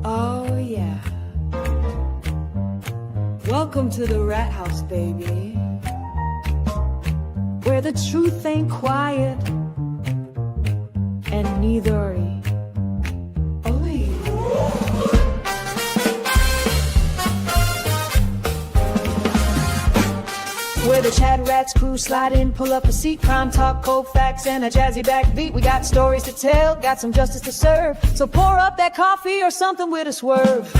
Oh, yeah. Welcome to the rat house, baby. Where the truth ain't quiet, and neither are you. Where the CHATRATS crew slide in, pull up a seat, crime talk, cold facts, and a jazzy backbeat. We got stories to tell, got some justice to serve. So pour up that coffee or something with a swerve.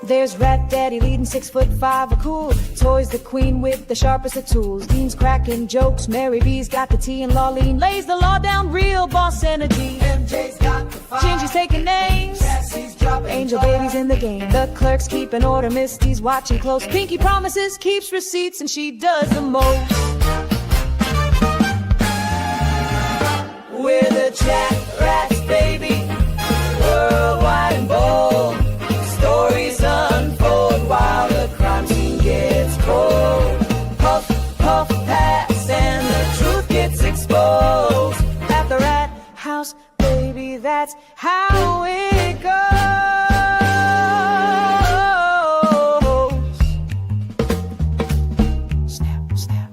There's Rat Daddy leading 6'5", a cool. Toys the queen with the sharpest of tools. Dean's cracking jokes, Mary B's got the tea, and Lawleen lays the law down, real boss energy. MJ's got the fire. Gingy's taking names. Angel baby's in the game. The clerk's keeping order, Misty's watching close. Pinky promises, keeps receipts, and she does the most. We're the CHATRATS, baby. Worldwide and bold. Stories unfold while the crime scene gets cold. Puff, puff, pass, and the truth gets exposed. At the rat house, baby, that's how it goes. Snap, snap.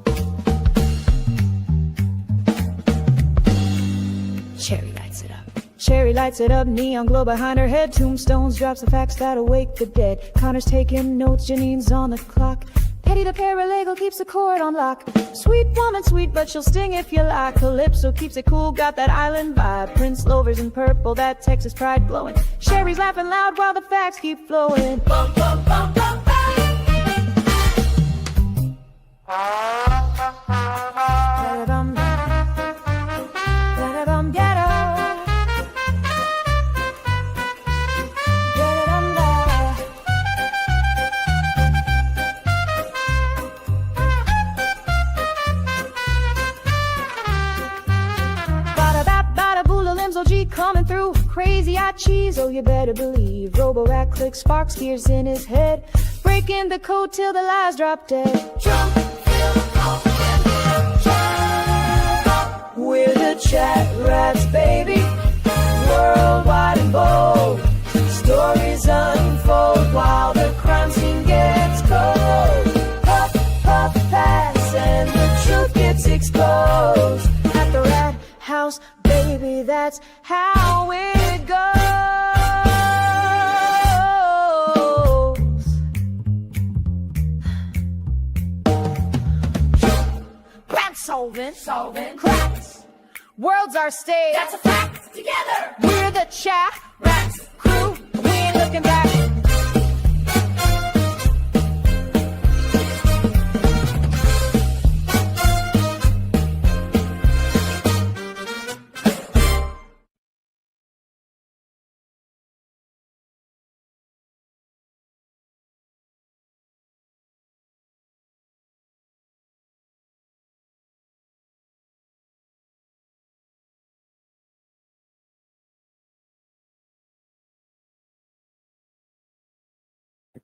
Cherry lights it up. Cherry lights it up, neon glow behind her head. Tombstones drops the facts that awake the dead. Connor's taking notes, Janine's on the clock. Petty the paralegal keeps the court on lock. Sweet woman, sweet, but she'll sting if you like. Calypso keeps it cool, got that island vibe. Prince Lover's in purple, that Texas pride glowing. Sherry's laughing loud while the facts keep flowing. Bum, bum, bum, bum, bum. Da-da-bum, da-da-bum, ghetto. OG coming through, crazy-eyed cheese, oh you better believe. Robo-rat clicks, sparks, gears in his head, breaking the code till the lies drop dead. Jump, jump. We're the CHATRATS, baby. Worldwide and bold. Stories unfold while the crime scene gets cold. Puff, puff, pass, and the truth gets exposed. At the rat house, baby, that's how it goes. Crime solving, cracks. World's our stage. That's a fact. Together, we're the CHATRATS crew. We ain't looking back.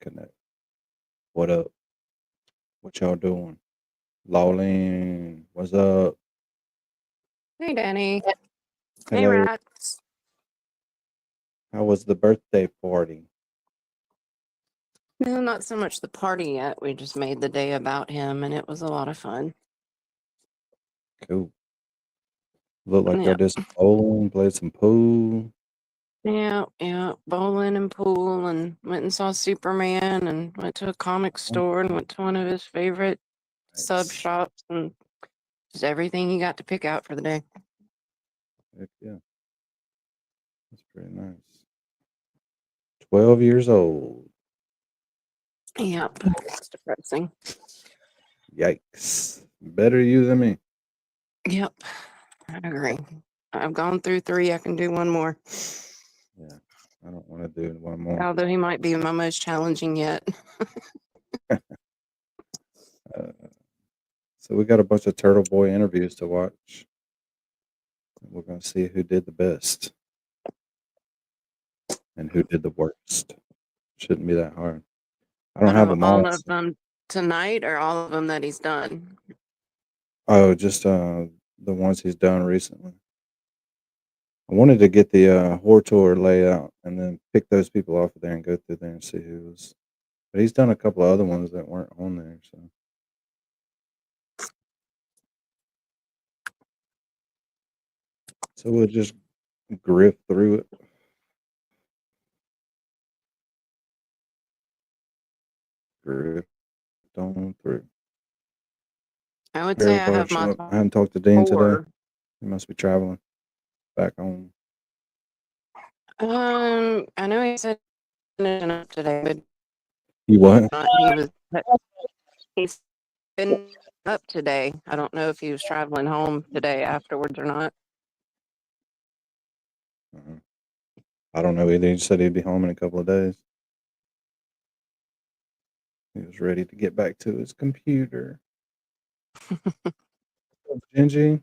Connect. What up? What y'all doing? Lawleen, what's up? Hey, Danny. Hey, Hello. Rats. How was the birthday party? No, not so much the party yet. We just made the day about him, and it was a lot of fun. Cool. Looked like Yeah. y'all did some bowling, played some pool. Yeah, bowling and pool, and went and saw Superman, and went to a comic store, and went to one of his favorite sub Nice. shops, and just everything he got to pick out for the day. Heck yeah. That's pretty nice. 12 years old. Yep, it's depressing. Yikes. Better you than me. Yep, I agree. I've gone through 3. I can do one more. Yeah, I don't want to do one more. Although he might be my most challenging yet. So we got a bunch of Turtle Boy interviews to watch. We're going to see who did the best and who did the worst. Shouldn't be that hard. I don't have them all all. of them tonight, or all of them that he's done. Oh, just the ones he's done recently. I wanted to get the horror tour layout and then pick those people off of there and go through there and see who was. But he's done a couple of other ones that weren't on there. So we'll just grift through it. Grift on through. I would say I have my I haven't talked to Dean today. four. He must be traveling back home. I know he said finishing up today, but You what? he's been up today. I don't know if he was traveling home today afterwards or not. I don't know either. He said he'd be home in a couple of days. He was ready to get back to his computer. Gingy,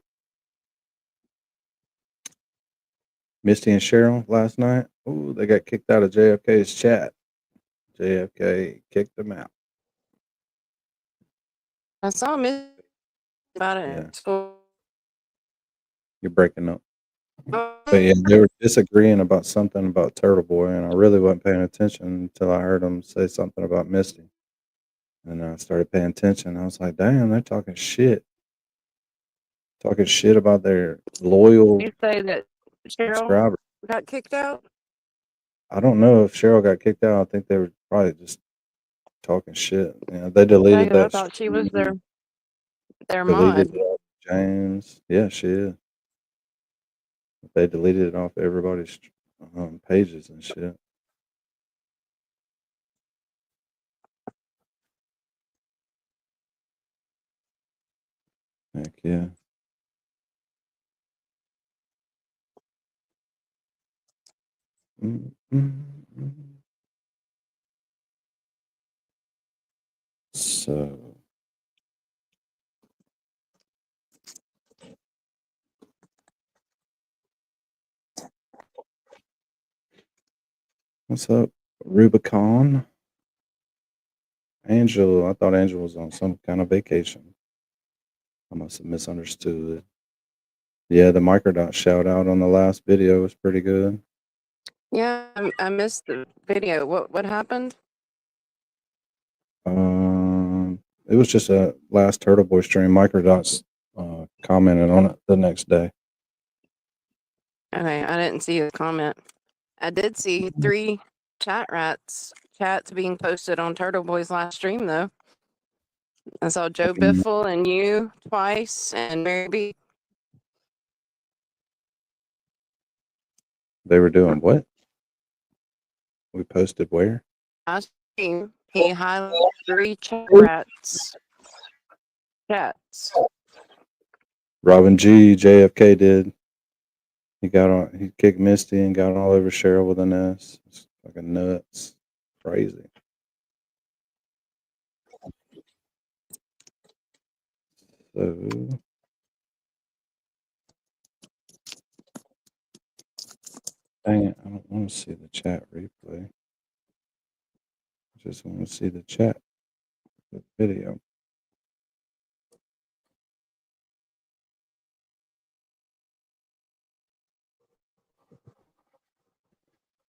Misty and Cheryl last night. Ooh, they got kicked out of JFK's chat. JFK kicked them out. I saw him about it in school. You're breaking up. But yeah, they were disagreeing about something about Turtleboy, and I really wasn't paying attention until I heard them say something about Misty. And I started paying attention. I was like, damn, they're talking shit. Talking shit about their loyal You say that Cheryl subscribers. got kicked out? I don't know if Cheryl got kicked out. I think they were probably just talking shit. Yeah, they deleted I that. thought she was their Deleted mod. James. Yeah, she is. They deleted it off everybody's pages and shit. Heck yeah. So, what's up, Rubicon? Angel, I thought Angel was on some kind of vacation. I must have misunderstood. Yeah, the microdot shout out on the last video was pretty good. Yeah, I missed the video. What happened? It was just a last Turtleboy stream. Microdots commented on it the next day. Okay, I didn't see a comment. I did see 3 chats being posted on Turtleboy's last stream though. I saw Joe Biffle and you twice and Mary B. They were doing what? We posted where? Last stream, he highlighted 3 chats. Robin G, JFK did. He got on. He kicked Misty and got all over Cheryl with an S. It's fucking nuts, crazy. So, dang it! I don't want to see the chat replay. I just want to see the chat, the video.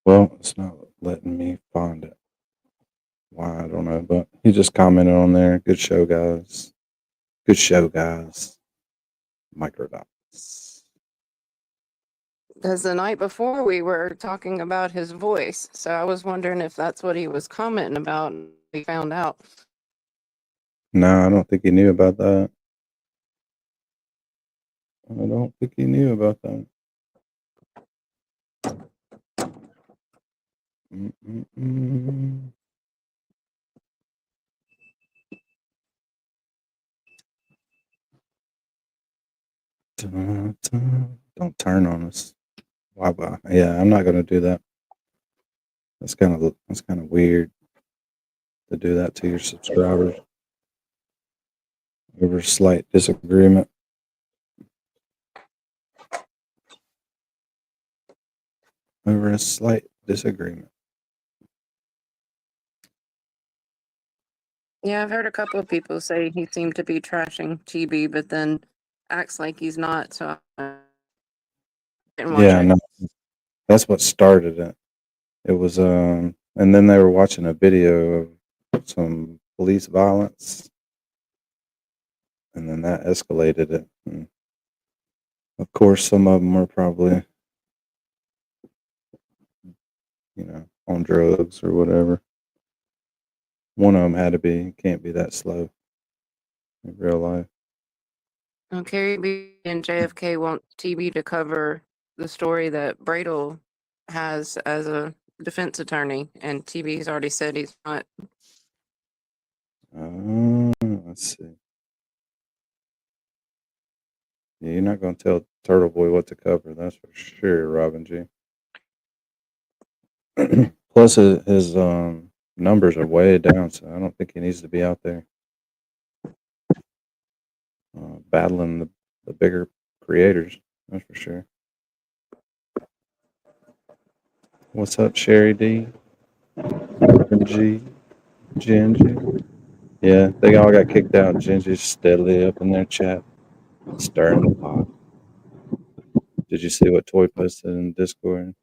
Well, it's not letting me find it. Why, I don't know, but he just commented on there. Good show, guys. Good show, guys. Microdots. Because the night before we were talking about his voice, so I was wondering if that's what he was commenting about. And we found out. No, I don't think he knew about that. I don't think he knew about that. Don't turn on us. Wow. Yeah, I'm not gonna do that. That's kind of weird to do that to your subscribers over a slight disagreement. Over a slight disagreement. Yeah, I've heard a couple of people say he seemed to be trashing TB, but then acts like he's not. So I didn't watch Yeah, it. no, that's what started it. It was and then they were watching a video of some police violence, and then that escalated it. And of course, some of them were probably, on drugs or whatever. One of them had to be. Can't be that slow in real life. Carrie B and JFK want TB to cover the story that Bradle has as a defense attorney, and TB's already said he's not. Let's see. Yeah, you're not going to tell Turtleboy what to cover. That's for sure, Robin G. Plus, his numbers are way down, so I don't think he needs to be out there battling the bigger creators. That's for sure. What's up, Sherry D? Robin G? Gingy? Yeah, they all got kicked out. Gingy's steadily up in their chat, stirring the pot. Did you see what Toy posted in Discord?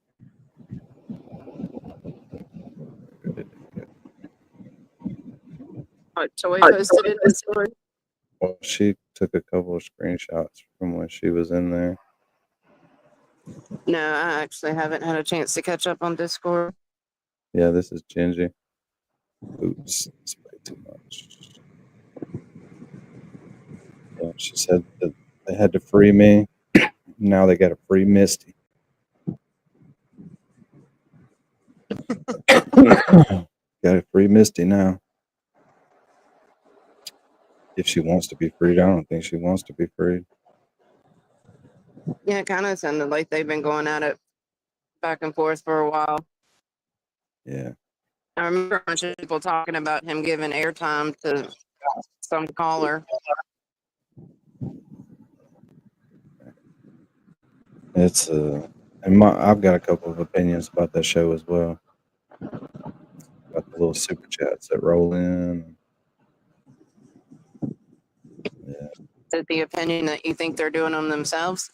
What Toy posted in Discord? Well, she took a couple of screenshots from when she was in there. No, I actually haven't had a chance to catch up on Discord. Yeah, this is Gingy. Oops, it's way too much. Yeah, she said that they had to free me. Now they got to free Misty. Got to free Misty now. If she wants to be freed, I don't think she wants to be freed. Yeah, it kind of sounded like they've been going at it back and forth for a while. Yeah. I remember a bunch of people talking about him giving airtime to some caller. It's and I've got a couple of opinions about that show as well. About the little super chats that roll in. Yeah. Is it the opinion that you think they're doing them themselves?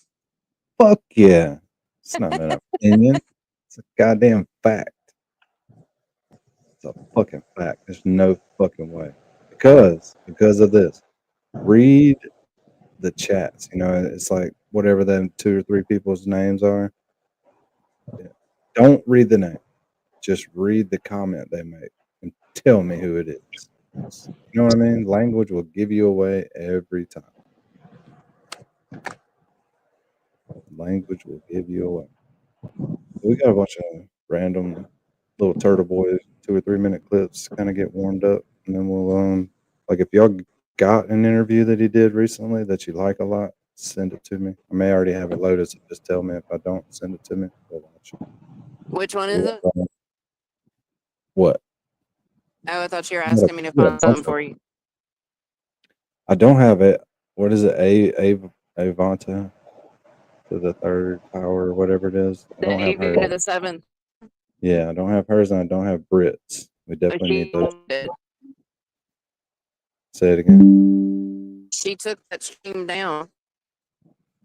Fuck yeah. It's not an opinion. It's a goddamn fact. It's a fucking fact. There's no fucking way. Because of this. Read the chats. It's like whatever them 2 or 3 people's names are. Yeah. Don't read the name. Just read the comment they make and tell me who it is. You know what I mean? Language will give you away every time. Language will give you away. We got a bunch of random little Turtleboys 2 or 3 minute clips kind of get warmed up, and then we'll like if y'all got an interview that he did recently that you like a lot, send it to me. I may already have it loaded, so just tell me. If I don't, send it to me. We'll watch it. Which one is it? What? Oh, I thought you were asking me to find something for you. I don't have it. What is it? Avanta to the 3rd power, or whatever it is. I don't have AV hers. to the 7th. Yeah, I don't have hers, and I don't have Brit's. We definitely need those. Say it again. She took that stream down.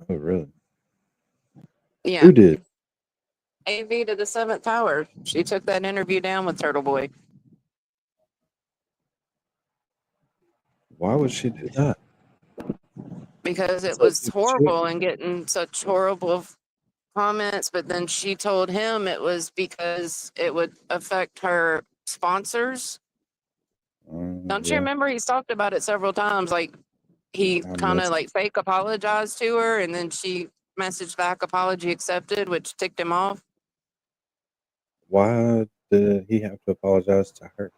Oh, really? Yeah. Who did? AV to the 7th power. She took that interview down with Turtleboy. Why would she do that? Because it was horrible and getting such horrible comments, but then she told him it was because it would affect her sponsors. Don't you remember he's talked about it several times? Like he kind of like fake apologized to her, and then she messaged back apology accepted, which ticked him off. Why did he have to apologize to her?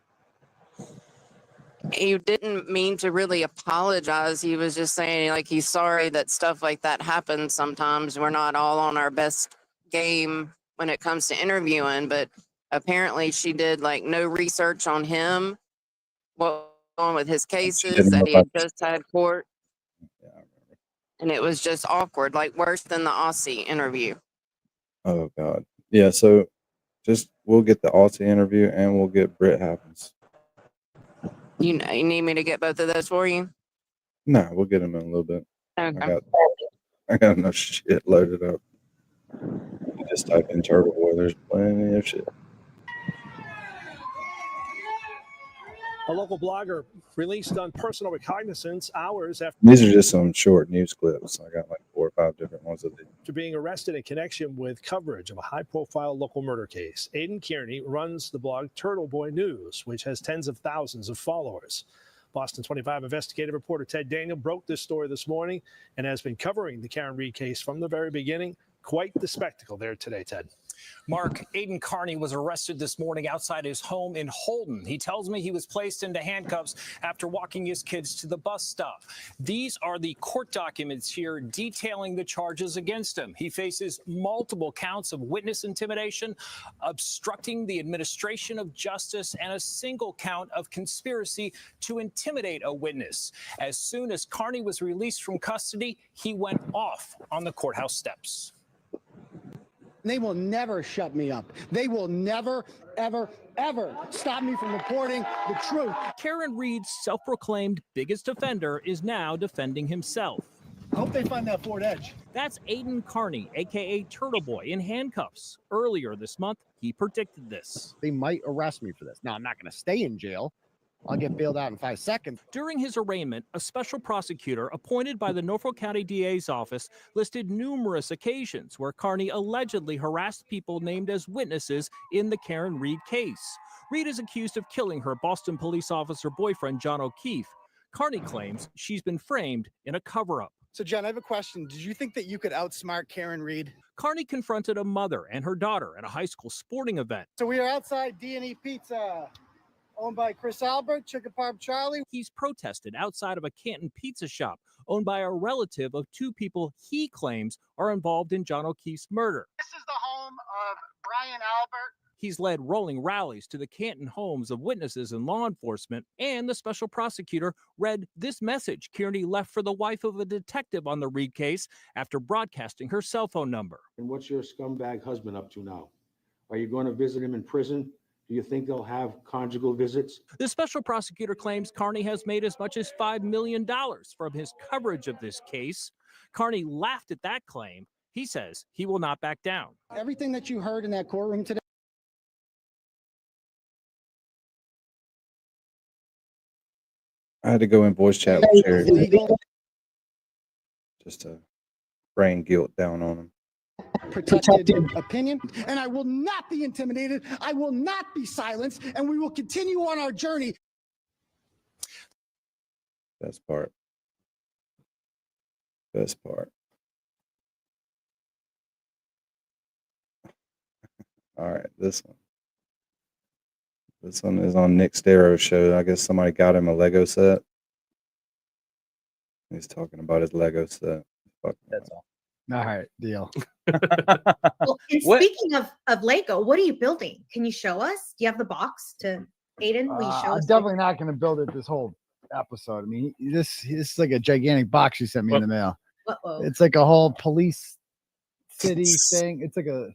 He didn't mean to really apologize. He was just saying like he's sorry that stuff like that happens sometimes. We're not all on our best game when it comes to interviewing, but apparently she did like no research on him, what was going on with his cases that he had just had court. Yeah, I remember. And it was just awkward, like worse than the Aussie interview. Oh God. Yeah, so we'll get the Aussie interview and we'll get Brit Happens. You need me to get both of those for you? No, we'll get them in a little bit. Okay. I got enough shit loaded up. You just type in Turtle Boy. There's plenty of shit. A local blogger released on personal recognizance hours These are just some short news clips. I got like 4 or 5 different ones of these. after being arrested in connection with coverage of a high-profile local murder case. Aidan Kearney runs the blog Turtleboy News, which has tens of thousands of followers. Boston 25 investigative reporter Ted Daniel broke this story this morning and has been covering the Karen Reed case from the very beginning. Quite the spectacle there today, Ted. Mark, Aidan Kearney was arrested this morning outside his home in Holden. He tells me he was placed into handcuffs after walking his kids to the bus stop. These are the court documents here detailing the charges against him. He faces multiple counts of witness intimidation, obstructing the administration of justice, and a single count of conspiracy to intimidate a witness. As soon as Kearney was released from custody, he went off on the courthouse steps. They will never shut me up. They will never, ever, ever stop me from reporting the truth. Karen Reed's self-proclaimed biggest offender is now defending himself. I hope they find that Ford Edge. That's Aidan Kearney, a.k.a. Turtleboy, in handcuffs. Earlier this month, he predicted this. They might arrest me for this. Now, I'm not going to stay in jail. I'll get bailed out in 5 seconds. During his arraignment, a special prosecutor appointed by the Norfolk County DA's office listed numerous occasions where Kearney allegedly harassed people named as witnesses in the Karen Reed case. Reed is accused of killing her Boston police officer boyfriend, John O'Keefe. Kearney claims she's been framed in a cover-up. So, Jen, I have a question. Did you think that you could outsmart Karen Reed? Kearney confronted a mother and her daughter at a high school sporting event. So we are outside D&E Pizza, owned by Chris Albert, Chicken Parm Charlie. He's protested outside of a Canton pizza shop owned by a relative of 2 people he claims are involved in John O'Keefe's murder. This is the home of Brian Albert. He's led rolling rallies to the Canton homes of witnesses and law enforcement, and the special prosecutor read this message Kearney left for the wife of a detective on the Reed case after broadcasting her cell phone number. And what's your scumbag husband up to now? Are you going to visit him in prison? Do you think they'll have conjugal visits? The special prosecutor claims Kearney has made as much as $5 million from his coverage of this case. Kearney laughed at that claim. He says he will not back down. Everything that you heard in that courtroom today. I had to go in voice chat with Sherry just to bring guilt down on him. Protected opinion, and I will not be intimidated. I will not be silenced, and we will continue on our journey. Best part. Best part. All right, this one. This one is on Nick Staro's show. I guess somebody got him a Lego set. He's talking about his Lego set. That's all. All right, deal. Well, and speaking of Lego, what are you building? Can you show us? Do you have the box to Aidan? Will you show I'm us? definitely not going to build it this whole episode. I mean, this is like a gigantic box you sent me in the mail. Uh-oh. It's like a whole police city thing. It's like a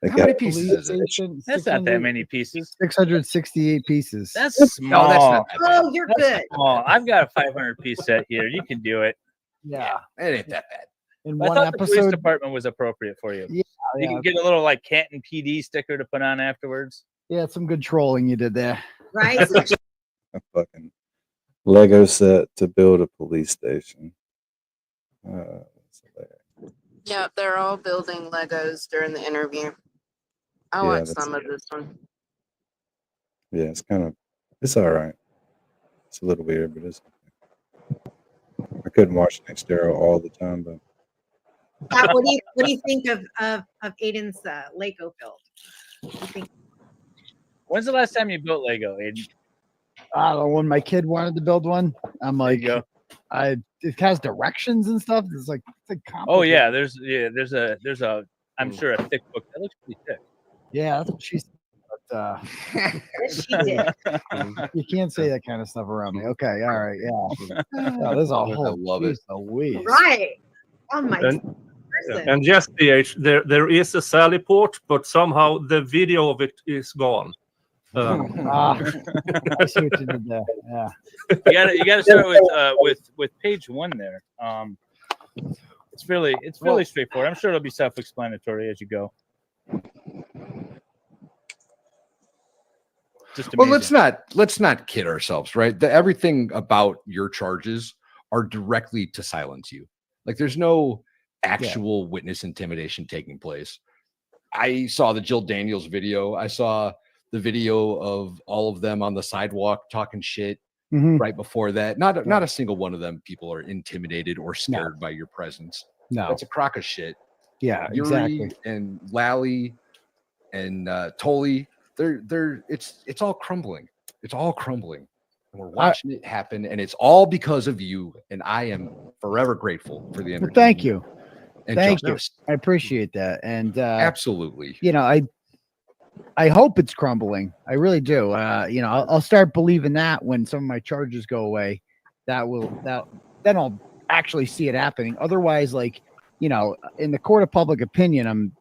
They How got many pieces is it? station. That's not that many pieces. 668 pieces. That's small. No, that's not that bad. Oh, you're That's good. small. I've got a 500-piece set here. You can do it. Yeah. It ain't that bad. In I one thought the police episode. department was appropriate for you. Yeah, You yeah. can get a little like Canton PD sticker to put on afterwards. Yeah, some good trolling you did there. Right? a fucking Lego set to build a police station. That's hilarious. Yeah, they're all building Legos during the interview. I Yeah, watched that's- some of this one. Yeah, it's all right. It's a little weird, but it's okay. I couldn't watch Nick Staro all the time, but Pat, what do you think of Aidan's Lego build? What do you think? When's the last time you built Lego, Aiden? I don't know, when my kid wanted to build one, I'm There like, you go. it has directions and stuff. It's like Oh yeah, there's a I'm sure a thick book that looks pretty thick. Yeah, that's what she said. But Yes, she did. you can't say that kind of stuff around me. Okay, all right, yeah. Oh, there's a whole love it. Louise. Right. Oh my And- person. And yes, PH, there is a Sally port, but somehow the video of it is gone I see what you did there. Yeah. You gotta start with page 1 there. It's fairly straightforward. I'm sure it'll be self-explanatory as you go. Just Well, amazing. let's not kid ourselves, right? Everything about your charges are directly to silence you. Like there's no actual witness intimidation taking place. I saw the Jill Daniels video. I saw the video of all of them on the sidewalk talking shit right before that. Not a single one of them people are intimidated or scared by your presence. No. That's a crock of shit. Yeah, Yuri exactly. and Lally and Tully, it's all crumbling. It's all crumbling. And we're watching it happen, and it's all because of you. And I am forever grateful for the energy. Well, thank you. And Thank justice. you. I appreciate that. And absolutely. You know, I hope it's crumbling. I really do. You know, I'll start believing that when some of my charges go away, then I'll actually see it happening. Otherwise, like, you know, in the court of public opinion, I'm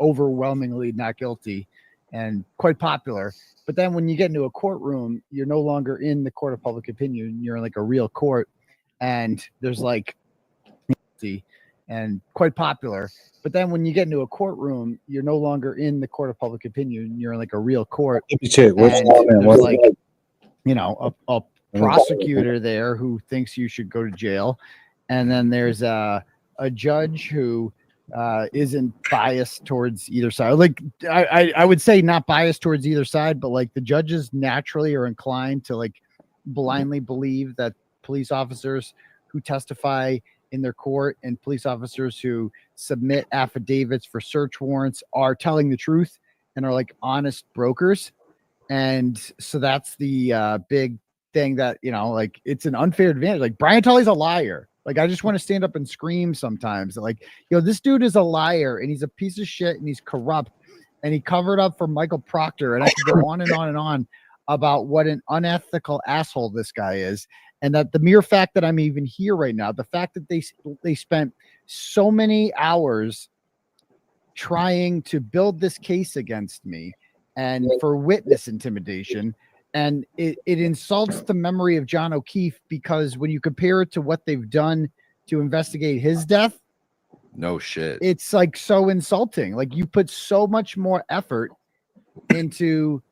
overwhelmingly not guilty and quite popular. But then when you get into a courtroom, you're no longer in the court of public opinion. You're in like a real court, and there's like and quite popular. But then when you get into a courtroom, you're no longer in the court of public opinion. You're in like a real court. Let me check. What's And on there? there's What's like, you know, a prosecutor there who thinks you should go to jail. And then there's a judge who isn't biased towards either side. Like I would say not biased towards either side, but like the judges naturally are inclined to like blindly believe that police officers who testify in their court and police officers who submit affidavits for search warrants are telling the truth and are like honest brokers. And so that's the big thing that, you know, like it's an unfair advantage. Like Brian Tully's a liar. Like, I just want to stand up and scream sometimes. Like, you know, this dude is a liar and he's a piece of shit and he's corrupt and he covered up for Michael Proctor. And I could go on and on and on about what an unethical asshole this guy is. And that the mere fact that I'm even here right now, the fact that they spent so many hours trying to build this case against me and for witness intimidation. And it insults the memory of John O'Keefe, because when you compare it to what they've done to investigate his death, no shit, it's like so insulting. Like you put so much more effort into,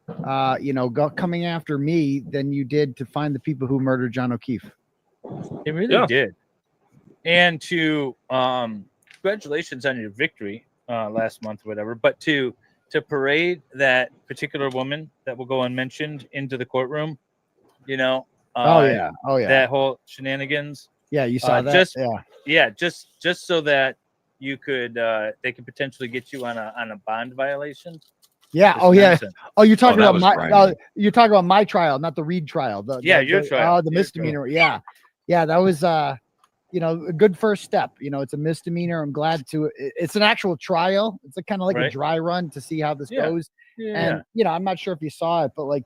you know, coming after me than you did to find the people who murdered John O'Keefe. It really did. And to congratulations on your victory last month or whatever, but to parade that particular woman that will go unmentioned into the courtroom, you know, that whole shenanigans. Yeah, you saw that. Just so that you could they could potentially get you on a bond violation. Yeah. Nonsense. Oh, you're talking about you're talking about my trial, not the Reed trial. Your trial. Oh, the misdemeanor. Yeah. That was you know, a good first step. You know, it's a misdemeanor. I'm glad to. It's an actual trial. It's kind of like a dry run to see how this goes. And you know, I'm not sure if you saw it, but like,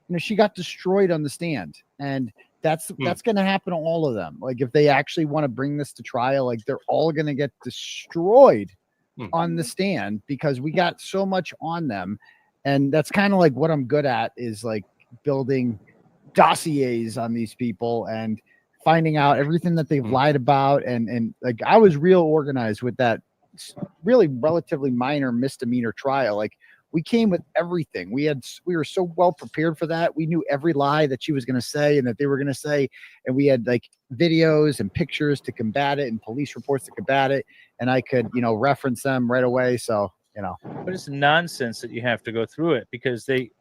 you know, she got destroyed on the stand, and that's going to happen to all of them. Like, if they actually want to bring this to trial, like they're all going to get destroyed on the stand because we got so much on them. And that's kind of like what I'm good at, is like building dossiers on these people and finding out everything that they've lied about. And like, I was real organized with that really relatively minor misdemeanor trial. Like, we came with everything. We were so well prepared for that. We knew every lie that she was going to say and that they were going to say. And we had like videos and pictures to combat it and police reports to combat it. And I could, you know, reference them right away. So, you know, but it's nonsense that you have to go through it, because I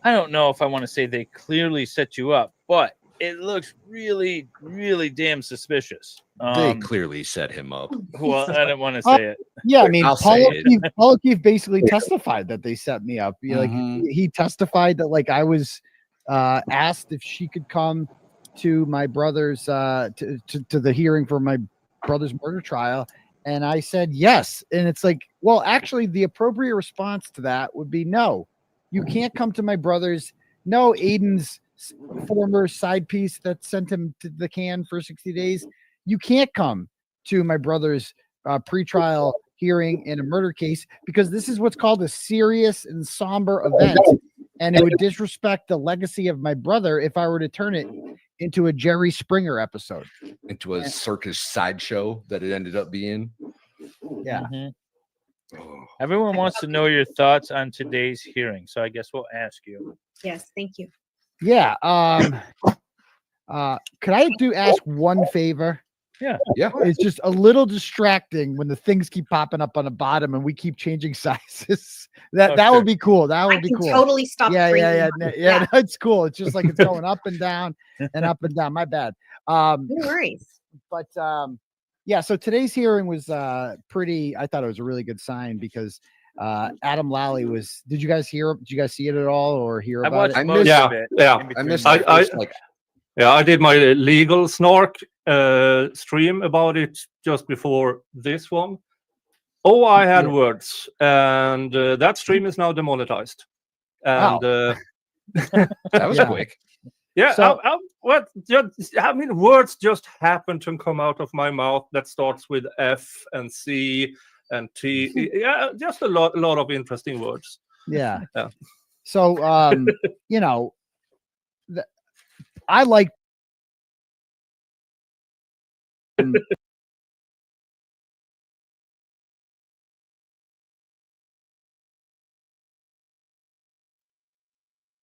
don't know if I want to say they clearly set you up, but it looks really, really damn suspicious. They clearly set him up. Well, I don't want to say it. Yeah, I mean, I'll Paul say it. O'Keefe basically testified that they set me up. Like, he testified that like I was asked if she could come to my brother's to the hearing for my brother's murder trial, and I said yes. And it's like, well, actually, the appropriate response to that would be no. You can't come to my brother's. No, Aidan's former side piece that sent him to the can for 60 days. You can't come to my brother's pretrial hearing in a murder case, because this is what's called a serious and somber event. and it would disrespect the legacy of my brother if I were to turn it into a Jerry Springer episode, into a circus sideshow that it ended up being. Yeah. Everyone wants to know your thoughts on today's hearing, so I guess we'll ask you. Yes, thank you. Yeah. Could I ask one favor? Yeah. It's just a little distracting when the things keep popping up on the bottom and we keep changing sizes. That would be cool. That would be cool. Totally stop. Yeah. That's cool. It's just like it's going up and down and up and down. My bad. No worries. But yeah. So today's hearing was pretty. I thought it was a really good sign because Adam Lally was. Did you guys hear? Did you guys see it at all or hear about it? I missed it. I missed. I did my legal snark stream about it just before this one. Oh, I had words, and that stream is now demonetized. And that was quick. Yeah, So- words just happen to come out of my mouth that starts with F and C and T. Yeah, just a lot of interesting words. Yeah. Yeah. So I like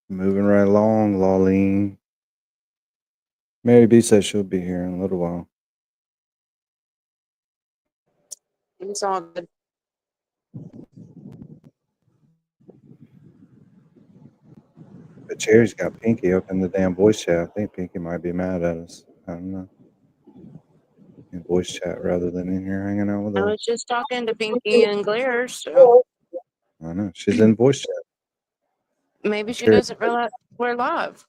Moving right along, Lawleen. Mary B says she'll be here in a little while. It's all good. But Cherry's got Pinky up in the damn voice chat. I think Pinky might be mad at us. I don't know. In voice chat rather than in here hanging out with I us. was just talking to Pinky and Glaire, so I know. She's in voice chat. maybe she Sure. doesn't realize we're live.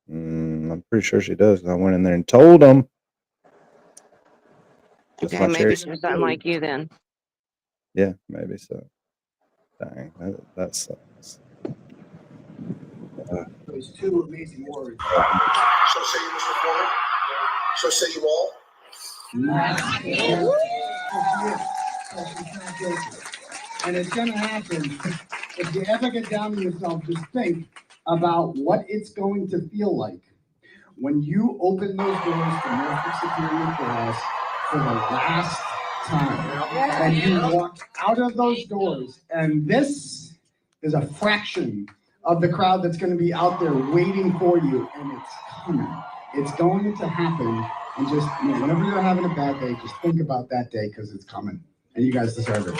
I'm pretty sure she does. I went in there and told them. Just Okay, like maybe Cherry. she doesn't like you then. Yeah, maybe so. Dang, that sucks. Those two amazing words. So say you, Mr. Foreman. So say you all. And it's going to happen. If you ever get down to yourself, just think about what it's going to feel like when you open those doors to Norfolk Superior Class for the last time. And you walk out of those doors, and this is a fraction of the crowd that's going to be out there waiting for you, and it's coming. It's going to happen. And just, whenever you're having a bad day, just think about that day because it's coming, and you guys deserve it.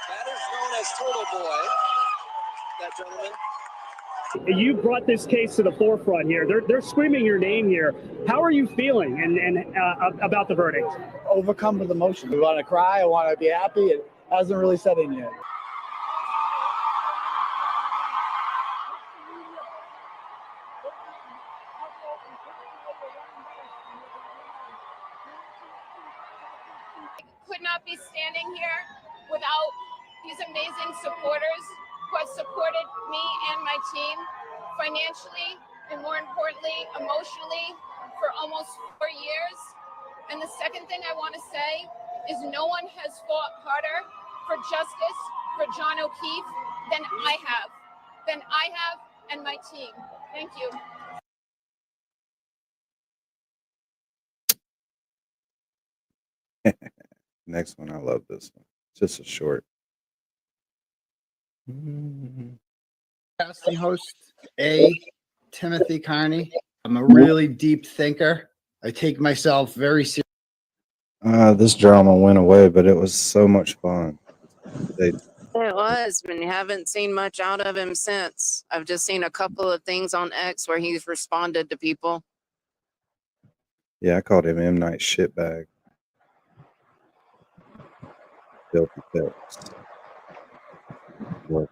That is known as Turtleboy, that gentleman. You brought this case to the forefront here. They're screaming your name here. How are you feeling and about the verdict? Overcome with emotion. We want to cry. I want to be happy. It hasn't really set in yet. Could not be standing here without these amazing supporters who have supported me and my team financially and, more importantly, emotionally for almost 4 years. And the second thing I want to say is no one has fought harder for justice for John O'Keefe than I have, and my team. Thank you. Next one, I love this one. Just a short. Casting host Timothy Kearney. I'm a really deep thinker. I take myself very seriously. This drama went away, but it was so much fun. It was, and you haven't seen much out of him since. I've just seen a couple of things on X where he's responded to people. Yeah, I called him M. Night Shitbag. Filthy text. What?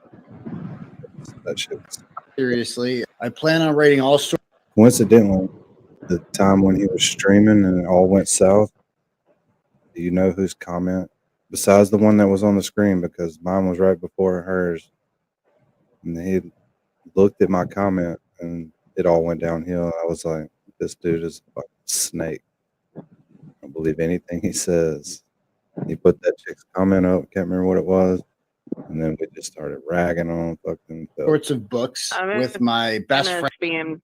That shit was Seriously, I plan on writing all sorts. coincidentally, the time when he was streaming and it all went south, do you know whose comment? Besides the one that was on the screen, because mine was right before hers. And looked at my comment and it all went downhill. I was like, this dude is a fucking snake. I don't believe anything he says. He put that chick's comment up, can't remember what it was. And then we just started ragging on fucking sorts of books I mean, with my best and friend. it's being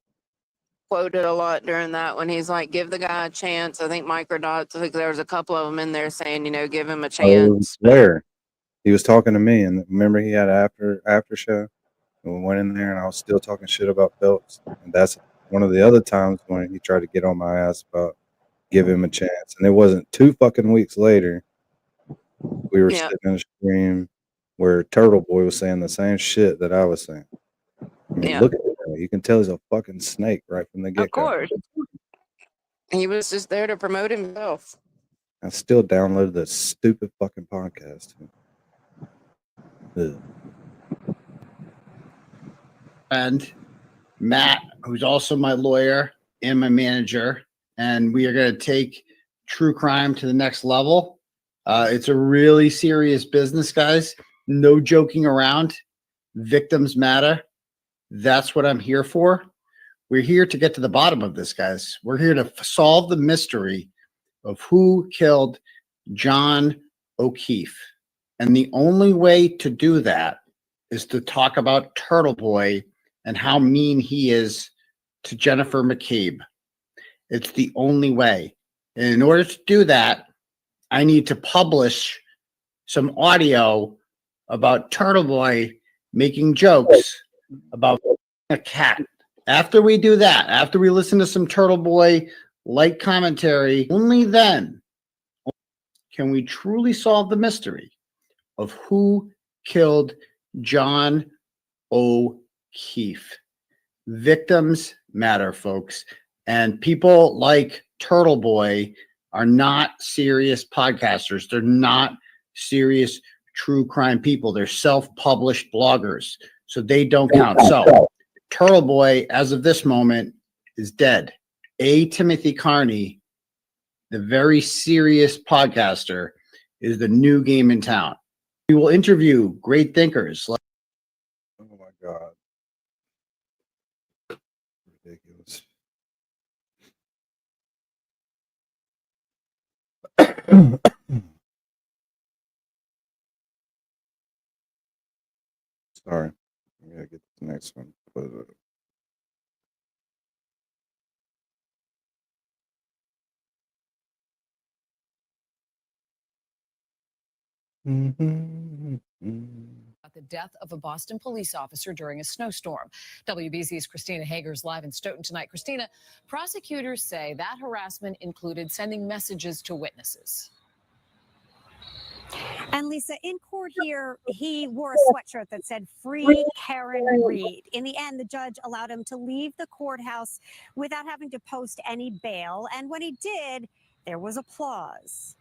quoted a lot during that when he's like, give the guy a chance. I think Microdots, I think there was a couple of them in there saying, you know, give him a chance. Where he was talking to me, and remember he had an after show, and we went in there, and I was still talking shit about Phelps, and that's one of the other times when he tried to get on my ass about give him a chance, and it wasn't 2 fucking weeks later. We were sitting in a stream where Turtleboy was saying the same shit that I was saying. I mean, look at him. You can tell he's a fucking snake right from the get go. Of course. He was just there to promote himself. I still downloaded the stupid fucking podcast. Ugh. And Matt, who's also my lawyer and my manager, and we are going to take true crime to the next level. It's a really serious business, guys. No joking around. Victims matter. That's what I'm here for. We're here to get to the bottom of this, guys. We're here to solve the mystery of who killed John O'Keefe. And the only way to do that is to talk about Turtleboy and how mean he is to Jennifer McCabe. It's the only way. And in order to do that, I need to publish some audio about Turtleboy making jokes about a cat. After we do that, after we listen to some Turtleboy light commentary, only then can we truly solve the mystery of who killed John O'Keefe. Victims matter, folks. And people like Turtleboy are not serious podcasters. They're not serious true crime people. They're self-published bloggers. So they don't count. So Turtleboy, as of this moment, is dead. A. Timothy Kearney, the very serious podcaster, is the new game in town. We will interview great thinkers. Oh my God. Ridiculous. Sorry. I gotta get to the next one. The death of a Boston police officer during a snowstorm. WBZ's Christina Hager's live in Stoughton tonight. Christina, prosecutors say that harassment included sending messages to witnesses. And Lisa, in court here, he wore a sweatshirt that said "Free Karen Reid." In the end, the judge allowed him to leave the courthouse without having to post any bail. And when he did, there was applause.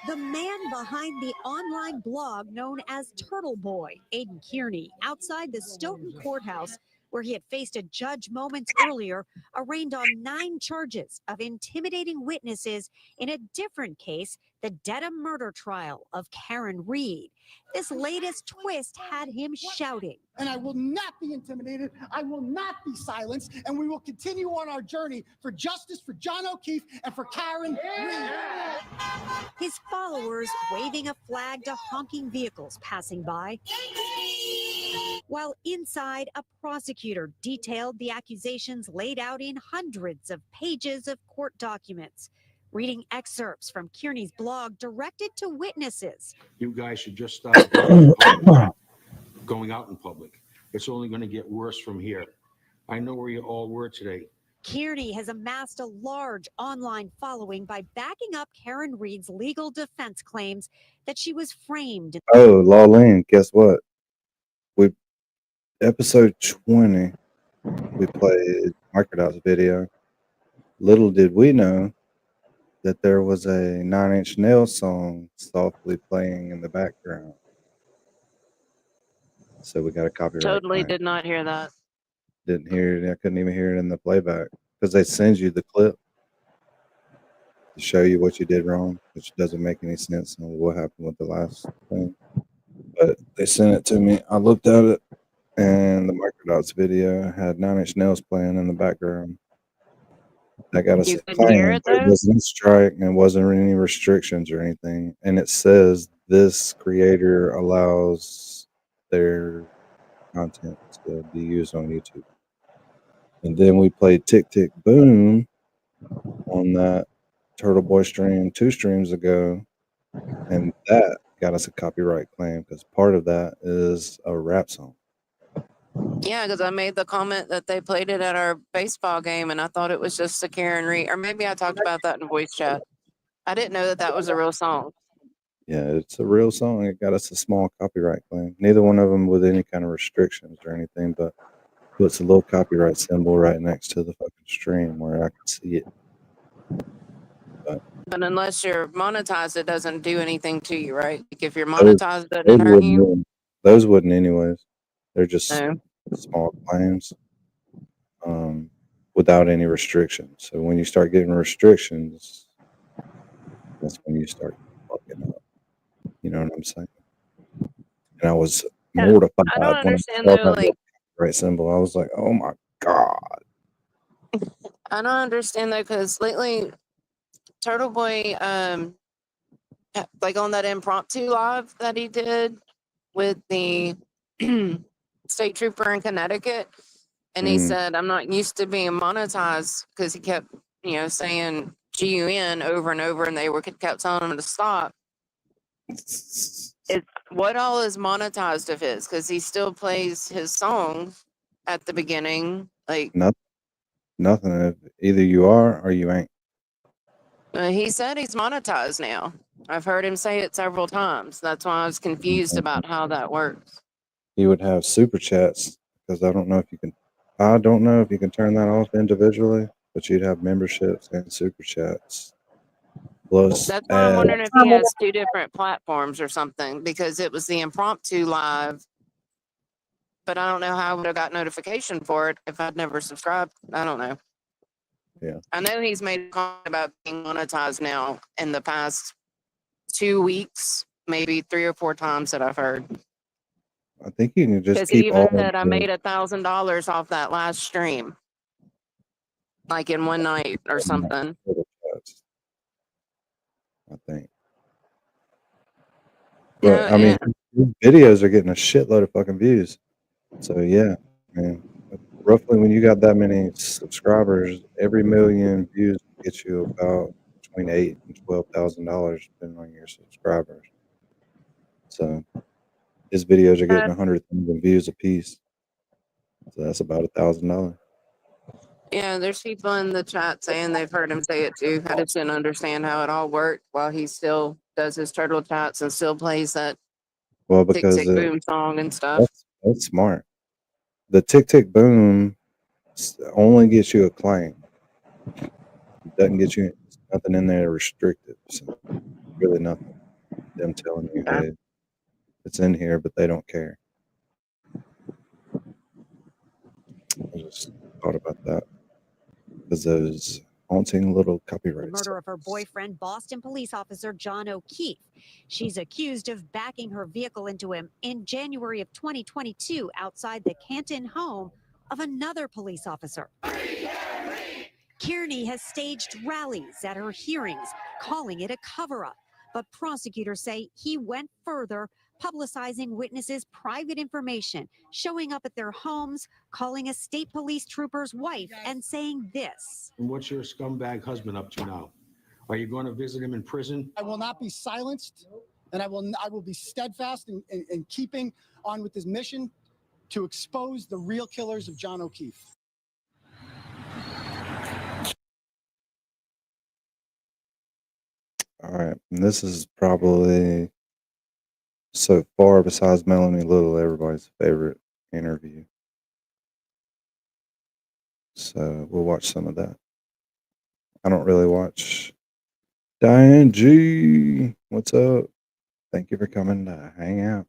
The man behind the online blog known as Turtleboy, Aidan Kearney, outside the Stoughton courthouse, where he had faced a judge moments earlier, arraigned on 9 charges of intimidating witnesses in a different case, the Dedham murder trial of Karen Reid. This latest twist had him shouting. And I will not be intimidated. I will not be silenced. And we will continue on our journey for justice for John O'Keefe and for Karen Reid. His followers waving a flag to honking vehicles passing by. While inside, a prosecutor detailed the accusations laid out in hundreds of pages of court documents, reading excerpts from Kearney's blog directed to witnesses. You guys should just stop going out in public. It's only going to get worse from here. I know where you all were today. Kearney has amassed a large online following by backing up Karen Reid's legal defense claims that she was framed. Oh, Lawlene, guess what? Episode 20, we played Microdot's video. Little did we know that there was a 9 Inch Nails song softly playing in the background. So we got a copyright Totally claim. did not hear that. Didn't hear it. I couldn't even hear it in the playback because they send you the clip to show you what you did wrong, which doesn't make any sense on what happened with the last thing. But they sent it to me. I looked at it, and the Microdots video had 9 Inch Nails playing in the background. That got us You a couldn't hear claim. it There though? wasn't a strike and wasn't any restrictions or anything. And it says this creator allows their content to be used on YouTube. And then we played Tick Tick Boom on that Turtle Boy stream 2 streams ago, and that got us a copyright claim because part of that is a rap song. Yeah, because I made the comment that they played it at our baseball game, and I thought it was just a Karen Reed, or maybe I talked about that in voice chat. I didn't know that that was a real song. Yeah, it's a real song. It got us a small copyright claim. Neither one of them with any kind of restrictions or anything, but puts a little copyright symbol right next to the fucking stream where I can see it. But unless you're monetized, it doesn't do anything to you, right? Like if you're Those, monetized, it those doesn't hurt you. wouldn't. Those wouldn't, anyways. They're just No. small claims, without any restrictions. So when you start getting restrictions, that's when you start fucking up. You know what I'm saying? And I was mortified I don't when I understand saw though, that like little copyright symbol. I was like, "Oh my god!" I don't understand though, because lately Turtle Boy, like on that impromptu live that he did with the state trooper in Connecticut, and he said, "I'm not used to being monetized," because he kept, saying GUN over and over, and they kept telling him to stop. It's what all is monetized of his, because he still plays his songs at the beginning, like. Nothing. Either you are or you ain't. He said he's monetized now. I've heard him say it several times. That's why I was confused about how that works. He would have super chats because I don't know if you can. I don't know if you can turn that off individually, but you'd have memberships and super chats. Plus, That's why I'm wondering if he has 2 different platforms or something, because it was the impromptu live, but I don't know how I would have got notification for it if I'd never subscribed. I don't know. Yeah. I know he's made a comment about being monetized now in the past 2 weeks, maybe 3 or 4 times that I've heard. I think you can just Because he keep all even of said I the made $1,000 off that last stream, like in one night or something. super chats, I think. But No, I mean, his videos are getting a shitload of fucking views. So yeah, man. Roughly, when you got that many subscribers, every million views gets you about between $8,000 and $12,000, depending on your subscribers. So his videos are getting 100,000 views a piece. So that's about $1,000. yeah, there's people in the chat saying they've heard him say it too. I just didn't understand how it all worked while he still does his turtle chats and still plays that Well, Tick because Tick Boom song and stuff. that's smart. The Tick Tick Boom only gets you a claim. It doesn't get you nothing in there restricted. So really nothing. Them telling you, hey, it's in here, but they don't care. I just thought about that because those haunting little The copyrights. murder of her boyfriend, Boston police officer John O'Keefe. She's accused of backing her vehicle into him in January of 2022 outside the Canton home of another police officer. Kearney has staged rallies at her hearings, calling it a cover-up. But prosecutors say he went further, publicizing witnesses' private information, showing up at their homes, calling a state police trooper's wife, and saying this. And what's your scumbag husband up to now? Are you going to visit him in prison? I will not be silenced, and I will be steadfast in keeping on with this mission to expose the real killers of John O'Keefe. All right. And this is probably so far, besides Melanie Little, everybody's favorite interview. So we'll watch some of that. I don't really watch. Diane G, what's up? Thank you for coming to hang out.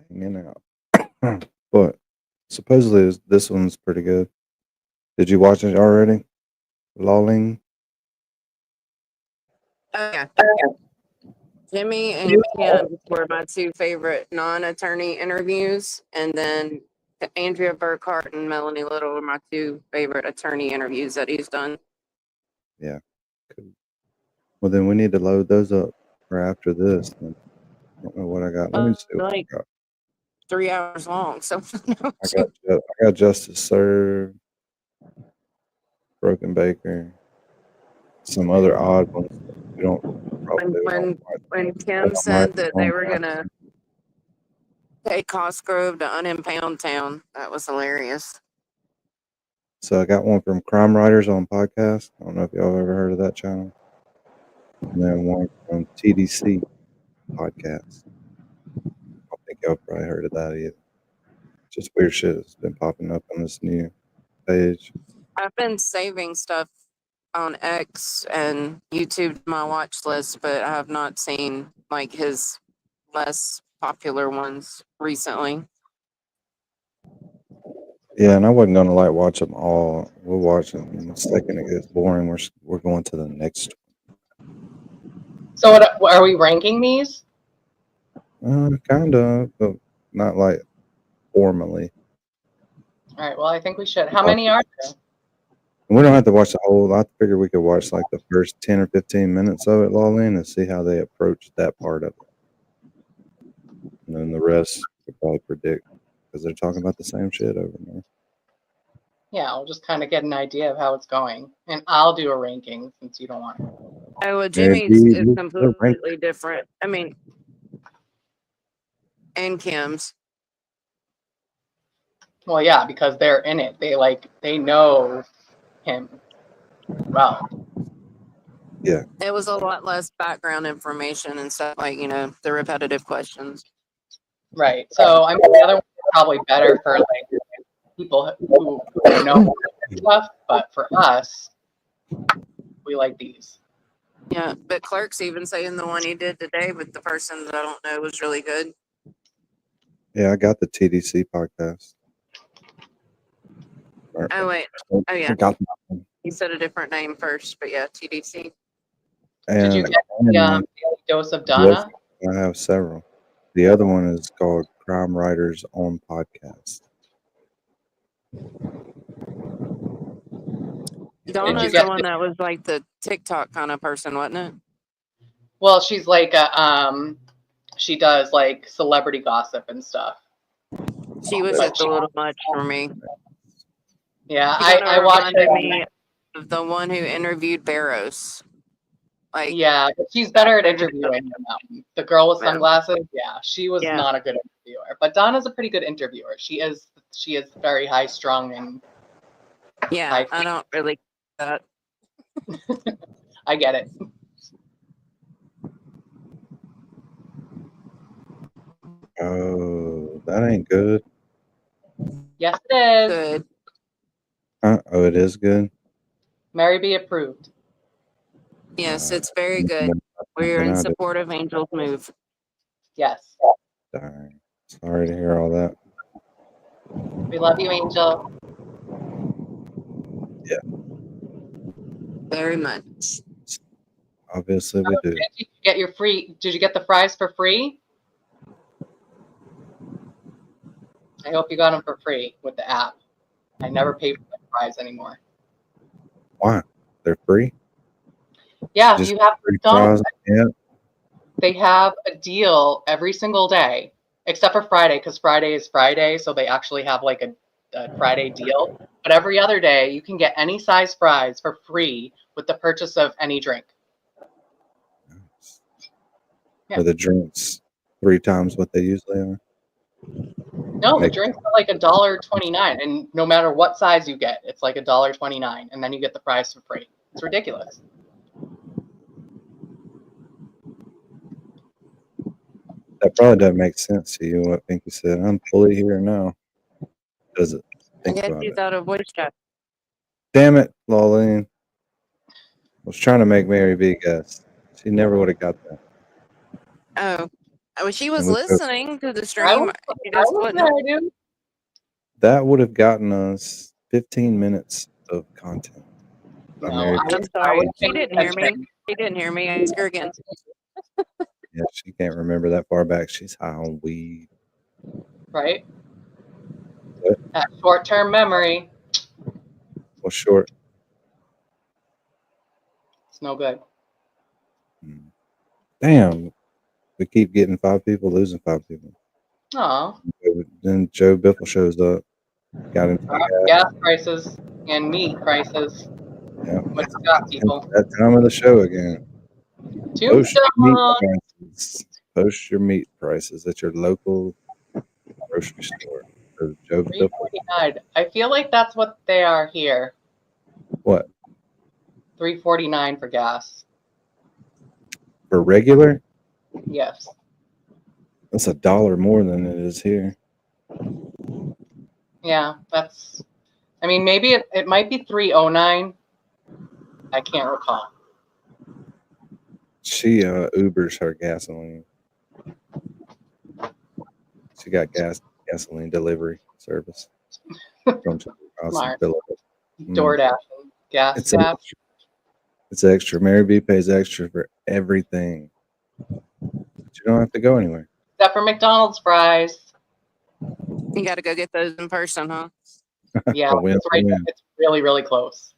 Hanging out. But supposedly this one's pretty good. Did you watch it already? Lolling? Oh, yeah. Jimmy and Kim were my two favorite non-attorney interviews, and then Andrea Burkhart and Melanie Little were my two favorite attorney interviews that he's done. Yeah. Cool. Well, then we need to load those up for after this. Then. I don't know what I got. Let me see what Like I got. 3 hours long. So I got Justice Served, Broken Baker, some other odd ones. We don't probably when Kim said that they were gonna take Cosgrove to Unimpound Town, that was hilarious. So I got one from Crime Writers on podcast. I don't know if y'all ever heard of that channel. And then one from TDC podcast. I don't think y'all probably heard of that either. Just weird shit that's been popping up on this new page. I've been saving stuff on X and YouTube to my watch list, but I have not seen like his less popular ones recently. Yeah, and I wasn't gonna like watch them all. We'll watch them. And the second it gets boring, we're going to the next So what are we ranking these? one. Kind of, but not like formally. All right. Well, I think we should. How many are there? We don't have to watch the whole. I figured we could watch like the first 10 or 15 minutes of it, Lawlene, and see how they approach that part of it. And then the rest we could probably predict because they're talking about the same shit over there. Yeah, we'll just kind of get an idea of how it's going, and I'll do a ranking since you don't want it. Oh, well, Jimmy's is completely different. I mean, and Kim's. Well, yeah, because they're in it. They know him well. Yeah. It was a lot less background information and stuff like, the repetitive questions. Right. So I mean, the other one's probably better for like people who know stuff, but for us, we like these. Yeah, but Clerk's even saying the one he did today with the person that I don't know was really good. Yeah, I got the TDC podcast. Oh, wait. Oh, yeah. Got that one. He said a different name first, but yeah, TDC. Did you And get the Daily Dose of Donna? I have several. The other one is called Crime Writers on Podcast. Donna's the one that was like the TikTok kind of person, wasn't it? Well, she's like she does like celebrity gossip and stuff. She was just a little much for me. Yeah, I watched me of the one who interviewed Barrows. Like, yeah, but she's better at interviewing than that one. The girl with sunglasses, yeah, she was not a good interviewer. But Donna's a pretty good interviewer. She is very high strung and yeah, I don't really that. I get it. Oh, that ain't good. Yes, it is. Good. Oh, it is good. Mary B approved. Yes, it's very good. We're in support of Angel's move. Yes. Darn. Sorry to hear all that. We love you, Angel. Yeah. Very much. Obviously we do. Did you get your free? Did you get the fries for free? I hope you got them for free with the app. I never pay for the fries anymore. Why? They're free? Yeah, Just you have free McDonald's. fries? Yeah. They have a deal every single day, except for Friday, because Friday is Friday, so they actually have like a Friday deal. But every other day, you can get any size fries for free with the purchase of any drink. Yeah. Are the drinks 3 times what they usually are? No, the drinks are like $1.29, and no matter what size you get, it's like $1.29, and then you get the fries for free. It's ridiculous. That probably doesn't make sense to you, what Pinky said. I'm fully here now. Does it? I Think guess about he's it. out of voice chat. Damn it, Lawlene. I was trying to make Mary B guess. She never would have got that. Oh. Well, she was And we took- listening to the stream. She just wouldn't. That would have gotten us 15 minutes of content. No, Mary B. I'm sorry. She didn't hear me. She didn't hear me. Ask her again. Yeah, she can't remember that far back. She's high on weed. Right? That short-term memory. Well, short. It's no good. Damn. We keep getting 5 people, losing 5 people. Oh. Then Joe Biffle shows up. Got into Gas prices and meat prices. Yeah. What's got people? That time of the show again. Post your meat Tombstone. prices. Post your meat prices at your local grocery store. Or Joe Biffle. $3.49. I feel like that's what they are here. What? $3.49 for gas. For regular? Yes. That's $1 more than it is here. Yeah, that's. I mean, maybe it might be $3.09. I can't recall. She Ubers her gasoline. She got gasoline delivery service. From to the house and Smart. fill it. DoorDash. Gas. It's extra. Mary B pays extra for everything. But you don't have to go anywhere. Except for McDonald's fries. You got to go get those in person, huh? Yeah, A win it's right. is a win. It's really, really close.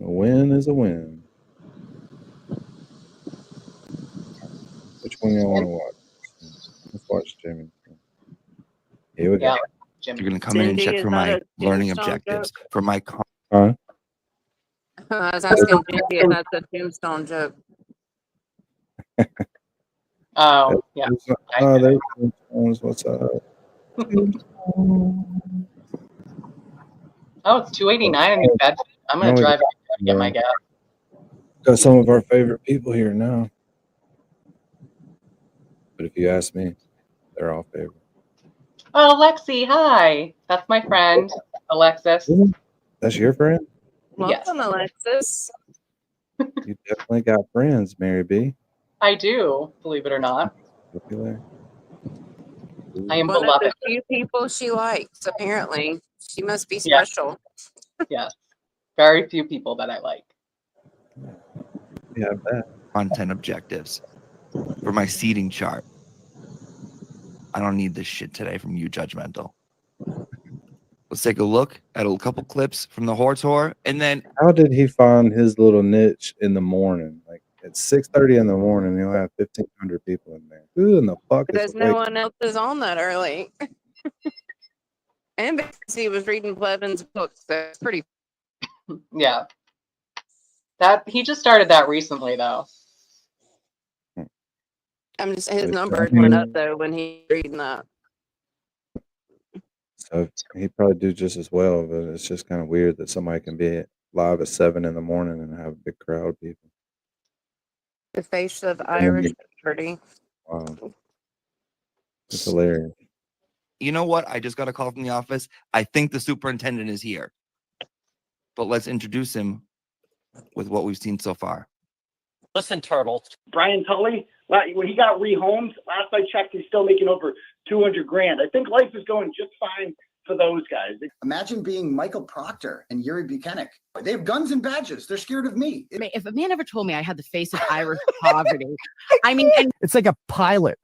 A win is a win. Which one y'all want to watch? Let's watch Jimmy. Here we go. Yeah. You're gonna come in and Cindy, check is for that my a learning tombstone objectives joke? for my Huh? I was asking Cindy if that's a tombstone joke. Oh, yeah. Oh, there's what's up? Oh, it's $2.89 in New Bedford. I'm gonna drive out there to get my gas. Got some of our favorite people here now. But if you ask me, they're all favorite. Oh, Lexi, hi. That's my friend, Alexis. That's your friend? Welcome, Alexis. You definitely got friends, Mary B. I do, believe it or not. Popular. I am One of beloved. the few people she likes, apparently. She must be Yeah. special. Yes. Very few people that I like. Yeah, I bet. content objectives for my seating chart. I don't need this shit today from you, judgmental. Let's take a look at a couple clips from the Horse Tour, and then How did he find his little niche in the morning? Like at 6:30 in the morning, he'll have 1,500 people in there. Who in the fuck is Because no awake? one else is on that early. And because he was reading Pleven's books, that's pretty. Yeah. That he just started that recently though. I'm just his numbers went up though when he was reading that. So he'd probably do just as well, but it's just kind of weird that somebody can be live at 7 in the morning and have a big crowd of people. The face of Irish pretty. Wow. It's hilarious. you know what? I just got a call from the office. I think the superintendent is here. But let's introduce him with what we've seen so far. Listen, Turtle. Brian Tully, when he got rehomed, last I checked, he's still making over $200,000. I think life is going just fine for those guys. Imagine being Michael Proctor and Yuri Buchanan. They have guns and badges. They're scared of me. If a man ever told me I had the face of Irish poverty, I mean, and It's like a pilot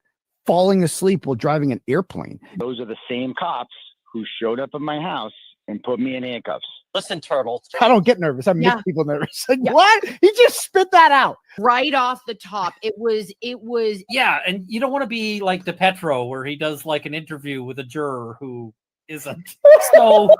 falling asleep while driving an airplane. Those are the same cops who showed up at my house and put me in handcuffs. Listen, Turtle. I don't get nervous. I make Yeah. people nervous. Like, what? He just spit that out. right off the top, it was. Yeah, and you don't want to be like DePetro, where he does like an interview with a juror who isn't. So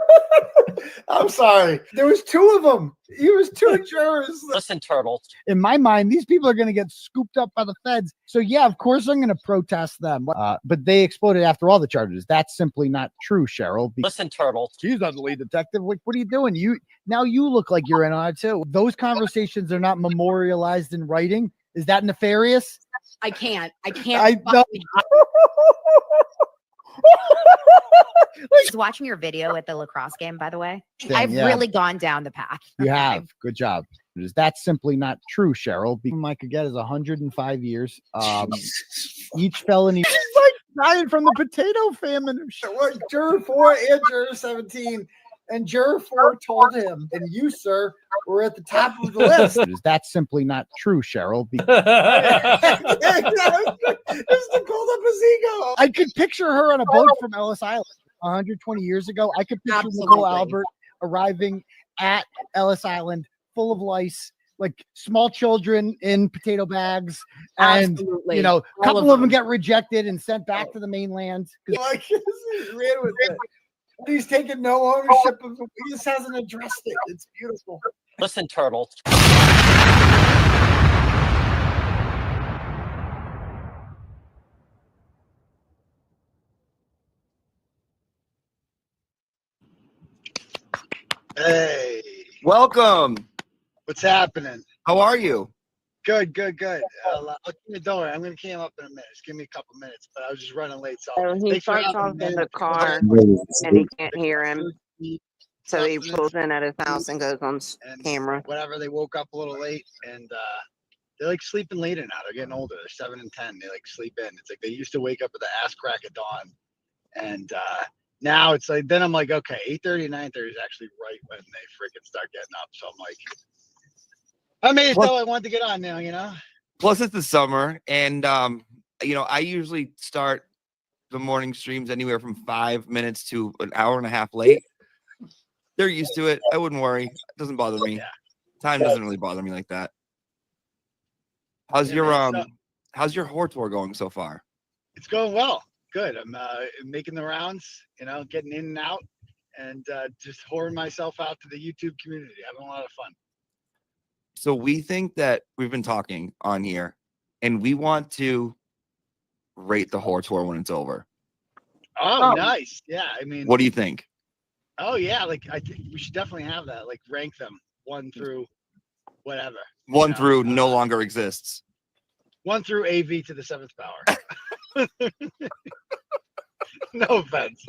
I'm sorry. There was two of them. He was two jurors. Listen, Turtle. In my mind, these people are going to get scooped up by the feds. So yeah, of course I'm going to protest them. But they exploded after all the charges. That's simply not true, Cheryl. Listen, Turtle. She's not the lead detective. Like, what are you doing? You look like you're in on it too. Those conversations are not memorialized in writing. Is that nefarious? I can't. I fucking- I was watching your video at the lacrosse game, by the way. I've yeah. really gone down the path. You have. Good job. That's simply not true, Cheryl. I could get is 105 years. Each felony. He's like dying from the potato famine. Juror 4 and juror 17. And Juror 4 told him, and you, sir, were at the top of the list. That's simply not true, Cheryl. It's to build up his ego. I could picture her on a boat from Ellis Island 120 years ago. I could picture Nicole Albert arriving at Ellis Island full of lice, like small children in potato bags. And, Absolutely. you know, a All couple of of them them. get rejected and sent back to the mainland. Like, he's ran with it. He's taken no ownership of it. He just hasn't addressed it. It's beautiful. Listen, Turtle. Hey, Welcome. what's happening? How are you? Good, good, good. I'll keep the door. I'm gonna came up in a minute. Just give me a couple minutes, but I was just running late. So So he thanks for starts having off me, in man. the car and he can't hear him. So he pulls in at his house and goes on camera. Whatever, they woke up a little late and they're like sleeping later now. They're getting older. They're 7 and 10. They like sleep in. It's like they used to wake up at the ass crack of dawn, and now it's like then I'm like, okay, 8:30, 9:30 is actually right when they freaking start getting up. So I'm like, I made it though. I wanted to get on now, you know. Plus, it's the summer, and I usually start the morning streams anywhere from 5 minutes to an hour and a half late. They're used to it. I wouldn't worry. It doesn't bother me. Time doesn't really bother me like that. How's your horror tour going so far? It's going well. Good. I'm making the rounds, you know, getting in and out, and just whoring myself out to the YouTube community. Having a lot of fun. So we think that we've been talking on here, and we want to rate the horror tour when it's over. Oh, nice. Yeah. I mean, What do you think? Oh yeah, like I think we should definitely have that. Like rank them 1 through whatever. 1 through no longer exists. 1 through AV to the 7th power. No offense.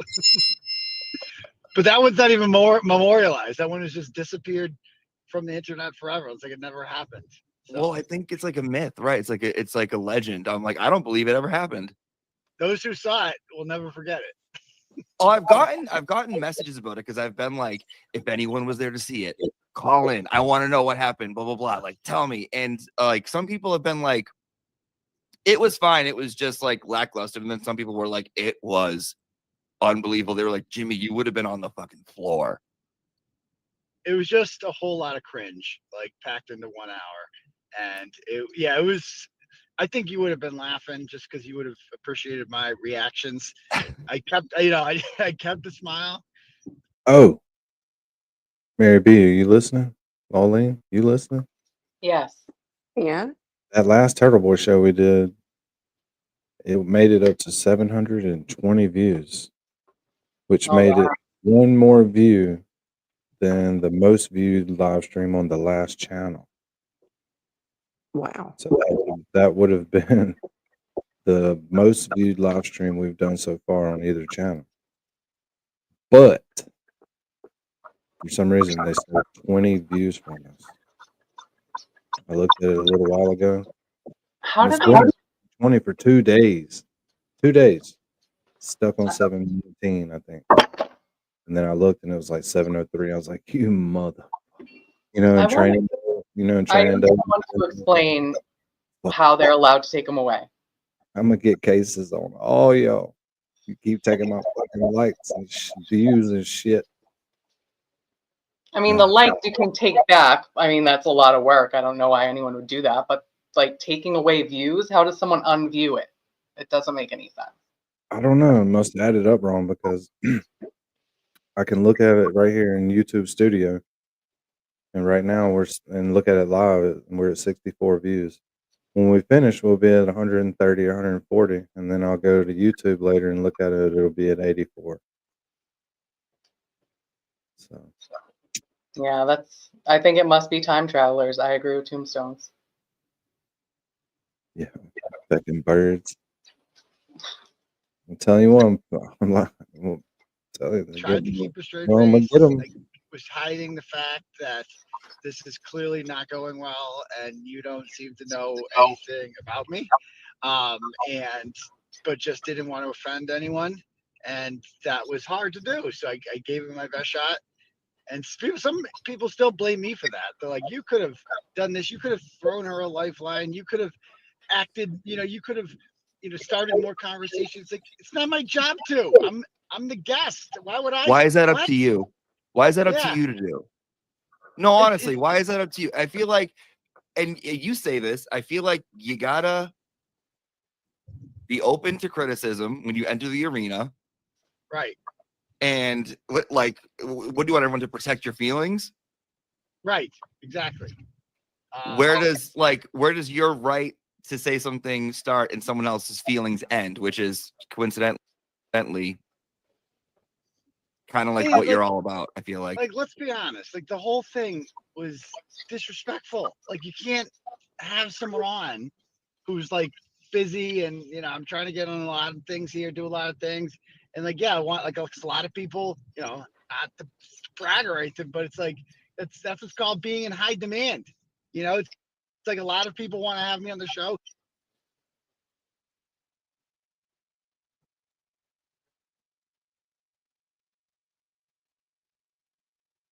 But that one's not even more memorialized. That one has just disappeared from the internet forever. It's like it never happened. Well, I think it's like a myth, right? It's like a legend. I'm like, I don't believe it ever happened. Those who saw it will never forget it. Oh, I've gotten messages about it because I've been like, if anyone was there to see it, call in. I want to know what happened. Blah blah blah. Like, tell me. And like, some people have been like, it was fine. It was just like lackluster. And then some people were like, it was unbelievable. They were like, Jimmy, you would have been on the fucking floor. It was just a whole lot of cringe, like packed into 1 hour. And it was. I think you would have been laughing just because you would have appreciated my reactions. I kept the smile. Oh, Mary B, are you listening? Pauline, you listening? Yes. Yeah. That last Turtleboy show we did, it made it up to 720 views, which made it one more view than the most viewed live stream on the last channel. Wow. So that would have been the most viewed live stream we've done so far on either channel. But for some reason, they said 20 views from us. I looked at it a little while ago. How It's did been 20 for 2 days. 2 days. Stuck on 718, I think. And then I looked and it was like 703. I was like, you mother. You know, in training, I need someone to explain how they're allowed to take them away. I'm gonna get cases on all y'all. You keep taking my fucking likes and views and shit. I mean, the likes you can take back. I mean, that's a lot of work. I don't know why anyone would do that, but like taking away views, how does someone unview it? It doesn't make any sense. I don't know. I must have added up wrong because I can look at it right here in YouTube Studio, and right now look at it live, and we're at 64 views. When we finish, we'll be at 130 or 140, and then I'll go to YouTube later and look at it. It'll be at 84. So Yeah, I think it must be time travelers. I agree with Tombstones. yeah, fucking birds. I'm telling you what, I'm like, I'm telling you, Tried to keep a straight I'm gonna face. get 'em. I was hiding the fact that this is clearly not going well, and you don't seem to know anything about me, but just didn't want to offend anyone, and that was hard to do. So I gave it my best shot, And some people still blame me for that. They're like, you could have done this. You could have thrown her a lifeline. You could have acted, you could have, started more conversations. Like, it's not my job to. I'm the guest. Why would I? Why is that up What? to you? Why is that up Yeah. to you to do? No, honestly, why is that up to you? I feel like, and you say this, I feel like you gotta be open to criticism when you enter the arena. Right. And like, what do you want everyone to protect your feelings? Right. Exactly. Where does your right to say something start and someone else's feelings end, which is coincidentally kind of like what you're all about, I feel like. Like, let's be honest. Like, the whole thing was disrespectful. Like, you can't have someone on who's like busy and I'm trying to get on a lot of things here, do a lot of things, and like, yeah, I want like a lot of people, not to brag or anything, but it's like that's what's called being in high demand. It's like a lot of people want to have me on the show.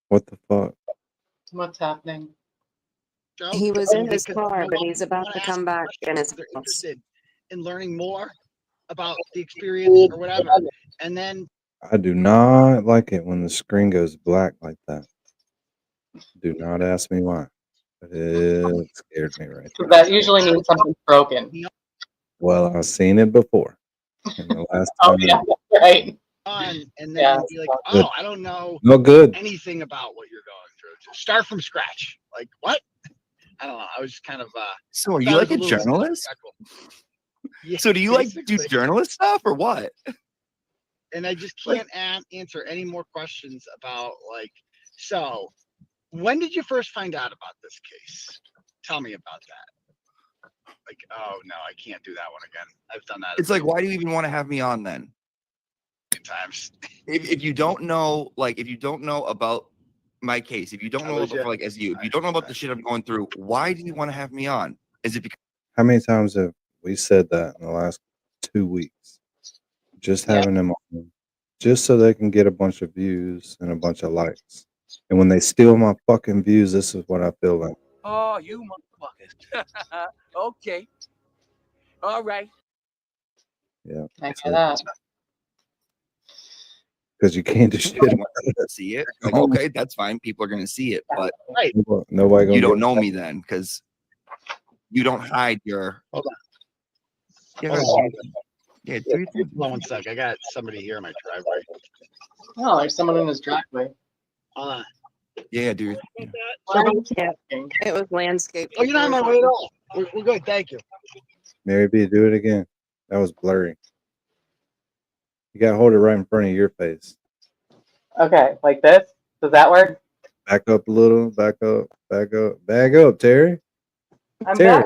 What the fuck? What's happening? He was in his car, but he's about to come back in his They're house. interested in learning more about the experience or whatever, and then I do not like it when the screen goes black like that. Do not ask me why. But it scared me right there. That usually means something's broken. Well, I've seen it before. And the last Oh time yeah, right. and then be like, Good. oh, I don't know No good. anything about what you're going through. Just start from scratch. Like, what? I don't know. I was just kind of So are you thought like it a was little journalist? disrespectful. Yeah, So do you like do basically. journalist stuff or what? And I just can't answer any more questions about like, so when did you first find out about this case? Tell me about that. Like, oh no, I can't do that one again. I've done that. It's like, why do you even want to have me on then? Times. If you don't know, like, if you don't know about my case, if you don't know about, like, as you, if you don't know about the shit I'm going through, why do you want to have me on? Is it because How many times have we said that in the last 2 weeks? Just having them on, just so they can get a bunch of views and a bunch of likes. And when they steal my fucking views, this is what I feel like. Oh, you motherfuckers. Okay. All right. Yeah. I hear that. Because you can't do shit. see it? Like, okay, that's fine. People are gonna see it, but Nobody gonna you don't get- know me then because you don't hide your. Hold on. Yeah, Hold on. yeah, Hold on one sec. I got somebody here in my driveway. Oh, there's someone in his driveway. Yeah, dude. It was landscape. Oh, you're not on my way at all. We're good. Thank you. Mary B, do it again. That was blurry. You gotta hold it right in front of your face. Okay, like this. Does that work? Back up a little. Back up. Back up. Back up, Terry. I'm Terry.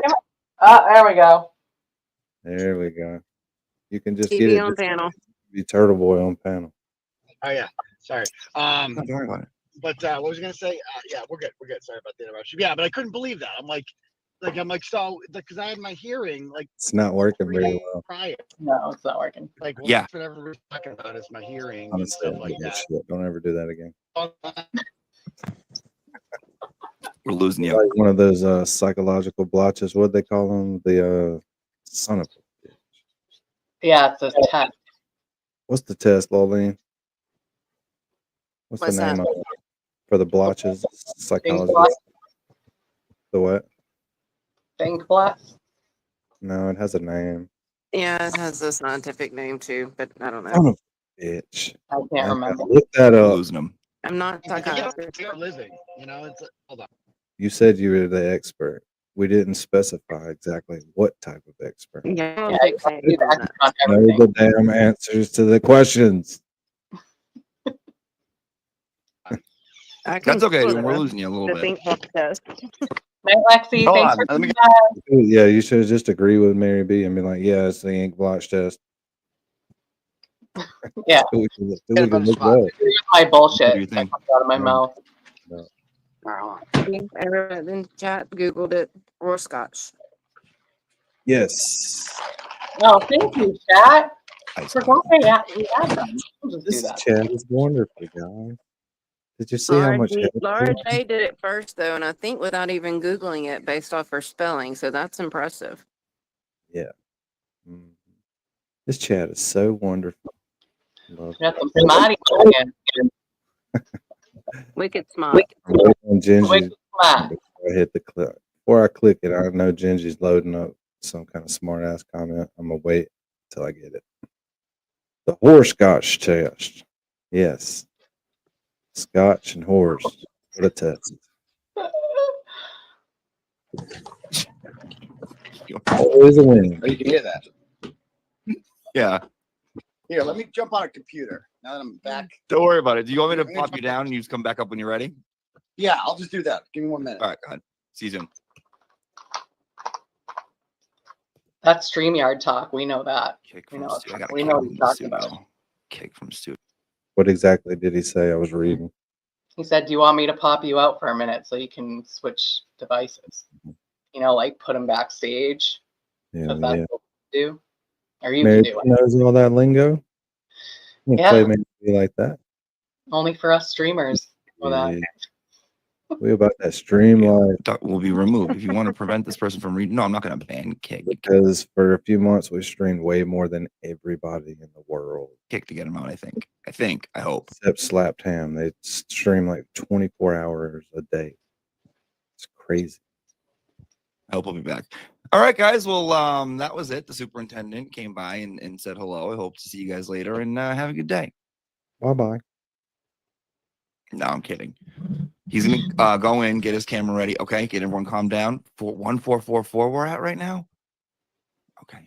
back. There we go. There we go. You can just TV get it. on panel. Be Turtleboy on panel. Oh yeah. Sorry. Don't worry about it. But what was I gonna say? Yeah, we're good. We're good. Sorry about the interruption. Yeah, but I couldn't believe that. I'm like, so because I had my hearing like It's not working 3 very days well. prior. No, it's not working. Like, Yeah. whatever we're talking about is my hearing and Honestly, stuff like that. shit. Don't ever do that again. We're losing you. Like one of those psychological blotches. What they call them? The son of a bitch. Yeah, it's a test. What's the test, Lolene? What's the What's name that? of it? For the blotches? Psychologist. blot? The what? Think blast. No, it has a name. Yeah, it has a scientific name too, but I don't Son know. of a bitch. I can't remember. Look that We're up. losing them. I'm not You get psychiatrist. a living, it's hold on. You said you were the expert. We didn't specify exactly what type of expert. Yeah, I don't Yeah, think you have to do so. that on Know everything. the damn answers to the questions. I can That's okay, Google dude. We're the- losing you a little the bit. think block test. Night, Lexi. Hold Thanks on, for let me coming back. Yeah, you should just agree with Mary B and be like, yeah, it's the ink blotch test. Yeah. So we can look it up. Agree with my bullshit What do you that think? comes out of my No. mouth. Everyone in chat Googled it or Scotch. Yes. No, thank you, chat. Forgot we had them. I'll just do This that. chat is wonderful, guys. Did you see how much? Laura J did it first though, and I think without even Googling it based off her spelling. So that's impressive. Yeah. Mhm. This chat is so wonderful. Love Got it. some smarty again. Wicked smart. I'm waiting on Gingy Wicked smart. before I hit the click. Before I click it, I know Gingy's loading up some kind of smart ass comment. I'm gonna wait till I get it. The horoscotch test. Yes. Scotch and horse. What a test. Always a win. Oh, you can hear that. Yeah. Here, let me jump on a computer. Now that I'm back. Don't worry about it. Do you want me to pop you down and you just come back up when you're ready? Yeah, I'll just do that. Give me 1 minute. All right, go ahead. See you soon. That's StreamYard talk. We know that. Kick We from know, Stu. I got a we kick know what from he's the talking about. studio. Kick from Stu. What exactly did he say? I was reading. He said, "Do you want me to pop you out for a minute so you can switch devices? You know, like put them backstage, Yeah, because that's yeah. what we do, or you Mary can do it. knows all that lingo. You can Yeah. play me like that. Only for us streamers. Know that. Yeah. We about that stream life That will be removed. If you want to prevent this person from reading, no, I'm not going to ban Kick. because for a few months we streamed way more than everybody in the world. Kick to get him out, I think. I hope. Except Slapped Ham. They stream like 24 hours a day. It's crazy. I hope we'll be back. All right, guys. Well, that was it. The superintendent came by and said hello. I hope to see you guys later and have a good day. Bye-bye. No, I'm kidding. He's gonna go in, get his camera ready. Okay, get everyone calm down. 1444 we're at right now. Okay.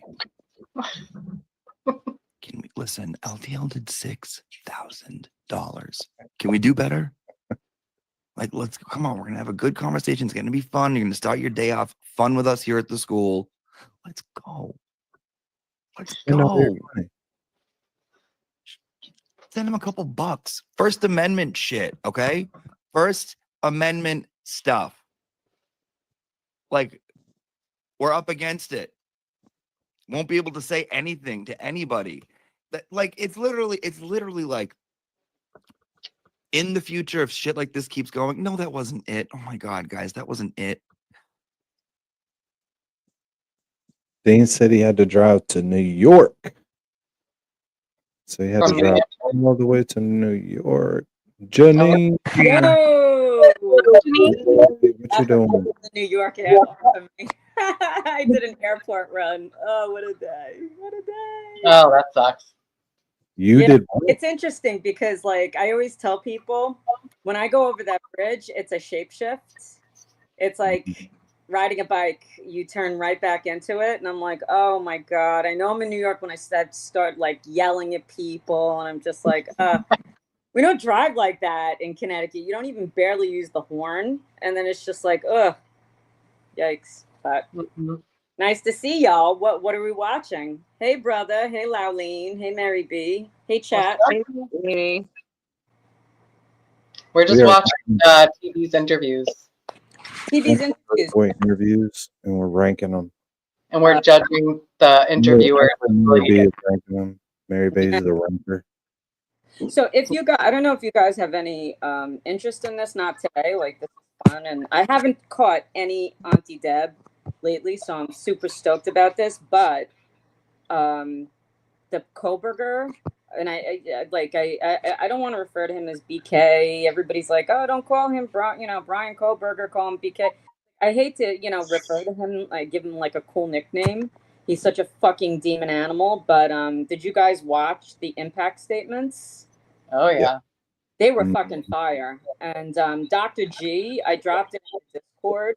Can we listen? LTL did $6,000. Can we do better? Like, let's come on. We're gonna have a good conversation. It's gonna be fun. You're gonna start your day off fun with us here at the school. Let's go. Let's go. Send him a couple bucks. First Amendment shit, okay? First Amendment stuff. Like, we're up against it. Won't be able to say anything to anybody. That, like, it's literally like, in the future, if shit like this keeps going, no, that wasn't it. Oh my God, guys, that wasn't it. Dean said he had to drive to New York. So he had to drive all the way to New York. Janine. Yo! What you doing? The New York airport. I did an airport run. Oh, what a day. What a day. Oh, that sucks. You did what? It's interesting because, like, I always tell people when I go over that bridge, it's a shapeshift. It's like riding a bike, you turn right back into it. And I'm like, oh my God, I know I'm in New York when I start like yelling at people. And I'm just like, we don't drive like that in Connecticut. You don't even barely use the horn. And then it's just like, ugh, yikes. But nice to see y'all. What are we watching? Hey, brother. Hey, Lauleen. Hey, Mary B. Hey, chat. Hey, lady. We're just watching TV's interviews. TV's interviews. Interviews, and we're ranking them. And we're judging the interviewer. Mary B is ranking them. Mary B is the ranker. So if you guys, I don't know if you guys have any interest in this, not today, like this is fun. And I haven't caught any Auntie Deb lately, so I'm super stoked about this. But the Koberger, and I don't want to refer to him as BK. Everybody's like, oh, don't call him Brian Koberger, call him BK. I hate to, refer to him, like give him like a cool nickname. He's such a fucking demon animal. But did you guys watch the impact statements? Oh yeah. They were fucking fire. And Dr. G, I dropped it in the Discord.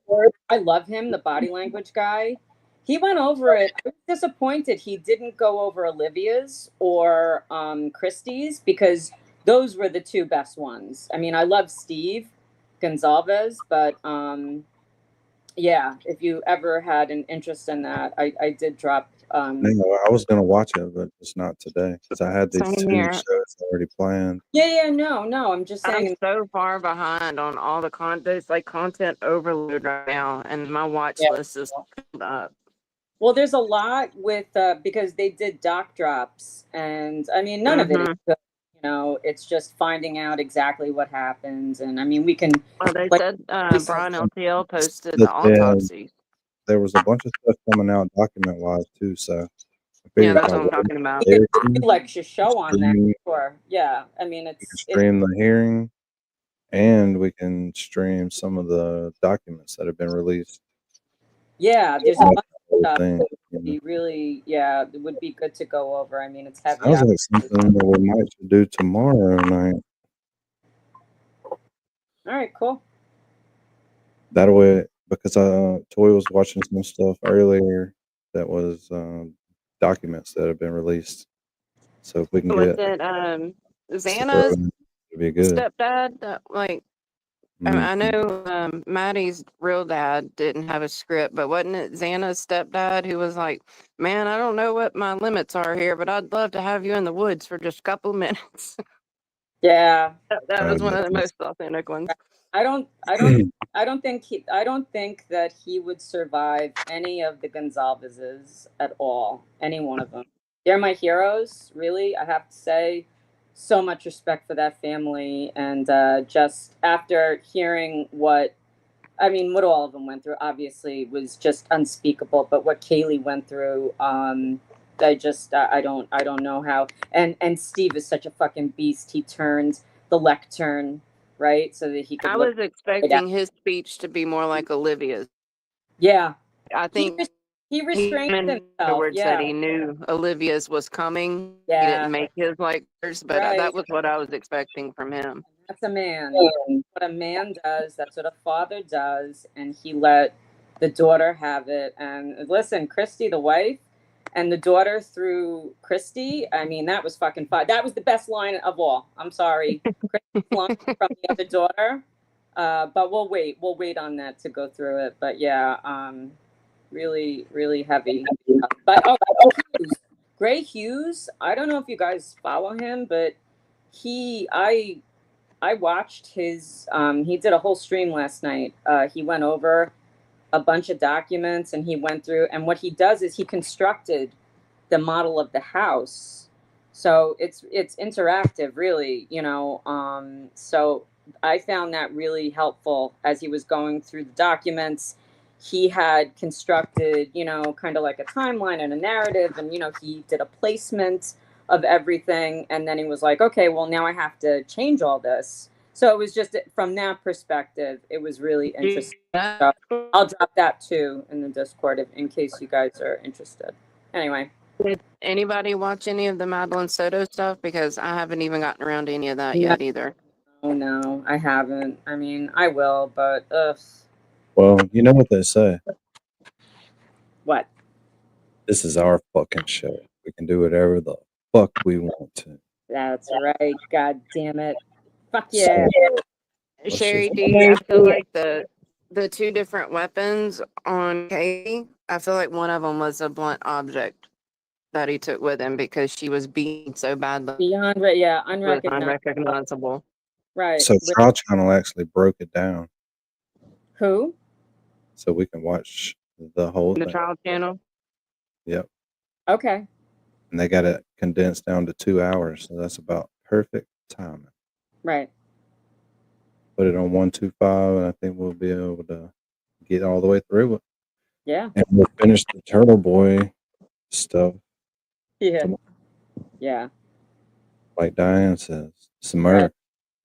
I love him, the body language guy. He went over it. I was disappointed he didn't go over Olivia's or Christie's because those were the two best ones. I mean, I love Steve Gonzalez, but yeah, if you ever had an interest in that, I did drop. No, I was gonna watch it, but it's not today because I had these Same two here. shows already planned. Yeah, no. I'm just saying. I'm so far behind on all the content. It's like content overload right now, and my watch list is filled up. Well, there's a lot with because they did doc drops, and I mean none of it is good. know, it's just finding out exactly what happens. And I mean, we can. Well, they like, said we said- Brian LTL posted That the they, autopsy. there was a bunch of stuff coming out document wise too. So I Yeah, figured that's if I what I'm watch talking about. we everything, can do like a show on that. stream- Sure. Yeah. I mean, we can it's stream the hearing, and we can stream some of the documents that have been released. yeah. There's a That's bunch the of whole stuff thing. that You would know. be really, yeah, it would be good to go over. I mean, it's heavy. Sounds like obviously. something that we might should do tomorrow night. All right. Cool. That way, because Toy was watching some stuff earlier that was documents that have been released. So if we can Was get it some Xana's it'd be good. stepdad? That, like, I Mhm. know Maddie's real dad didn't have a script, but wasn't it Xana's stepdad who was like, "Man, I don't know what my limits are here, but I'd love to have you in the woods for just a couple of minutes." Yeah. That was one of the most authentic ones. I don't think that he would survive any of the Gonzalez's at all. Any one of them. They're my heroes, really. I have to say, so much respect for that family. And just after hearing what all of them went through, obviously was just unspeakable. But what Kaylee went through, I don't know how. And Steve is such a fucking beast. He turned the lectern, right, so that he could I look was expecting his speech to be more like Olivia's. Yeah. I think he restrained himself. afterwards Yeah. that he knew Olivia's was coming. He Yeah. didn't make his like hers, but Right. that was what I was expecting from him. That's a man. What a man does, that's what a father does. And he let the daughter have it. And listen, Christy, the wife, and the daughter through Christy, I mean, that was fucking fun. That was the best line of all. I'm sorry. Christy's line from the other daughter. But we'll wait on that to go through it. But yeah, really, really heavy. But Gray Hughes, I don't know if you guys follow him, but I watched his he did a whole stream last night. He went over a bunch of documents and he went through, and what he does is he constructed the model of the house. So it's interactive, really, you know. So I found that really helpful as he was going through the documents. He had constructed, you know, kind of like a timeline and a narrative, and, you know, he did a placement of everything. And then he was like, okay, well, now I have to change all this. So it was just from that perspective, it was really interesting. So I'll drop that too in the Discord in case you guys are interested. Anyway. Did anybody watch any of the Madeline Soto stuff? Because I haven't even gotten around to any of that yet either. Oh, no, I haven't. I mean, I will, but Well, you know what they say. What? This is our fucking show. We can do whatever the fuck we want to. That's right. God damn it. Fuck yeah. Sherry D, I feel like the two different weapons on Katie, I feel like one of them was a blunt object that he took with him because she was beaten so badly. Beyond, yeah, unrecognizable. Right. So Trial Channel actually broke it down Who? so we can watch the whole The thing. Trial Channel? Yep. Okay. And they got it condensed down to 2 hours. So that's about perfect timing. Right. Put it on 125, and I think we'll be able to get all the way through it. Yeah. And we'll finish the Turtle Boy stuff. Yeah. Yeah. Like Diane says, it's America.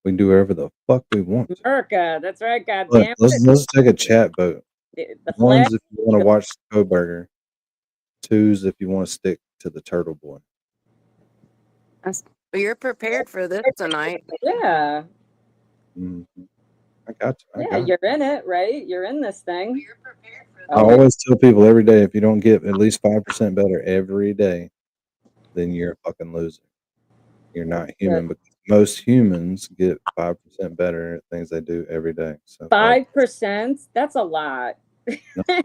We can do whatever the fuck we want. America. That's right. God Look, damn let's it. take a chat vote. The One's flag. if you want to watch Coburger. Two's if you want to stick to the Turtle Boy. You're prepared for this tonight. Yeah. Mm-hmm. I got you. Yeah, you're in it, right? You're in this thing. I always tell people every day, if you don't get at least 5% better every day, then you're a fucking loser. You're not human, because most humans get 5% better at things they do every day. So 5%? That's a lot. No,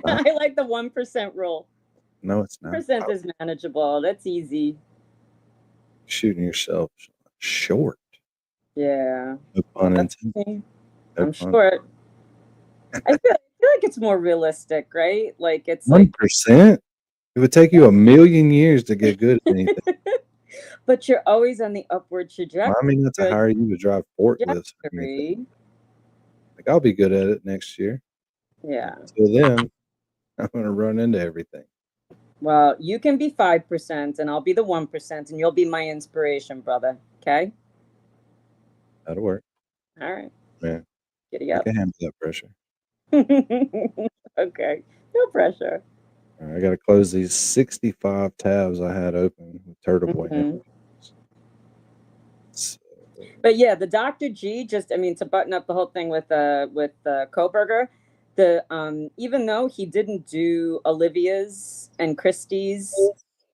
I like the 1% rule. no, it's not. 1% is manageable. That's easy. Shooting yourself short. Yeah. No pun That's intended. me. No I'm pun. short. I feel like it's more realistic, right? Like it's 1%? It would take you a million years to get good at anything. But you're always on the upward trajectory. I mean, not to hire you to drive forklifts or anything. Like, I'll be good at it next year. Yeah. Until then, I'm going to run into everything. Well, you can be 5% and I'll be the 1% and you'll be my inspiration, brother. Okay? That'll work. All right. Yeah. Giddy I up. can handle that pressure. Okay. No pressure. All right, I got to close these 65 tabs I had open with Turtleboy. Mhm. But yeah, the Dr. G, just, I mean, to button up the whole thing with Koberger, even though he didn't do Olivia's and Christie's,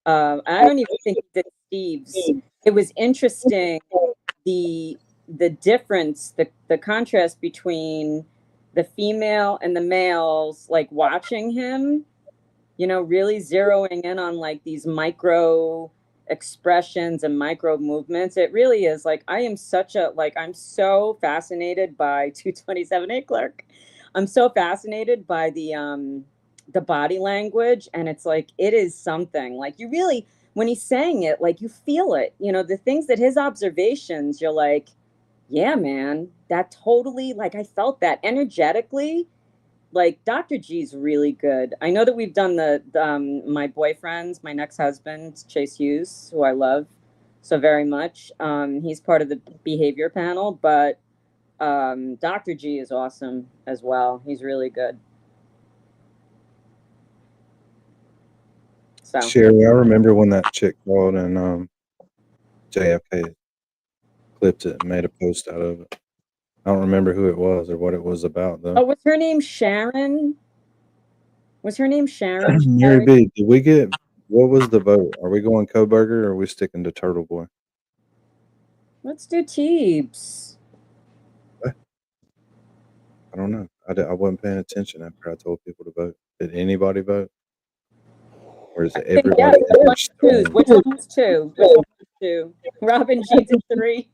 I don't even think he did Steve's. It was interesting, the difference, the contrast between the female and the males, like watching him, you know, really zeroing in on like these micro expressions and micro movements. It really is like, I am such a, like, I'm so fascinated by 227A Clark. I'm so fascinated by the body language. And it's like, it is something like you really, when he's saying it, like you feel it, you know, the things that his observations, you're like, yeah, man, that totally, like, I felt that energetically. Like Dr. G's really good. I know that we've done the my boyfriend's, my next husband, Chase Hughes, who I love so very much. He's part of the behavior panel, but Dr. G is awesome as well. He's really good. So Sherry, I remember when that chick called and JFK clipped it and made a post out of it. I don't remember who it was or what it was about, though. Oh, was her name Sharon? Was her name Sharon? Mary B, did we get, what was the vote? Are we going Koberger or are we sticking to Turtleboy? Let's do Teebs. I don't know. I wasn't paying attention after I told people to vote. Did anybody vote? Or is it everybody? Which one's two? Which one's two? Robin G did 3.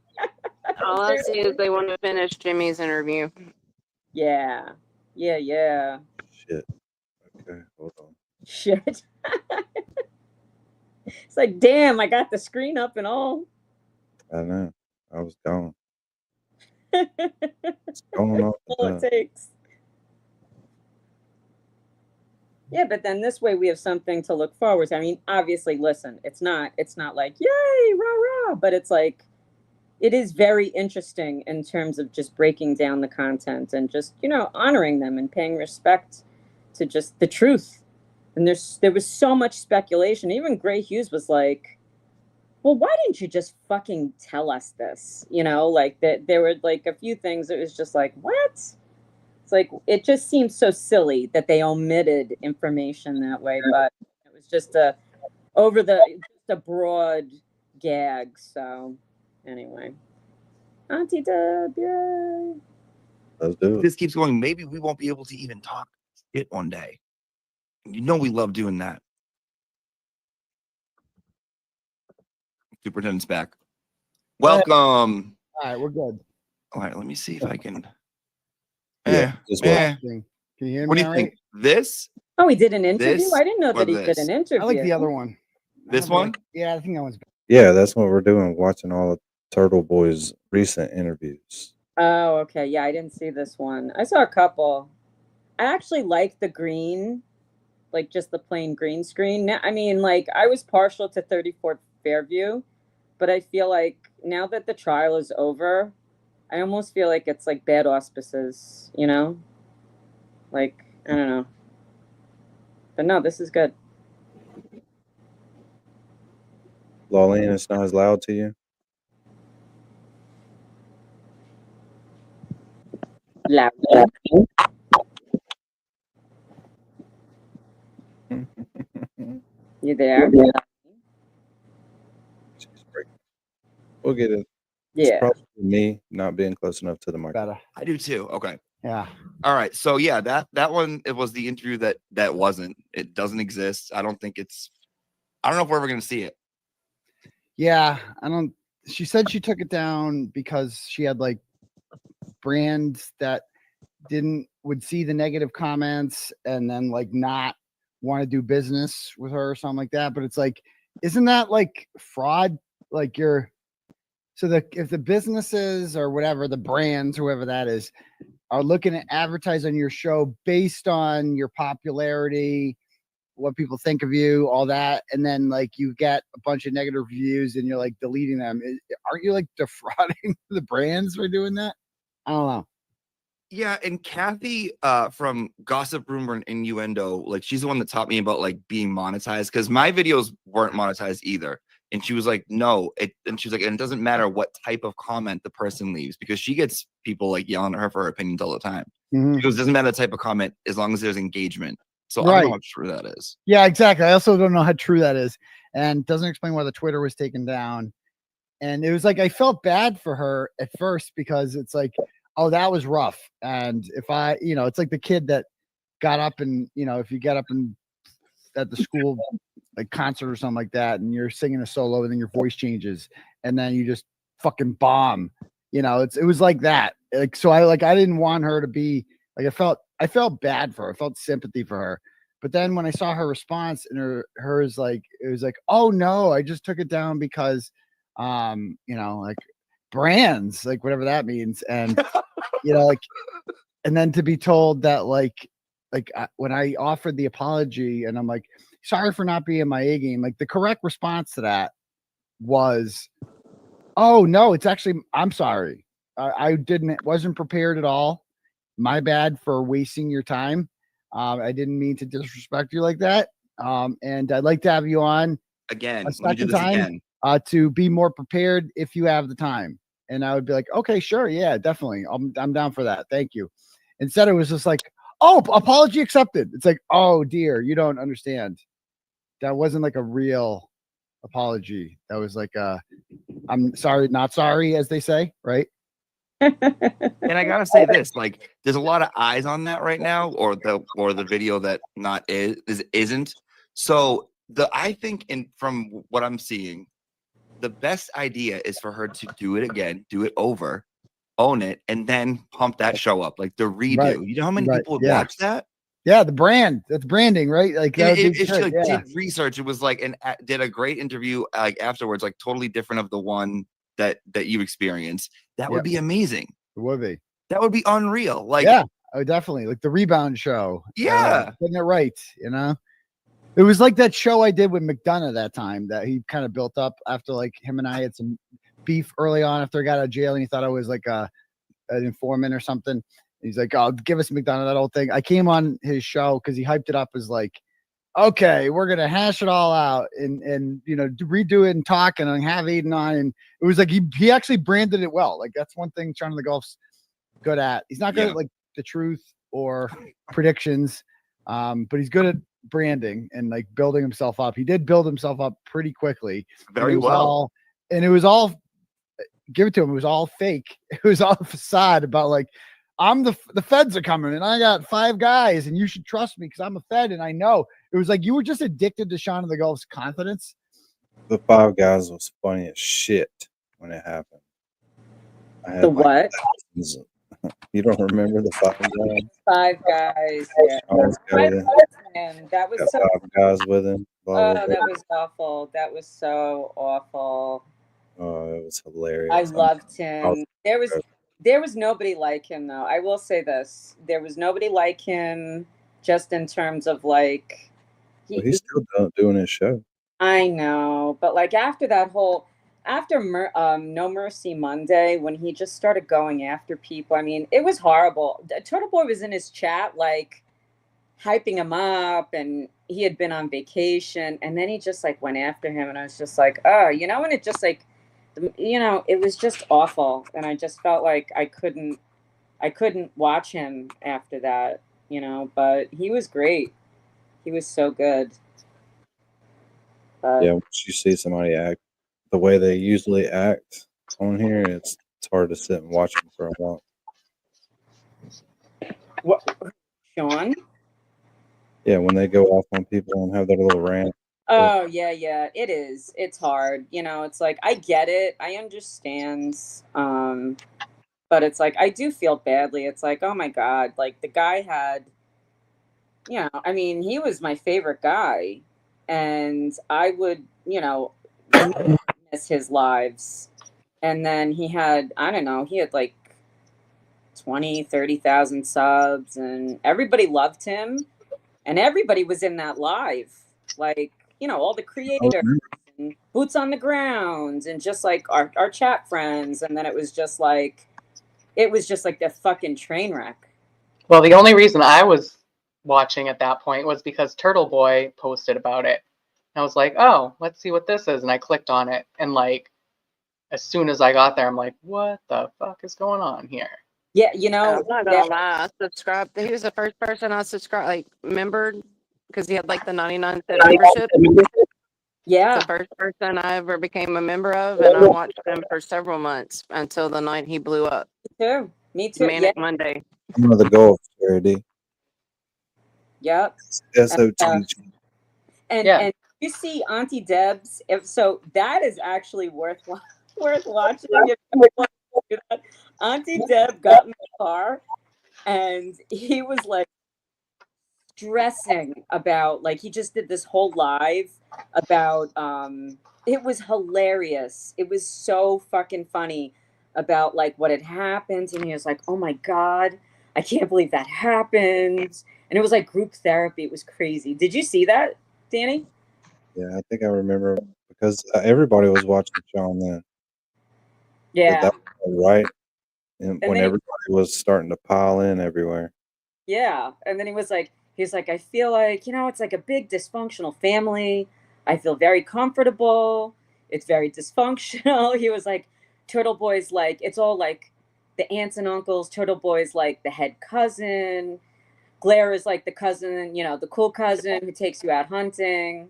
All I see is they want to finish Jimmy's interview. Yeah. Yeah, yeah. Shit. Okay, hold on. Shit. It's like, damn, I got the screen up and all. I know. I was gone. It's going off the All it top. takes. Yeah, but then this way we have something to look forward to. I mean, obviously, listen, it's not like, yay, rah, rah, but it's like, it is very interesting in terms of just breaking down the content and just, you know, honoring them and paying respect to just the truth. And there was so much speculation. Even Gray Hughes was like, well, why didn't you just fucking tell us this? You know, like that there were like a few things that was just like, what? It's like, it just seems so silly that they omitted information that way, but it was just a broad gag. So anyway, Auntie Deb, yay. Let's do If it. this keeps going, maybe we won't be able to even talk it one day. You know we love doing that. Superintendent's back. Welcome. All right, we're good. All right, let me see if I can. Just Can you hear me? What do you all think? right? This? Oh, he did an interview? This I didn't know or that he did this? an interview. I like the other one. This one? Yeah, I think that one's. Yeah, that's what we're doing, watching all of Turtleboy's recent interviews. Oh, okay. Yeah, I didn't see this one. I saw a couple. I actually like the green, like just the plain green screen. Now, I mean, like I was partial to 34 Fairview, but I feel like now that the trial is over, I almost feel like it's like bad auspices, you know? Like, I don't know. But no, this is good. Lawlene, it's not as loud to you? Loud. You there? We'll get it. Yeah. It's probably me not being close enough to the mic. I do too. Okay. Yeah. All right. So yeah, that one, it was the interview that wasn't. It doesn't exist. I don't think it's. I don't know if we're ever gonna see it. Yeah, I don't. She said she took it down because she had like brands that would see the negative comments and then like not want to do business with her or something like that. But it's like, isn't that like fraud like if the businesses or whatever, the brands, whoever that is, are looking to advertise on your show based on your popularity, what people think of you, all that, and then like you get a bunch of negative reviews and you're like deleting them, aren't you like defrauding the brands for doing that? I don't know. Yeah, and Kathy from Gossip Rumor and Innuendo, like she's the one that taught me about like being monetized, because my videos weren't monetized either. And she was like, no, and she was like, and it doesn't matter what type of comment the person leaves, because she gets people like yelling at her for her opinions all the time. She goes, it doesn't matter the type of comment as long as there's engagement. So I don't know how true that is. Yeah, exactly. I also don't know how true that is, and doesn't explain why the Twitter was taken down. And it was like I felt bad for her at first, because it's like, oh, that was rough. And if it's like the kid that got up and, if you get up and at the school like concert or something like that, and you're singing a solo and then your voice changes and then you just fucking bomb, it was like that. Like, so I didn't want her to be like, I felt bad for her. I felt sympathy for her. But then when I saw her response and hers, like, it was like, oh no, I just took it down because, like brands, like whatever that means. And, and then to be told that when I offered the apology and I'm like, sorry for not being my A game, like the correct response to that was, oh no, it's actually, I'm sorry. I wasn't prepared at all. My bad for wasting your time. I didn't mean to disrespect you like that. And I'd like to have you on again, a second time to be more prepared if you have the time. And I would be like, okay, sure. Yeah, definitely. I'm down for that. Thank you. Instead, it was just like, oh, apology accepted. It's like, oh dear, you don't understand. That wasn't like a real apology. That was like I'm sorry, not sorry, as they say, right? And I gotta say this, like, there's a lot of eyes on that right now, or the video that isn't. So I think from what I'm seeing, the best idea is for her to do it again, do it over, own it, and then pump that show up, like the redo. Right. You know how many people would Yeah. watch that? Yeah, the brand. That's branding, right? Like that would be If she good, yeah. did research, it was like, and did a great interview like afterwards, like totally different of the one that you experienced. That would Yep. be amazing. It would be. That would be unreal. Like, yeah, oh, definitely. Like the Rebound Show. Yeah. Getting it right, It was like that show I did with McDonough that time that he kind of built up after like him and I had some beef early on after I got out of jail, and he thought I was like an informant or something. He's like, oh, give us McDonough, that whole thing. I came on his show because he hyped it up as like, okay, we're gonna hash it all out and redo it and talk and have Aidan on. And it was like he actually branded it well. Like that's one thing Sean of the Golf's good at. He's not good at like the truth or predictions, but he's good at branding and like building himself up. He did build himself up pretty quickly. Very well. And it was all, give it to him, it was all fake. It was all facade about like, I'm the feds are coming and I got 5 guys and you should trust me because I'm a fed and I know. It was like you were just addicted to Sean of the Golf's confidence. The 5 guys was funny as shit when it happened. The what? You don't remember the 5 guys? 5 guys. Yeah. That was Got so 5 guys with him. Blah, blah, Oh, blah. that was awful. That was so awful. Oh, it was hilarious. I loved him. I There was nobody like him though. I will say this. There was nobody like him just in terms of like he's still doing his show. I know, but like after No Mercy Monday, when he just started going after people, I mean, it was horrible. Turtleboy was in his chat like hyping him up, and he had been on vacation, and then he just like went after him, and I was just like, oh, and it just like, it was just awful, and I just felt like I couldn't watch him after that, but he was great. He was so good. Yeah, once you see somebody act the way they usually act on here, it's hard to sit and watch them for a while. What, Sean? Yeah, when they go off on people and have their little rant. Oh, yeah, it is. It's hard. It's like, I get it. I understand. But it's like, I do feel badly. It's like, oh my God, like the guy had, I mean, he was my favorite guy. And I would, miss his lives. And then he had, I don't know, he had like 30,000 subs, and everybody loved him, and everybody was in that live, like, you know, all the creators and boots on the ground and just like our chat friends. And then it was just like the fucking train wreck. Well, the only reason I was watching at that point was because Turtleboy posted about it. I was like, oh, let's see what this is. And I clicked on it. And like, as soon as I got there, I'm like, what the fuck is going on here? Yeah, you know, I'm not gonna lie. I subscribed. He was the first person I subscribed, like, remembered, because he had like the 99-cent membership. Yeah. The first person I ever became a member of, and I watched him for several months until the night he blew up. Me too. Manic Monday. I'm gonna go with Charity. Yep. SOT. And you see Auntie Deb's, so that is actually worth watching. If you want to do that. Auntie Deb got in the car, and he was like stressing about, like, he just did this whole live about it was hilarious. It was so fucking funny about like what had happened, and he was like, oh my God, I can't believe that happened. And it was like group therapy. It was crazy. Did you see that, Danny? Yeah, I think I remember because everybody was watching Sean then. Yeah. That was right. And when then everybody was starting to pile in everywhere. Yeah. And then he's like, I feel like, you know, it's like a big dysfunctional family. I feel very comfortable. It's very dysfunctional. He was like, Turtleboy's like, it's all like the aunts and uncles. Turtleboy's like the head cousin. Blair is like the cousin, you know, the cool cousin who takes you out hunting.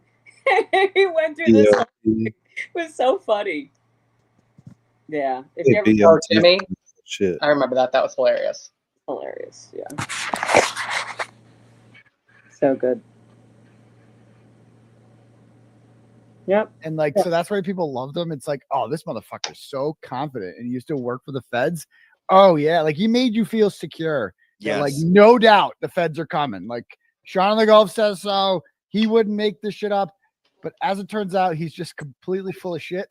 He went through this. It was so funny. Yeah. If you ever Jimmy, shit. I remember that. That was hilarious. Hilarious. Yeah. So good. Yep. And like, so that's why people loved him. It's like, oh, this motherfucker's so confident and he used to work for the feds. Oh yeah. Like he made you feel secure. Yes. Like no doubt the feds are coming. Like Sean on the Golf says so. He wouldn't make this shit up. But as it turns out, he's just completely full of shit.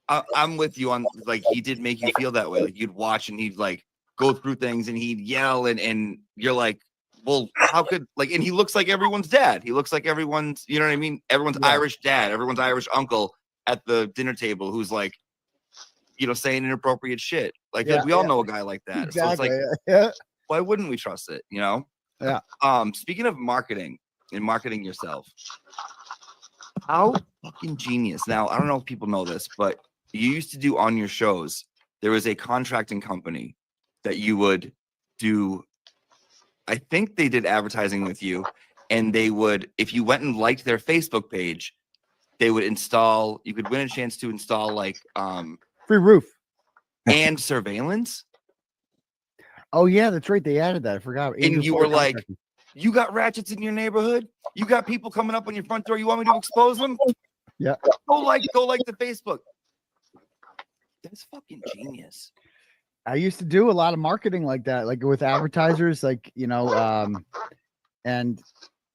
I'm with you on, like, he did make you feel that way. Like you'd watch and he'd like go through things and he'd yell and you're like, well, how could, like, and he looks like everyone's dad. He looks like everyone's, you know what I mean? Everyone's Irish dad, everyone's Irish uncle at the dinner table who's like, you know, saying inappropriate shit. Like we all know a guy like that. Exactly. So it's like, why wouldn't we trust it? You know? Yeah. Speaking of marketing and marketing yourself, how fucking genius. Now, I don't know if people know this, but you used to do on your shows, there was a contracting company that you would do. I think they did advertising with you, and they would, if you went and liked their Facebook page, they would install, you could win a chance to install like free roof and surveillance. Oh yeah, that's right. They added that. I forgot. And you were like, you got ratchets in your neighborhood? You got people coming up on your front door. You want me to expose them? Yeah. Go like the Facebook. That's fucking genius. I used to do a lot of marketing like that, like with advertisers, like, you know, and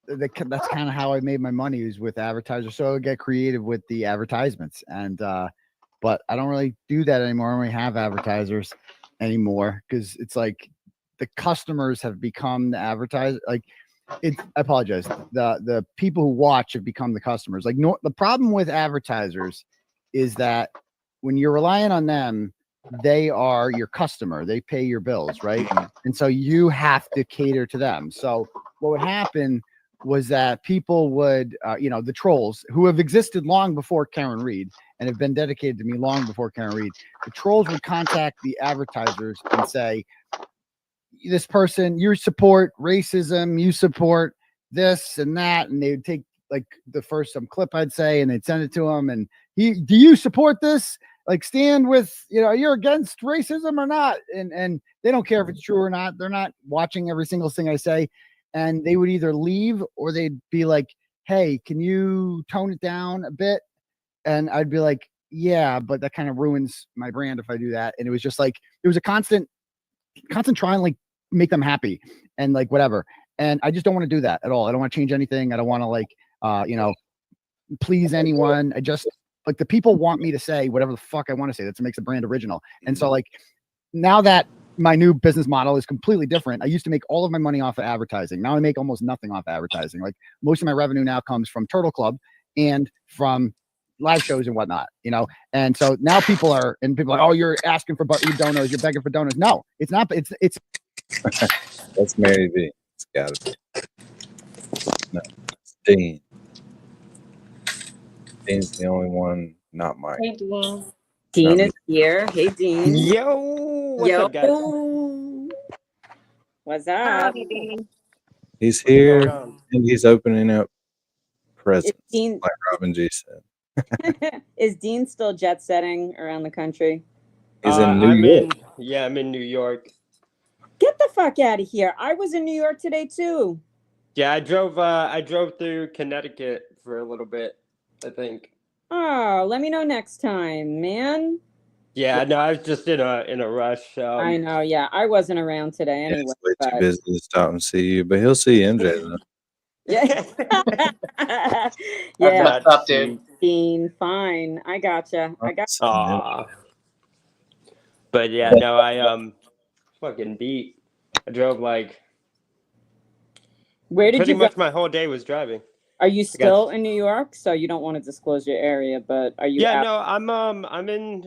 that's kind of how I made my money, is with advertisers. So I would get creative with the advertisements, and but I don't really do that anymore. I don't really have advertisers anymore because it's like the customers have become the advertiser. Like I apologize. The people who watch have become the customers. Like the problem with advertisers is that when you're relying on them, they are your customer. They pay your bills, right? And so you have to cater to them. So what would happen was that people would, you know, the trolls who have existed long before Karen Reed and have been dedicated to me long before Karen Reed, the trolls would contact the advertisers and say, this person, you support racism, you support this and that. And they would take like the first clip I'd say, and they'd send it to him. And do you support this? Like stand with, you know, you're against racism or not. And they don't care if it's true or not. They're not watching every single thing I say. And they would either leave or they'd be like, hey, can you tone it down a bit? And I'd be like, yeah, but that kind of ruins my brand if I do that. And it was just like, it was a constant trying to like make them happy and like whatever. And I just don't want to do that at all. I don't want to change anything. I don't want to like, you know, please anyone. like the people want me to say whatever the fuck I want to say. That makes the brand original. And so like now that my new business model is completely different. I used to make all of my money off of advertising. Now I make almost nothing off advertising. Like most of my revenue now comes from Turtle Club and from live shows and whatnot, you know? And so now people are like, oh, you're asking for donos. You're begging for donos. No, it's not. It's That's Mary V. It's gotta be. No, it's Dean. Dean's the only one, not Mike. Hey, Dean. Dean is here. Hey, Dean. Yo, what's up, guys? What's up? He's here and he's opening up presents, Dean, like Robin G said. is Dean still jet setting around the country? He's in New York. I'm in New York. Get the fuck out of here! I was in New York today too. Yeah, I drove through Connecticut for a little bit, I think. Oh, let me know next time, man. Yeah, no, I was just in a rush. I know. Yeah, I wasn't around today anyway. He's way too busy to stop and see you, but he'll see MJ though. Yeah. Yeah. What's up, dude? Dean, fine. I gotcha. Aw. But yeah, no, I fucking beat. I drove like. Where did pretty you go? much my whole day was driving. Are you still in New York? So you don't want to disclose your area, but are you? Yeah, out? no, I'm in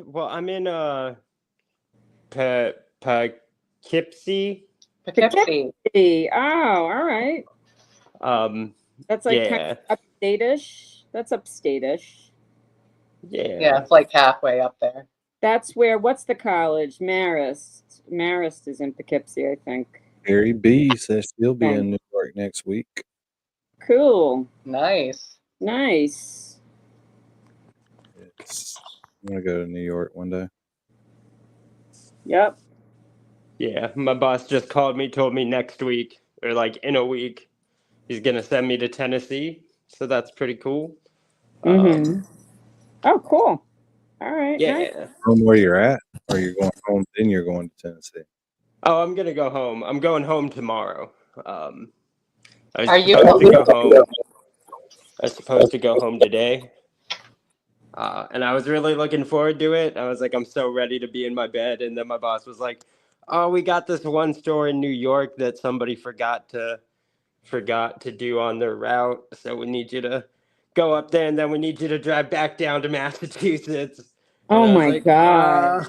Poughkeepsie. Poughkeepsie. Oh, all right. That's like kind of upstate-ish. That's upstate-ish. Yeah, it's like halfway up there. That's where. What's the college? Marist. Marist is in Poughkeepsie, I think. Harry B says she'll be in New York next week. Cool. Nice. Nice. I'm gonna go to New York one day. Yep. Yeah, my boss just called me, told me next week, or like in a week, he's gonna send me to Tennessee. So that's pretty cool. Oh, cool. All right. Yeah. Nice. From where you're at, or you're going home, then you're going to Tennessee. Oh, I'm gonna go home. I'm going home tomorrow. Are you supposed to go home? I was supposed to go home today. And I was really looking forward to it. I was like, I'm so ready to be in my bed. And then my boss was like, oh, we got this one store in New York that somebody forgot to do on their route. So we need you to go up there, and then we need you to drive back down to Massachusetts. Oh And I was my like, God.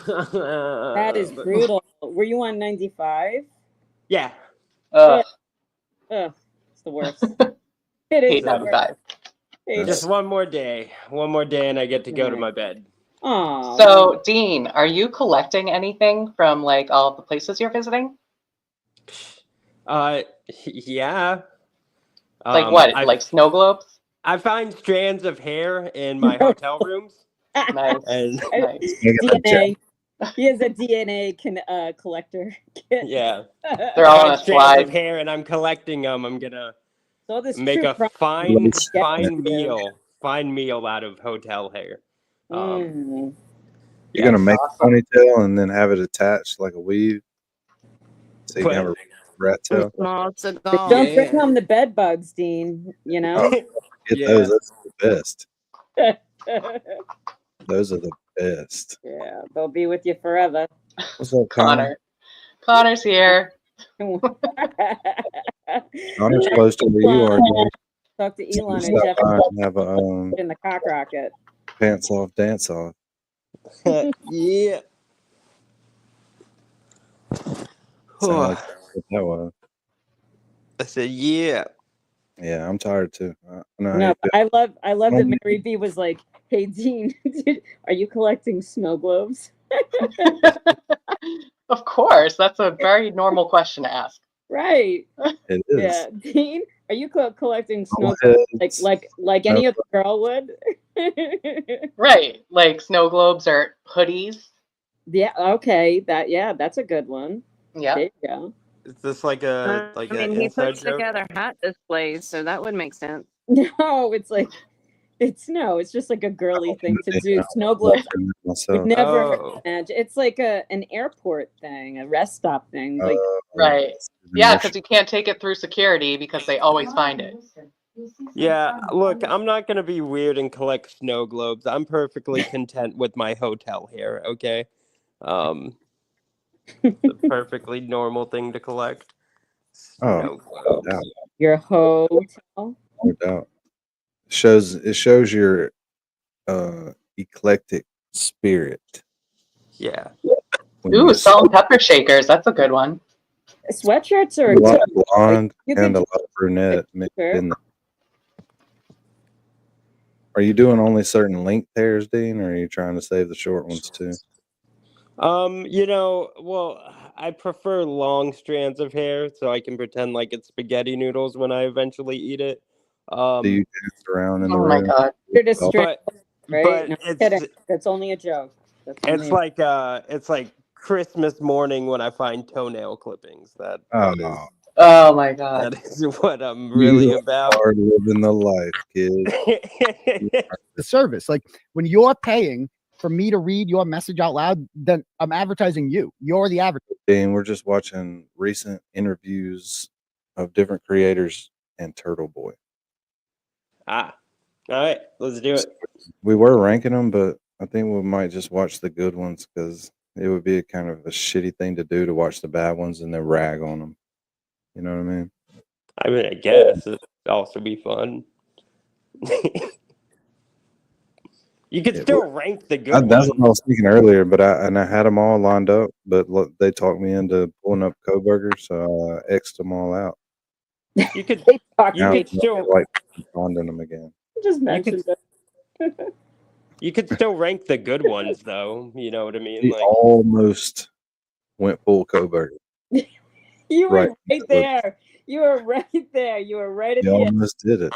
That is brutal. Were you on 95? Yeah. Ugh. It's the worst. It is the 895. worst. Just one more day, and I get to go to my bed. Oh. So, Dean, are you collecting anything from like all the places you're visiting? Yeah. Like what? Like snow globes? I find strands of hair in my hotel rooms. Nice. And DNA. He is a DNA collector. Yeah. They're all on a strands slide. of hair, and I'm collecting them. I'm gonna So this make true a crime- fine meal out of hotel hair. You're gonna make a ponytail and then have it attached like a weave, so you can have a rat tail. Don't bring home the bed bugs, Dean. You know. Get those. Those are the best. Those are the best. Yeah, they'll be with you forever. What's up, Connor? Connor's here. Connor's close to where you are. Dude. Talk to Elon Stop and Jeff by and have a in the cock rocket. pants off dance off. Yeah. Sound like that was. I said, yeah. Yeah, I'm tired too. No, but I love that Mary B was like, "Hey Dean, are you collecting snow globes?" Of course, that's a very normal question to ask. Right. It is. Yeah, Dean, are you collecting snow globes like any other girl would? Right, like snow globes or hoodies. Yeah. Okay. That's a good one. Yeah. There you go. Is this like a I mean, he inside puts joke? together hat displays, so that would make sense. No, it's just like a girly thing to do. Snow globes. Would never imagine. It's like an airport thing, a rest stop thing. Like Right. Yeah, because you can't take it through security because they always find it. Yeah, look, I'm not gonna be weird and collect snow globes. I'm perfectly content with my hotel here. Okay, it's a perfectly normal thing to collect. Oh, Snow no globes. doubt. Your hotel. No doubt. It shows your eclectic spirit. Yeah. When you Ooh, get salt and pepper shakers. That's a good one. Sweatshirts are a lot of good. blonde You and could a lot of brunette mixed sure. in there. Are you doing only certain length hairs, Dean, or are you trying to save the short ones too? Well, I prefer long strands of hair so I can pretend like it's spaghetti noodles when I eventually eat it. Do you dance around in the Oh my room? God. You're just straight, right? But No it's kidding. That's only a joke. That's only it's like Christmas morning when I find toenail clippings. That is Oh, Oh my God. that is what I'm really you about. are living the life, kid. The service. Like when you're paying for me to read your message out loud, then I'm advertising you. You're the advertiser. Dean, we're just watching recent interviews of different creators and Turtleboy. All right, let's do it. We were ranking them, but I think we might just watch the good ones because it would be a kind of a shitty thing to do to watch the bad ones and then rag on them. You know what I mean? I mean, I guess it'd also be fun. You could It still would. rank the good That's ones. what I was thinking earlier, but I had them all lined up, but look, they talked me into pulling up Coburger, so I X'd them all out. You could Now could still like finding them again. just you could mentioned it. you could still rank the good ones though. You know what I mean? He Like almost went full Coburger. You Right. were right there. You were right there. You were right at We the end. almost did it.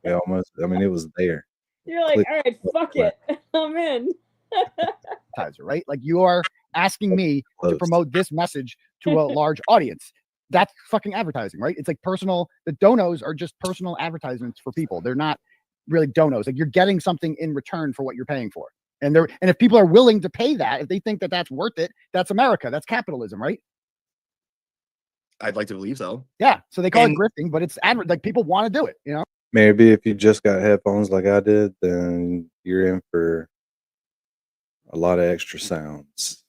We almost. I mean, it was there. You're like, all right, fuck it. I'm in. Advertiser, right? Like you are asking me to Close. promote this message to a large audience. That's fucking advertising, right? It's like personal. The donos are just personal advertisements for people. They're not really donos. Like you're getting something in return for what you're paying for. And if people are willing to pay that, if they think that that's worth it, that's America. That's capitalism, right? I'd like to believe so. Yeah. So they call it grifting, but it's like people want to do it, you know? Maybe if you just got headphones like I did, then you're in for a lot of extra sounds.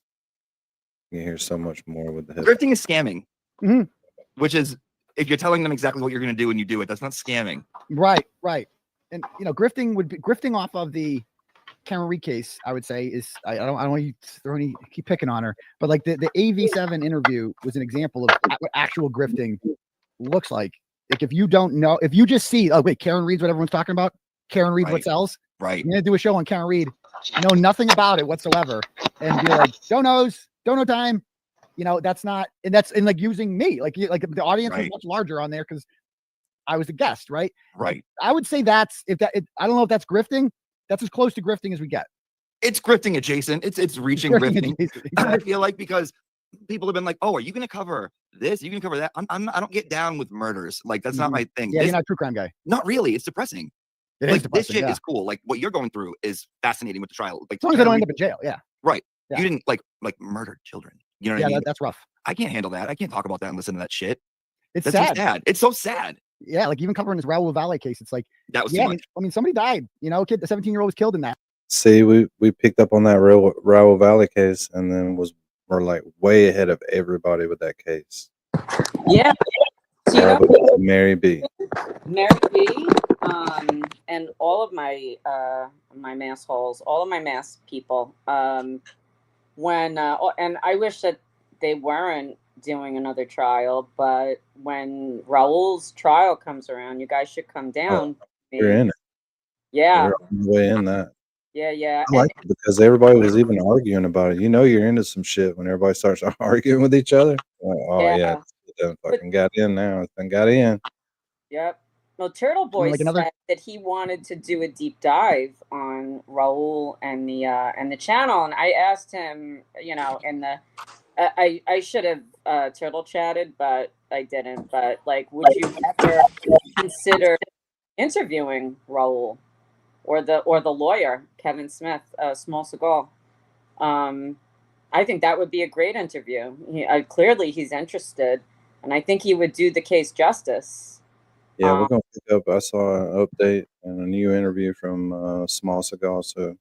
You hear so much more with the headphones. Grifting is scamming, Mhm. which is if you're telling them exactly what you're going to do and you do it, that's not scamming. Right. And grifting would be grifting off of the Karen Reed case. I would say is I don't want you to keep picking on her, but like the AV7 interview was an example of what actual grifting looks like. Like if you don't know, if you just see, oh wait, Karen Reed's what everyone's talking about. Karen Reed's what sells. Right. I'm gonna do a show on Karen Reed. Know nothing about it whatsoever, and be like, dono time. That's not, and that's like using me, like the audience is much larger on there because I was a guest, right? Right. I would say I don't know if that's grifting. That's as close to grifting as we get. It's grifting adjacent. It's reaching grifting. I feel like because people have been like, oh, are you going to cover this? Are you going to cover that? I don't get down with murders. Like that's not my thing. Yeah, you're not a true crime guy. Not really. It's depressing. It like is depressing, this shit yeah. is cool. Like what you're going through is fascinating with the trial. Like As long as they don't end up in jail, yeah. Right. Yeah. You didn't like murder children. You know what I mean? That's rough. I can't handle that. I can't talk about that and listen to that shit. It's That's sad. so sad. It's so sad. Yeah, like even covering this Raul Valle case, it's like that was yeah. too much. I mean, somebody died. The 17-year-old was killed in that. See, we picked up on that Raul Valley case, and then we're like way ahead of everybody with that case. Yeah. So, Mary B. Mary B. And all of my my mass holes, all of my mass people. When and I wish that they weren't doing another trial, but when Raul's trial comes around, you guys should come down. You're in it. Yeah. You're on the way in that. Yeah. I like it because everybody was even arguing about it. You're into some shit when everybody starts arguing with each other. Like, oh yeah, it done fucking got in now. It's done got in. Yep. Well, Turtleboy said that he wanted to do a deep dive on Raul and the channel, and I asked him, I should have turtle chatted, but I didn't. But like, would you ever consider interviewing Raul or the lawyer Kevin Smith, Small Seagal? I think that would be a great interview. Clearly, he's interested, and I think he would do the case justice. Yeah, we're gonna pick up. I saw an update and a new interview from Small Cigar, so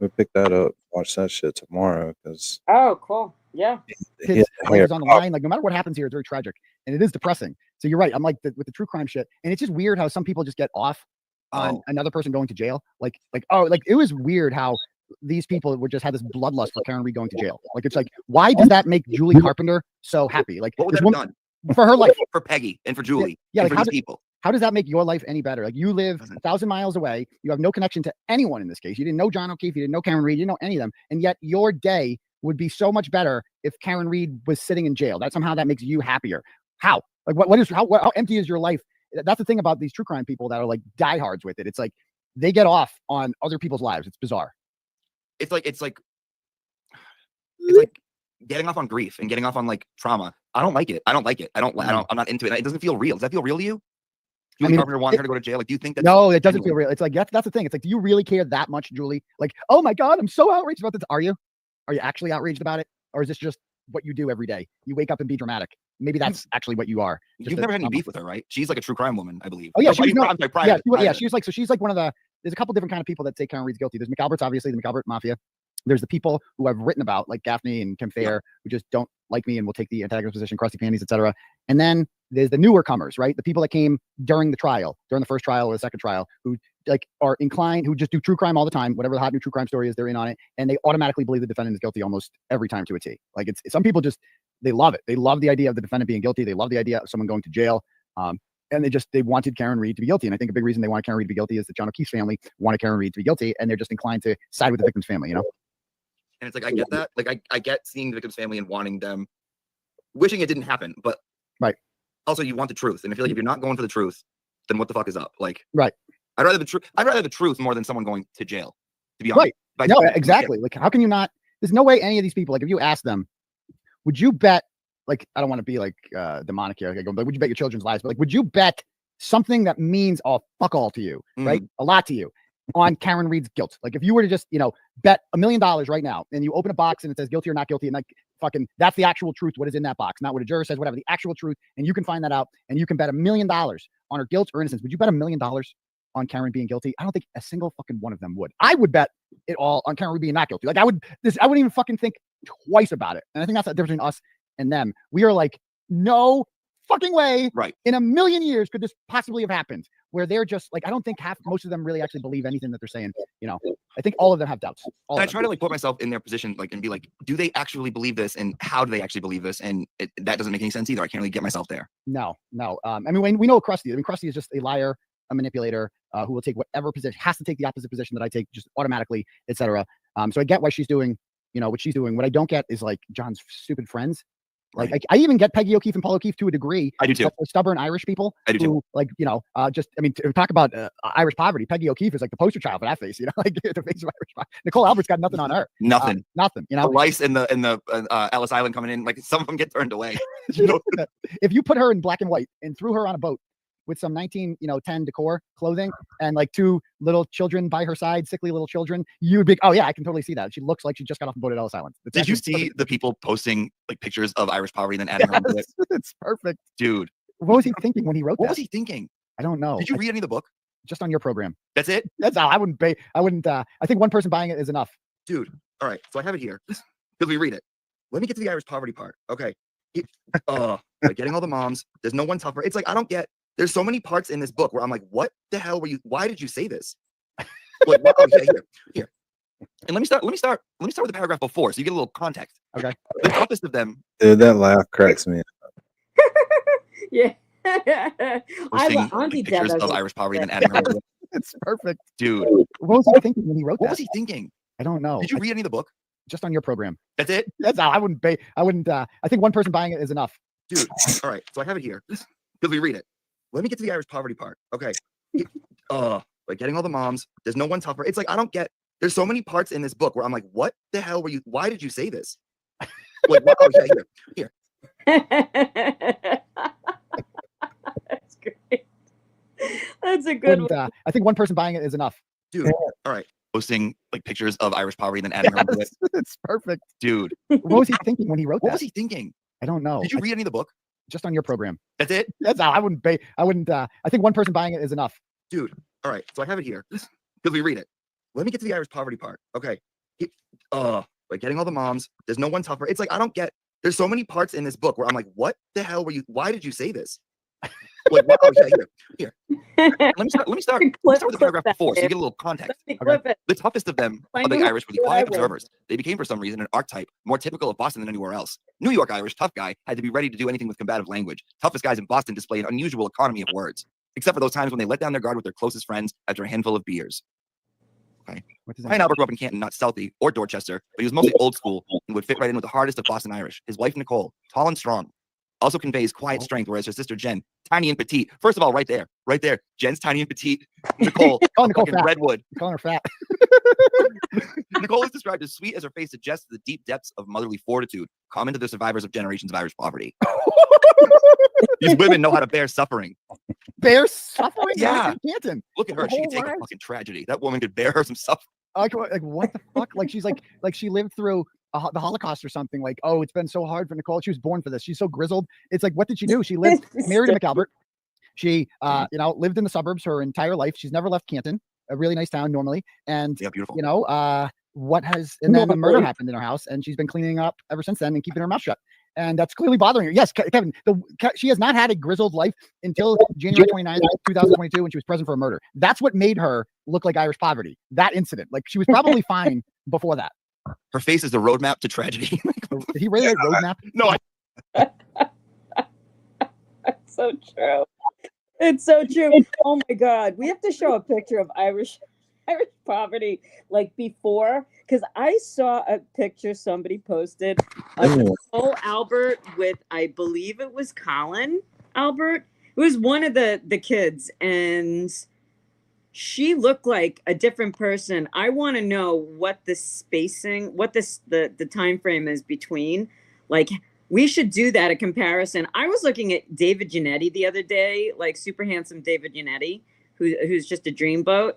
we'll pick that up. Watch that shit tomorrow because Oh, cool. Yeah. hit the life hair. is on the line. Like no matter what happens here, it's very tragic and it is depressing. So you're right. I'm like with the true crime shit, and it's just weird how some people just get off on another person going to jail. Like it was weird how these people would just had this bloodlust for Karen Reed going to jail. Like it's like, why does that make Julie Carpenter so happy? Like What would this that have woman- done for her life, for Peggy and for Julie, yeah, and like for these people? How does that make your life any better? Like you live 1,000 miles away, you have no connection to anyone in this case. You didn't know John O'Keefe, you didn't know Karen Reed, you didn't know any of them, and yet your day would be so much better if Karen Reed was sitting in jail. That somehow that makes you happier. How? Like how empty is your life? That's the thing about these true crime people that are like diehards with it. It's like they get off on other people's lives. It's bizarre. It's like getting off on grief and getting off on like trauma. I don't like it. I'm not into it. It doesn't feel real. Does that feel real to you? Julie Carpenter wanted her to go to jail. Like, do you think that's no? It doesn't feel real. It's like that's the thing. It's like, do you really care that much, Julie? Like, oh my God, I'm so outraged about this. Are you actually outraged about it, or is this just what you do every day? You wake up and be dramatic. Maybe that's actually what you are. You've never had any beef with her, right? She's like a true crime woman, I believe. Oh yeah, she's she's like she's like one of the. There's a couple different kind of people that say Karen Reed's guilty. There's McAlbert's, obviously the McAlbert Mafia. There's the people who I've written about, like Gaffney and Kim Fair, who just don't like me and will take the antagonist position, crusty panties, etc. And then there's the newer comers, right? The people that came during the trial, during the first trial or the second trial, who like are inclined, who just do true crime all the time. Whatever the hot new true crime story is, they're in on it, and they automatically believe the defendant is guilty almost every time to a T. Like it's some people just they love it. They love the idea of the defendant being guilty. They love the idea of someone going to jail. And they wanted Karen Reed to be guilty. And I think a big reason they wanted Karen Reed to be guilty is that John O'Keefe's family wanted Karen Reed to be guilty, and they're just inclined to side with the victim's family, you know? And it's like, I get that. Like, I get seeing the victim's family and wanting them, wishing it didn't happen. But also, you want the truth. And I feel like if you're not going for the truth, then what the fuck is up? Like, I'd rather the truth more than someone going to jail, to be honest. Right. No, exactly. Like, how can you not? There's no way any of these people, like, if you ask them, would you bet, like, I don't want to be like demonic here, but would you bet your children's lives? But like, would you bet something that means fuck all to you, right? A lot to you on Karen Reed's guilt? Like, if you were to just, bet $1 million right now, and you open a box and it says guilty or not guilty, and like fucking, that's the actual truth. What is in that box? Not what a juror says, whatever, the actual truth. And you can find that out, and you can bet $1 million on her guilt or innocence. Would you bet $1 million on Karen being guilty? I don't think a single fucking one of them would. I would bet it all on Karen Reed being not guilty. Like, I wouldn't even fucking think twice about it. And I think that's the difference between us and them. We are like, no fucking way. Right. In a million years could this possibly have happened. Where they're just like, I don't think most of them really actually believe anything that they're saying. I think all of them have doubts. I try to like put myself in their position, like, and be like, do they actually believe this? And how do they actually believe this? And that doesn't make any sense either. I can't really get myself there. No. I mean, when we know Krusty. I mean, Krusty is just a liar, a manipulator, who will take whatever position, has to take the opposite position that I take, just automatically, etc. So I get why she's doing, what she's doing. What I don't get is like John's stupid friends. Like, I even get Peggy O'Keefe and Paul O'Keefe to a degree. I do too. Stubborn Irish people. I do too. Like, talk about Irish poverty. Peggy O'Keefe is like the poster child for that face, like the face of Irish poverty. Nicole Albert's got nothing on her. Nothing. Nothing. The lice in the Ellis Island coming in, like some of them get turned away. If you put her in black and white and threw her on a boat with some 1910 decor clothing and like two little children by her side, sickly little children, you would be, oh yeah, I can totally see that. She looks like she just got off the boat at Ellis Island. Did you see the people posting like pictures of Irish poverty and then adding on to it? It's perfect. Dude. What was he thinking when he wrote that? What was he thinking? I don't know. Did you read any of the book? Just on your program. That's it? That's all. I wouldn't, I think one person buying it is enough. Dude. All right. So I have it here. Because we read it. Let me get to the Irish poverty part. Okay. Like getting all the moms. There's no one tougher. It's like, I don't get. There's so many parts in this book where I'm like, what the hell were you? Why did you say this? Like, here. And let me start with the paragraph before, so you get a little context. Okay. The toughest of them. Dude, that laugh cracks me up. Yeah. Posting pictures of Irish poverty and adding her to it. It's perfect. Dude. What was he thinking when he wrote that? What was he thinking? I don't know. Did you read any of the book? Just on your program. That's it? That's all. I wouldn't, I think one person buying it is enough. Dude. All right. So I have it here. Because we read it. Let me get to the Irish poverty part. Okay. Like getting all the moms. There's no one tougher. It's like, I don't get. There's so many parts in this book where I'm like, what the hell were you? Why did you say this? Like, here. That's great. That's a good one. I think one person buying it is enough. Dude. All right. Posting like pictures of Irish poverty and then adding her to it. It's perfect. Dude. What was he thinking when he wrote that? What was he thinking? I don't know. Did you read any of the book? just on your program. That's it. That's all. I wouldn't pay. I wouldn't. I think one person buying it is enough. Dude, all right. So I have it here because we read it. Let me get to the Irish poverty part. Okay. Like getting all the moms. There's no one tougher. It's like I don't get. There's so many parts in this book where I'm like, what the hell were you? Why did you say this? Like, what? Oh, yeah, here. Let me start with the paragraph before, so you get a little context. Okay. The toughest of them are the Irish were the quiet observers. They became, for some reason, an archetype more typical of Boston than anywhere else. New York Irish tough guy had to be ready to do anything with combative language. Toughest guys in Boston display an unusual economy of words, except for those times when they let down their guard with their closest friends after a handful of beers. Okay. Ryan Albert grew up in Canton, not Southie or Dorchester, but he was mostly old school and would fit right in with the hardest of Boston Irish. His wife, Nicole, tall and strong, also conveys quiet strength, whereas her sister, Jen, tiny and petite. First of all, right there. Jen's tiny and petite. Nicole, fat. redwood. You're calling her fat. Nicole is described as sweet as her face suggests the deep depths of motherly fortitude common to the survivors of generations of Irish poverty. These women know how to bear suffering. Bear suffering? Yeah. Canton. Look at her. She could take a fucking tragedy. That woman could bear her some suffering. Like what the fuck? Like she's like she lived through the Holocaust or something. Like, oh, it's been so hard for Nicole. She was born for this. She's so grizzled. It's like, what did she do? She lived married to McAlbert. She lived in the suburbs her entire life. She's never left Canton, a really nice town normally. And yeah, beautiful. And then the murder happened in her house, and she's been cleaning up ever since then and keeping her mouth shut. And that's clearly bothering her. Yes, Kevin, she has not had a grizzled life until January 29th, 2022, when she was present for a murder. That's what made her look like Irish poverty. That incident. Like, she was probably fine before that. Her face is the roadmap to tragedy. Did he really write roadmap? No. It's so true. It's so true. Oh my God. We have to show a picture of Irish poverty like before, because I saw a picture somebody posted of Nicole Albert with, I believe it was Colin Albert. It was one of the kids, and she looked like a different person. I want to know what the spacing, what the time frame is between. Like, we should do that, a comparison. I was looking at David Giannetti the other day, like super handsome David Giannetti, who's just a dreamboat.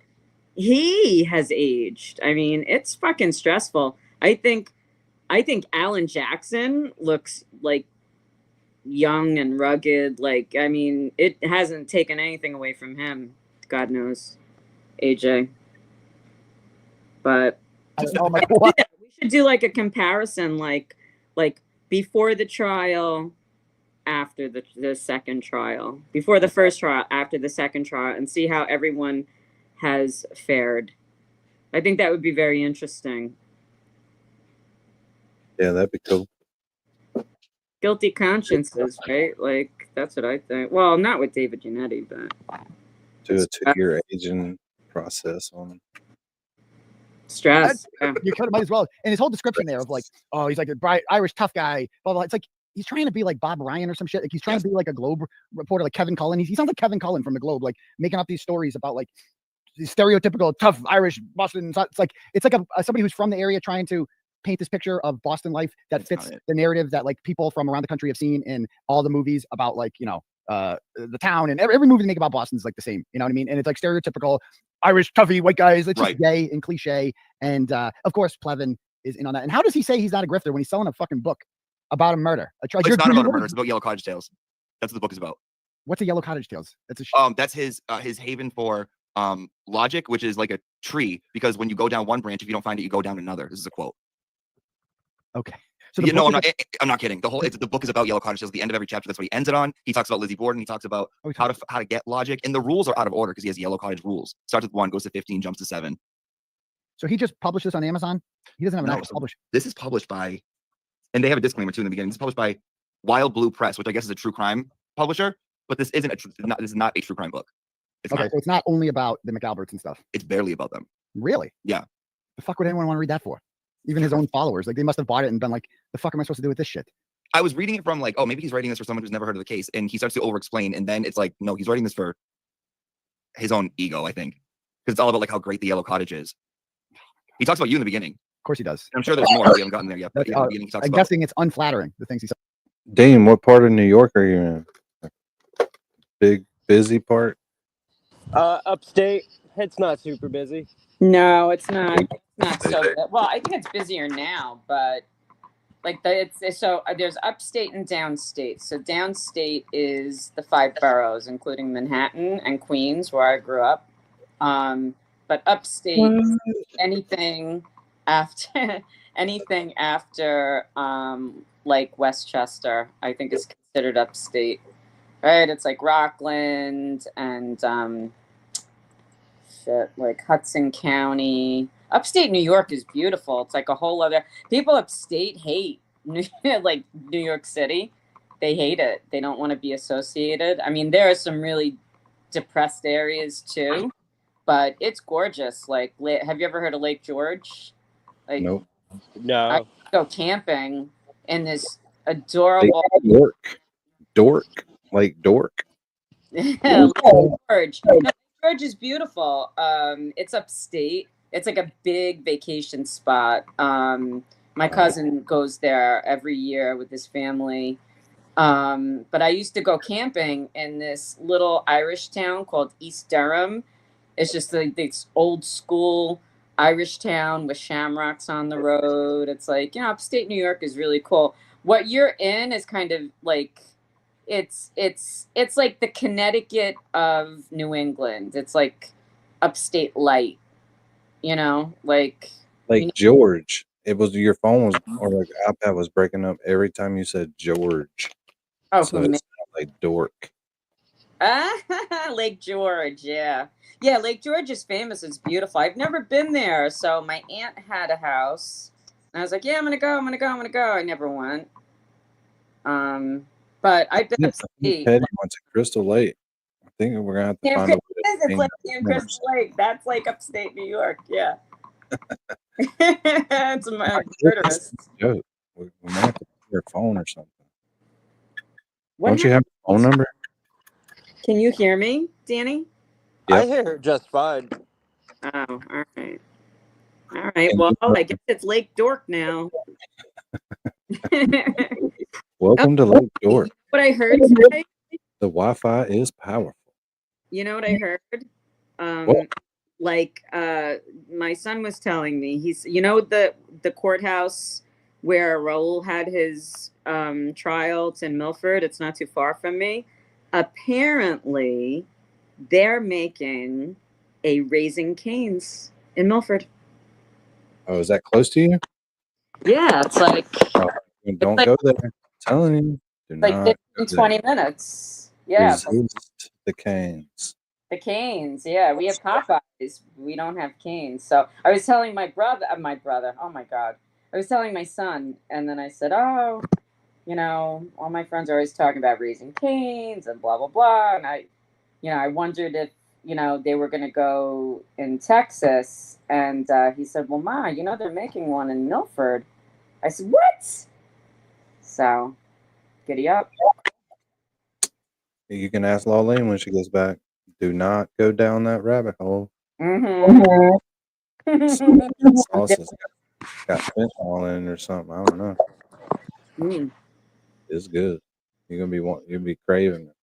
He has aged. I mean, it's fucking stressful. I think Alan Jackson looks like young and rugged. Like, I mean, it hasn't taken anything away from him. God knows, AJ. But oh my God. We should do like a comparison, like before the trial, after the second trial, before the first trial, after the second trial, and see how everyone has fared. I think that would be very interesting. Yeah, that'd be cool. Guilty consciences, right? Like, that's what I think. Well, not with David Giannetti, but do a 2-year aging process on him. Stress. You kind of might as well. And his whole description there of like, oh, he's like a bright Irish tough guy, blah, blah. It's like he's trying to be like Bob Ryan or some shit. Like, he's trying to be like a Globe reporter, like Kevin Cullen. He sounds like Kevin Cullen from the Globe, like making up these stories about like stereotypical tough Irish Boston. It's like somebody who's from the area trying to paint this picture of Boston life that fits the narrative that like people from around the country have seen in all the movies about, like, the town, and every movie they make about Boston is like the same, you know what I mean? And it's like stereotypical Irish toughy white guys. It's just gay and cliche. And of course, Pleven is in on that. And how does he say he's not a grifter when he's selling a fucking book about a murder? It's not about a murder. It's about Yellow Cottage Tales. That's what the book is about. What's a Yellow Cottage Tales? That's that's his haven for logic, which is like a tree, because when you go down one branch, if you don't find it, you go down another. This is a quote. Okay. So I'm not kidding. The book is about Yellow Cottage Tales. At the end of every chapter, that's what he ends it on. He talks about Lizzie Borden. He talks about how to get logic, and the rules are out of order because he has Yellow Cottage rules. Starts with 1, goes to 15, jumps to 7. So he just published this on Amazon. He doesn't have an actual publisher. This is published by, and they have a disclaimer too in the beginning. This is published by Wild Blue Press, which I guess is a true crime publisher. But this isn't this is not a true crime book. So it's not only about the McAlberts and stuff. It's barely about them. Really? Yeah. The fuck would anyone want to read that for? Even his own followers, like, they must have bought it and been like, the fuck am I supposed to do with this shit? I was reading it from like, oh, maybe he's writing this for someone who's never heard of the case, and he starts to over-explain, and then it's like, no, he's writing this for his own ego, I think, because it's all about like how great the Yellow Cottage is. He talks about you in the beginning. Of course he does. I'm sure there's more. We haven't gotten there yet. But I'm guessing it's unflattering, the things he said. Dean, what part of New York are you in? Big, busy part? Upstate. It's not super busy. No, it's not. It's not so good. Well, I think it's busier now, but Like so there's upstate and downstate. So downstate is the 5 boroughs, including Manhattan and Queens, where I grew up. But upstate, anything after like Westchester, I think is considered upstate. Right? It's like Rockland and like Hudson County. Upstate New York is beautiful. It's like a whole other. People upstate hate like New York City. They hate it. They don't want to be associated. I mean, there are some really depressed areas too, but it's gorgeous. Like, have you ever heard of Lake George? Like, Nope. No. I go camping in this adorable Lake Dork. Lake George. No, Lake George is beautiful. It's upstate. It's like a big vacation spot. My cousin goes there every year with his family. But I used to go camping in this little Irish town called East Durham. It's just like this old school Irish town with shamrocks on the road. It's like, upstate New York is really cool. What you're in is kind of like, it's like the Connecticut of New England. It's like upstate light, like George. It was your phone was or like iPad was breaking up every time you said George. Oh, so it's like dork. Lake George, yeah. Lake George is famous. It's beautiful. I've never been there, so my aunt had a house, and I was like, "Yeah, I'm gonna go. I never went. But I've been upstate. Teddy went to Crystal Lake. I think we're gonna have to Camp find a way Crystal, it's like Camp Crystal Lake. That's like upstate New York. Yeah. It's a murderous. joke. We might have to put your phone or something. Don't you have a phone number? Can you hear me, Danny? I hear her just fine. Oh, all right. All right. Well, I guess it's Lake Dork now. Welcome to Lake Dork. What I heard today? The Wi-Fi is powerful. You know what I heard? My son was telling me, he's, the courthouse where Raul had his trial. It's in Milford. It's not too far from me. Apparently, they're making a Raising Cane's in Milford. Oh, is that close to you? Yeah, it's like don't go there. I'm telling you, do like not 15, 20 minutes. Yeah. Resist the Canes. The Canes, yeah. We have Popeyes. We don't have Canes. So I was telling my brother, oh my God. I was telling my son, and then I said, all my friends are always talking about Raising Canes and blah, blah, blah. And I wondered if, they were going to go in Texas. And he said, well, Ma, they're making one in Milford. I said, what? So, giddy up. You can ask Lawlene when she gets back. Do not go down that rabbit hole. Mm-hmm. Sauce has got fentanyl in it or something. I don't know. It's good. You'll be craving it.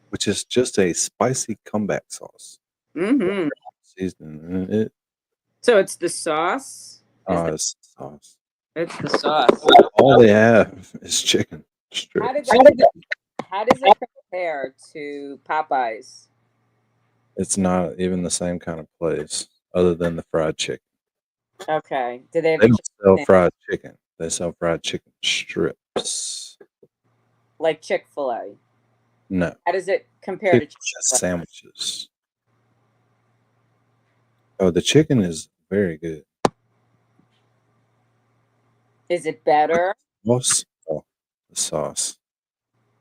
Which is just a spicy comeback sauce. Mm-hmm. Seasoning it. So it's the sauce? It's sauce. It's the sauce. All they have is chicken strips. How does it compare to Popeyes? It's not even the same kind of place, other than the fried chicken. Okay. Do they have They don't sell fried chicken. They sell fried chicken strips. Like Chick-fil-A? No. How does it compare to Chick-fil-A sandwiches? Oh, the chicken is very good. Is it better? Sauce? Oh, the sauce.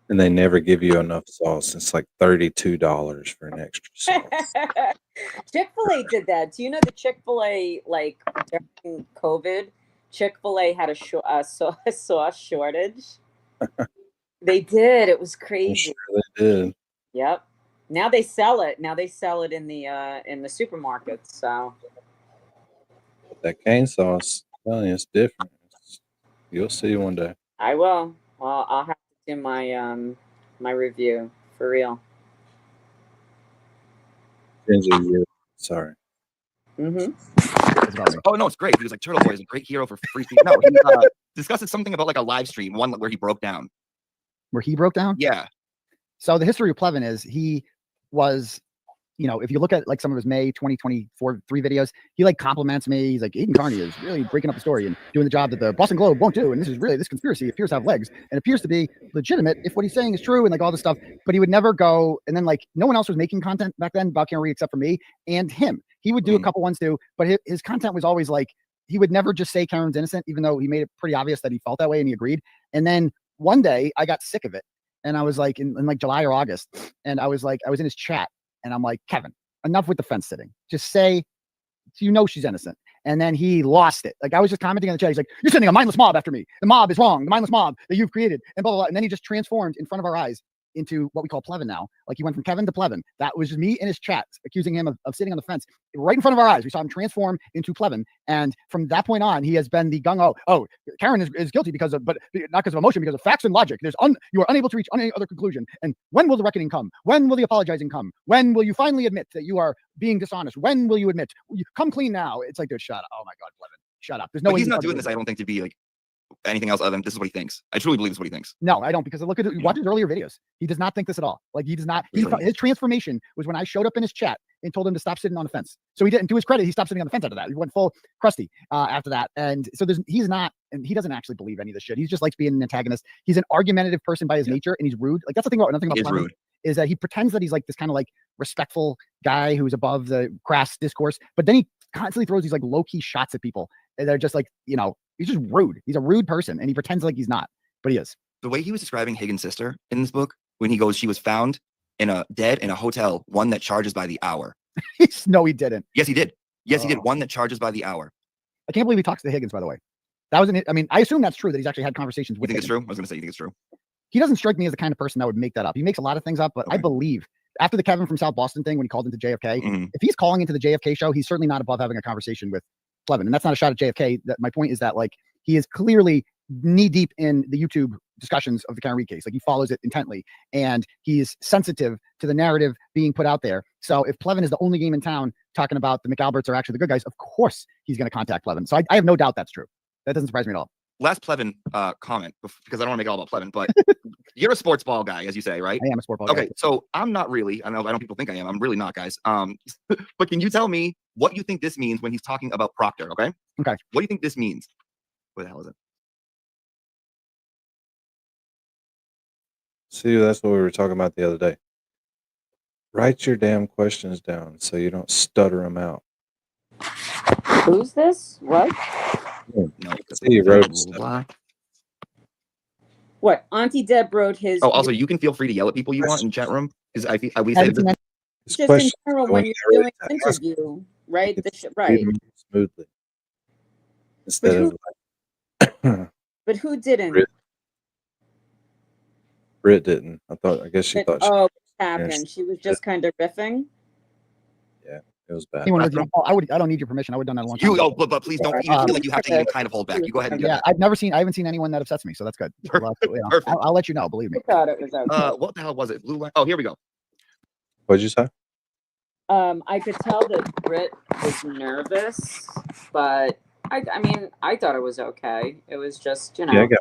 And they never give you enough sauce. It's like $32 for an extra sauce. Chick-fil-A did that. Do you know the Chick-fil-A, like during COVID, Chick-fil-A had a sauce shortage? They did. It was crazy. I'm sure they did. Yep. Now they sell it. Now they sell it in the supermarkets. So That cane sauce, I'm telling you, it's different. You'll see one day. I will. Well, I'll have to do my my review for real. Ginger, sorry. Mm-hmm. this about me. Oh no, it's great. He was like, Turtleboy is a great hero for free speech. No, he discussed something about like a live stream, one where he broke down. Where he broke down? Yeah. So the history of Pleven is he was, you know, if you look at like some of his May 2024 3 videos, he like compliments me. He's like, Aidan Kearney is really breaking up the story and doing the job that the Boston Globe won't do. And this conspiracy appears to have legs and appears to be legitimate if what he's saying is true and like all this stuff. But he would never go. And then like no one else was making content back then about Karen Reed except for me and him. He would do a couple ones too, but his content was always like, he would never just say Karen's innocent, even though he made it pretty obvious that he felt that way and he agreed. And then one day I got sick of it. And I was like in like July or August. And I was in his chat and I'm like, Kevin, enough with the fence sitting. Just say, you know, she's innocent. And then he lost it. Like I was just commenting in the chat. He's like, you're sending a mindless mob after me. The mob is wrong. The mindless mob that you've created and blah, blah, blah. And then he just transformed in front of our eyes into what we call Pleven now. Like he went from Kevin to Pleven. That was just me in his chat accusing him of sitting on the fence right in front of our eyes. We saw him transform into Pleven. And from that point on, he has been the gung-ho. Oh, Karen is guilty because of, but not because of emotion, because of facts and logic. You are unable to reach any other conclusion. And when will the reckoning come? When will the apologizing come? When will you finally admit that you are being dishonest? When will you admit? Come clean now. It's like, dude, shut up. Oh my God, Pleven, shut up. There's no way he's not doing this, I don't think, to be like anything else other than this is what he thinks. I truly believe this is what he thinks. No, I don't, because look at it. Watch his earlier videos. He does not think this at all. Like he does not. His transformation was when I showed up in his chat and told him to stop sitting on the fence. So he didn't. To his credit, he stopped sitting on the fence after that. He went full crusty after that. And so he's not, and he doesn't actually believe any of this shit. He just likes being an antagonist. He's an argumentative person by his nature, and he's rude. Like that's the thing about nothing about Pleven is that he pretends that he's like this kind of like respectful guy who's above the crass discourse, but then he constantly throws these like low key shots at people. And they're just like, you know, he's just rude. He's a rude person, and he pretends like he's not, but he is. The way he was describing Higgins' sister in this book, when he goes, she was found dead in a hotel, one that charges by the hour. No, he didn't. Yes, he did. Yes, he did. One that charges by the hour. I can't believe he talks to Higgins, by the way. That was I mean, I assume that's true that he's actually had conversations with You think Higgins. it's true? I was going to say, you think it's true? He doesn't strike me as the kind of person that would make that up. He makes a lot of things up, but I believe after the Kevin from South Boston thing, when he called into JFK, if he's calling into the JFK show, he's certainly not above having a conversation with Pleven. And that's not a shot at JFK. That my point is that like he is clearly knee deep in the YouTube discussions of the Karen Reed case. Like he follows it intently, and he is sensitive to the narrative being put out there. So if Pleven is the only game in town talking about the McAlberts are actually the good guys, of course he's going to contact Pleven. So I have no doubt that's true. That doesn't surprise me at all. Last Pleven comment, because I don't want to make it all about Pleven, but you're a sports ball guy, as you say, right? I am a sport ball guy. Okay, so I'm not really. I know people think I am. I'm really not, guys. But can you tell me what you think this means when he's talking about Proctor? Okay. Okay. What do you think this means? What the hell is it? See, that's what we were talking about the other day. Write your damn questions down so you don't stutter them out. Who's this? What? No. See, you wrote What? Auntie Deb wrote his. Oh, also, you can feel free to yell at people you want in the chat room, because we say this. Just in general when you're doing an interview, right? Right. Smoothly. Instead of But who didn't? Britt didn't. I guess she thought. Oh, what happened? She was just kind of riffing. Yeah, it was bad. I don't need your permission. I would have done that a long time ago. But please don't even feel like you have to even kind of hold back. You go ahead and do that. I haven't seen anyone that upsets me, so that's good. I'll let you know. Believe me. I thought it was okay. What the hell was it? Blue line. Oh, here we go. What'd you say? I could tell that Britt was nervous, but I mean, I thought it was okay. It was just, you know. Yeah, I got it.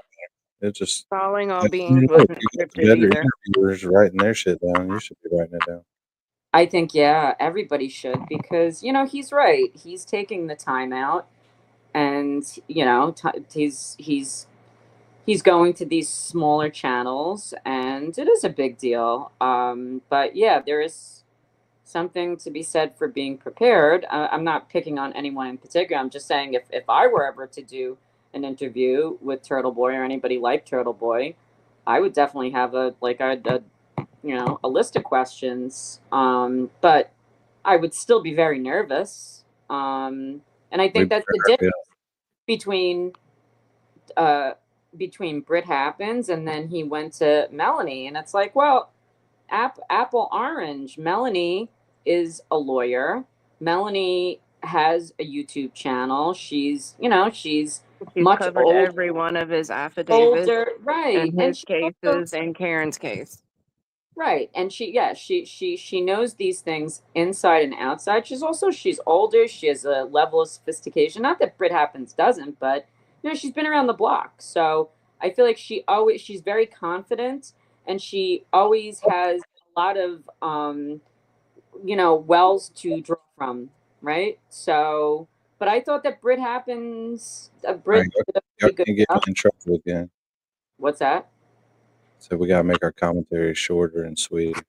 It's just Falling all beings wasn't scripted either. Interviewers writing their shit down. You should be writing it down. I think, yeah, everybody should, because, you know, he's right. He's taking the time out, and, you know, he's going to these smaller channels, and it is a big deal. But yeah, there is something to be said for being prepared. I'm not picking on anyone in particular. I'm just saying if I were ever to do an interview with Turtleboy or anybody like Turtleboy, I would definitely have a list of questions. But I would still be very nervous. And I think that's the difference between Britt happens and then he went to Melanie, and it's like, well, apple orange. Melanie is a lawyer. Melanie has a YouTube channel. She's much covered older, every one of his affidavits, right? and his cases, and Karen's case. Right. And she knows these things inside and outside. She's older. She has a level of sophistication. Not that Brit Happens doesn't, but she's been around the block. So I feel like she's very confident, and she always has a lot of wells to draw from, right? So, but I thought that Brit Happens Brit Right, did a y'all pretty good can't get me job. in trouble again. What's that? So we gotta make our commentary shorter and sweeter.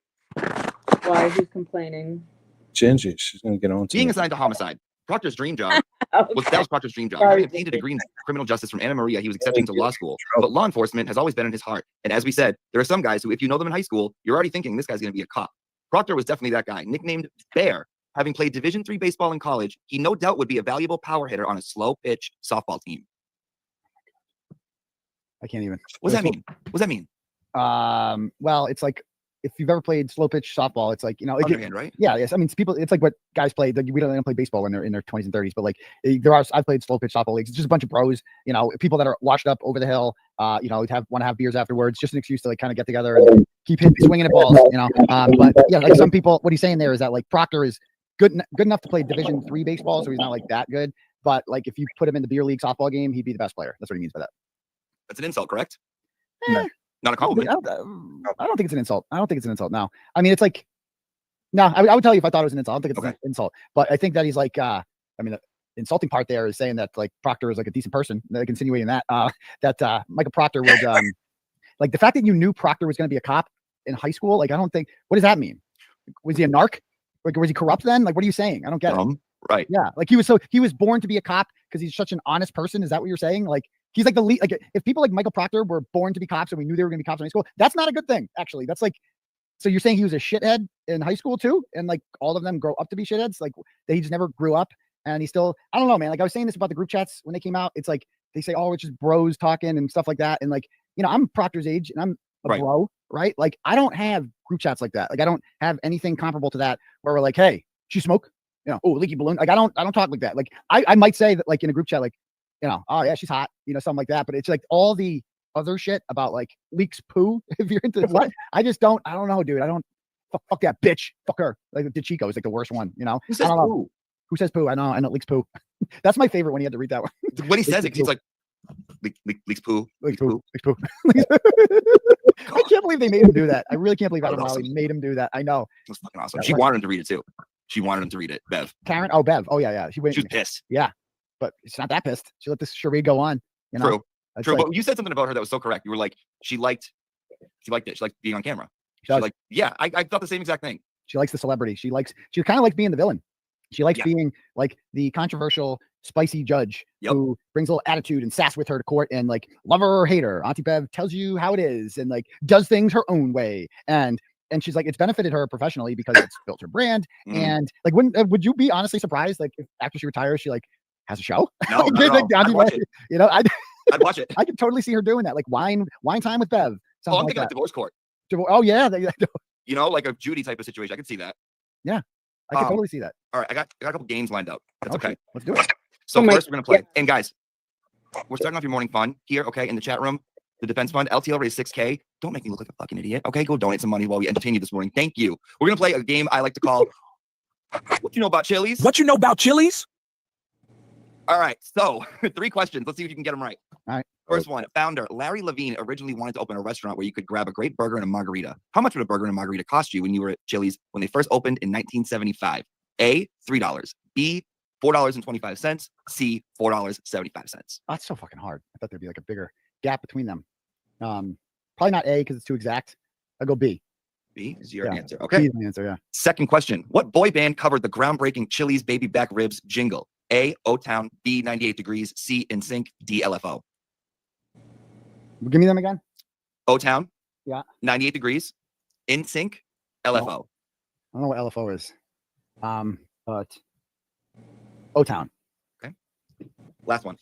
Why? Who's complaining? Gingy, she's gonna get on to Being me. assigned to homicide. Proctor's dream job. That was Proctor's dream job. Sorry, Having obtained a degree in criminal justice from Anna Maria, he was accepted into law school. But law enforcement has always been in his heart. And as we said, there are some guys who, if you know them in high school, you're already thinking this guy's going to be a cop. Proctor was definitely that guy. Nicknamed Bear, having played Division III baseball in college, he no doubt would be a valuable power hitter on a slow pitch softball team. I can't even. What does that mean? What does that mean? Well, it's like if you've ever played slow pitch softball, it's like Underhand, right? Yeah, yes. I mean, it's like what guys play. Like, we don't play baseball when they're in their 20s and 30s, but like I've played slow pitch softball leagues. It's just a bunch of bros, people that are washed up over the hill. Want to have beers afterwards, just an excuse to like kind of get together and keep swinging at balls. But yeah, like some people, what he's saying there is that like Proctor is good enough to play Division III baseball, so he's not like that good. But like if you put him in the beer league softball game, he'd be the best player. That's what he means by that. That's an insult, correct? Not a compliment. I don't think it's an insult. I don't think it's an insult. No, I mean, it's like, no, I would tell you if I thought it was an insult. I don't think it's an insult, but I think that he's like, I mean, the insulting part there is saying that like Proctor is like a decent person, like insinuating that, Michael Proctor would, like the fact that you knew Proctor was going to be a cop in high school. Like, I don't think, what does that mean? Was he a narc? Like, was he corrupt then? Like, what are you saying? I don't get it. Right. Yeah. Like he was born to be a cop because he's such an honest person. Is that what you're saying? Like, he's like the lead. Like, if people like Michael Proctor were born to be cops and we knew they were going to be cops in high school, that's not a good thing, actually. That's like, so you're saying he was a shithead in high school too, and like all of them grow up to be shitheads, like that he just never grew up, and he still, I don't know, man. Like I was saying this about the group chats when they came out. It's like they say, oh, it's just bros talking and stuff like that, and like I'm Proctor's age and I'm a bro, right? Like I don't have group chats like that. Like I don't have anything comparable to that where we're like, hey, she smoke, oh, leaky balloon. Like I don't talk like that. Like I might say that like in a group chat, like oh yeah, she's hot, something like that. But it's like all the other shit about like leaks poo. If you're into what, I don't know, dude. I don't fuck that bitch. Fuck her. Like the Chico is like the worst one. Who says I don't know. poo? Who says poo? I know leaks poo. That's my favorite when you had to read that one. When he says it, he's like leaks poo. Leaks poo. I can't believe they made him do that. I really can't believe Adam Riley made him do that. I know. It was fucking awesome. She wanted him to read it too. She wanted him to read it. Bev. Karen. Oh, Bev. Oh yeah. She was pissed. Yeah, but she's not that pissed. She let this charade go on. True. It's True. like, But you said something about her that was so correct. You were like, she liked it. She liked being on camera. She does. Like, yeah, I thought the same exact thing. She likes the celebrity. She kind of likes being the villain. She likes being like the controversial, spicy judge who brings a little attitude and sass with her to court and like love her or hate her. Auntie Bev tells you how it is and like does things her own way. And she's like, it's benefited her professionally because it's built her brand. And like, would you be honestly surprised, like if after she retires, she like has a show? No, like, I'd watch it. I'd watch it. I could totally see her doing that. Like wine time with Bev. I'm thinking like divorce court. Oh yeah. Like a Judy type of situation. I could see that. Yeah. I can totally see that. All right. I got a couple games lined up. That's okay. Let's do it. So first we're going to play. And guys, we're starting off your morning fun here. Okay. In the chat room, the defense fund, LTL raised 6K. Don't make me look like a fucking idiot. Okay. Go donate some money while we entertain you this morning. Thank you. We're going to play a game I like to call What You Know About Chili's? What you know about Chili's? All right. So 3 questions. Let's see if you can get them right. All right. First one, founder Larry Levine originally wanted to open a restaurant where you could grab a great burger and a margarita. How much would a burger and a margarita cost you when you were at Chili's when they first opened in 1975? A, $3. B, $4.25. C, $4.75. That's so fucking hard. I thought there'd be like a bigger gap between them. Probably not A because it's too exact. I'll go B. B is your answer. Okay. B is my answer, yeah. Second question. What boy band covered the groundbreaking Chili's Baby Back Ribs jingle? A, O-Town. B, 98 Degrees. C, NSYNC. D, LFO. Give me them again. O-Town. Yeah. 98 Degrees. NSYNC. LFO. I don't know what LFO is. But O-Town. Okay. Last one.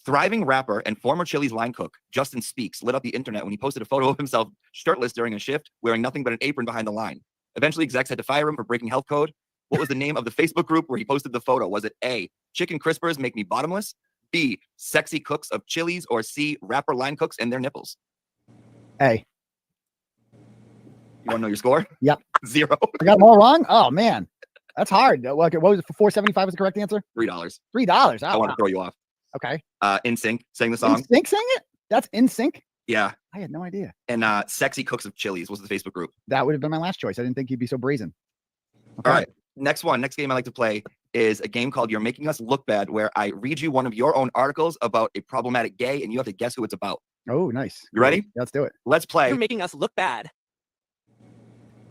Thriving rapper and former Chili's line cook Justin Speaks lit up the internet when he posted a photo of himself shirtless during a shift, wearing nothing but an apron behind the line. Eventually, execs had to fire him for breaking health code. What was the name of the Facebook group where he posted the photo? Was it A, Chicken Crispers Make Me Bottomless? B, Sexy Cooks of Chili's? Or C, Rapper Line Cooks and Their Nipples? A. You want to know your score? Yep. 0. I got them all wrong. Oh man, that's hard. What was it? $4.75 was the correct answer. $3. $3. I want to throw you off. Okay. In Sync sang the song. In Sync sang it. That's In Sync. Yeah. I had no idea. And Sexy Cooks of Chili's was the Facebook group. That would have been my last choice. I didn't think you'd be so brazen. Okay. All right. Next game I like to play is a game called You're Making Us Look Bad, where I read you one of your own articles about a problematic gay, and you have to guess who it's about. Oh, nice. You ready? Yeah, let's do it. Let's play. You're making us look bad.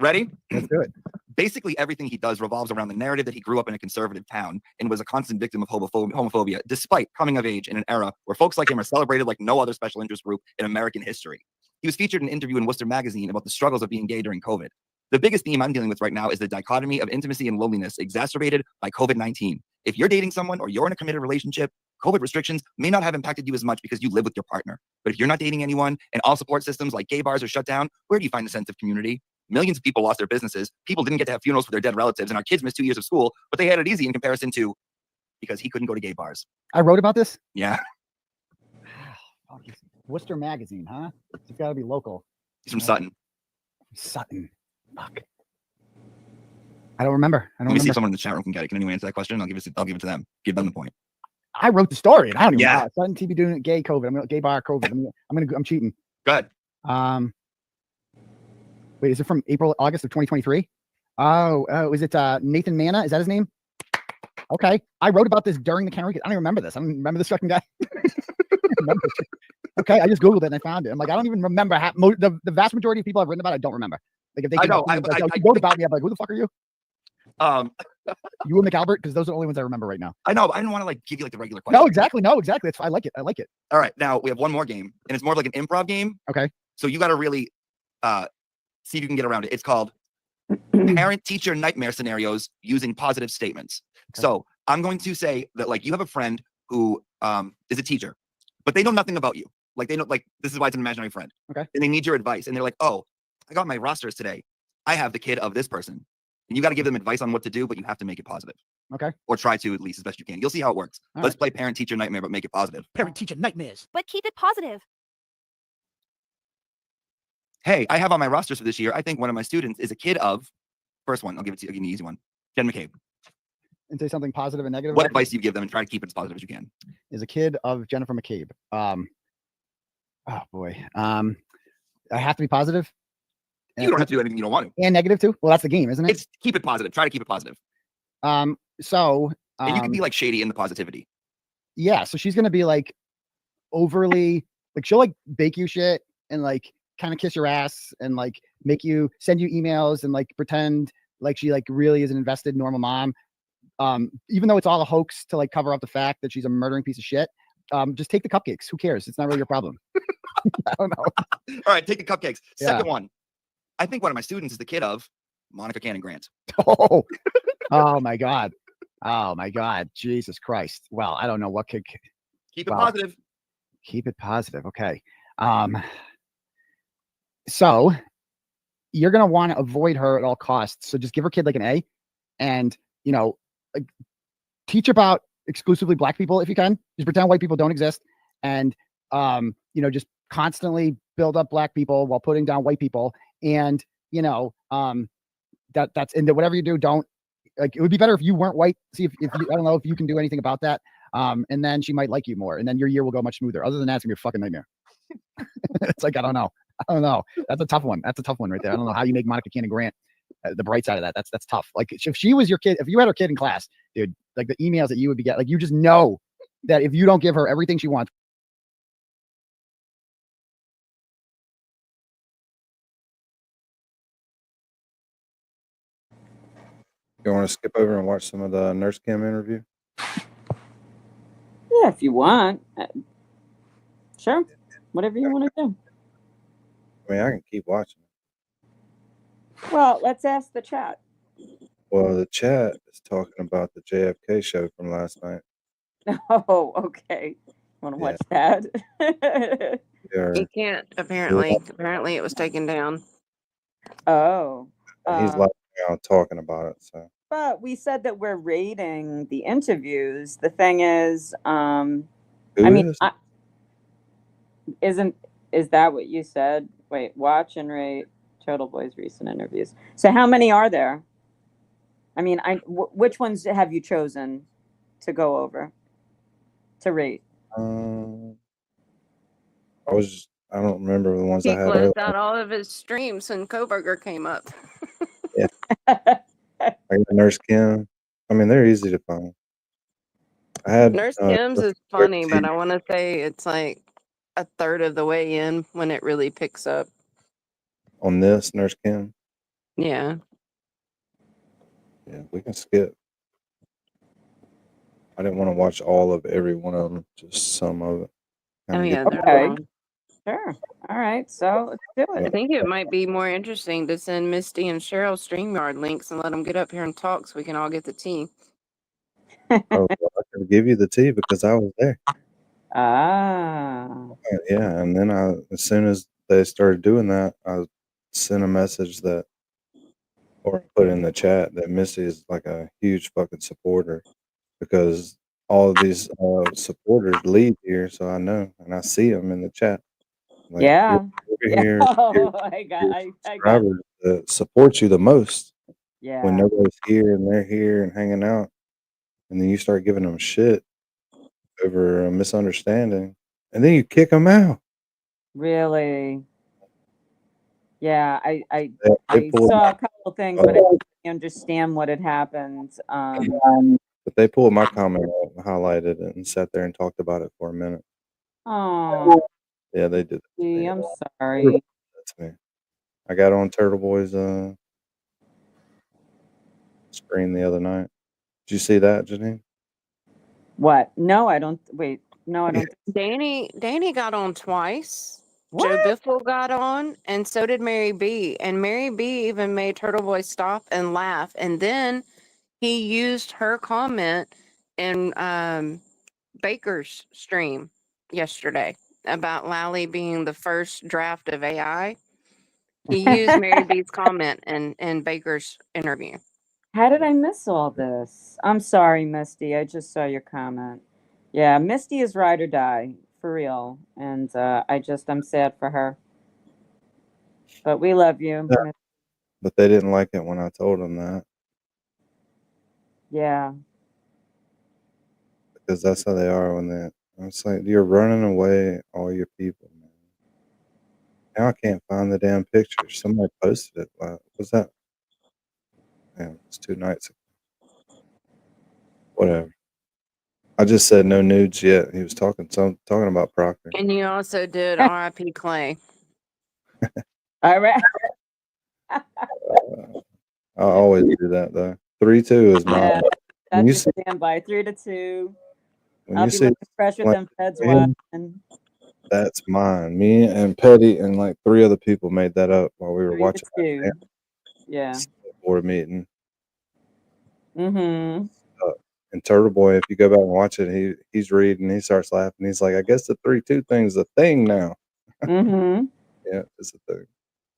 Ready? Let's do it. Basically, everything he does revolves around the narrative that he grew up in a conservative town and was a constant victim of homophobia, despite coming of age in an era where folks like him are celebrated like no other special interest group in American history. He was featured in an interview in Worcester magazine about the struggles of being gay during COVID. The biggest theme I'm dealing with right now is the dichotomy of intimacy and loneliness exacerbated by COVID-19. If you're dating someone or you're in a committed relationship, COVID restrictions may not have impacted you as much because you live with your partner. But if you're not dating anyone and all support systems like gay bars are shut down, where do you find the sense of community? Millions of people lost their businesses. People didn't get to have funerals for their dead relatives, and our kids missed 2 years of school, but they had it easy in comparison to because he couldn't go to gay bars. I wrote about this. Yeah. Worcester magazine, huh? It's got to be local. He's from Sutton. Sutton. Fuck. I don't remember. I don't Let me see if remember. someone in the chat room can get it. Can anyone answer that question? I'll give it to them. Give them the point. I wrote the story, and I don't even Yeah. know. Sutton TV doing gay COVID. I'm gay bar COVID. I'm cheating. Go ahead. Wait, is it from August of 2023? Oh, is it Nathan Manna? Is that his name? Okay. I wrote about this during the karaoke. I don't even remember this. I don't remember this fucking guy. Okay, I just Googled it and I found it. I'm like, I don't even remember the vast majority of people I've written about, I don't remember. Like if they I know. I wrote about me, I'm like, who the fuck are you? You and McAlbert, because those are the only ones I remember right now. I know, but I didn't want to like give you like the regular question. No, exactly. It's, I like it. I like it. All right, now we have one more game, and it's more of like an improv game. Okay. So you got to really see if you can get around it. It's called parent-teacher nightmare scenarios using positive statements. Okay. So I'm going to say that like you have a friend who is a teacher, but they know nothing about you. Like they know, like this is why it's an imaginary friend. Okay. And they need your advice, and they're like, "Oh, I got my rosters today. I have the kid of this person." And you got to give them advice on what to do, but you have to make it positive. Okay. Or try to at least as best you can. You'll see how it works. All Let's right. play parent-teacher nightmare, but make it positive. Parent-teacher nightmares. But keep it positive. Hey, I have on my rosters for this year, I think one of my students is a kid of, first one, I'll give it to you, I'll give you an easy one. Jen McCabe. And say something positive and negative. What advice do you give them and try to keep it as positive as you can? Is a kid of Jennifer McCabe. Oh boy. I have to be positive. You don't have to do anything you don't want to. And negative too. Well, that's the game, isn't it? It's keep it positive. Try to keep it positive. And you can be like shady in the positivity. Yeah. So she's gonna be like overly like she'll like bake you shit and like kind of kiss your ass and like make you send you emails and like pretend like she like really is an invested normal mom. Even though it's all a hoax to like cover up the fact that she's a murdering piece of shit. Just take the cupcakes. Who cares? It's not really your problem. I don't know. All right, take the cupcakes. Yeah. Second one. I think one of my students is the kid of Monica Cannon Grant. Oh, oh my God. Oh my God. Jesus Christ. Well, I don't know what could keep it positive. Keep it positive. Okay. So you're gonna want to avoid her at all costs. So just give her kid like an A and like teach about exclusively black people if you can. Just pretend white people don't exist and just constantly build up black people while putting down white people. And that's and whatever you do, don't like it would be better if you weren't white. See if you, I don't know if you can do anything about that. And then she might like you more, and then your year will go much smoother. Other than that, it's gonna be a fucking nightmare. It's like I don't know. That's a tough one. That's a tough one right there. I don't know how you make Monica Cannon Grant the bright side of that. That's tough. Like if she was your kid, if you had her kid in class, dude, like the emails that you would be getting, like you just know that if you don't give her everything she wants. You want to skip over and watch some of the nurse cam interview? Yeah, if you want. Sure. Whatever you want to do. I mean, I can keep watching. Well, let's ask the chat. Well, the chat is talking about the JFK show from last night. Oh, okay. Want to watch that? You can't, apparently. Apparently it was taken down. Oh. He's like talking about it. So, but we said that we're rating the interviews. The thing is, is that what you said? Wait, watch and rate Turtleboy's recent interviews. So how many are there? I mean, which ones have you chosen to go over to rate? I don't remember the ones He I had closed earlier. out all of his streams when Coburger came up. Yeah. I got Nurse Kim. I mean, they're easy to find. I had Nurse Kim's is funny, but I want to say it's like a third of the way in when it really picks up. on this Nurse Kim. Yeah. Yeah, we can skip. I didn't want to watch all of every one of them, just some of it. Oh, yeah. They're Okay. long. Sure. All right. So let's do I it. think it might be more interesting to send Misty and Cheryl StreamYard links and let them get up here and talk so we can all get the tea. Oh, well, I could give you the tea because I was there. Ah. Yeah, and then as soon as they started doing that, I sent a message that, or put in the chat that Misty is like a huge fucking supporter because all of these supporters leave here, so I know and I see them in the chat. Like, Yeah. you're Yeah. here, Oh, I got subscribers that support you the most. Yeah. When nobody's here and they're here and hanging out, and then you start giving them shit over a misunderstanding, and then you kick them out. Really. Yeah, I They pulled saw my, a couple of things, but I didn't understand what had happened. but they pulled my comment out, highlighted it, and sat there and talked about it for a minute. Oh, Yeah, they did. gee, I'm sorry. Everybody did that to me. I got on Turtleboys screen the other night. Did you see that, Janine? What? No, I don't. Wait, no, I don't. Danny got on twice. Joe Biffle got on, and so did Mary B. And Mary B even made Turtleboy stop and laugh. And then he used her comment in Baker's stream yesterday about Lally being the first draft of AI. He used Mary B's comment in Baker's interview. How did I miss all this? I'm sorry, Misty. I just saw your comment. Yeah, Misty is ride or die for real, and I'm sad for her. But we love you. Yeah. But they didn't like it when I told them that Yeah. because that's how they are when they. It's like you're running away all your people, man. Now I can't find the damn picture. Somebody posted it. What was that? Man, it's 2 nights ago. Whatever. I just said no nudes yet. He was talking about Proctor. And you also did R.I.P. Clay. All right. I always do that though. 3-2 is mine. Yeah, When you that's see, your standby. 3-2. when I'll you be see looking fresh with like them feds me, watching. that's mine. Me and Petty and like 3 other people made that up while we were watching that 3-2. damn Yeah. board meeting. Mm-hmm. And Turtleboy, if you go back and watch it, he's reading, he starts laughing. He's like, I guess the 3-2 thing's a thing now. Mm-hmm. Yeah, it's a thing.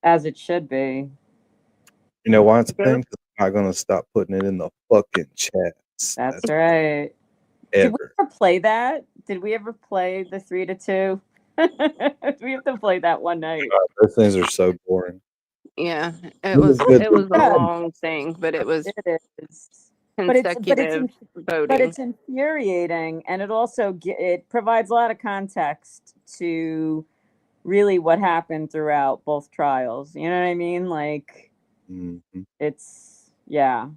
As it should be. You know why it's a thing? 'Cause I'm not gonna stop putting it in the fucking chats. That's right. Did we Ever. ever play that? Did we ever play the 3-2? We have to play that one night. God, those things are so boring. Yeah, It was good. it was a long thing, but it was It is. consecutive voting. But it's infuriating, and it also it provides a lot of context to really what happened throughout both trials. You know what I mean? Like, it's yeah.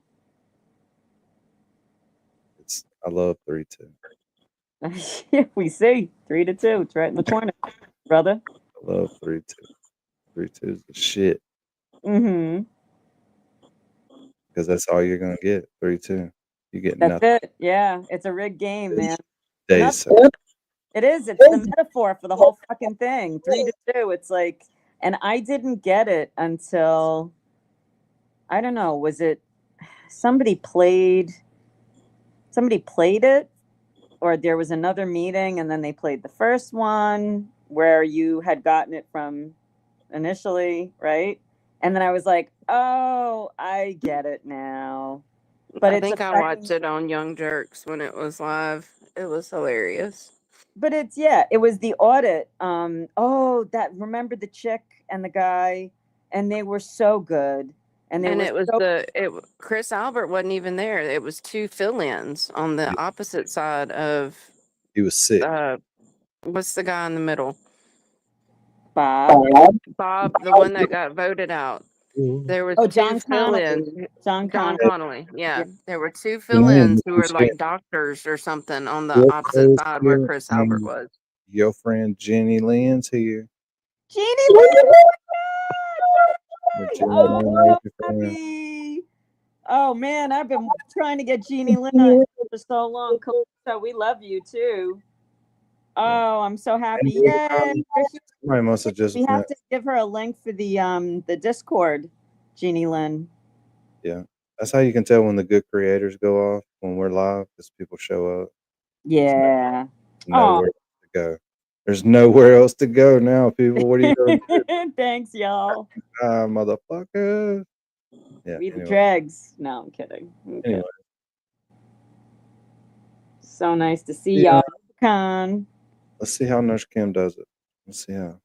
I love 3-2. Yeah, we see 3-2. It's right in the corner, brother. I love 3-2. 3-2 is the shit Mm-hmm. because that's all you're gonna get. 3-2. You get That's nothing. it. Yeah, it's a rigged game, man. Days. It is. It's the metaphor for the whole fucking thing. 3-2. It's like, and I didn't get it until, I don't know. Was it somebody played it, or there was another meeting and then they played the first one where you had gotten it from initially, right? And then I was like, oh, I get it now. But I think I watched it on Young Jerks when it was live. It was hilarious. But it was the audit. Remember the chick and the guy and they were so good. And they And were it was so Chris Albert wasn't even there. It was two fill-ins on the opposite side of He was sick. What's the guy in the middle? Bob. Bob, the one that got voted out. There was two John fill-ins. Connolly. John Connolly. Yeah. There were two Yeah, fill-ins who you were like said- doctors or something on the Your opposite first side where year, Chris Albert was. Your friend Jenny Lynn's here. Jeannie Lynn! Jenny Oh, Lynn, your friend. happy. Oh man, I've been trying to get Jeannie Lynn on here for so long. So we love you too. Oh, I'm so happy. Yay. Somebody must have just We have met. to give her a link for the Discord, Jeannie Lynn. Yeah, that's how you can tell when the good creators go off when we're live because people show up. Yeah. Nowhere to go. There's nowhere else to go now, people. What are you doing? Thanks, y'all. Motherfucker. Yeah. We the Anyway. dregs. No, I'm kidding. Anyway. So nice to see Yeah. y'all. Con. Let's see how Nurse Kim does it. Let's see how.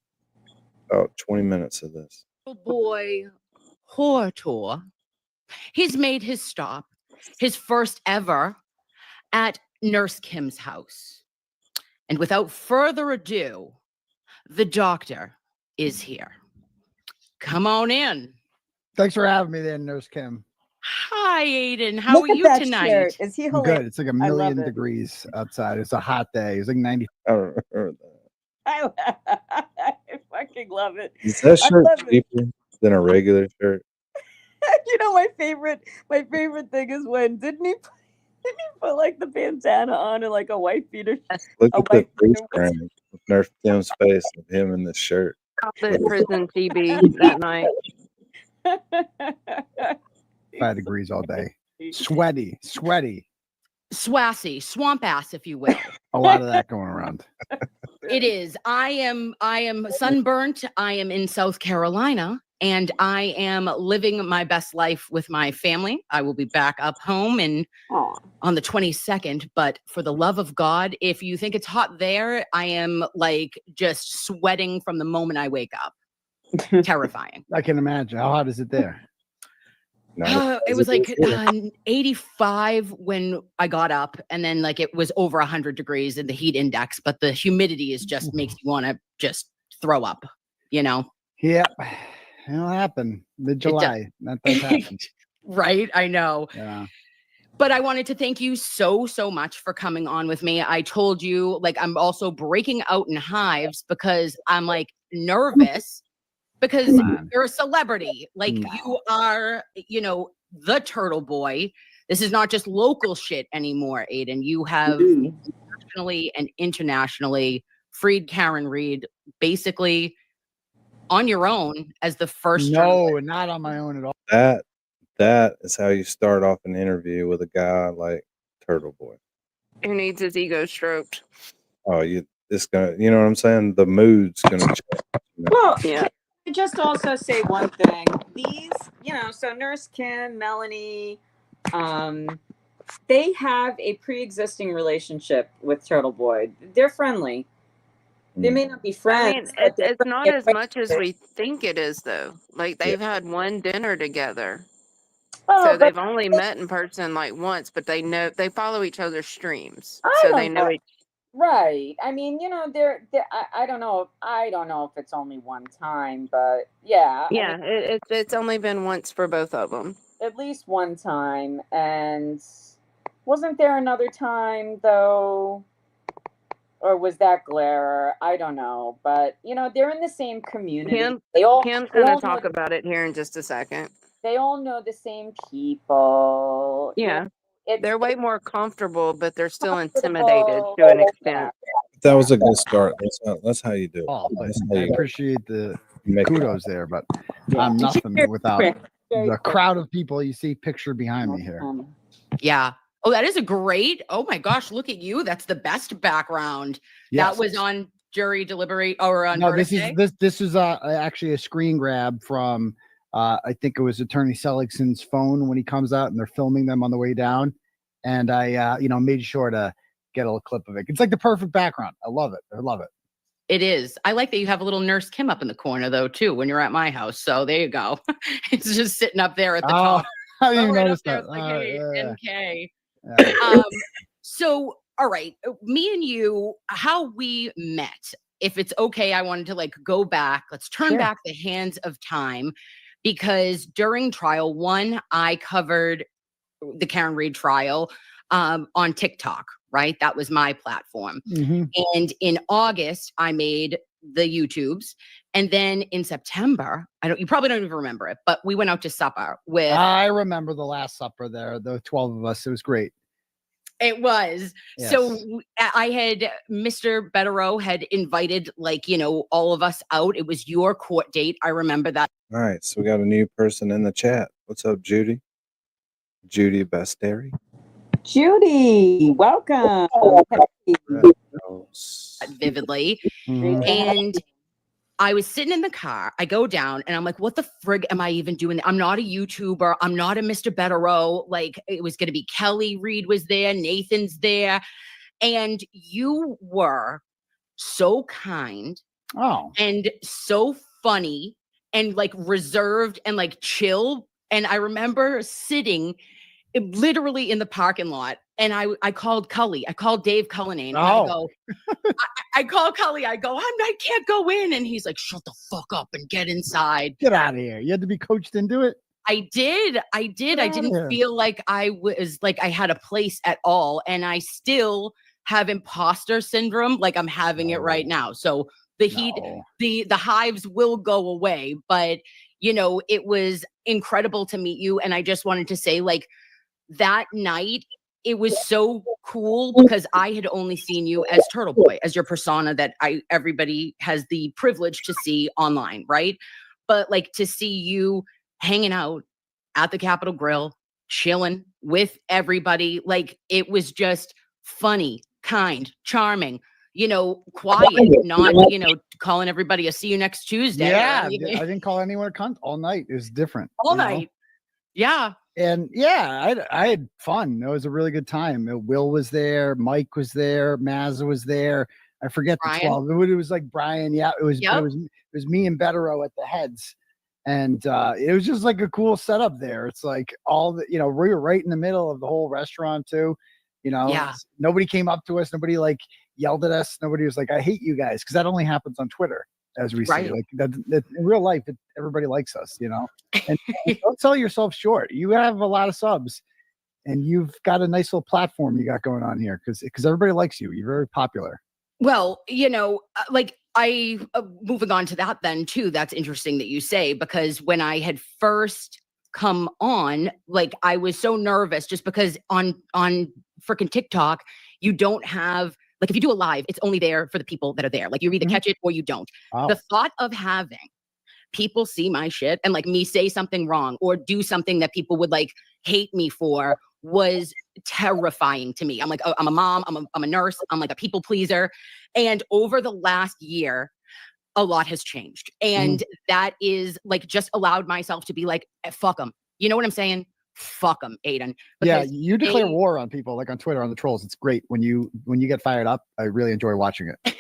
About 20 minutes of this. Boy horror tour. He's made his stop, his first ever, at Nurse Kim's house. And without further ado, the doctor is here. Come on in. Thanks for having me there, Nurse Kim. Hi, Aidan. How Look are at you that tonight? shirt. Is he I'm hilarious? good. It's like a I love million it. degrees outside. It's a hot day. It's like 90. I don't remember that. I fucking love it. Is that I shirt love it. cheaper than a regular shirt? You know, my favorite thing is when didn't he put like the bandana on and like a white beater? Look a at the white face beater. frame of Nurse Kim's face of him in the shirt. The prison TB that night. 5 degrees all day. Sweaty. Swassy, swamp ass, if you will. A lot of that going around. It is. I am sunburnt. I am in South Carolina, and I am living my best life with my family. I will be back up home on the 22nd. But for the love of God, if you think it's hot there, I am like just sweating from the moment I wake up. Terrifying. I can imagine. How hot is it there? It was like 85 when I got up, and then like it was over 100 degrees in the heat index, but the humidity is just makes you want to just throw up, you know? Yep. It'll happen. Mid-July. That does happen. Right? I know. Yeah. But I wanted to thank you so much for coming on with me. I told you, like, I'm also breaking out in hives because I'm like nervous. Because you're a celebrity, like you are, you know, the Turtle Boy. This is not just local shit anymore, Aidan. You have nationally and internationally freed Karen Reed basically on your own as the first. No, not on my own at all. That is how you start off an interview with a guy like Turtle Boy. Who needs his ego stroked? Oh, it's gonna, you know what I'm saying? The mood's gonna change. You know? Well, yeah. I just also say one thing. These, you know, so Nurse Kim, Melanie, they have a pre-existing relationship with Turtle Boy. They're friendly. They may not be friends. I mean, it's not as much as we think it is, though. Like they've had one dinner together, so they've only met in person like once, but they follow each other's streams, so they know each. Right. I mean, you know, I don't know. I don't know if it's only one time, but yeah. Yeah, I mean, it's only been once for both of them. At least one time, and wasn't there another time though? Or was that Glare? I don't know, but you know, they're in the same community. Kim's gonna talk about it here in just a second. They all know the same people. Yeah, they're way more comfortable, but they're still intimidated comfortable. to an extent. That was a good start. That's how you do it. Oh, That's how I you appreciate the make kudos there, but I'm nothing without the crowd of people you see pictured behind me here. Yeah. Oh, that is a great. Oh my gosh, look at you. That's the best background. Yes. That was on Jury Deliberate or on No, Verdict this is actually a screen grab from I think it was Attorney Seligson's phone when he comes out and they're filming them on the way down. And I made sure to get a little clip of it. It's like the perfect background. I love it. It is. I like that you have a little Nurse Kim up in the corner though too when you're at my house. So there you go. It's just sitting up there at the top. I didn't even Right up notice there, that. it's like, hey, Yeah. NK. Yeah. So all right, me and you, how we met. If it's okay, I wanted to like go back. Let's turn Sure. back the hands of time, because during trial one, I covered the Karen Reid trial on TikTok, right? That was my platform. Mhm. And in August, I made the YouTubes. And then in September, you probably don't even remember it, but we went out to supper with. I remember the last supper there, the 12 of us. It was great. It was. Yes. So I had Mr. Betterow had invited all of us out. It was your court date. I remember that. All right, so we got a new person in the chat. What's up, Judy? Judy Basteri. Judy, welcome. Vividly. Mm-hmm. And I was sitting in the car. I go down and I'm like, what the frig am I even doing? I'm not a YouTuber. I'm not a Mr. Betterow. Like, it was going to be Kelly Reid was there. Nathan's there. And you were so kind. Oh. And so funny and like reserved and like chill. And I remember sitting literally in the parking lot, and I called Cully. I called Dave Cullinane. Oh. I call Cully. I go, I can't go in. And he's like, shut the fuck up and get inside. Get out of here. You had to be coached into it. I did. I didn't feel like I was like I had a place at all. And I still have imposter syndrome. Like I'm having it right now. So the heat, the hives will go away. But it was incredible to meet you. And I just wanted to say, like, that night, it was so cool because I had only seen you as Turtleboy, as your persona that everybody has the privilege to see online, right? But like to see you hanging out at the Capitol Grill, chilling with everybody, like it was just funny, kind, charming, quiet, not, calling everybody a see you next Tuesday. Yeah, I didn't call anyone a cunt all night. It was different. All night. Yeah. And yeah, I had fun. It was a really good time. Will was there. Mike was there. Mazza was there. I forget the 12. It was like Brian. Yeah, it was me and Betterow at the heads. And it was just like a cool setup there. It's like all the, we were right in the middle of the whole restaurant too. Nobody came up to us. Nobody like yelled at us. Nobody was like, I hate you guys. Cause that only happens on Twitter, as we see. Like that in real life, everybody likes us, and don't sell yourself short. You have a lot of subs and you've got a nice little platform you got going on here because everybody likes you. You're very popular. Well, like moving on to that then too, that's interesting that you say, because when I had first come on, like I was so nervous just because on freaking TikTok, you don't have, like if you do a live, it's only there for the people that are there. Like you either catch it or you don't. Wow. The thought of having people see my shit and like me say something wrong or do something that people would like hate me for was terrifying to me. I'm like, oh, I'm a mom, I'm a nurse, I'm like a people pleaser. And over the last year, a lot has changed. And that is like just allowed myself to be like, fuck them. You know what I'm saying? Fuck them, Aidan. Yeah, you declare war on people like on Twitter, on the trolls. It's great when you get fired up. I really enjoy watching it.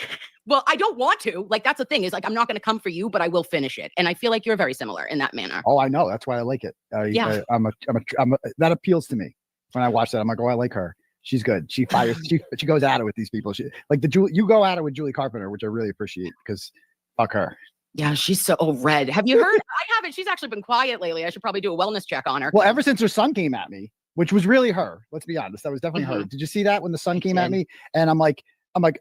Well, I don't want to. Like, that's the thing is like, I'm not going to come for you, but I will finish it. And I feel like you're very similar in that manner. Oh, I know. That's why I like it. That appeals to me. When I watch that, I'm like, oh, I like her. She's good. She fires. she goes at it with these people. She like you go at it with Julie Carpenter, which I really appreciate because fuck her. Yeah, she's so red. Have you heard? I haven't. She's actually been quiet lately. I should probably do a wellness check on her. Well, ever since her son came at me, which was really her. Let's be honest. That was definitely her. Did you see that when the son came at me? And I'm like,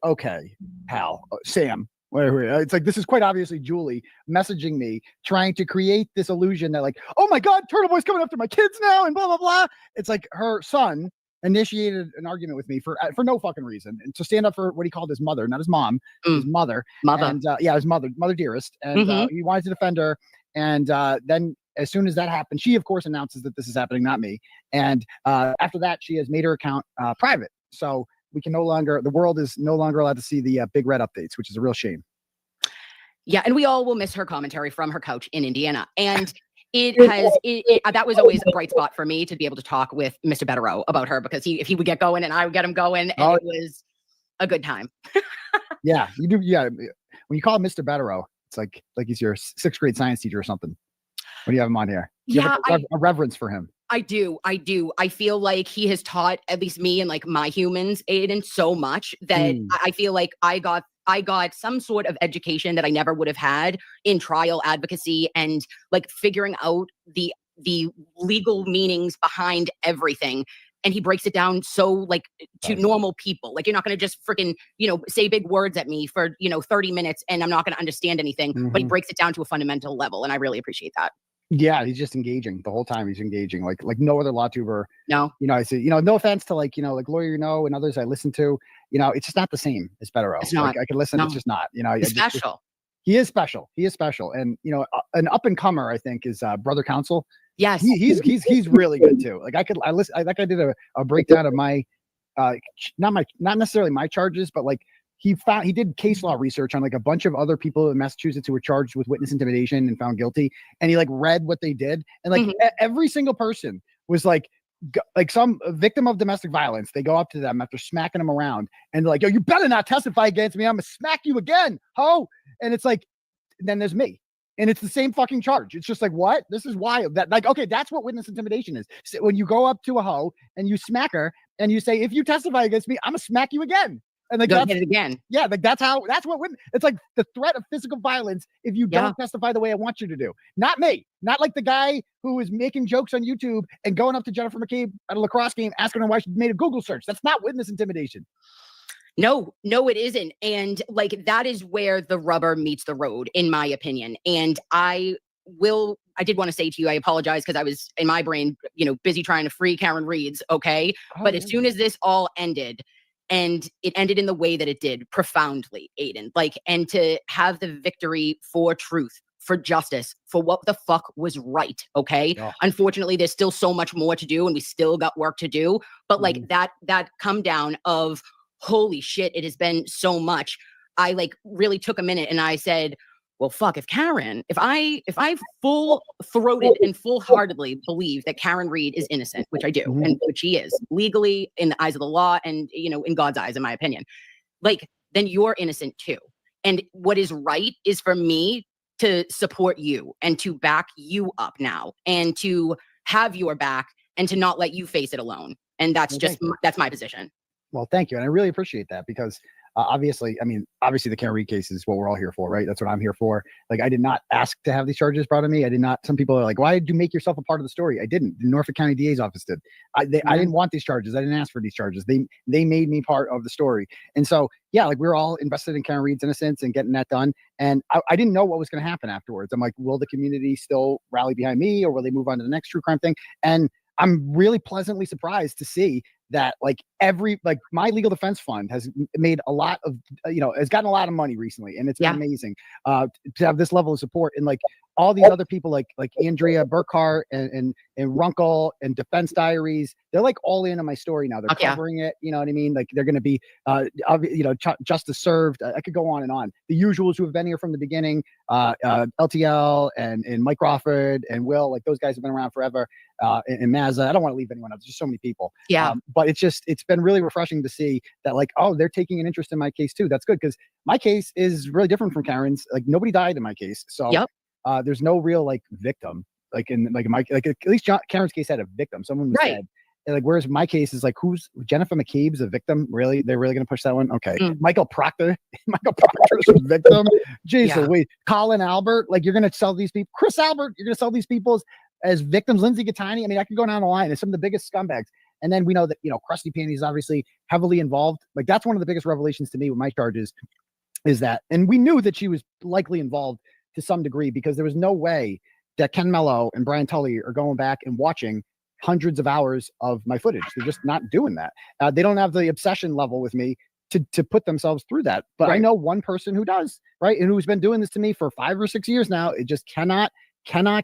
okay, pal, Sam. It's like, this is quite obviously Julie messaging me, trying to create this illusion that like, oh my God, Turtleboy's coming after my kids now and blah, blah, blah. It's like her son initiated an argument with me for no fucking reason. And to stand up for what he called his mother, not his mom, his mother. And his mother dearest. And he wanted to defend her. And then as soon as that happened, she of course announces that this is happening, not me. And after that, she has made her account private. So the world is no longer allowed to see the Big Red updates, which is a real shame. Yeah. And we all will miss her commentary from her couch in Indiana. And that was always a bright spot for me to be able to talk with Mr. Betterow about her because if he would get going and I would get him going, and it was a good time. Yeah, you do. Yeah. when you call him Mr. Bettero, it's like he's your 6th grade science teacher or something. When you have him on here, you have a reverence for him. I do. I feel like he has taught at least me and like my humans, Aidan, so much that I feel like I got some sort of education that I never would have had in trial advocacy and like figuring out the legal meanings behind everything. And he breaks it down so like to normal people. Like you're not going to just freaking, say big words at me for, 30 minutes and I'm not going to understand anything, but he breaks it down to a fundamental level. And I really appreciate that. Yeah, he's just engaging the whole time. He's engaging like no other law tuber. No, I say, no offense to like Lawyer, and others I listen to, it's just not the same as Bettero. It's not. Like, I can listen. No. It's just not, He's special. He is special. He is special. And, an up and comer, I think, is Brother Counsel. Yes. He's really good too. Like I did a breakdown of my, not necessarily my charges, but like, he did case law research on like a bunch of other people in Massachusetts who were charged with witness intimidation and found guilty. And he like read what they did. And like every single person was like some victim of domestic violence. They go up to them after smacking them around and they're like, yo, you better not testify against me. I'm gonna smack you again, ho. And it's like, then there's me. And it's the same fucking charge. It's just like, what? This is wild. That like, okay, that's what witness intimidation is. So when you go up to a hoe and you smack her and you say, if you testify against me, I'm gonna smack you again. And like get it again. Yeah, like that's what women. It's like the threat of physical violence if you don't testify the way I want you to do. Not me. Not like the guy who is making jokes on YouTube and going up to Jennifer McCabe at a lacrosse game asking her why she made a Google search. That's not witness intimidation. No, it isn't. And like that is where the rubber meets the road, in my opinion. And I did want to say to you, I apologize because I was in my brain, busy trying to free Karen Reed's. Okay. But as soon as this all ended, and it ended in the way that it did, profoundly, Aidan, and to have the victory for truth, for justice, for what the fuck was right. Okay. Oh. Unfortunately, there's still so much more to do and we still got work to do. But like that come down of, holy shit, it has been so much. I like really took a minute and I said, well, fuck, if I full-throated and full-heartedly believe that Karen Reed is innocent, which I do, and which she is, legally in the eyes of the law and, in God's eyes, in my opinion, like, then you're innocent too. And what is right is for me to support you and to back you up now and to have your back and to not let you face it alone. And that's that's my position. Well, thank you. And I really appreciate that because obviously the Karen Reed case is what we're all here for, right? That's what I'm here for. Like, I did not ask to have these charges brought to me. I did not. Some people are like, why did you make yourself a part of the story? I didn't. The Norfolk County DA's office did. I didn't want these charges. I didn't ask for these charges. They made me part of the story. And so, yeah, like we're all invested in Karen Reed's innocence and getting that done. And I didn't know what was going to happen afterwards. I'm like, will the community still rally behind me or will they move on to the next true crime thing? And I'm really pleasantly surprised to see that my legal defense fund has made a lot of, has gotten a lot of money recently. And it's been amazing to have this level of support. And like all these other people like Andrea Burkhart and Runkle and Defense Diaries, they're like all in on my story now. They're covering it. You know what I mean? Like they're going to be, justice served. I could go on and on. The usuals who have been here from the beginning, LTL and Mike Crawford and Will, like those guys have been around forever. And Mazza, I don't want to leave anyone out. There's just so many people. Yeah. But it's been really refreshing to see that like, oh, they're taking an interest in my case too. That's good because my case is really different from Karen's. Like nobody died in my case. So there's no real like victim. Like in at least Karen's case had a victim. Someone was dead. And like, whereas my case is like, who's Jennifer McCabe's a victim? Really? They're really going to push that one? Okay. Michael Proctor is a victim. Jeez, wait, Colin Albert, like you're going to sell these people. Chris Albert, you're going to sell these people as victims. Lindsay Gattani. I mean, I could go down the line. It's some of the biggest scumbags. And then we know that, Krusty Panty is obviously heavily involved. Like that's one of the biggest revelations to me with my charges is that, and we knew that she was likely involved to some degree because there was no way that Ken Mello and Brian Tully are going back and watching hundreds of hours of my footage. They're just not doing that. They don't have the obsession level with me to put themselves through that. But I know one person who does, right? And who's been doing this to me for 5 or 6 years now. It just cannot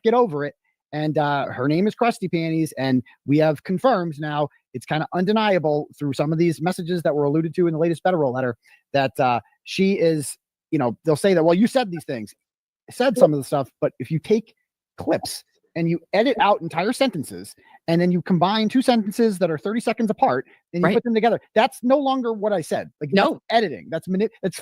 get over it. And her name is Krusty Panties. And we have confirmed now, it's kind of undeniable through some of these messages that were alluded to in the latest federal letter that she is, they'll say that, well, you said these things, said some of the stuff, but if you take clips and you edit out entire sentences, and then you combine two sentences that are 30 seconds apart, and you put them together. That's no longer what I said. Like, no editing. That's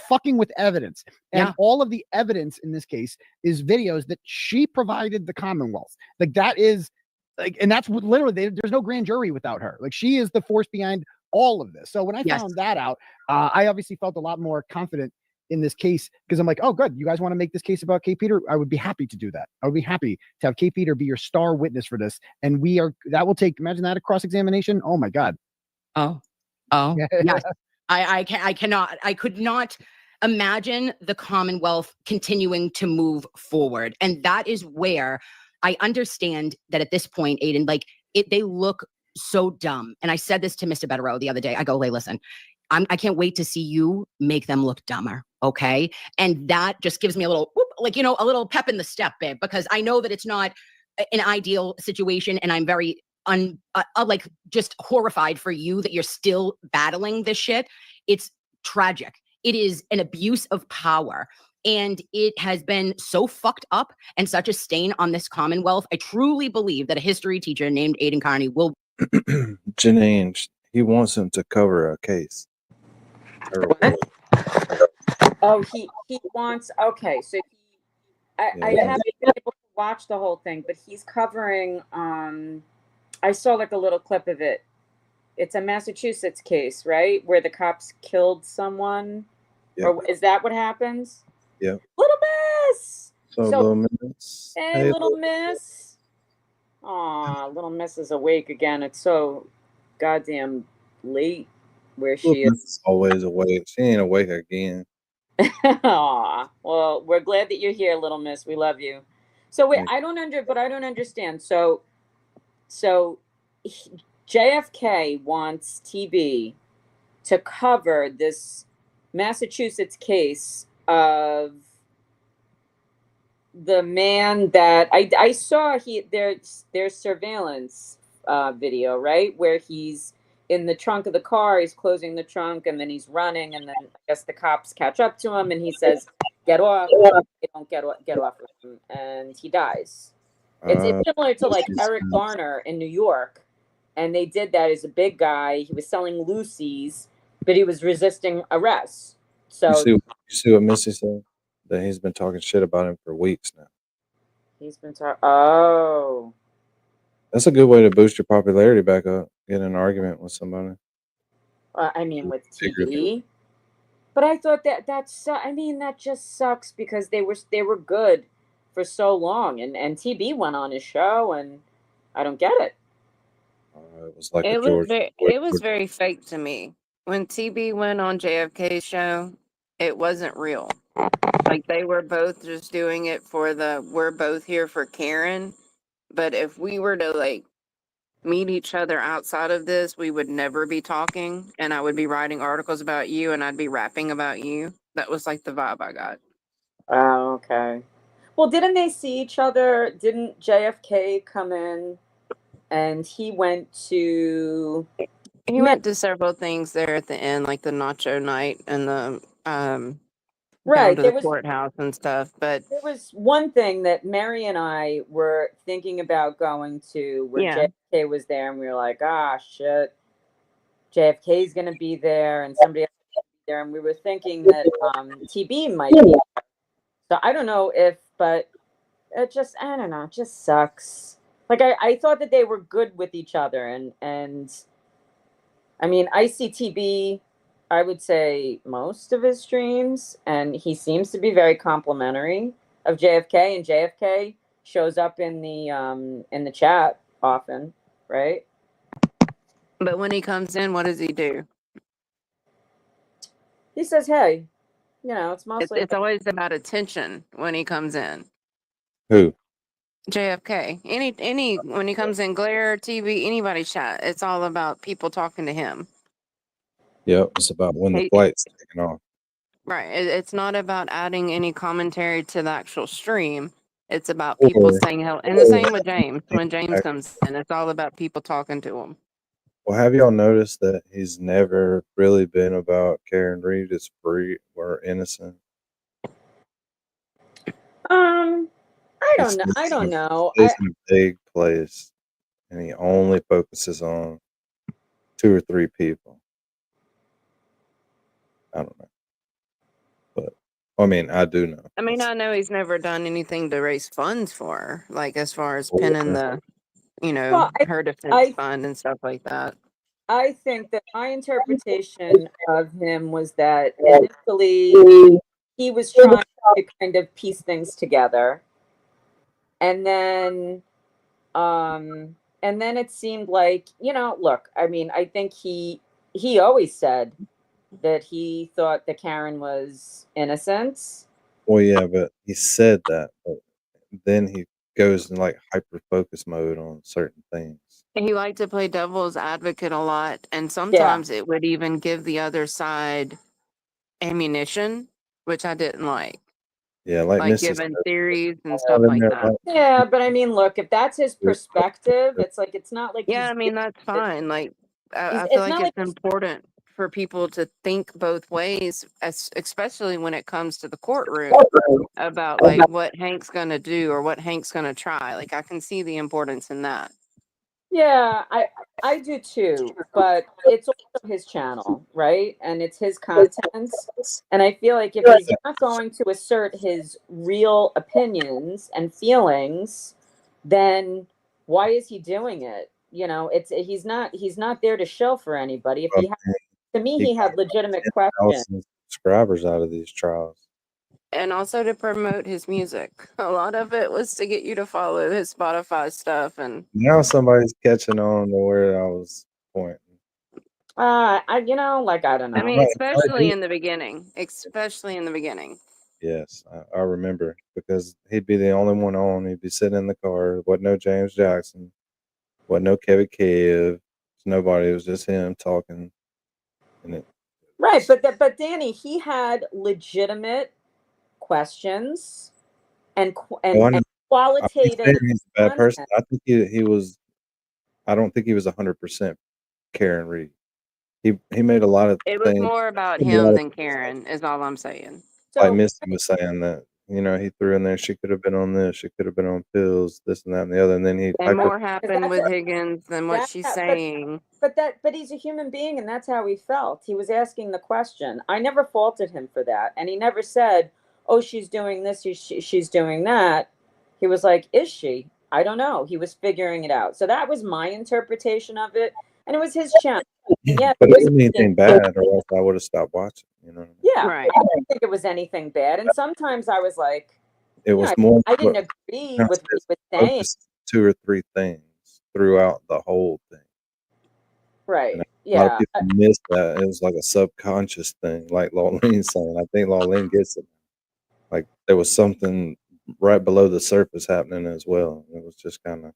fucking with evidence. And all of the evidence in this case is videos that she provided the Commonwealth. Like, that is like, and that's what literally there's no grand jury without her. Like, she is the force behind all of this. So when I found that out, I obviously felt a lot more confident in this case, because I'm like, oh, good. You guys want to make this case about Kate Peter? I would be happy to do that. I would be happy to have Kate Peter be your star witness for this. And that will take, imagine that, a cross-examination. Oh my God. Oh, yes. I could not imagine the Commonwealth continuing to move forward. And that is where I understand that at this point, Aidan, like they look so dumb. And I said this to Mr. Betterow the other day. I go, hey, listen, I can't wait to see you make them look dumber. Okay. And that just gives me a little, like, a little pep in the step, babe, because I know that it's not an ideal situation. And I'm very like just horrified for you that you're still battling this shit. It's tragic. It is an abuse of power. And it has been so fucked up and such a stain on this Commonwealth. I truly believe that a history teacher named Aidan Kearney will. Janine, he wants him to cover a case. Oh, he wants. Okay, so I haven't been able to watch the whole thing, but he's covering. I saw like a little clip of it. It's a Massachusetts case, right, where the cops killed someone. Yep. Or is that what happens? Yeah. Little Miss. So Little Miss. Hey, Little Miss. Aw, Little Miss is awake again. It's so goddamn late where she is. Always awake. She ain't awake again. Aw, well, we're glad that you're here, Little Miss. We love you. So wait, I don't understand. So JFK wants TB to cover this Massachusetts case of the man that I saw there's surveillance video, right, where he's in the trunk of the car, he's closing the trunk, and then he's running, and then I guess the cops catch up to him, and he says, "Get off!" They don't get off with him, and he dies. It's similar to like Eric Garner in New York, and they did that as a big guy. He was selling Lucy's, but he was resisting arrest. So you see what Missy said? That he's been talking shit about him for weeks now. He's been talking. Oh, that's a good way to boost your popularity back up. Get in an argument with somebody. I mean, with TV. But I thought that just sucks because they were good for so long, and TB went on his show, and I don't get it. It was like it was very fake to me when TB went on JFK's show. It wasn't real. Like, they were both just doing it for we're both here for Karen. But if we were to like meet each other outside of this, we would never be talking, and I would be writing articles about you, and I'd be rapping about you. That was like the vibe I got. Oh, okay. Well, didn't they see each other? Didn't JFK come in and he went to several things there at the end, like the nacho night and the right, down to the courthouse and stuff. But there was one thing that Mary and I were thinking about going to where JFK was there, and we were like, shit, JFK's gonna be there and somebody else is gonna be there, and we were thinking that TB might be there. So I don't know but it just, I don't know, it just sucks. Like, I thought that they were good with each other, and I mean, I see TB, I would say, most of his streams, and he seems to be very complimentary of JFK, and JFK shows up in the chat often, right? But when he comes in, what does he do? He says, "Hey, it's mostly it's always about attention when he comes in." Who? JFK. Any when he comes in, Glare, TV, anybody chat, it's all about people talking to him. Yep, it's about when the flight's taking off. Right. It's not about adding any commentary to the actual stream. It's about people saying hello. And the same with James. When James comes in, it's all about people talking to him. Well, have y'all noticed that he's never really been about Karen Reed is free or innocent? I don't know. I don't know. He's in a big place, and he only focuses on 2 or 3 people. I don't know, but I mean, I do know. I mean, I know he's never done anything to raise funds for her, like as far as pinning the, Well, her defense I fund and stuff like that. I think that my interpretation of him was that initially he was trying to kind of piece things together, and then it seemed like, look, I mean, I think he always said that he thought that Karen was innocent. Well, yeah, but he said that, but then he goes in like hyper focus mode on certain things. He liked to play devil's advocate a lot, and sometimes it would even give the other side ammunition, which I didn't like. Yeah, like Like Mrs. giving theories and Yeah, stuff then like they're that. like- Yeah, but I mean, look, if that's his perspective, it's like it's not like Yeah, I mean, that's fine. Like, I feel it's like not like it's important for people to think both ways, especially when it comes to the courtroom, about like what Hank's gonna do or what Hank's gonna try. Like, I can see the importance in that. Yeah, I do too, but it's also his channel, right? And it's his content. And I feel like if he's not going to assert his real opinions and feelings, then why is he doing it? He's not there to show for anybody. If he had, to me, he had legitimate questions. 10,000 subscribers out of these trials. And also to promote his music. A lot of it was to get you to follow his Spotify stuff. And Now somebody's catching on to where I was pointing. I don't know. I mean, especially in the beginning. Especially in the beginning. Yes, I remember, because he'd be the only one on. He'd be sitting in the car. Wasn't no James Jackson. Wasn't no Kevin Kev. Nobody. It was just him talking. And it, Right, but Danny, he had legitimate questions and oh, I know. I'm not qualitative saying he's a bad person. content. I think he was. I don't think he was 100% Karen Reed. He made a lot of It was things. more about a lot him of- than Karen, is all I'm saying. like Misty was saying that, he threw in there, she could have been on this, she could have been on pills, this and that and the other, and then he And more happened with Higgins than what That- she's but- saying. But he's a human being, and that's how he felt. He was asking the question. I never faulted him for that, and he never said, "Oh, she's doing this, she's doing that." He was like, "Is she? I don't know." He was figuring it out. So that was my interpretation of it, and it was his channel. And yeah, but it wasn't anything bad, or else I would have stopped watching. Yeah, right. I didn't think it was anything bad, and sometimes I was like, It was more. I didn't agree with what he was saying. Focused 2 or 3 things throughout the whole thing. Right. And a lot Yeah. of people miss that. It was like a subconscious thing, like Laulene's saying. I think Laulene gets it. Like there was something right below the surface happening as well. It was just kind of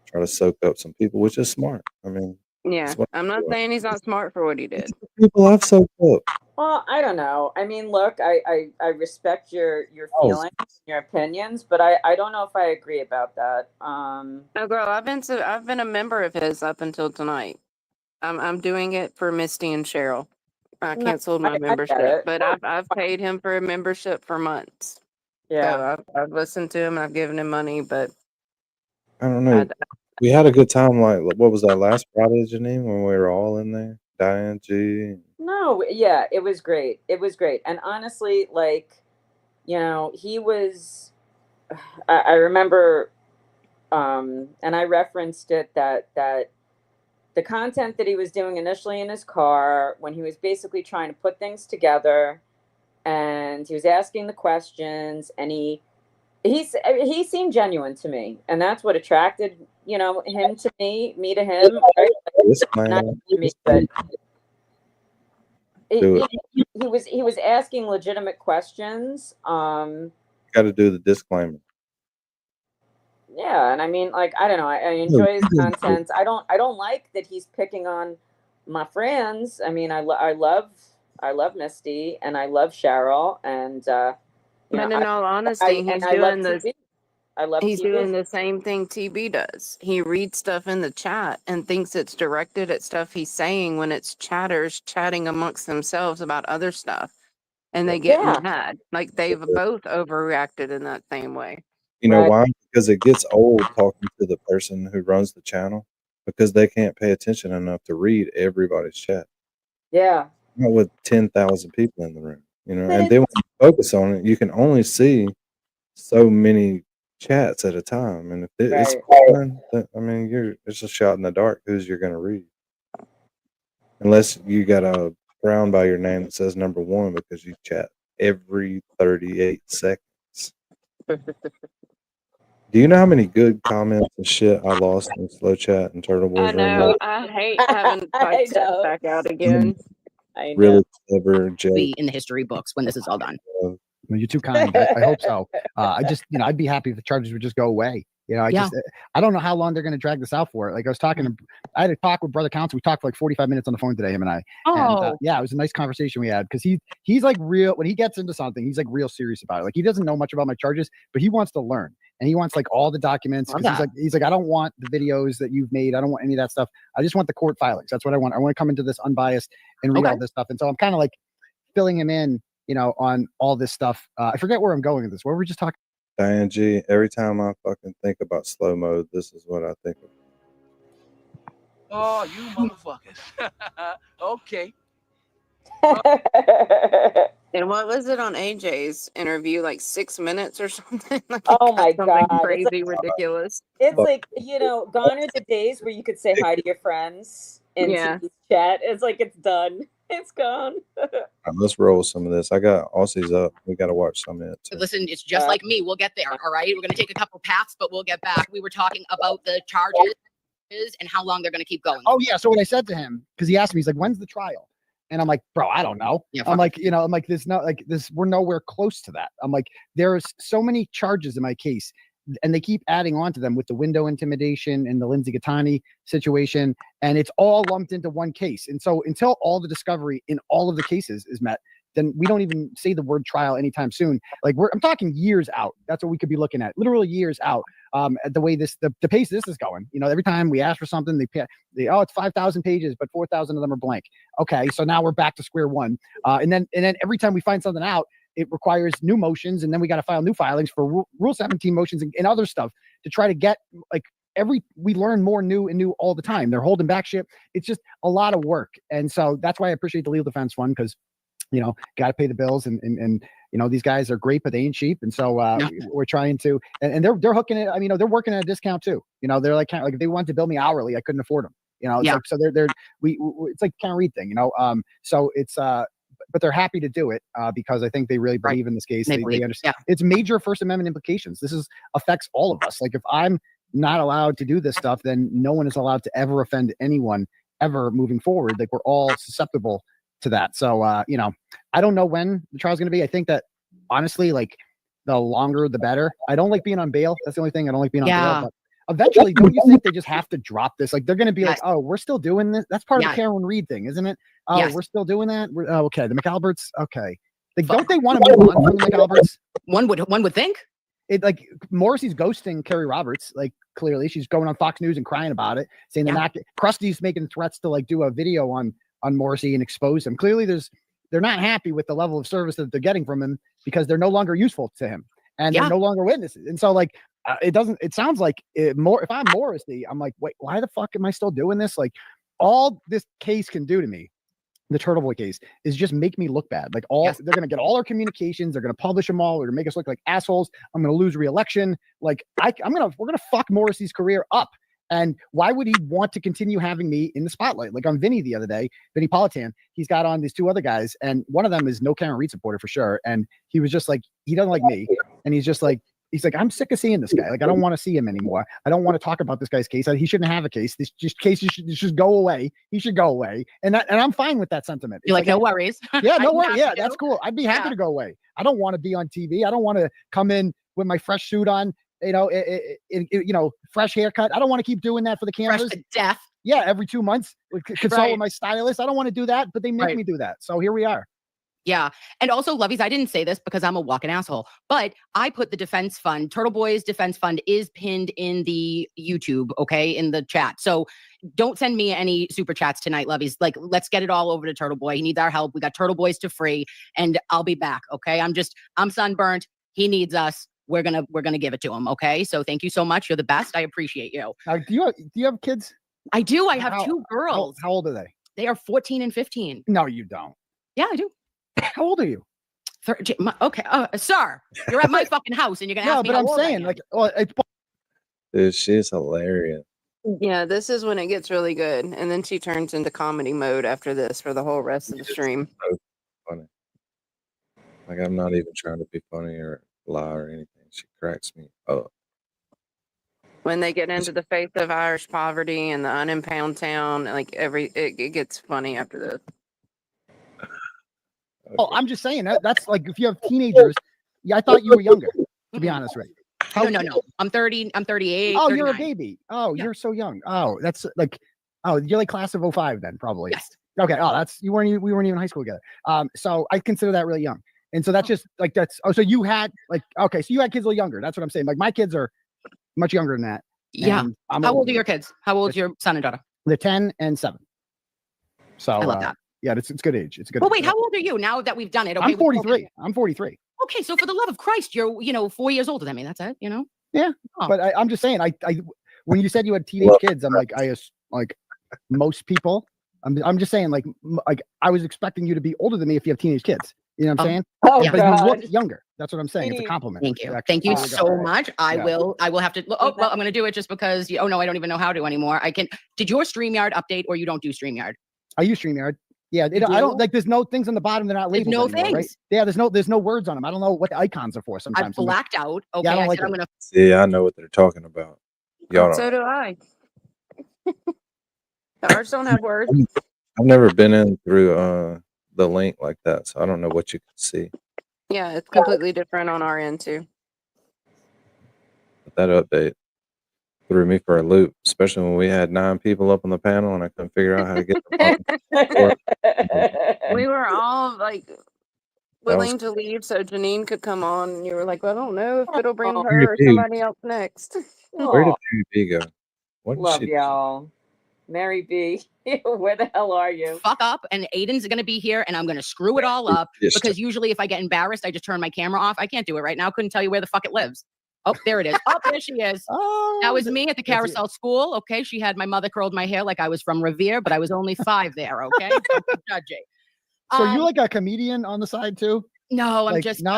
try to soak up some people, which is smart. I mean, Yeah, that's what I'm not saying he's not smart for what he did. people I've soaked up. Well, I don't know. I mean, look, I respect your Oh, feelings, your opinions, but I don't know if I agree about that. No, girl, I've been a member of his up until tonight. I'm doing it for Misty and Cheryl. I No, canceled my I get membership, it. but I've paid him for a membership for months. Yeah. So I've listened to him. I've given him money, but I don't know. We had a good time. Like, what was that last Friday, Janine, when we were all in there? Diane G. No, yeah, it was great. It was great. And honestly, like, he was, I remember, and I referenced it that the content that he was doing initially in his car, when he was basically trying to put things together, and he was asking the questions, and he seemed genuine to me, and that's what attracted him to me to him, right? Not to me, but he was asking legitimate questions. Got to do the disclaimer. Yeah, and I mean, like, I don't know, I enjoy his content. I don't like that he's picking on my friends. I mean, I love Misty, and I love Cheryl, and but in all honesty, he's doing the I love he's TV. doing the same thing TB does. He reads stuff in the chat and thinks it's directed at stuff he's saying when it's chatters chatting amongst themselves about other stuff, and they get Yeah. mad. Like they've both overreacted in that same way. You know Right. why? Because it gets old talking to the person who runs the channel because they can't pay attention enough to read everybody's chat. Yeah. Not with 10,000 people in the room, you know. But And then when you focus on it, you can only see so many chats at a time. And if it's Right. fun, I mean, it's a shot in the dark who's you're going to read. Unless you got a brown by your name that says number one because you chat every 38 seconds. Do you know how many good comments and shit I lost in slow chat and Turtle I Boys right know. now? I hate having to I type stuff know. back out again. I know. Really clever joke. Be in the history books when this is all done. Well, you're too kind. I hope so. I just, I'd be happy if the charges would just go away. I don't know how long they're going to drag this out for. Like I was talking I had a talk with Brother Counsel. We talked for like 45 minutes on the phone today, him and I. And Oh. yeah, it was a nice conversation we had because he's like real, when he gets into something, he's like real serious about it. Like he doesn't know much about my charges, but he wants to learn. And he wants like all the documents because he's like, I don't want the videos that you've made. I don't want any of that stuff. I just want the court filings. That's what I want. I want to come into this unbiased and read all this stuff. And so I'm kind of like filling him in, on all this stuff. I forget where I'm going with this. What were we just talking? Diane G, every time I fucking think about slow mode, this is what I think of. Oh, you motherfuckers. Okay. And what was it on AJ's interview? Like 6 minutes or something? Like Oh my something God. crazy, ridiculous. It's like, gone are the days where you could say hi to your friends in Yeah. TV's chat. It's like it's done. It's gone. All right, let's roll some of this. I got Aussies up. We got to watch some of it. Too. Listen, it's just like me. We'll get there. All right. We're going to take a couple paths, but we'll get back. We were talking about the charges and how long they're going to keep going. Oh yeah. So what I said to him, because he asked me, he's like, when's the trial? And I'm like, bro, I don't know. Yeah, I'm like, there's not like this. We're nowhere close to that. I'm like, there's so many charges in my case, and they keep adding on to them with the window intimidation and the Lindsay Gattani situation, and it's all lumped into one case. And so until all the discovery in all of the cases is met, then we don't even say the word trial anytime soon. Like I'm talking years out. That's what we could be looking at, literally years out. At the way the pace this is going, every time we ask for something, it's 5,000 pages, but 4,000 of them are blank. Okay, so now we're back to square one. And then every time we find something out, it requires new motions, and then we got to file new filings for Rule 17 motions and other stuff to try to get we learn more new all the time. They're holding back shit. It's just a lot of work, and so that's why I appreciate the legal defense fund because got to pay the bills and these guys are great, but they ain't cheap. And so we're trying to, and they're hooking it. I mean, they're working at a discount too. They're like, if they wanted to bill me hourly, I couldn't afford them. It's like, so it's like kind of read thing, so it's, but they're happy to do it because I think they really believe in this case. They understand it's major First Amendment implications. This affects all of us. Like if I'm not allowed to do this stuff, then no one is allowed to ever offend anyone ever moving forward. Like we're all susceptible to that. So, I don't know when the trial is going to be. I think that honestly, like the longer, the better. I don't like being on bail. That's the only thing. I don't like being on bail, but eventually, don't you think they just have to drop this? Like they're going to be like, oh, we're still doing this. That's part of the Karen Reed thing, isn't it? Oh, we're still doing that. Okay. The McAlberts. Okay. Like, don't they want to move on from the McAlberts? One would think. It like Morrissey's ghosting Kerry Roberts. Like clearly she's going on Fox News and crying about it, saying they're not. Krusty's making threats to like do a video on Morrissey and expose him. Clearly they're not happy with the level of service that they're getting from him because they're no longer useful to him and they're no longer witnesses. And so like, it sounds like if I'm Morrissey, I'm like, wait, why the fuck am I still doing this? Like all this case can do to me, the Turtleboy case, is just make me look bad. Like they're going to get all our communications. They're going to publish them all. They're going to make us look like assholes. I'm going to lose re-election. Like we're going to fuck Morrissey's career up. And why would he want to continue having me in the spotlight? Like on Vinny the other day, Vinny Politan, he's got on these two other guys, and one of them is no Karen Reed supporter for sure. And he was just like, he doesn't like me. And he's like, I'm sick of seeing this guy. Like, I don't want to see him anymore. I don't want to talk about this guy's case. He shouldn't have a case. This case should go away. He should go away. And I'm fine with that sentiment. You're like, no worries. Yeah, no worries. Yeah, that's cool. I'd be happy to go away. I don't want to be on TV. I don't want to come in with my fresh suit on. Fresh haircut. I don't want to keep doing that for the cameras. Fresh to death. Yeah, every 2 months, consult with my stylist. I don't want to do that, but they make me do that. So here we are. Yeah. And also, Lovies, I didn't say this because I'm a walking asshole, but I put the defense fund, Turtleboys defense fund is pinned in the YouTube, okay, in the chat. So don't send me any super chats tonight, Lovies. Like, let's get it all over to Turtleboy. He needs our help. We got Turtleboys to free, and I'll be back, okay? I'm sunburnt. He needs us. we're gonna give it to him. Okay, so thank you so much. You're the best. I appreciate you. Now, do you have kids? I do. I have two girls. How old are they? They are 14 and 15. No, you don't. Yeah, I do. How old are you? Okay, sir, you're at my fucking house and you're gonna ask me. No, but I'm how old I saying am. like, well, it's Dude, she's hilarious. Yeah, this is when it gets really good, and then she turns into comedy mode after this for the whole rest of the stream. So funny. Like, I'm not even trying to be funny or lie or anything. She cracks me up. When they get into the faith of Irish poverty and the unimpound town, like it gets funny after this. Oh, I'm just saying that's like if you have teenagers. Yeah, I thought you were younger. To be honest, right? No. I'm 30. I'm 38. Oh, 39. you're a baby. Oh, you're so young. Oh, that's like, oh, you're like class of 05 then, probably. Yes. Okay. Oh, we weren't even in high school together. So I consider that really young. And so that's just like so you had like, okay, so you had kids a little younger. That's what I'm saying. Like my kids are much younger than that. Yeah. And I'm How old are your kids? How old is your son and daughter? They're 10 and 7. So I love that. Yeah, it's good age. It's good. Well, wait, how old are you now that we've done it? Okay, I'm 43. I'm 43. Okay, so for the love of Christ, you're 4 years older than me. That's it, Yeah, Oh. but I'm just saying. I when you said you had teenage kids, I'm like like most people. I'm just saying like I was expecting you to be older than me if you have teenage kids. You know what I'm saying? Oh, but you look God. younger. That's what I'm saying. It's a compliment. Thank you. Actually. Thank you There so go. much. I Yeah. will have to. Oh, well, I'm going to do it just because. Oh no, I don't even know how to anymore. I can. Did your StreamYard update or you don't do StreamYard? I use StreamYard. Yeah, You I don't do? like. There's no things on the bottom. They're not There's labeled. no anymore, right? things. Yeah, there's no words on them. I don't know what the icons are for. Sometimes I've blacked out. Okay, Yeah, I don't I like said I'm it. going to. See, I know what they're talking about. Y'all So don't. do I. Ours don't have words. I've never been in through the link like that, so I don't know what you can see. Yeah, it's completely different on our end too. But that update threw me for a loop, especially when we had 9 people up on the panel and I couldn't figure out how to get the We were all like That willing to leave so Janine could come on, and you were like, well, I don't know if it'll bring Where her or did somebody else next. Where did Aw, PvP go? What did love she do? y'all. Mary B, where the hell are you? Fuck up, and Aiden's going to be here, and I'm going to screw it all up Yes. because usually if I get embarrassed, I just turn my camera off. I can't do it right now. Couldn't tell you where the fuck it lives. Oh, there it is. Oh, there she is. Oh, That was me at the carousel school. Okay, she had my mother curled my hair like I was from Revere, but I was only 5 there. Okay, don't judge it. So are you like a comedian on the side too? No, I'm Like, just no?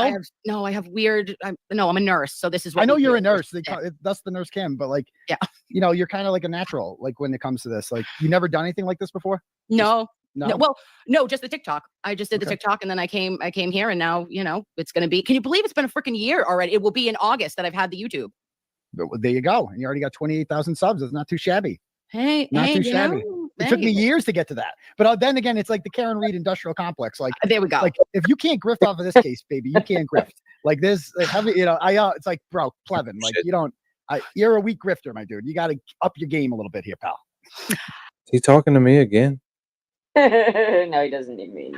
I have weird. No, I'm a nurse, so this is what I know we you're do. a nurse. That's the nurse Kim, but like, yeah, you're kind of like a natural. Like when it comes to this, like you never done anything like this before. No. No? Well, no, just the TikTok. I just did the Okay. TikTok and then I came here and now, it's going to be, can you believe it's been a freaking year already? It will be in August that I've had the YouTube. But there you go, and you already got 28,000 subs. It's not too shabby. Hey, Not too you shabby. know, It took me hey. years to get to that. But then again, it's like the Karen Reed industrial complex. Like There we go. Like if you can't grift off of this case, baby, you can't grift. Like this, like, it's like, bro, Pleven, like you don't. You're a weak grifter, my dude. You got to up your game a little bit here, pal. Is he talking to me again? No, he doesn't need me.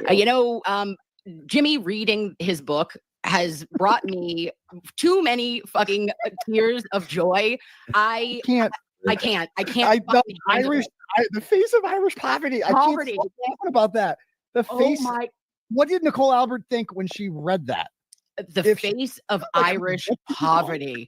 Jimmy reading his book has brought me too many fucking tears of joy. I can't. The The face of Irish poverty. I Poverty. can't stop talking about that. The Oh face. my- What did Nicole Albert think when she read that? The face of Irish poverty.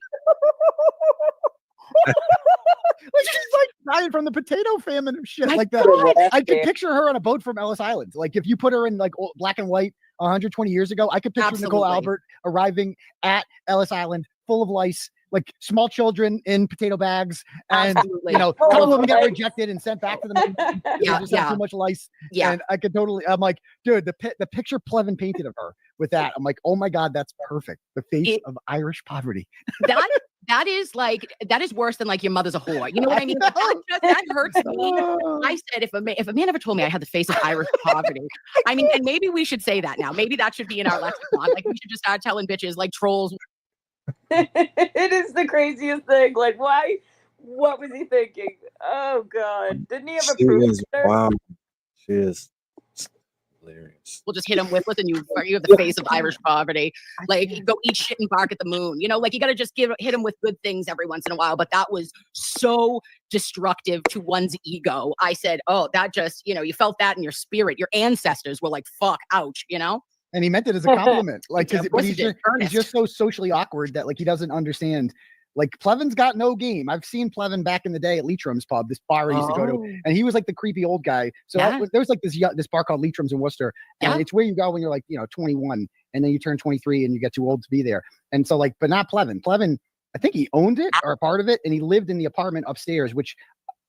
Like she's like dying from the potato famine and shit My like that. God. I could picture her on a boat from Ellis Island. Like if you put her in like black and white 120 years ago, I could picture Nicole Absolutely. Albert arriving at Ellis Island full of lice, like small children in potato bags, and Absolutely. a couple of them get rejected and sent back to them. Yeah, Just have too much lice. Yeah. And I could totally. I'm like, dude, the picture Pleven painted of her with that. I'm like, oh my god, that's perfect. The face of Irish poverty. That is worse than like your mother's a whore. You know what I mean? Like, that hurts me. I said if a man ever told me I had the face of Irish poverty, I mean, and maybe we should say that now. Maybe that should be in our lexicon. Like we should just start telling bitches like trolls. It is the craziest thing. Like, why? What was he thinking? Oh God! Didn't he have a She proof? is wild. She is hilarious. We'll just hit him with listen, you have the face of Irish poverty. Like go eat shit and bark at the moon. Like you got to just hit him with good things every once in a while. But that was so destructive to one's ego. I said, oh, that just you felt that in your spirit. Your ancestors were like, fuck, ouch. and he meant it as a compliment. Like, Of but course he he's did. just so socially awkward that like he doesn't understand. Like Pleven's got no game. I've seen Pleven back in the day at Leitrim's pub, this bar I used to go to, and he was like the creepy old guy. So there was like this bar called Leitrim's in Worcester, and it's where you go when you're like 21, and then you turn 23 and you get too old to be there. And so like, but not Pleven. Pleven, I think he owned it or a part of it, and he lived in the apartment upstairs, which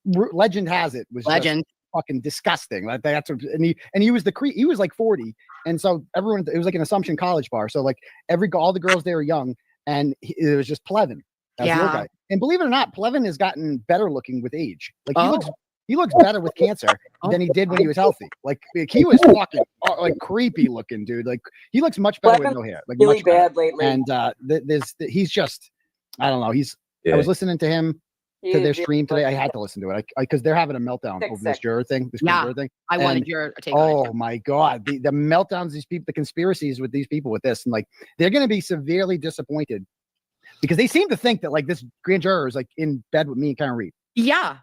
legend has it was just fucking disgusting. Like that's what, and he was he was like 40, and so everyone, it was like an Assumption College bar. So like all the girls there were young, and it was just Pleven. The old guy. And believe it or not, Pleven has gotten better looking with age. Like he looks better with cancer than he did when he was healthy. Like he was fucking like creepy looking, dude. Like he looks much better with no hair. Like really much better. bad lately. And he's just, I don't know. I was listening to him to their stream today. I had to listen to it because they're having a meltdown over this juror thing. This juror thing. I wanted your take on it. Oh my god, the meltdowns, these people, the conspiracies with these people with this, and like they're going to be severely disappointed. Because they seem to think that like this grand juror is like in bed with me and Karen Reed. Yeah.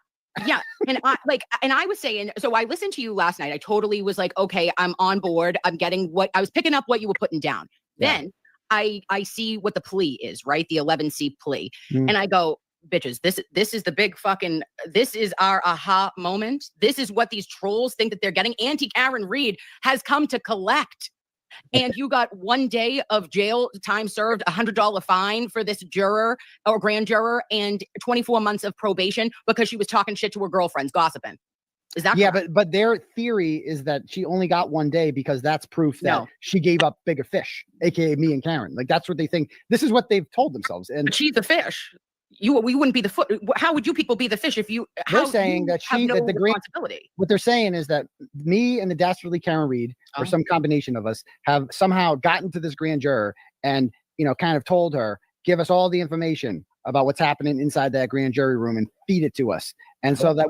And I was saying, so I listened to you last night. I totally was like, okay, I'm on board. I'm getting I was picking up what you were putting down. Yeah. Then I see what the plea is, right? The 11C plea. And I go, bitches, this is the big fucking, this is our aha moment. This is what these trolls think that they're getting. Auntie Karen Reed has come to collect. And you got 1 day of jail time served, $100 fine for this juror or grand juror, and 24 months of probation because she was talking shit to her girlfriends, gossiping. Is that correct? But their theory is that she only got 1 day because that's proof that she gave up bigger fish, aka me and Karen. Like that's what they think. This is what they've told themselves. And but she's the fish. We wouldn't be the foot. How would you people be the fish if you? They're saying that that the responsibility. What they're saying is that me and the dastardly Karen Reed, or some combination of us, have somehow gotten to this grand juror and kind of told her, give us all the information about what's happening inside that grand jury room and feed it to us. And so that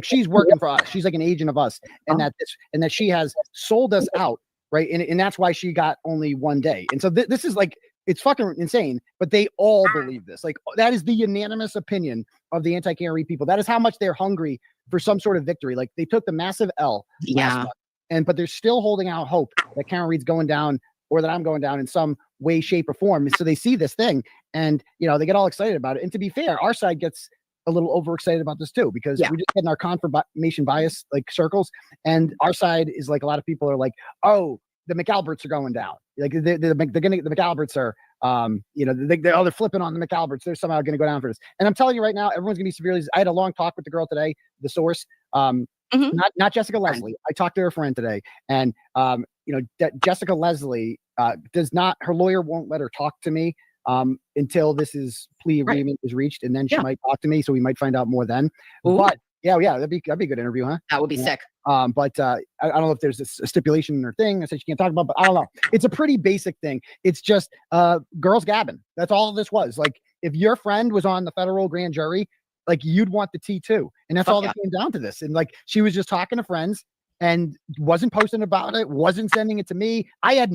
she's working for us. She's like an agent of us, and that she has sold us out, right? And that's why she got only 1 day. And so this is like. It's fucking insane, but they all believe this. Like that is the unanimous opinion of the anti-Karen Reed people. That is how much they're hungry for some sort of victory. Like they took the massive L last month, but they're still holding out hope that Karen Reed's going down or that I'm going down in some way, shape, or form. So they see this thing and they get all excited about it. And to be fair, our side gets a little overexcited about this too, because we just get in our confirmation bias like circles, and our side is like a lot of people are like, oh, the McAlberts are going down. Like the McAlberts are, they're flipping on the McAlberts. They're somehow going to go down for this. And I'm telling you right now, everyone's going to be severely. I had a long talk with the girl today, the source, not Jessica Leslie. I talked to her friend today, and Jessica Leslie does not. Her lawyer won't let her talk to me until this plea agreement is reached, and then she might talk to me. So we might find out more then. Ooh. But yeah, that'd be a good interview, huh? That would be sick. But I don't know if there's a stipulation or thing that says you can't talk about, but I don't know. It's a pretty basic thing. It's just girls gabbing. That's all this was. Like if your friend was on the federal grand jury, like you'd want the T too. And that's all that came down to this. And like she was just talking to friends and wasn't posting about it, wasn't sending it to me. I had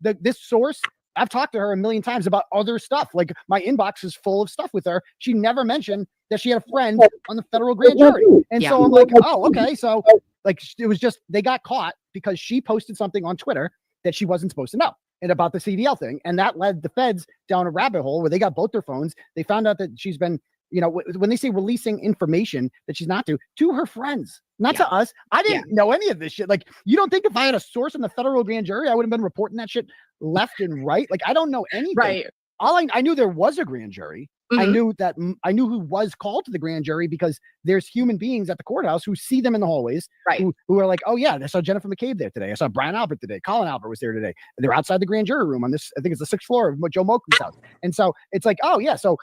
this source. I've talked to her a million times about other stuff. Like my inbox is full of stuff with her. She never mentioned that she had a friend on the federal grand jury. And so I'm like, oh, okay. So like it was just, they got caught because she posted something on Twitter that she wasn't supposed to know and about the CDL thing. And that led the feds down a rabbit hole where they got both their phones. They found out that she's been, when they say releasing information that she's not to her friends, not to us. I didn't know any of this shit. Like, you don't think if I had a source in the federal grand jury, I would have been reporting that shit left and right? Like, I don't know anything. Right. I knew there was a grand jury. I knew who was called to the grand jury because there's human beings at the courthouse who see them in the hallways, who are like, oh yeah, I saw Jennifer McCabe there today. I saw Brian Albert today. Colin Albert was there today. And they're outside the grand jury room on this, I think it's the 6th floor of Joe Moku's house. And so it's like, oh yeah. So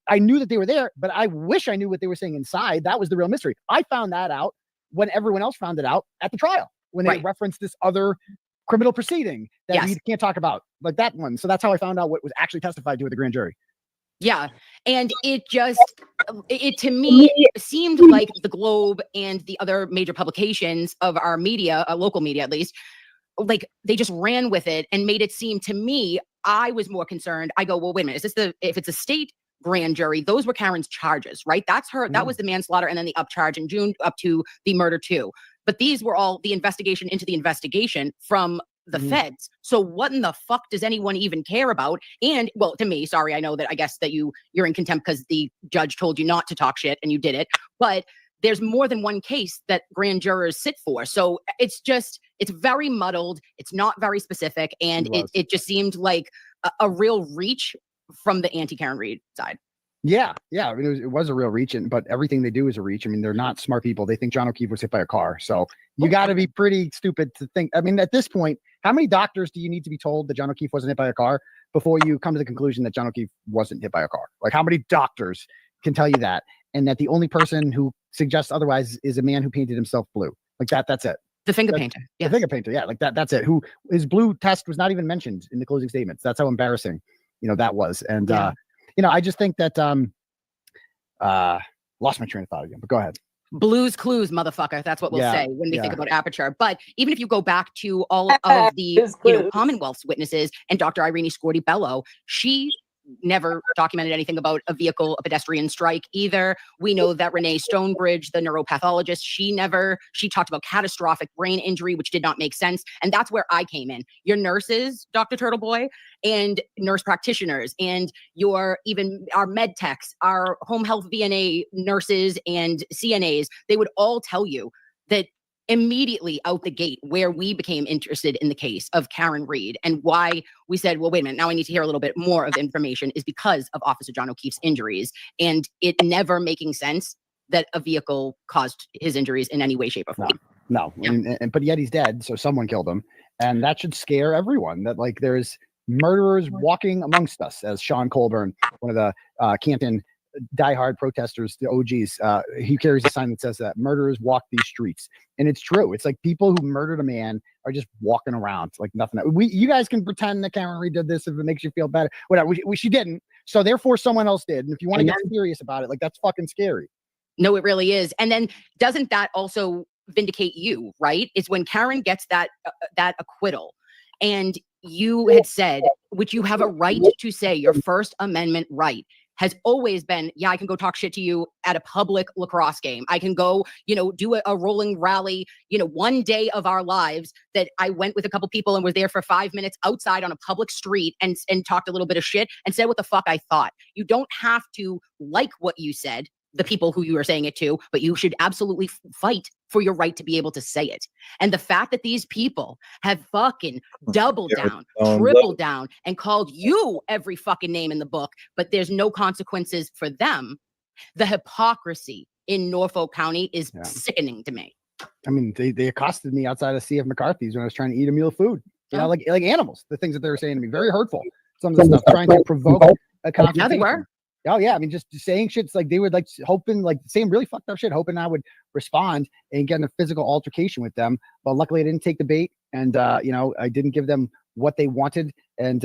I knew that they were there, but I wish I knew what they were saying inside. That was the real mystery. I found that out when everyone else found it out at the trial, when they referenced this other criminal proceeding that we can't talk about, like that one. So that's how I found out what was actually testified to at the grand jury. Yeah. And it to me seemed like the Globe and the other major publications of our media, local media at least, like they just ran with it and made it seem to me, I was more concerned. I go, well, wait a minute. If it's a state grand jury, those were Karen's charges, right? That's her, that was the manslaughter and then the upcharge in June up to the murder too. But these were all the investigation into the investigation from the feds. So what in the fuck does anyone even care about? And well, to me, sorry, I know that I guess that you're in contempt because the judge told you not to talk shit and you did it. But there's more than one case that grand jurors sit for. So it's very muddled. It's not very specific. And it just seemed like a real reach from the anti-Karen Read side. Yeah. I mean, it was a real reach, but everything they do is a reach. I mean, they're not smart people. They think John O'Keefe was hit by a car. So you got to be pretty stupid to think. I mean, at this point, how many doctors do you need to be told that John O'Keefe wasn't hit by a car before you come to the conclusion that John O'Keefe wasn't hit by a car? Like, how many doctors can tell you that? And that the only person who suggests otherwise is a man who painted himself blue. Like that's it. The finger painter. The finger painter. Yeah. Like that's it. Who his blue test was not even mentioned in the closing statements. That's how embarrassing, that was. And, I just think that, lost my train of thought again, but go ahead. Blues Clues, motherfucker. That's what we'll say when we think about Aperture. But even if you go back to all of the Commonwealth's witnesses and Dr. Irene Scorti-Bello, she never documented anything about a pedestrian strike either. We know that Renee Stonebridge, the neuropathologist, she talked about catastrophic brain injury, which did not make sense. And that's where I came in. Your nurses, Dr. Turtleboy, and nurse practitioners, and our med techs, our home health VNA nurses and CNAs, they would all tell you that immediately out the gate where we became interested in the case of Karen Read and why we said, well, wait a minute, now I need to hear a little bit more of the information is because of Officer John O'Keefe's injuries and it never making sense that a vehicle caused his injuries in any way, shape, or form. No. Yeah. But yet he's dead, so someone killed him. And that should scare everyone that like there's murderers walking amongst us, as Sean Colburn, one of the Canton diehard protesters, the OGs, he carries a sign that says that murderers walk these streets. And it's true. It's like people who murdered a man are just walking around like nothing. You guys can pretend that Karen Read did this if it makes you feel better. Whatever. She didn't. So therefore someone else did. And if you want to get serious about it, like that's fucking scary. No, it really is. And then doesn't that also vindicate you, right? It's when Karen gets that acquittal and you had said, which you have a right to say, your First Amendment right has always been, I can go talk shit to you at a public lacrosse game. I can go, do a rolling rally, one day of our lives that I went with a couple people and was there for 5 minutes outside on a public street and talked a little bit of shit and said what the fuck I thought. You don't have to like what you said, the people who you are saying it to, but you should absolutely fight for your right to be able to say it. And the fact that these people have fucking doubled down, tripled down, and called you every fucking name in the book, but there's no consequences for them. The hypocrisy in Norfolk County is sickening to me. I mean, they accosted me outside of C.F. McCarthy's when I was trying to eat a meal of food. Like animals, the things that they were saying to me, very hurtful. Some of the stuff trying to provoke a confrontation. Yeah, they were. Oh yeah, I mean, just saying shit's like they would like hoping, like saying really fucked up shit, hoping I would respond and get in a physical altercation with them. But luckily, I didn't take the bait, and I didn't give them what they wanted. And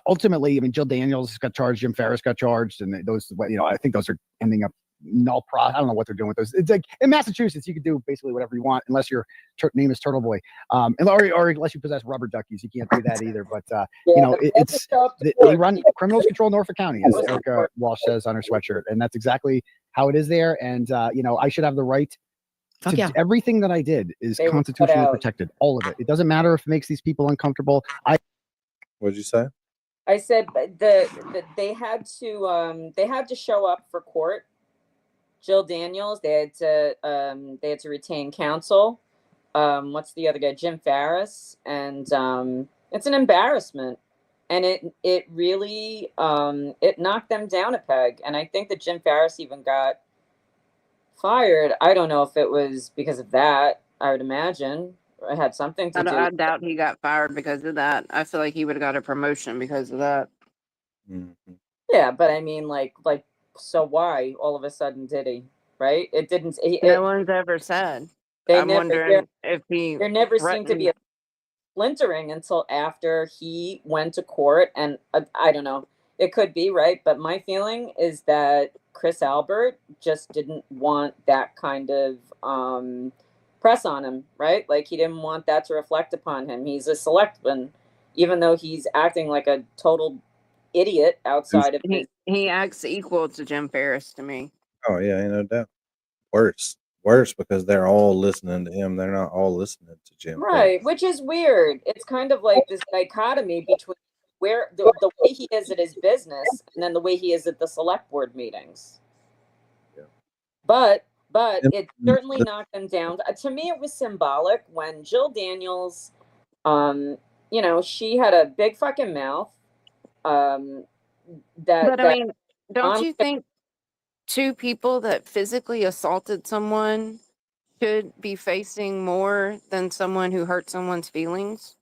ultimately, I mean, Jill Daniels got charged, Jim Ferris got charged, and those, I think those are ending up null pro. I don't know what they're doing with those. It's like in Massachusetts, you can do basically whatever you want, unless your name is Turtleboy, or unless you possess rubber duckies, you can't do that either. But they run criminals control Norfolk County, as Erica Walsh says on her sweatshirt, and that's exactly how it is there. And I should have the right to everything that I did is constitutionally protected, all of it. It doesn't matter if it makes these people uncomfortable. What'd you say? I said they had to show up for court. Jill Daniels, they had to retain counsel. What's the other guy? Jim Ferris, and it's an embarrassment, and it really it knocked them down a peg. And I think that Jim Ferris even got fired. I don't know if it was because of that. I would imagine it had something to do. I doubt he got fired because of that. I feel like he would have got a promotion because of that. Mm-hmm. Yeah, but I mean, like. So why all of a sudden did he? Right? It didn't. No one's ever said. I'm wondering if there never seemed to be a splintering until after he went to court, and I don't know. It could be right, but my feeling is that Chris Albert just didn't want that kind of press on him, right? Like he didn't want that to reflect upon him. He's a selectman, even though he's acting like a total idiot outside of he acts equal to Jim Ferris to me. Oh yeah, no doubt. Worse. worse because they're all listening to him. They're not all listening to Jim. Right, which is weird. It's kind of like this dichotomy between where the way he is at his business and then the way he is at the select board meetings. Yeah. But it certainly knocked them down. To me, it was symbolic when Jill Daniels, you know, she had a big fucking mouth. But I mean, don't you think two people that physically assaulted someone should be facing more than someone who hurt someone's feelings?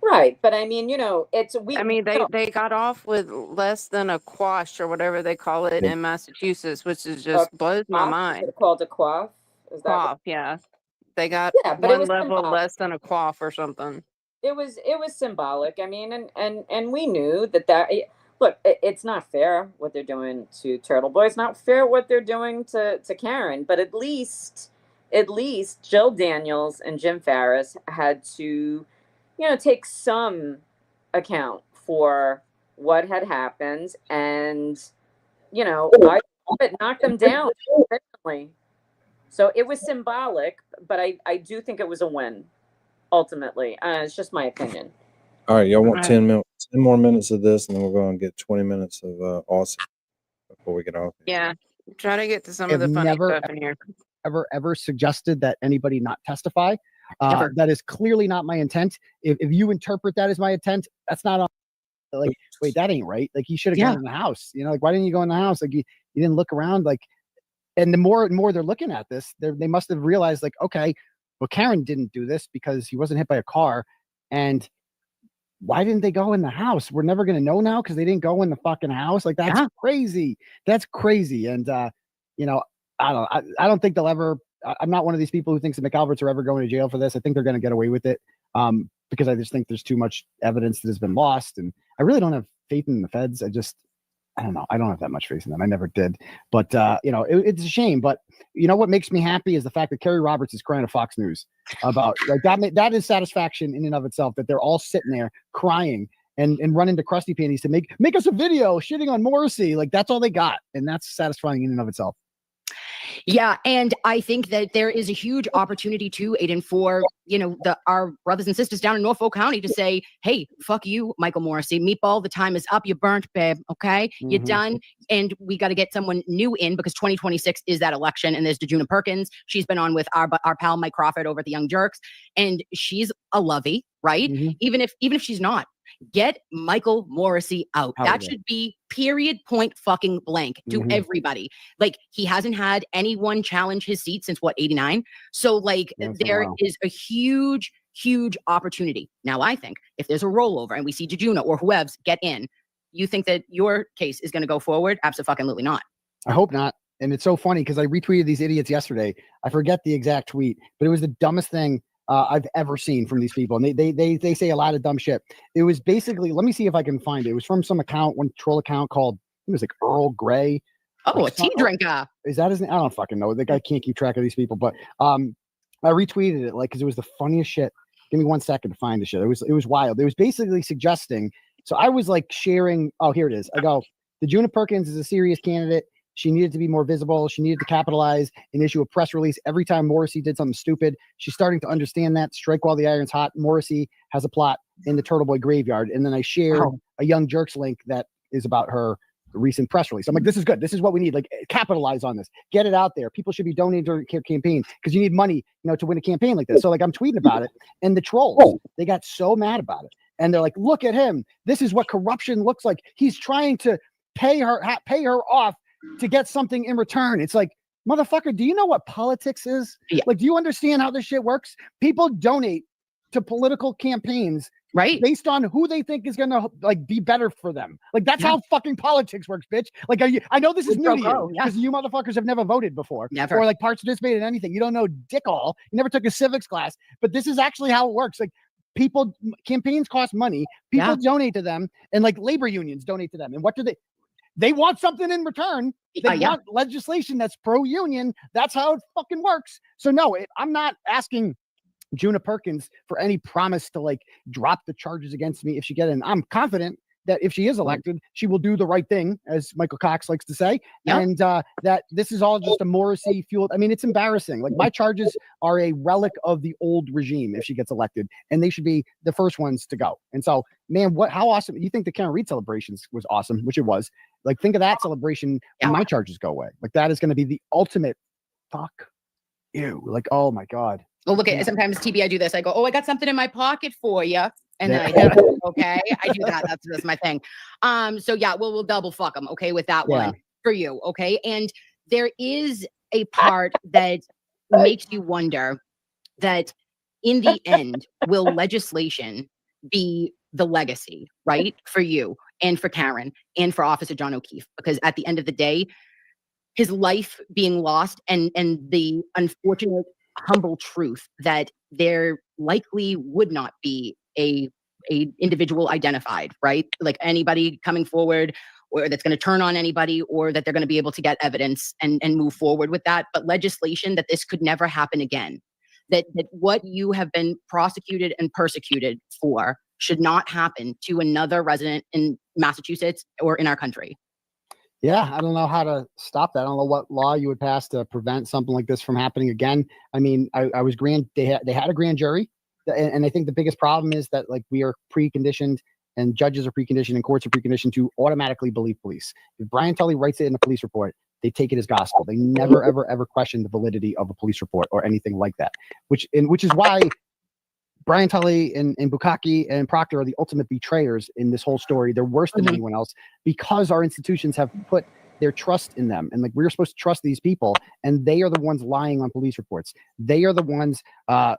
Right, but I mean, you know, I mean, they got off with less than a quash or whatever they call it in Massachusetts, which is just blows my mind. Called a quaff. Is that Quaff, yeah. They got but it one was level symbolic. less than a quaff or something. It was symbolic. I mean, and we knew that look, it's not fair what they're doing to Turtleboy. It's not fair what they're doing to Karen, but at least Jill Daniels and Jim Farris had to, you know, take some account for what had happened, and you know, it knocked them down significantly. So it was symbolic, but I do think it was a win ultimately. It's just my opinion. All right, y'all want Right. 10 more minutes of this, and then we're going to get 20 minutes of Aussie before we get off. Yeah. Try to get to some I've of the funny never, stuff in here. ever suggested that anybody not testify. Ever. That is clearly not my intent. If you interpret that as my intent, that's not on. Like, wait, that ain't right. Like, you should have gone in the house. You know, like, why didn't you go in the house? Like, you didn't look around. Like, and the more and more they're looking at this, they must have realized, like, okay, well, Karen didn't do this because he wasn't hit by a car, and why didn't they go in the house? We're never gonna know now because they didn't go in the fucking house. Like, that's crazy. That's crazy. And you know, I don't think they'll ever. I'm not one of these people who thinks the McAlberts are ever going to jail for this. I think they're going to get away with it because I just think there's too much evidence that has been lost, and I really don't have faith in the feds. I don't know. I don't have that much faith in them. I never did. But you know, it's a shame. But you know what makes me happy is the fact that Kerry Roberts is crying to Fox News about, like, that is satisfaction in and of itself, that they're all sitting there crying and running to Krusty Panties to make us a video shitting on Morrissey. Like, that's all they got, and that's satisfying in and of itself. Yeah, and I think that there is a huge opportunity too, Aidan, for, you know, our brothers and sisters down in Norfolk County to say, hey, fuck you, Michael Morrissey. Meatball, the time is up. You burnt, babe. Okay, you're done, and we got to get someone new in because 2026 is that election. And there's DeJuna Perkins. She's been on with our pal Mike Crawford over at the Young Jerks, and she's a lovey, right? Even if she's not. Get Michael Morrissey out. That should be period, point, fucking blank to everybody. Like, he hasn't had anyone challenge his seat since what, 89? So like, there is a huge opportunity. Now, I think if there's a rollover and we see DeJuna or whoever's get in, you think that your case is going to go forward? Absolutely not. I hope not. And it's so funny because I retweeted these idiots yesterday. I forget the exact tweet, but it was the dumbest thing I've ever seen from these people. And they say a lot of dumb shit. It was basically, let me see if I can find it. It was from some account, one troll account called, it was like Earl Grey. Oh, a tea drinker. Is that his name? I don't fucking know. The guy can't keep track of these people, but I retweeted it, like, because it was the funniest shit. Give me 1 second to find the shit. It was wild. It was basically suggesting. So I was like sharing. Oh, here it is. I go, DeJuna Perkins is a serious candidate. She needed to be more visible. She needed to capitalize and issue a press release every time Morrissey did something stupid. She's starting to understand that. Strike while the iron's hot. Morrissey has a plot in the Turtleboy graveyard. And then I shared a Young Jerks link that is about her recent press release. I'm like, this is good. This is what we need. Like, capitalize on this. Get it out there. People should be donating to her campaign because you need money, you know, to win a campaign like this. So like, I'm tweeting about it, and the trolls, they got so mad about it. And they're like, look at him. This is what corruption looks like. He's trying to pay her off to get something in return. It's like, motherfucker, do you know what politics is? Like, do you understand how this shit works? People donate to political campaigns, right, based on who they think is gonna, like, be better for them. Like, that's how fucking politics works, bitch. Like, I know this is new to you because you motherfuckers have never voted before, Never. or like participated in anything. You don't know dick all. You never took a civics class, but this is actually how it works. Like, campaigns cost money. People donate to them, and like labor unions donate to them. And what do they want something in return. They want legislation that's pro-union. That's how it fucking works. So no, I'm not asking Juna Perkins for any promise to, like, drop the charges against me if she get in. I'm confident that if she is elected, she will do the right thing, as Michael Cox likes to say, and that this is all just a Morrissey fueled. I mean, it's embarrassing. Like, my charges are a relic of the old regime if she gets elected, and they should be the first ones to go. And so, man, how awesome! You think the Karen Reed celebrations was awesome, which it was. Like, think of that celebration when my charges go away. Like, that is going to be the ultimate fuck you. Like, oh my God. Well, look at sometimes TB, I do this. I go, oh, I got something in my pocket for you. And then I do it, okay. I do that. That's my thing. So yeah, we'll double fuck them, okay, with that one for you, okay. And there is a part that makes you wonder that in the end, will legislation be the legacy, right, for you and for Karen and for Officer John O'Keefe? Because at the end of the day, his life being lost and the unfortunate humble truth that there likely would not be a individual identified, right? Like anybody coming forward or that's going to turn on anybody, or that they're going to be able to get evidence and move forward with that. But legislation that this could never happen again, that what you have been prosecuted and persecuted for should not happen to another resident in Massachusetts or in our country. Yeah, I don't know how to stop that. I don't know what law you would pass to prevent something like this from happening again. I mean, I was they had a grand jury, and I think the biggest problem is that, like, we are preconditioned, and judges are preconditioned, and courts are preconditioned to automatically believe police. If Brian Tully writes it in a police report, they take it as gospel. They never, ever question the validity of a police report or anything like that. Which is why Brian Tully and Bukaki and Proctor are the ultimate betrayers in this whole story. They're worse than anyone else because our institutions have put their trust in them. And, like, we're supposed to trust these people, and they are the ones lying on police reports. They are the ones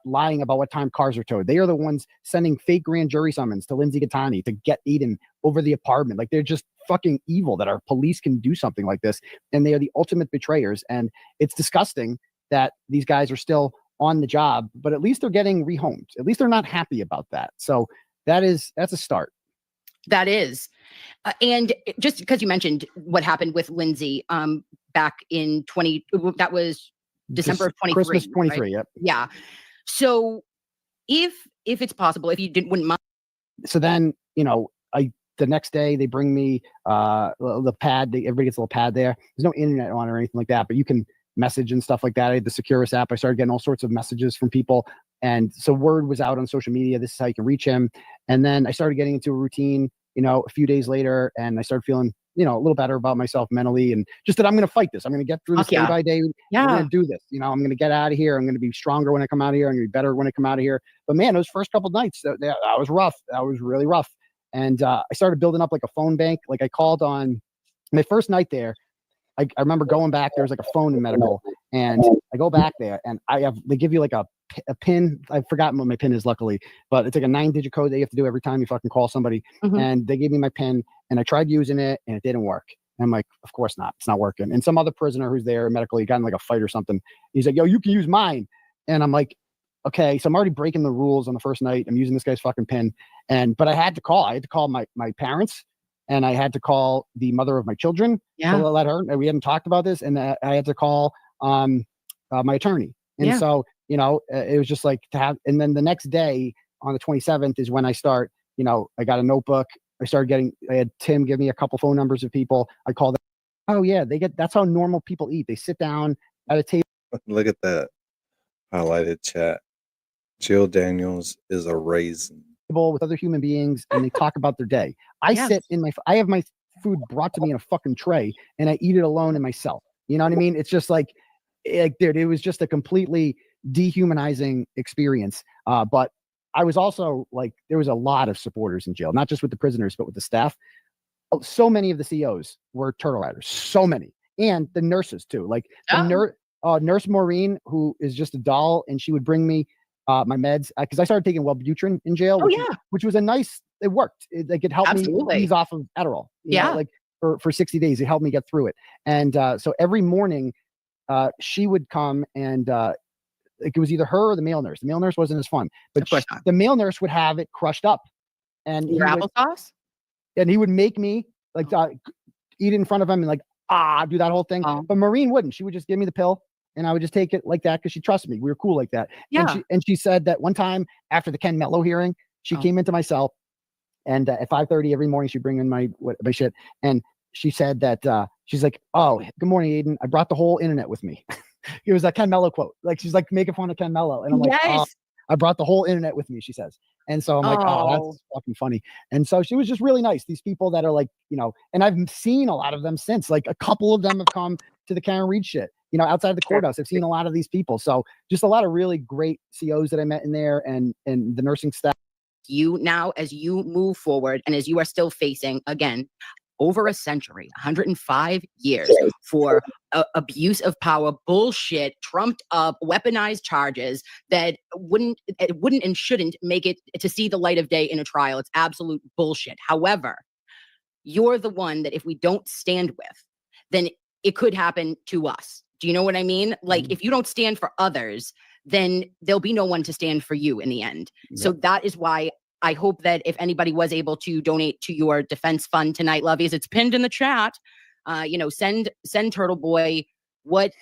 lying about what time cars are towed. They are the ones sending fake grand jury summons to Lindsay Gattani to get Aidan over the apartment. Like, they're just fucking evil that our police can do something like this. And they are the ultimate betrayers. And it's disgusting that these guys are still on the job, but at least they're getting rehomed. At least they're not happy about that. So that's a start. That is. And just because you mentioned what happened with Lindsay back in that was December of 23. Christmas 23, right? Yep. Yeah. So if it's possible, if you wouldn't mind. So then, the next day they bring me the pad. Everybody gets a little pad there. There's no internet on or anything like that, but you can message and stuff like that. I had the Securus app. I started getting all sorts of messages from people. And so word was out on social media. This is how you can reach him. And then I started getting into a routine, a few days later, and I started feeling, a little better about myself mentally, and just that I'm going to fight this. I'm going to get through this day by day. I'm going to do this. I'm going to get out of here. I'm going to be stronger when I come out of here. I'm going to be better when I come out of here. But man, those first couple of nights, that was rough. That was really rough. And I started building up like a phone bank. Like, I called on my first night there. I remember going back, there was like a phone in medical, and I go back there, and they give you like a pin. I've forgotten what my pin is, luckily, but it's like a 9-digit code that you have to do every time you fucking call somebody. And they gave me my pin, and I tried using it, and it didn't work. And I'm like, of course not. It's not working. And some other prisoner who's there medically got in like a fight or something. He's like, yo, you can use mine. And I'm like, okay, so I'm already breaking the rules on the first night. I'm using this guy's fucking pin. But I had to call my parents. And I had to call the mother of my children to let her. We hadn't talked about this, and I had to call my attorney. And so, it was just like to have. And then the next day, on the 27th, is when I start. I got a notebook. I had Tim give me a couple phone numbers of people. I called them. Oh yeah, that's how normal people eat. They sit down at a table. Look at that highlighted chat. Jill Daniels is a raisin. With other human beings, and they talk about their day. I have my food brought to me in a fucking tray, and I eat it alone in myself. You know what I mean? It's just like dude, it was just a completely dehumanizing experience. But I was also like, there was a lot of supporters in jail, not just with the prisoners, but with the staff. So many of the COs were turtle riders, so many, and the nurses too. Like Nurse Maureen, who is just a doll, and she would bring me my meds, because I started taking Wellbutrin in jail, which was it worked. It helped me ease off of Adderall. You know, like for 60 days, it helped me get through it. And so every morning, she would come, and it was either her or the male nurse. The male nurse wasn't as fun, but the male nurse would have it crushed up, and your applesauce, and he would make me like eat it in front of him and like do that whole thing. But Maureen wouldn't. She would just give me the pill. And I would just take it like that because she trusted me. We were cool like that. And she said that one time after the Ken Mello hearing, she came into my cell, And at 5:30 every morning, she'd bring in my shit. And she said that she's like, "Oh, good morning, Aidan. I brought the whole internet with me." It was a Ken Mello quote. Like she's like making fun of Ken Mello, and I'm like, "Oh, I brought the whole internet with me," she says. And so I'm like, "Oh, that's fucking funny." And so she was just really nice. These people that are like, and I've seen a lot of them since. Like a couple of them have come to the Karen Reed shit. Outside the courthouse, I've seen a lot of these people. So just a lot of really great COs that I met in there, and the nursing staff. You now, as you move forward, and as you are still facing again over a century, 105 years for abuse of power, bullshit, trumped up, weaponized charges that wouldn't and shouldn't make it to see the light of day in a trial. It's absolute bullshit. However, you're the one that if we don't stand with, then it could happen to us. Do you know what I mean? Like if you don't stand for others, then there'll be no one to stand for you in the end. So that is why I hope that if anybody was able to donate to your defense fund tonight, lovies, it's pinned in the chat. Send Turtleboy what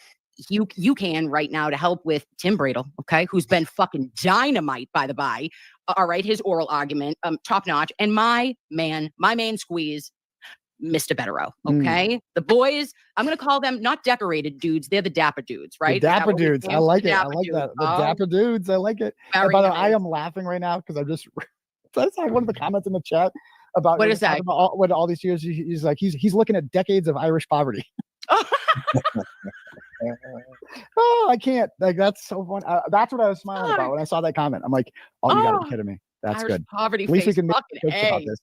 you can right now to help with Tim Bradle, okay, who's been fucking dynamite, by the by. All right, his oral argument, top notch, and my main squeeze, Mr. Bettero, okay? The boys, I'm gonna call them not decorated dudes, they're the dapper dudes, right? The dapper dudes. I like it. I like that. The dapper dudes. I like it. And by the way, I am laughing right now because I'm just that's like one of the comments in the chat about what is that? About all these years. He's like he's looking at decades of Irish poverty. Oh, I can't. Like that's so fun. That's what I was smiling about when I saw that comment. I'm like, oh, you gotta be kidding me. That's Irish good. Poverty At least we face, can make fucking jokes about A. this.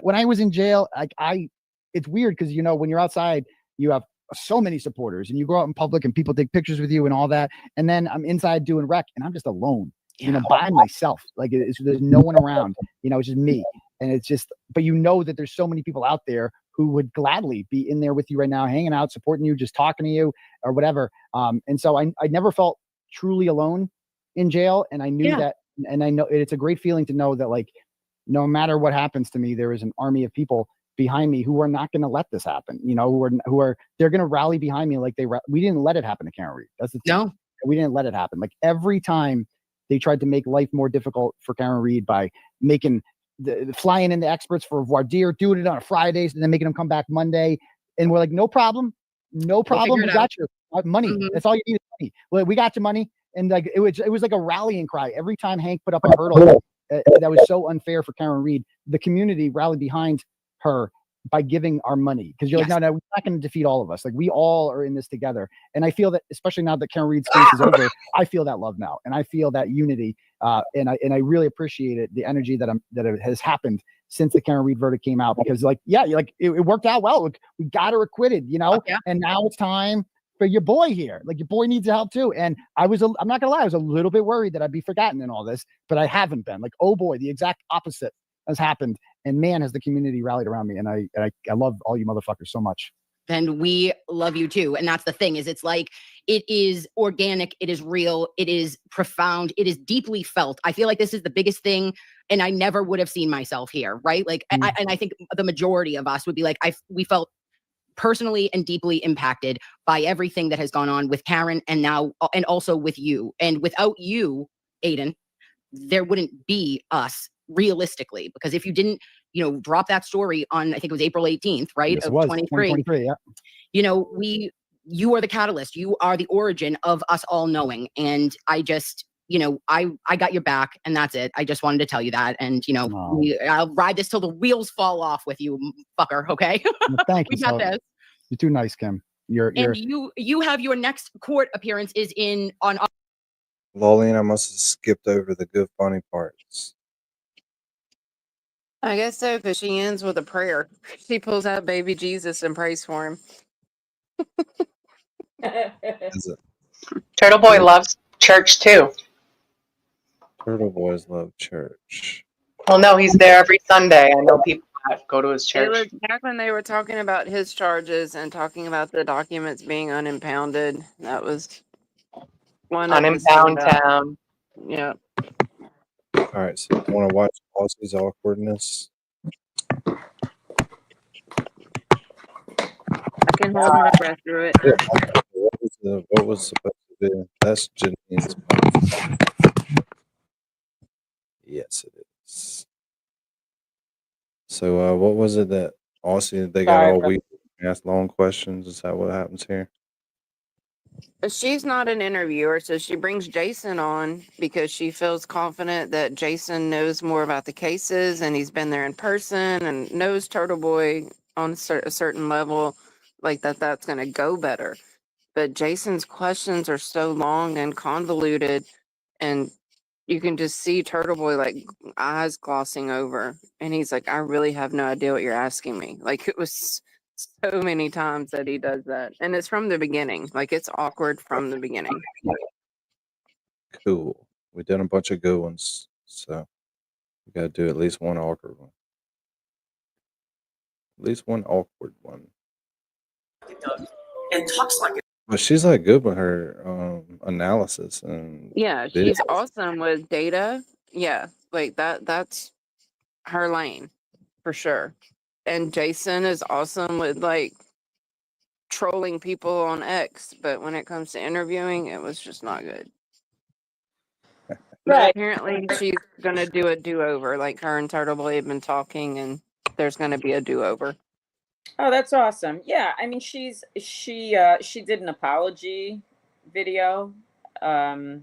When I was in jail, it's weird because when you're outside, you have so many supporters, and you go out in public, and people take pictures with you and all that. And then I'm inside doing rec, and I'm just alone, by myself. Like there's no one around. It's just me, and it's just. But that there's so many people out there who would gladly be in there with you right now, hanging out, supporting you, just talking to you or whatever. And so I never felt truly alone in jail, and I knew that. And I know it's a great feeling to know that, like, no matter what happens to me, there is an army of people behind me who are not going to let this happen. They're going to rally behind me like we didn't let it happen to Karen Reed. That's the thing. No, we didn't let it happen. Like every time they tried to make life more difficult for Karen Reed by making flying in the experts for voir dire, doing it on a Friday, and then making them come back Monday, and we're like, no problem, we got you money. That's all you need is money. Well, we got your money. And like it was like a rallying cry every time Hank put up a hurdle that was so unfair for Karen Reed. The community rallied behind her by giving our money because you're like, no, we're not going to defeat all of us. Like we all are in this together. And I feel that, especially now that Karen Reed's case is over, I feel that love now, and I feel that unity. And I really appreciate it, the energy that has happened since the Karen Reed verdict came out, because it worked out well. We got her acquitted, and now it's time for your boy here. Like your boy needs help too. And I'm not gonna lie, I was a little bit worried that I'd be forgotten in all this, but I haven't been. Like, oh boy, the exact opposite has happened. And man, has the community rallied around me. And I love all you motherfuckers so much. And we love you too. And that's the thing, is it's like, it is organic, it is real, it is profound, it is deeply felt. I feel like this is the biggest thing, and I never would have seen myself here, right? Like, and I think the majority of us would be like, we felt personally and deeply impacted by everything that has gone on with Karen, and now, and also with you. And without you, Aidan, there wouldn't be us, realistically, because if you didn't, drop that story on, I think it was April 18th, right? Yes, of 2023. Yeah. You are the catalyst. You are the origin of us all knowing. And I just, I got your back, and that's it. I just wanted to tell you that. And, I'll ride this till the wheels fall off with you, fucker. Okay. Well, thank you. You're too nice, Kim. And you have your next court appearance is on. Lolene, I must have skipped over the good funny parts. I guess so, because she ends with a prayer. She pulls out baby Jesus and prays for him. Turtleboy loves church too. Turtleboys love church. Well, no, he's there every Sunday. I know people that go to his It church. was back when they were talking about his charges and talking about the documents being unimpounded. That was one Unimpound town. Yeah. All right, so you want to watch Aussie's awkwardness? I can hold my breath through it. What was supposed to be? That's Janine's. Yes, it is. So, what was it that Aussie they got Sorry, all bro. week to ask long questions? Is that what happens here? She's not an interviewer, so she brings Jason on because she feels confident that Jason knows more about the cases and he's been there in person and knows Turtle Boy on a certain level, like that's going to go better. But Jason's questions are so long and convoluted, and you can just see Turtle Boy like eyes glossing over, and he's like, "I really have no idea what you're asking me." Like it was so many times that he does that, and it's from the beginning. Like it's awkward from the beginning. Cool. We did a bunch of good ones, so we got to do at least one awkward one. At least one awkward one. And talks like it. But she's like good with her analysis and Yeah, videos. she's awesome with data. Yeah, like that's her lane for sure. And Jason is awesome with like trolling people on X, but when it comes to interviewing, it was just not good. But Right. apparently she's gonna do a do-over. Like her and Turtle Boy have been talking, and there's gonna be a do-over. Oh, that's awesome. Yeah, I mean, she did an apology video. I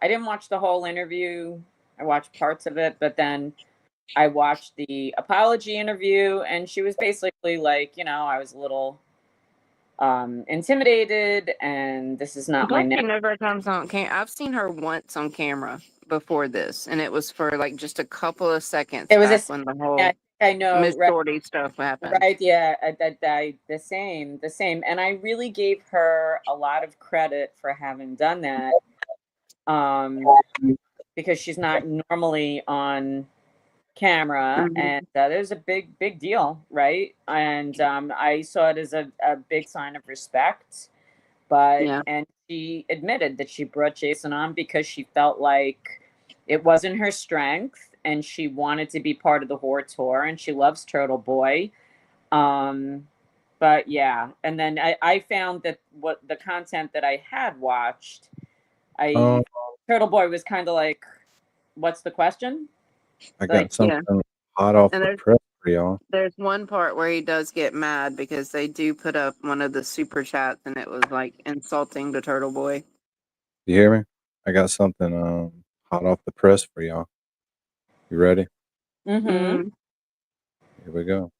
didn't watch the whole interview. I watched parts of it, but then I watched the apology interview, and she was basically like, I was a little intimidated, and this is not my She never comes on camera. I've seen her once on camera before this, and it was for like just a couple of seconds. It was back when the whole I know, Miss right? Shorty stuff happened. Right, yeah, the same. And I really gave her a lot of credit for having done that, because she's not normally on camera, and there's a big deal, right? And I saw it as a big sign of respect, and she admitted that she brought Jason on because she felt like it wasn't her strength, and she wanted to be part of the horror tour, and she loves Turtle Boy. But yeah, and then I found that what the content that I had watched, Turtle Boy was kind of like, "What's the question?" I got Like, something hot off And the there's- press for y'all. There's one part where he does get mad because they do put up one of the super chats, and it was like insulting to Turtle Boy. You hear me? I got something hot off the press for y'all. You ready? Mm-hmm. Here we go.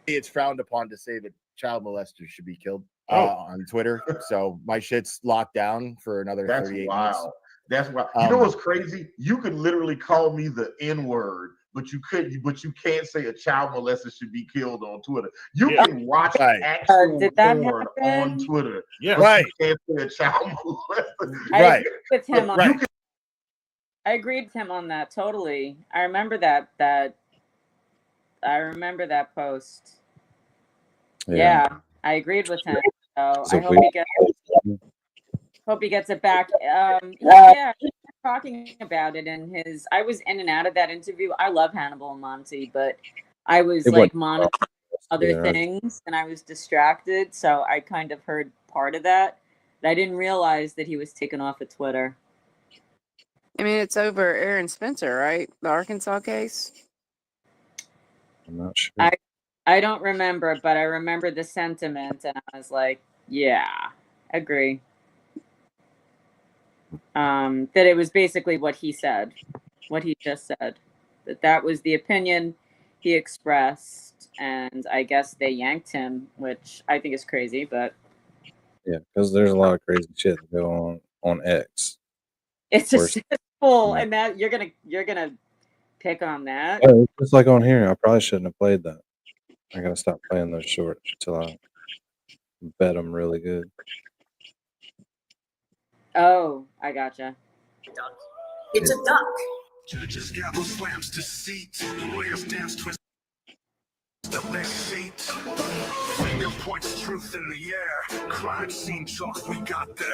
It's frowned upon to say that child molesters should be killed Oh. on Twitter. So my shit's locked down for another That's 38 wild. minutes. That's wild. You know what's crazy? You could literally call me the N-word, but you can't say a child molester should be killed on Twitter. You can watch actual Did that porn on happen? Twitter. Yeah, but right. You can't say a child molester. I agreed with him on You that. I agreed with him on that totally. I remember that I remember that post. Yeah, I agreed with him. So I hope he gets it back. Yeah, he was talking about it in his. I was in and out of that interview. I love Hannibal and Monty, but I was like monitoring other things, and I was distracted. So I kind of heard part of that. But I didn't realize that he was taken off of Twitter. I mean, it's over Aaron Spencer, right? The Arkansas case. I'm not sure. I don't remember, but I remember the sentiment, and I was like, yeah, agree. That it was basically what he said, what he just said, that was the opinion he expressed, and I guess they yanked him, which I think is crazy, but Yeah, because there's a lot of crazy shit that go on X. it's just full, and that you're gonna pick on that. Oh, just like on here, I probably shouldn't have played that. I gotta stop playing those shorts until I bet them really good. Oh, I gotcha. It's a duck. Judges gavel slams to seat. Lawyers dance twist the next seat. Finger points truth in the air. Crime scene chalk we got there.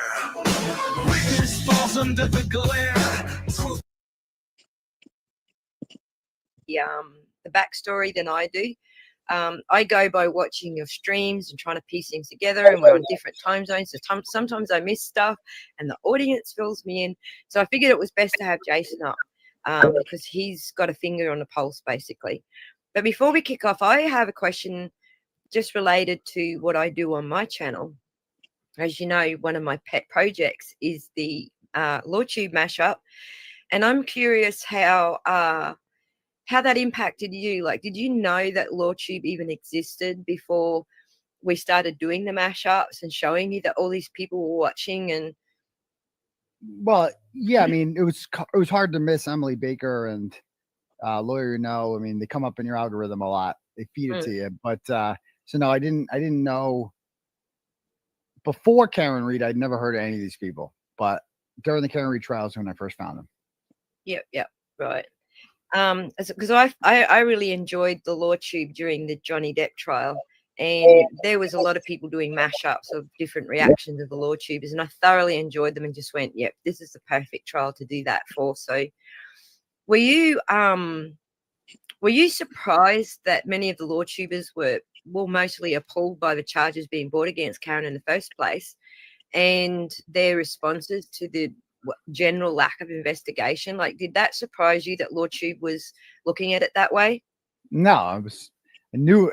Witness falls under the glare. Truth. The backstory than I do. I go by watching your streams and trying to piece things together, and we're on different time zones, so sometimes I miss stuff and the audience fills me in, so I figured it was best to have Jason up. because he's got a finger on the pulse, basically. But before we kick off, I have a question just related to what I do on my channel. As you know, one of my pet projects is the LawTube mashup, and I'm curious how that impacted you. Like, did you know that LawTube even existed before we started doing the mashups and showing you that all these people were watching? And well, yeah, I mean, it was hard to miss Emily Baker and Lawyer You Know. I mean, they come up in your algorithm a lot. They feed it to you. But so no, I didn't know before Karen Reid. I'd never heard of any of these people, but during the Karen Reid trials when I first found them. Yep, right. Because I really enjoyed the LawTube during the Johnny Depp trial, and there was a lot of people doing mashups of different reactions of the LawTubers, and I thoroughly enjoyed them and just went, yep, this is the perfect trial to do that for. So were you surprised that many of the LawTubers were mostly appalled by the charges being brought against Karen in the first place, and their responses to the general lack of investigation? Like, did that surprise you that LawTube was looking at it that way? No, I knew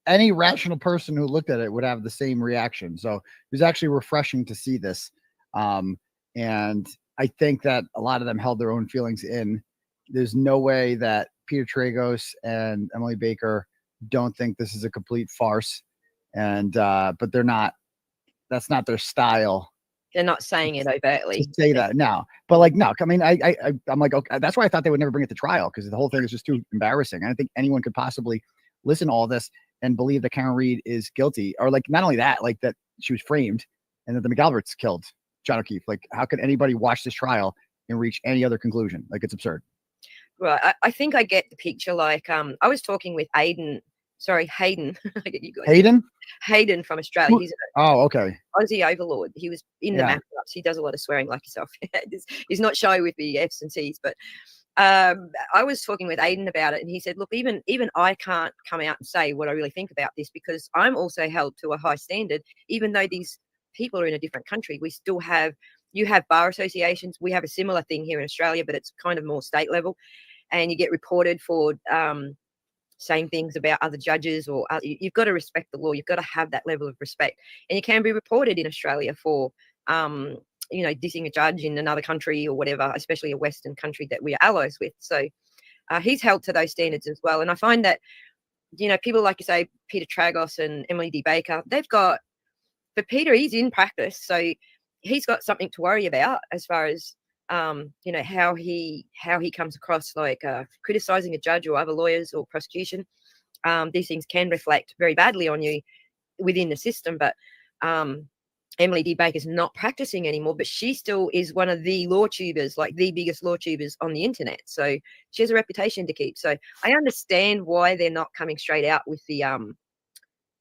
any rational person who looked at it would have the same reaction. So it was actually refreshing to see this. And I think that a lot of them held their own feelings in. There's no way that Peter Tragos and Emily Baker don't think this is a complete farce. And but they're not. That's not their style. They're not saying it overtly. To say that now, but like, no, I mean, I'm like, okay, that's why I thought they would never bring it to trial, because the whole thing is just too embarrassing. I don't think anyone could possibly listen to all this and believe that Karen Reid is guilty, or like, not only that, like that she was framed and that the McAlberts killed John O'Keefe. Like, how could anybody watch this trial and reach any other conclusion? Like, it's absurd. Right. I think I get the picture. Like, I was talking with Hayden. Hayden Hayden from Australia. He's okay. Aussie overlord. He was in the mashups. He does a lot of swearing like yourself. He's not shy with the F's and C's, but I was talking with Aidan about it, and he said, look, even I can't come out and say what I really think about this, because I'm also held to a high standard. Even though these people are in a different country, we still have, you have bar associations. We have a similar thing here in Australia, but it's kind of more state level, and you get reported for saying things about other judges, or you've got to respect the law. You've got to have that level of respect, and you can be reported in Australia for dissing a judge in another country or whatever, especially a Western country that we are allies with. So he's held to those standards as well. And I find that, people like you say, Peter Tragos and Emily D. Baker, but Peter, he's in practice, so he's got something to worry about as far as how he comes across, like criticizing a judge or other lawyers or prosecution. These things can reflect very badly on you within the system. But Emily D. Baker's not practicing anymore, but she still is one of the LawTubers, like the biggest LawTubers on the internet. So she has a reputation to keep. So I understand why they're not coming straight out with the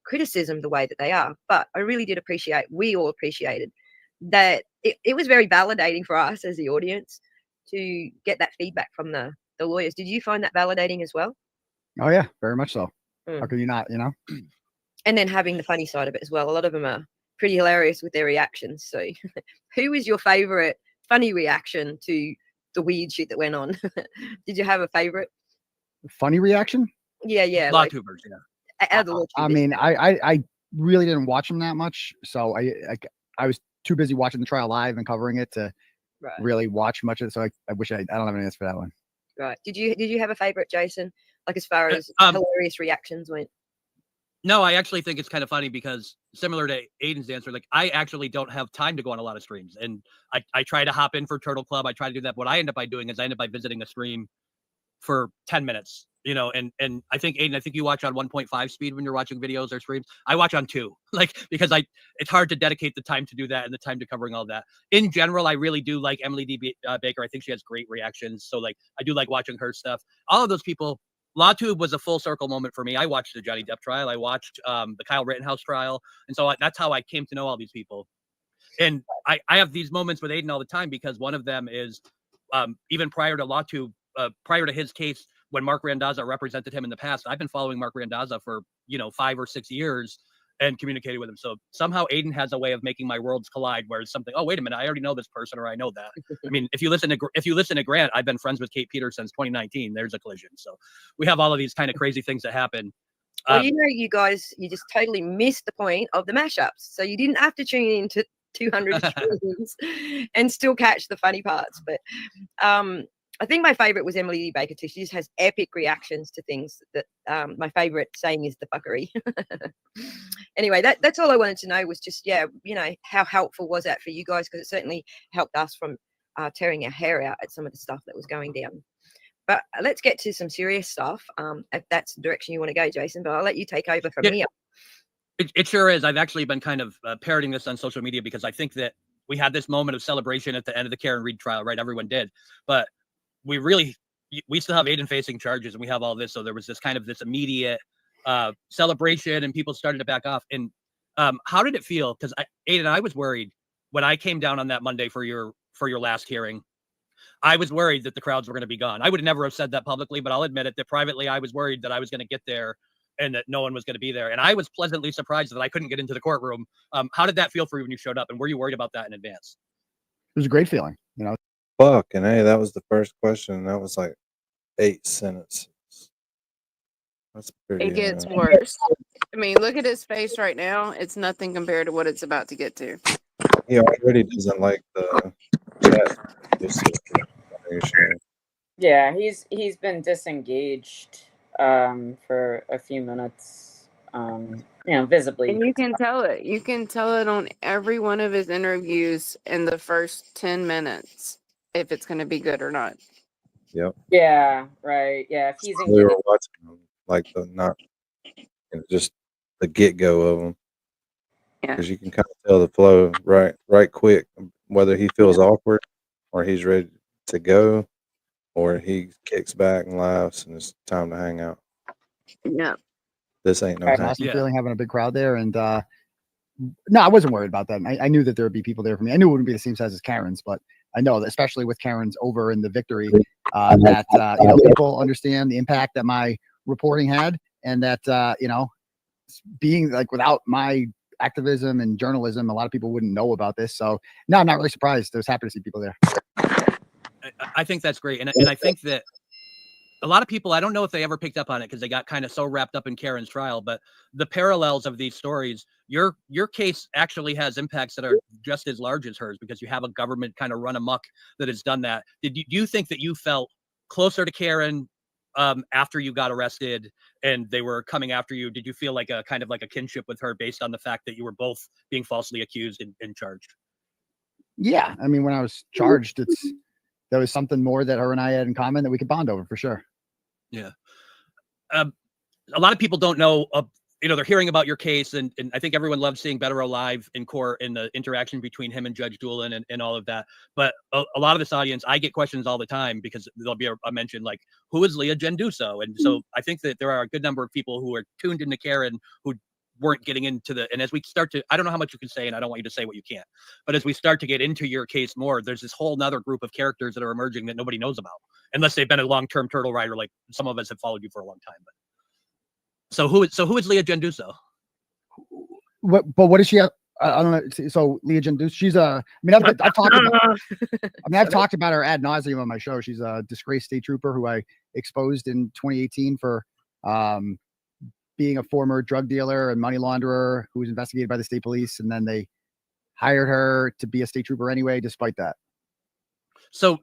criticism the way that they are. But I really did appreciate, we all appreciated that it was very validating for us as the audience to get that feedback from the lawyers. Did you find that validating as well? Oh yeah, very much so. How can you not, And then having the funny side of it as well. A lot of them are pretty hilarious with their reactions. So who was your favorite funny reaction to the weird shit that went on? Did you have a favorite funny reaction? Yeah. LawTubers, I mean, I really didn't watch them that much, so I was too busy watching the trial live and covering it to really watch much of it. So I wish I don't have an answer for that one. Right. Did you have a favorite, Jason? Like, as far as hilarious reactions went? No, I actually think it's kind of funny, because similar to Aidan's answer, like, I actually don't have time to go on a lot of streams, and I try to hop in for Turtle Club. I try to do that. What I end up by doing is I end up by visiting a stream for 10 minutes, and I think, Aidan, you watch on 1.5 speed when you're watching videos or streams. I watch on 2, because it's hard to dedicate the time to do that and the time to covering all that. In general, I really do like Emily D. Baker. I think she has great reactions. So I do like watching her stuff. All of those people, LawTube was a full circle moment for me. I watched the Johnny Depp trial. I watched the Kyle Rittenhouse trial. And so that's how I came to know all these people. And I have these moments with Aidan all the time, because one of them is even prior to LawTube, prior to his case, when Mark Randazza represented him in the past, I've been following Mark Randazza for 5 or 6 years, and communicated with him. So somehow Aidan has a way of making my worlds collide where it's something, oh, wait a minute, I already know this person, or I know that. I mean, if you listen to Grant, I've been friends with Kate Peters since 2019. There's a collision. So we have all of these kind of crazy things that happen. Well, you know, you guys, you just totally missed the point of the mashups. So you didn't have to tune into 200 streams and still catch the funny parts. But I think my favorite was Emily Lee Baker too. She just has epic reactions to things that my favorite saying is the fuckery. Anyway, that's all I wanted to know was just, yeah, you know, how helpful was that for you guys? Because it certainly helped us from tearing our hair out at some of the stuff that was going down. But let's get to some serious stuff. If that's the direction you want to go, Jason, but I'll let you take over from here. It sure is. I've actually been kind of parroting this on social media because I think that we had this moment of celebration at the end of the Karen Reed trial, right? Everyone did. But we still have Aidan facing charges and we have all this. So there was this kind of this immediate celebration and people started to back off. And how did it feel? Because Aidan, I was worried when I came down on that Monday for your last hearing. I was worried that the crowds were going to be gone. I would never have said that publicly, but I'll admit it that privately I was worried that I was going to get there and that no one was going to be there. And I was pleasantly surprised that I couldn't get into the courtroom. How did that feel for you when you showed up? And were you worried about that in advance? It was a great feeling, you know. Fuck, and hey, that was the first question. And that was like 8 sentences. That's pretty. It gets worse. I mean, look at his face right now. It's nothing compared to what it's about to get to. He already doesn't like the chat. Yeah, he's been disengaged for a few minutes, you know, visibly. And you can tell it. You can tell it on every one of his interviews in the first 10 minutes if it's going to be good or not. Yep. Yeah, right. Yeah, if he's We were watching them, like just the get-go of them. Yeah. Because you can kind of tell the flow right quick, whether he feels awkward or he's ready to go or he kicks back and laughs and it's time to hang out. Yeah. This ain't no It's an awesome feeling having a big crowd there. And no, I wasn't worried about that. I knew that there would be people there for me. I knew it wouldn't be the same size as Karen's, but I know that especially with Karen's over in the victory, that you know, people understand the impact that my reporting had, and that you know, being like without my activism and journalism, a lot of people wouldn't know about this. So no, I'm not really surprised. I was happy to see people there. I think that's great. And I think that a lot of people, I don't know if they ever picked up on it because they got kind of so wrapped up in Karen's trial, but the parallels of these stories, your case actually has impacts that are just as large as hers because you have a government kind of run amok that has done that. Do you think that you felt closer to Karen after you got arrested and they were coming after you? Did you feel like a kind of like a kinship with her based on the fact that you were both being falsely accused and charged? Yeah. I mean, when I was charged, there was something more that her and I had in common that we could bond over for sure. Yeah. A lot of people don't know, you know, they're hearing about your case and I think everyone loves seeing Better Alive in court and the interaction between him and Judge Doolin and all of that. But a lot of this audience, I get questions all the time because there'll be a mention like, who is Leah Genduso? And so I think that there are a good number of people who are tuned into Karen who weren't getting into and as we start to, I don't know how much you can say and I don't want you to say what you can't, but as we start to get into your case more, there's this whole nother group of characters that are emerging that nobody knows about unless they've been a long-term turtle rider. Like some of us have followed you for a long time, but so who is Leah Genduso? But what is she? I don't know. So Leah Genduso, she's I mean, I've talked about. I've talked about her ad nauseum on my show. She's a disgraced state trooper who I exposed in 2018 for being a former drug dealer and money launderer who was investigated by the state police, and then they hired her to be a state trooper anyway, despite that. So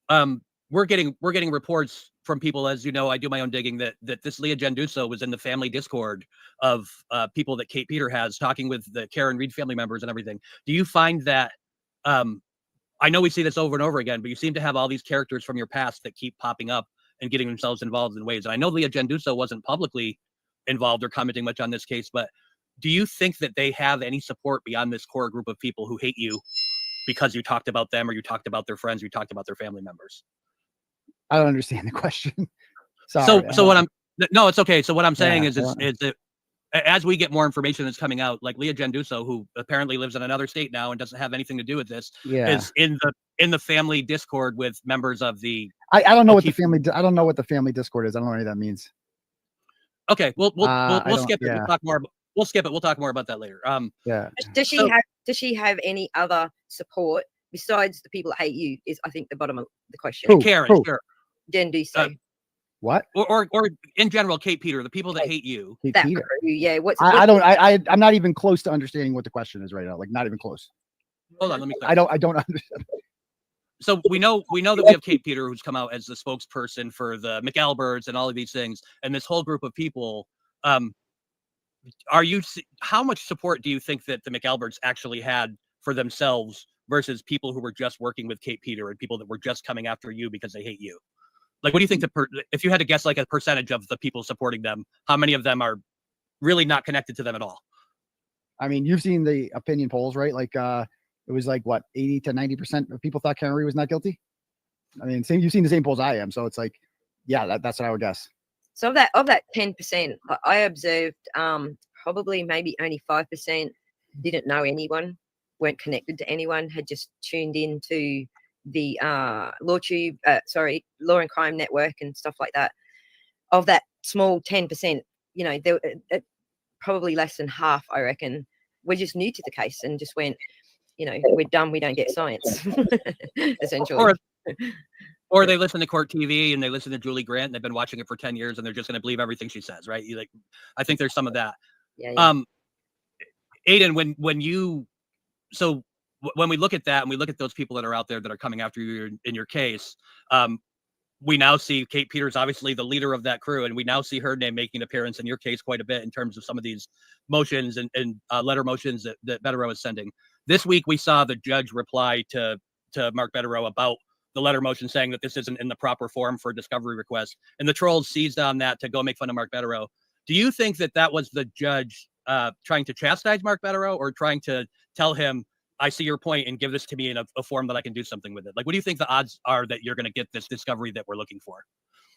we're getting reports from people, as you know, I do my own digging that this Leah Genduso was in the family Discord of people that Kate Peter has talking with the Karen Reed family members and everything. Do you find that I know we see this over and over again, but you seem to have all these characters from your past that keep popping up and getting themselves involved in ways. And I know Leah Genduso wasn't publicly involved or commenting much on this case, but do you think that they have any support beyond this core group of people who hate you because you talked about them or you talked about their friends, or you talked about their family members? I don't understand the question. Sorry. So what no, it's okay. So what I'm saying is that as we get more information that's coming out, like Leah Genduso, who apparently lives in another state now and doesn't have anything to do with this, is in the family Discord with members of the. I don't know what the family. I don't know what the family Discord is. I don't know what any of that means. Okay, we'll skip it. Yeah. We'll talk more. we'll skip it. We'll talk more about that later. Yeah. Does she So- have? Does she have any other support besides the people that hate you? Is I think the bottom of the question. Who? Karen, Who? sure. Jen, do you say What? Or in general, Kate Peter, the people that hate you. Kate that Peter. crew? Yeah. I'm not even close to understanding what the question is right now. Like, not even close. Hold on, let me. I don't understand. So we know that we have Kate Peter, who's come out as the spokesperson for the McAlberts and all of these things, and this whole group of people. How much support do you think that the McAlberts actually had for themselves versus people who were just working with Kate Peter and people that were just coming after you because they hate you? Like, what do you think if you had to guess like a percentage of the people supporting them, how many of them are really not connected to them at all? I mean, you've seen the opinion polls, right? Like, it was like what 80 to 90% of people thought Karen Reed was not guilty. I mean, you've seen the same polls I am, so it's like, yeah, that's what I would guess. So of that 10%, I observed probably maybe only 5% didn't know anyone, weren't connected to anyone, had just tuned into the Law and Crime Network and stuff like that. Of that small 10%, you know, there probably less than half, I reckon, were just new to the case and just went, you know, we're done, we don't get science, essentially. Or they listen to Court TV and they listen to Julie Grant and they've been watching it for 10 years and they're just going to believe everything she says, right? I think there's some of that. Yeah. Aidan, when we look at that and we look at those people that are out there that are coming after you in your case, we now see Kate Peters, obviously the leader of that crew, and we now see her name making an appearance in your case quite a bit in terms of some of these motions and letter motions that Betterow is sending. This week, we saw the judge reply to Mark Betterow about the letter motion saying that this isn't in the proper form for a discovery request. And the trolls seized on that to go make fun of Mark Betterow. Do you think that was the judge trying to chastise Mark Betterow or trying to tell him, I see your point and give this to me in a form that I can do something with it? Like, what do you think the odds are that you're going to get this discovery that we're looking for?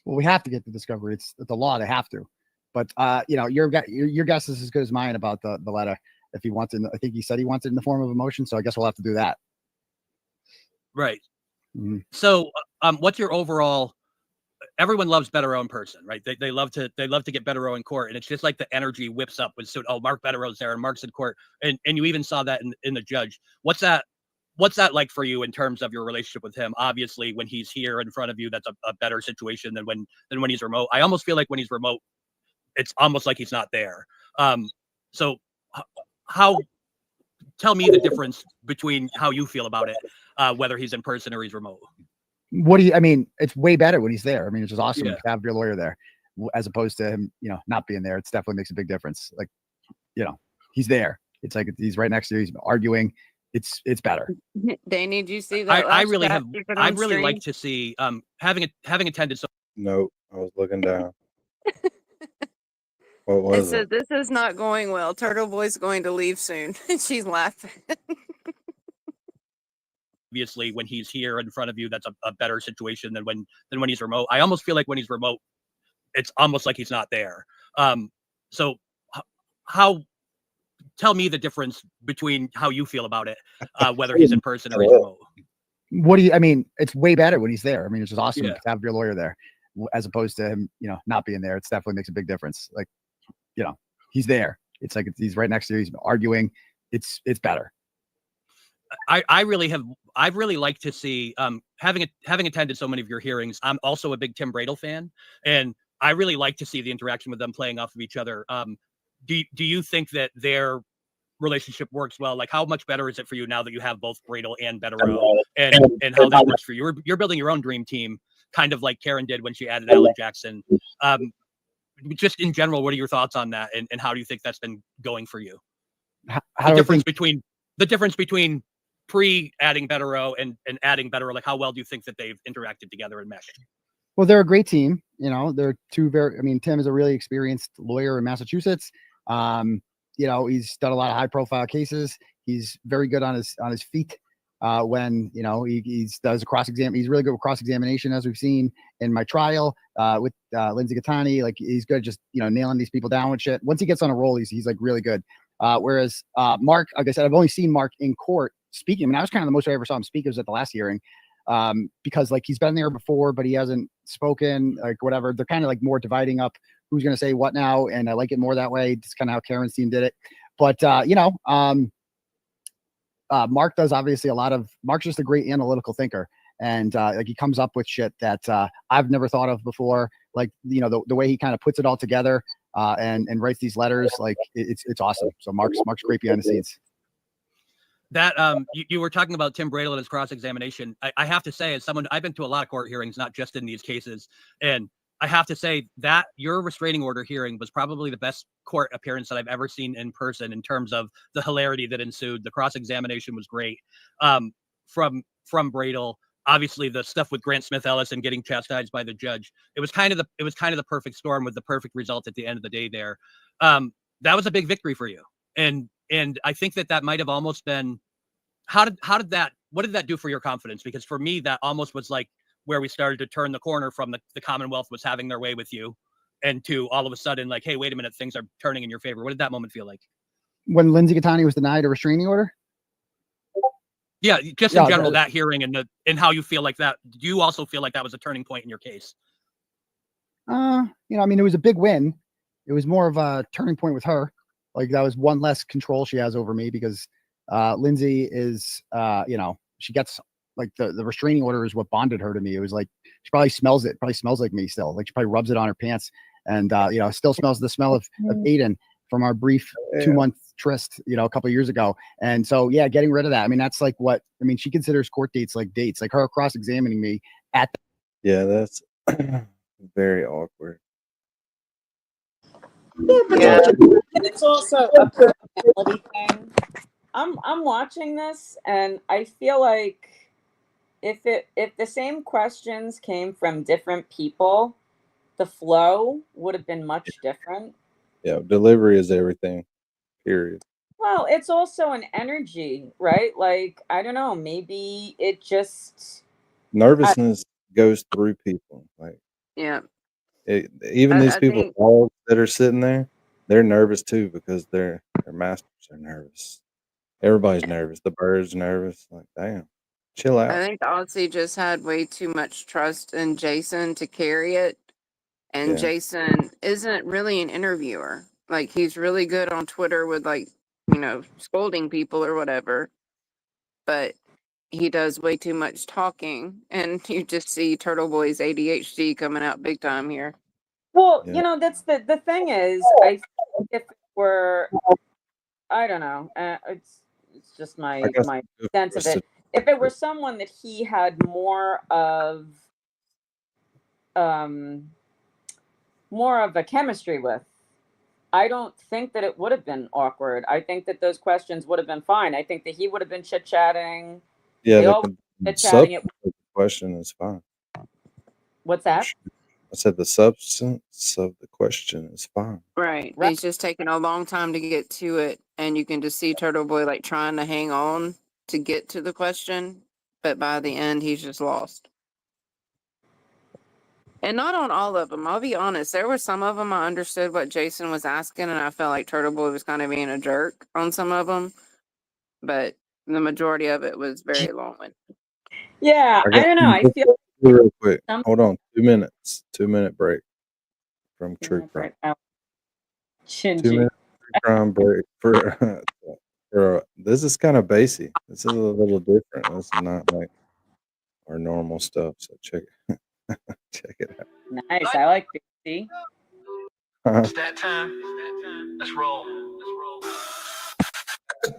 Well, we have to get the discovery. It's the law. They have to. But, you know, your guess is as good as mine about the letter. If he wants it, I think he said he wants it in the form of a motion. So I guess we'll have to do that. Right. Mm-hmm. So what's your overall, everyone loves Betterow in person, right? They love to get Betterow in court. And it's just like the energy whips up with, Mark Betterow's there and Mark's in court. And you even saw that in the judge. What's that like for you in terms of your relationship with him? Obviously, when he's here in front of you, that's a better situation than when he's remote. I almost feel like when he's remote, it's almost like he's not there. So tell me the difference between how you feel about it, whether he's in person or he's remote. I mean, it's way better when he's there. I mean, it's just awesome to have your lawyer there as opposed to him, you know, not being there. It's definitely makes a big difference. Like, you know, he's there. It's like he's right next to you. He's arguing. It's better. Danny, did you see that? I really like to see having attended. No, I was looking down. What was it? This is not going well. Turtleboy's going to leave soon. She's laughing. Obviously, when he's here in front of you, that's a better situation than when he's remote. I almost feel like when he's remote, it's almost like he's not there. So tell me the difference between how you feel about it, whether he's in person or he's remote. I mean, it's way better when he's there. I mean, it's just awesome to have your lawyer there as opposed to him, you know, not being there. It's definitely makes a big difference. Like, you know, he's there. It's like he's right next to you. He's arguing. It's better. I really like to see having attended so many of your hearings. I'm also a big Tim Bradel fan, and I really like to see the interaction with them playing off of each other. Do you think that their relationship works well? Like, how much better is it for you now that you have both Bradel and Betterow, and how that works for you? You're building your own dream team, kind of like Karen did when she added Alan Jackson. Just in general, what are your thoughts on that, and how do you think that's been going for you? The difference between pre-adding Betterow and adding Betterow, like how well do you think that they've interacted together and meshed? Well, they're a great team. You know, they're Tim is a really experienced lawyer in Massachusetts. You know, he's done a lot of high profile cases. He's very good on his feet. When, you know, he does a he's really good with cross-examination, as we've seen in my trial with Lindsay Gattani. Like, he's good just, you know, nailing these people down with shit. Once he gets on a roll, he's like really good. Whereas Mark, like I said, I've only seen Mark in court speaking. I mean, I was kind of the most I ever saw him speak was at the last hearing, because like he's been there before, but he hasn't spoken, like whatever. They're kind of like more dividing up who's going to say what now. And I like it more that way. It's kind of how Karen's team did it. But, Mark does obviously Mark's just a great analytical thinker. And like he comes up with shit that I've never thought of before. Like, the way he kind of puts it all together and writes these letters, like it's awesome. So Mark's great behind the scenes. That you were talking about Tim Bradle and his cross-examination. I have to say, as someone, I've been to a lot of court hearings, not just in these cases, and I have to say that your restraining order hearing was probably the best court appearance that I've ever seen in person in terms of the hilarity that ensued. The cross-examination was great from Bradle. Obviously, the stuff with Grant Smith Ellis and getting chastised by the judge. It was kind of the perfect storm with the perfect result at the end of the day. There, that was a big victory for you, and I think that might have almost been what did that do for your confidence? Because for me, that almost was like where we started to turn the corner from the Commonwealth was having their way with you, and to all of a sudden, like, hey, wait a minute, things are turning in your favor. What did that moment feel like? When Lindsay Gattani was denied a restraining order? Yeah, just in general, that hearing and how you feel like that. Do you also feel like that was a turning point in your case? I mean, it was a big win. It was more of a turning point with her. Like, that was one less control she has over me because Lindsay is, she gets like the restraining order is what bonded her to me. It was like, she probably smells it, probably smells like me still. Like, she probably rubs it on her pants and, still smells the smell of Aidan from our brief 2-month tryst, a couple of years ago. And so, yeah, getting rid of that. I mean, that's like she considers court dates, like her cross-examining me at. Yeah, that's very awkward. Yeah, and it's also a personality thing. I'm watching this, and I feel like if the same questions came from different people, the flow would have been much different. Yeah, delivery is everything. Period. Well, it's also an energy, right? Like, I don't know, maybe it just Nervousness goes through people. Like, yeah. Even these people all that are sitting there, they're nervous too because their masters are nervous. Everybody's nervous. The bird's nervous. Like, damn, chill out. I think Aussie just had way too much trust in Jason to carry it. And Jason isn't really an interviewer. Like, he's really good on Twitter with, like, scolding people or whatever. But he does way too much talking. And you just see Turtleboy's ADHD coming out big time here. Well, that's the thing is, I think if it were, I don't know, it's just my sense of it. If it were someone that he had more of a chemistry with, I don't think that it would have been awkward. I think that those questions would have been fine. I think that he would have been chit-chatting. Yeah, the substance of the question is fine. What's that? I said the substance of the question is fine. Right. He's just taking a long time to get to it, and you can just see Turtleboy like trying to hang on to get to the question, but by the end he's just lost. And not on all of them. I'll be honest. There were some of them I understood what Jason was asking, and I felt like Turtleboy was kind of being a jerk on some of them. But the majority of it was very long-winded. Yeah, I don't know. I feel real quick. Hold on, 2 minutes. 2-minute break from true crime. 2-minute true crime break for this is kind of basic. This is a little different. This is not like our normal stuff. So check it. Check it out. Nice. I like BC. It's that time. Let's roll.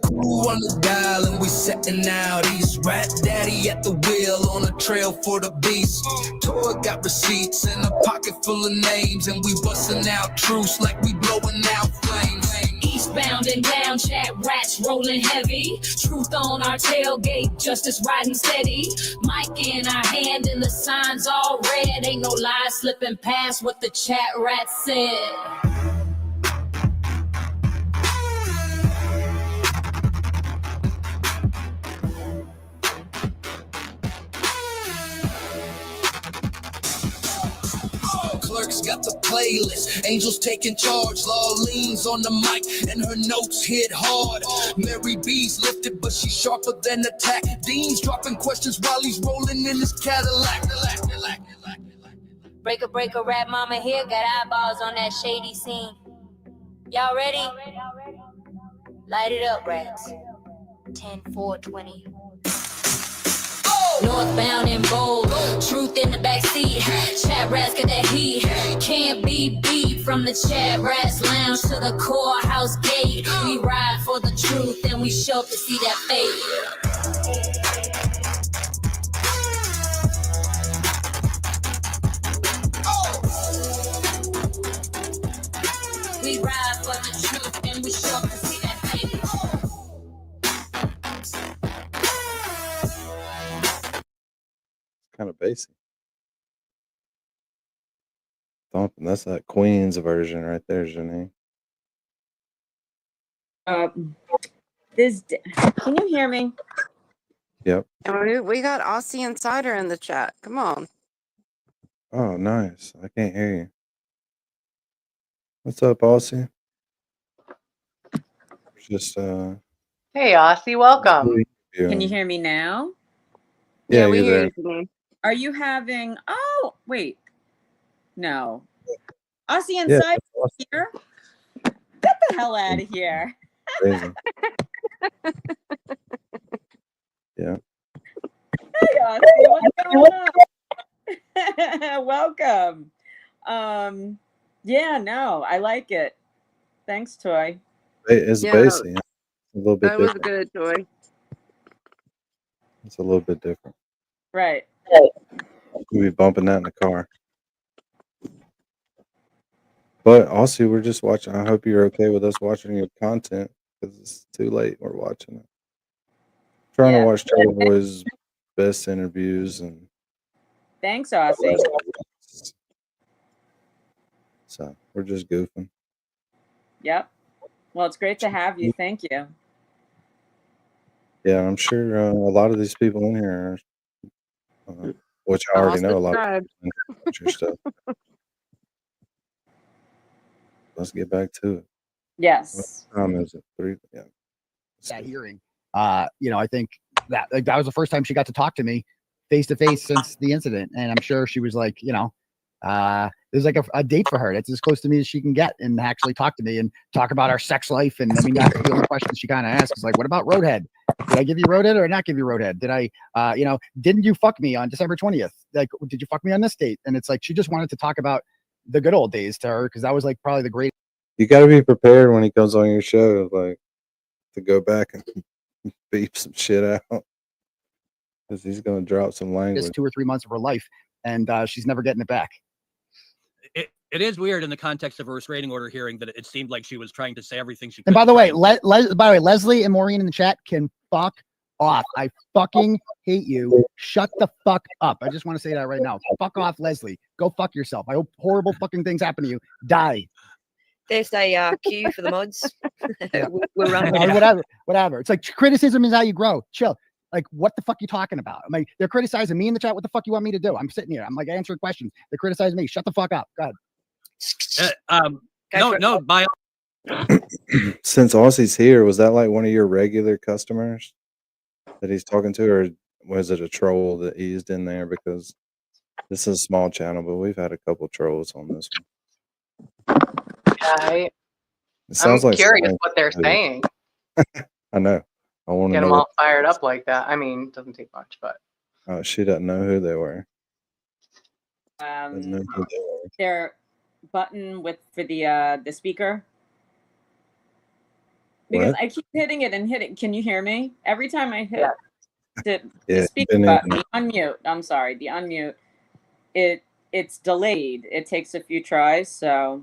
Crew on the dial and we setting out east. Rat daddy at the wheel on a trail for the beast. Toy got receipts and a pocket full of names, and we busting out truce like we blowing out flames. Eastbound and down, chat rats rolling heavy. Truth on our tailgate, justice riding steady. Mic in our hand and the signs all red. Ain't no lies slipping past what the chat rat said. Clerks got the playlist, angels taking charge, law leans on the mic and her notes hit hard. Mary B's lifted but she's sharper than attack. Dean's dropping questions while he's rolling in his Cadillac. Breaker, rap mama here, got eyeballs on that shady scene. Y'all ready? Light it up, rats. 10, 4, 20. Northbound and bold, truth in the backseat. Chat rats got that heat, can't be beat. From the chat rats lounge to the courthouse gate. We ride for the truth and we show to see that fate. We ride for the truth and we show to see that fate. Kind of basic. Thumping. That's that Queen's version right there, Janine. Can you hear me? Yep. And we got Aussie Insider in the chat. Come on. Oh, nice. I can't hear you. What's up, Aussie? Just Hey, Aussie, welcome. Can you hear me now? Yeah, we you're hear there. you. Janine. Are you having? Oh, wait. No. Aussie Yeah, Insider that's awesome. here. Get the hell out of here. Crazy. Yeah. Hey, Aussie, what's going on? Welcome. Yeah, no, I like it. Thanks, Toy. It's Yeah, basic. A little bit that was different. good, Joy. It's a little bit different. Right. We'll be bumping that in the car. But also, we're just watching. I hope you're okay with us watching your content because it's too late. We're watching it. Trying to watch Turtleboys' best interviews and Thanks, Aussie. so we're just goofing. Yep. Well, it's great to have you. Thank you. Yeah, I'm sure a lot of these people in here, which I already know a lot of people in here watch your stuff. Let's get back to it. Yes. What time is it? 3? Yeah. That hearing. You know, I think that that was the first time she got to talk to me face to face since the incident, and I'm sure she was like, you know, it was like a date for her. It's as close to me as she can get, and actually talk to me and talk about our sex life. And I mean, that's the only question she kind of asks is like, "What about Roadhead? Did I give you Roadhead or not give you Roadhead? Did I, you know, didn't you fuck me on December 20th? Like, did you fuck me on this date?" And it's like she just wanted to talk about the good old days to her because that was like probably the great. You got to be prepared when he comes on your show, like to go back and beep some shit out because he's going to drop some language. Just 2 or 3 months of her life, and she's never getting it back. It is weird in the context of a restraining order hearing that it seemed like she was trying to say everything she could. And by the way, Leslie and Maureen in the chat can fuck off. I fucking hate you. Shut the fuck up. I just want to say that right now. Fuck off, Leslie. Go fuck yourself. I hope horrible fucking things happen to you. Die. There's a queue for the mods. We're running. Whatever. It's like criticism is how you grow. Chill. Like, what the fuck you talking about? I mean, they're criticizing me in the chat. What the fuck you want me to do? I'm sitting here. I'm like answering questions. They're criticizing me. Shut the fuck up. Go ahead. No, by Since Aussie's here, was that like one of your regular customers that he's talking to, or was it a troll that eased in there? Because this is a small channel, but we've had a couple trolls on this one. Yeah, It sounds I'm like curious science what they're too. saying. I know. I want to Get know. them all fired up like that. I mean, it doesn't take much, but Oh, she doesn't know who they were. Doesn't know who they were. Their button for the speaker. Because What? I keep hitting it and hitting. Can you hear me? Every time I hit the Yeah, speaker button, the unmute. I'm sorry, the unmute. It's delayed. It takes a few tries. So,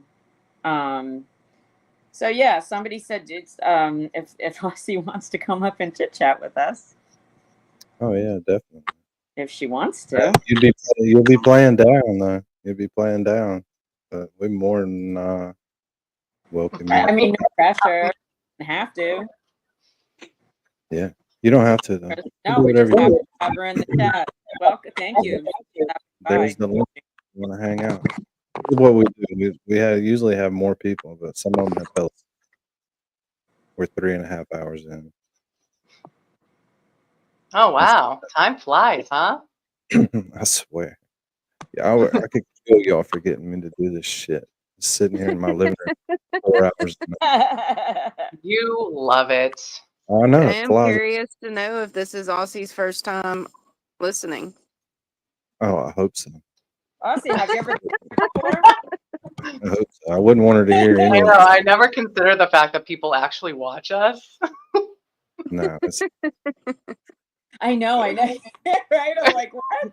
so yeah. Somebody said it's if Aussie wants to come up and chit chat with us. Oh yeah, definitely. If she wants to. You'll be playing down though. You'll be playing down, but we more than welcome you. I mean, no pressure. Don't have to. Yeah, you don't have to though. No, we just have to have her in the chat. Welcome. Thank you. There's the link. You want to hang out? This is what we do. We usually have more people, but some of them have felt. We're 3.5 hours in. oh wow, time flies, huh? I swear. Yeah, I could kill y'all for getting me to do this shit. Sitting here in my living room 4 hours a night. You love it. I know. I am Closet. curious to know if this is Aussie's first time listening. Oh, I hope so. Aussie, have you ever before? I hope so. I wouldn't want her to hear I any of know. this. I never consider the fact that people actually watch us. No, it's I know, right? I'm like, what?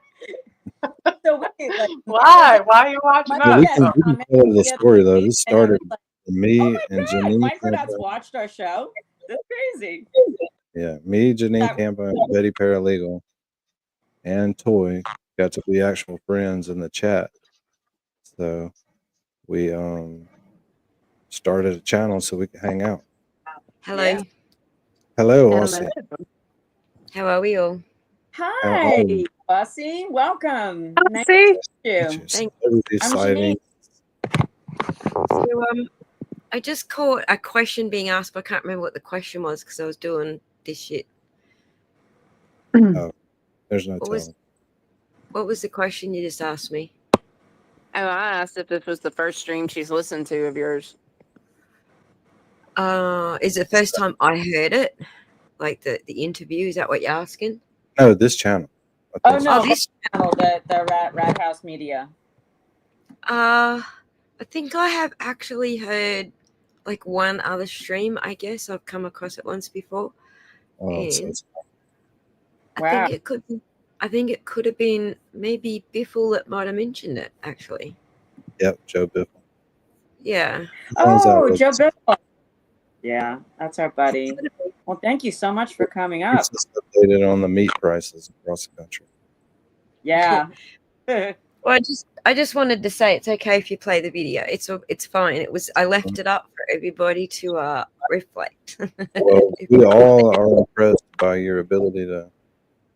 So wait, like, Why? Why are you watching Yeah, we us? can tell the story though. This and I was started like, with me oh and my God, Janine Microdot's Campa. watched our show. That's crazy. Yeah, me, Janine Campa, and Betty Paralegal, and Toy got to be actual friends in the chat. So we started a channel so we could hang out. Hello. Yeah. Hello, Hello. Aussie. How are we all? Hi, you? Aussie. Welcome. Nice Aussie. to meet you. Thank Celebrity I'm sighting. So I just caught a question being asked, but I can't remember what the question was because I was doing this shit. Oh, there's no telling. What was the question you just asked me? Oh, I asked if this was the first stream she's listened to of yours. Is it the first time I heard it? Like the interview? Is that what you're asking? No, this channel. Oh no, this channel, the Rat House Media. I think I have actually heard like one other stream. I guess I've come across it once before. Oh, so And it's- I think it could. I think it could have been maybe Biffle that might have mentioned it. Actually, yep, Joe Biffle. yeah. Oh, Joe Biffle. Yeah, that's our buddy. Well, thank you so much for coming up. It's just updated on the meat prices across the country. Yeah. Well, I just wanted to say it's okay if you play the video. It's fine. I left it up for everybody to reflect. Well, we all are impressed by your ability to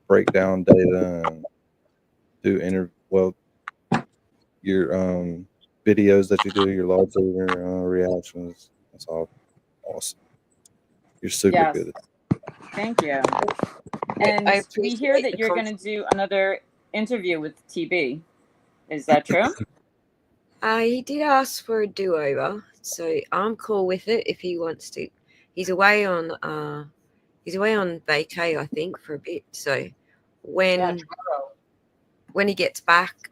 break down data and do your videos that you do, your live reactions. That's all awesome. You're super Yes. good at it. Thank you. And we hear that you're going to do another interview with TB. Is that true? He did ask for a do-over, so I'm cool with it if he wants to. He's away on vacay, I think, for a bit. So when he gets back,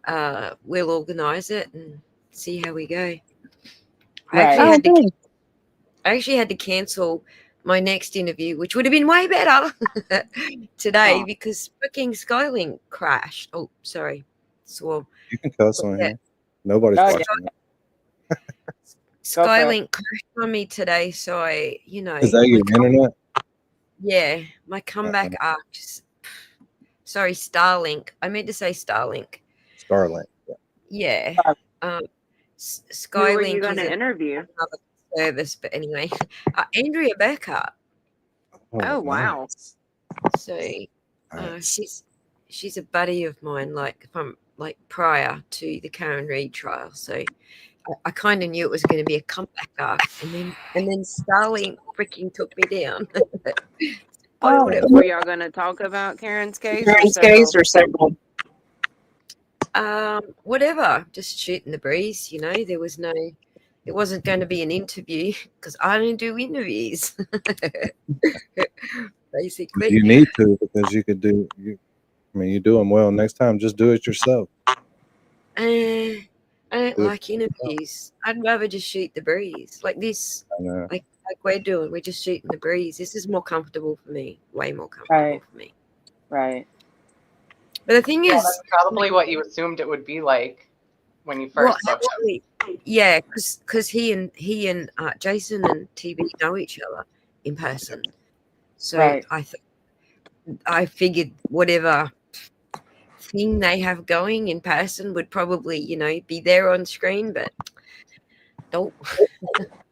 we'll organize it and see how we go. I actually had to cancel my next interview, which would have been way better today because fucking Skylink crashed. Oh, sorry, swore. You can cuss on Yeah. here. Nobody's No, watching. yeah. Skylink crashed on me today, so I, Is that your internet? Yeah, my comeback arc. Sorry, Starlink. I meant to say Starlink. Starlink. Yeah. Who were Skylink you going is to interview? another service, but anyway, Andrea Burkhart. Oh, wow. So she's a buddy of mine, like from like prior to the Karen Reid trial. So I kind of knew it was going to be a comeback arc, and then Starlink freaking took me down. Were y'all going to talk about Karen's case or several? Whatever, just shooting the breeze. It wasn't going to be an interview because I don't do interviews. Basically, You need to because you could do. You do them well. Next time, just do it yourself. I don't Do it like interviews. I'd rather just shoot the breeze like this. I know. Like we're doing. We're just shooting the breeze. This is more comfortable for me. Way more comfortable for me. Right. But the thing is, That's probably what you assumed it would be like when you first spoke to him. yeah, because he and Jason and TB know each other in person. So Right. I figured whatever thing they have going in person would probably, be there on screen, but nope.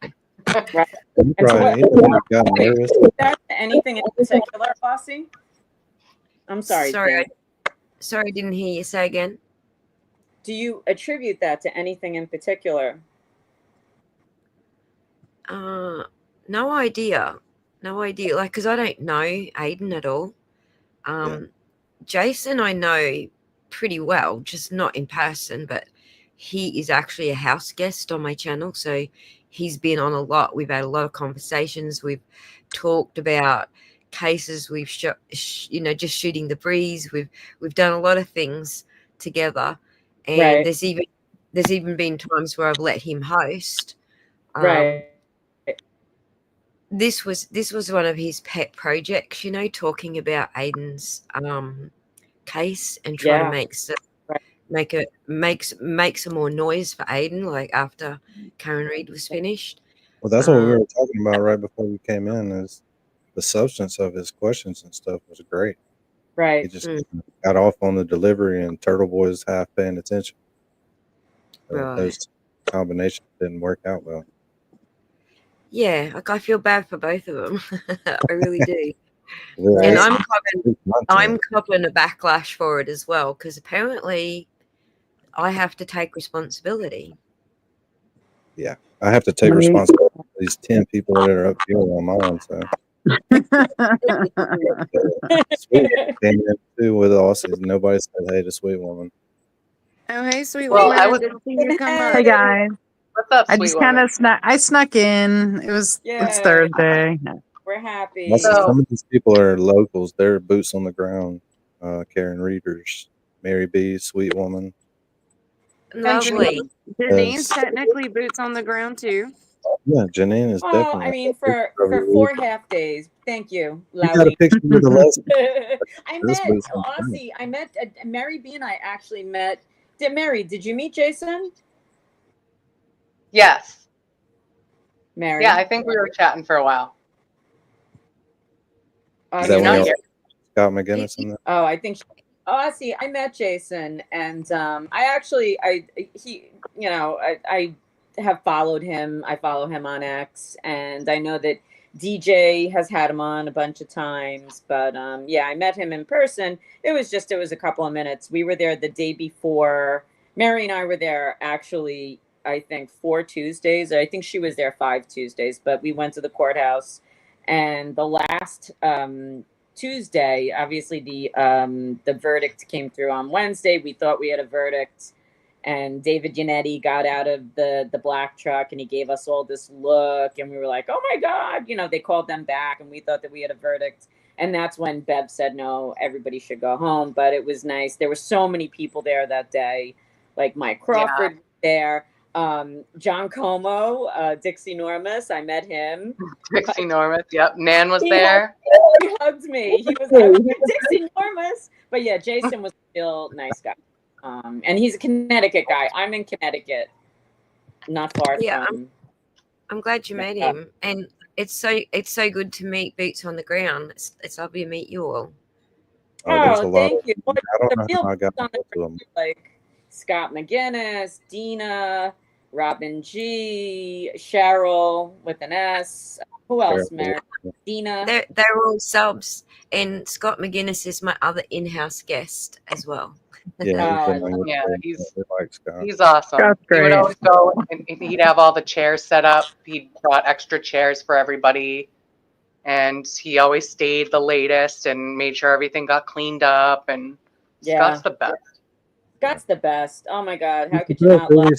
Right. You And so probably got nervous. anything in particular, Aussie? I'm sorry. Sorry, Jen. I didn't hear you say again. Do you attribute that to anything in particular? No idea. Like, because I don't know Aidan at all. Jason, I know pretty well, just not in person, but he is actually a house guest on my channel. So he's been on a lot. We've had a lot of conversations. We've talked about cases. We've shot, just shooting the breeze. We've done a lot of things together. And Right. there's even been times where I've let him host. Right. This was one of his pet projects, talking about Aidan's case and trying to make some more noise for Aidan, like after Karen Reid was finished. Well, that's what we were talking about right before we came in. Is the substance of his questions and stuff was great. Right. He just got off on the delivery, and Turtle Boy's half paying attention. Right. Those combinations didn't work out well. Yeah, like I feel bad for both of them. I really do. Yeah, And it's I'm copping a backlash for it as well, because apparently I have to take responsibility. Yeah, I have to take responsibility for these 10 people that are up here on mine. So Sweet Woman came in too with Aussie. Nobody said hey to Sweet Woman. Oh, hey, sweet Well, woman. I was- Good to see you come up. Hey guys. What's up, I sweet just kind woman? of snuck in. It's Yeah. Thursday. We're happy. Some of these people are locals. They're boots on the ground. Karen Readers, Mary B, Sweet Woman. Lovely. Janine's technically boots on the ground too. Yeah, Janine is Well, definitely. I mean, for 4.5 days. Thank you, You got a Lowy. picture with the lesson. I This met was some fun. Aussie. I met Mary B and I actually met. Mary, did you meet Jason? Yes. Mary. Yeah, I think we were chatting for a while. Is that you're when not y'all Scott McGinnis in there? Oh, I think. Aussie, I met Jason, and I have followed him. I follow him on X, and I know that DJ has had him on a bunch of times. But yeah, I met him in person. It was a couple of minutes. We were there the day before. Mary and I were there actually, I think 4 Tuesdays. I think she was there 5 Tuesdays. But we went to the courthouse, and the last Tuesday, obviously the verdict came through on Wednesday. We thought we had a verdict, and David Yannetti got out of the black truck, and he gave us all this look, and we were like, oh my God, they called them back, and we thought that we had a verdict. And that's when Bev said, no, everybody should go home. But it was nice. There were so many people there that day, like Mike Crawford was there. John Como, Dixie Normus, I met him. Dixie Normus, yep. Nan was there. He hugged me. He was like, Dixie Normus. But yeah, Jason was a real nice guy. And he's a Connecticut guy. I'm in Connecticut, not far from. I'm glad you met him, and it's so good to meet boots on the ground. It's lovely to meet you all. There's a lot Thank you. I don't know The how I got real to them. like Scott McGinnis, Dina, Robin G, Cheryl with an S. Who else, Mary? Dina. They're all subs, and Scott McGinnis is my other in-house guest as well. Yeah, he's awesome. Scott's He would great. always go and he'd have all the chairs set up. He brought extra chairs for everybody, and he always stayed the latest and made sure everything got cleaned up. And Scott's the best. Scott's the best. Oh my God, how could you not love?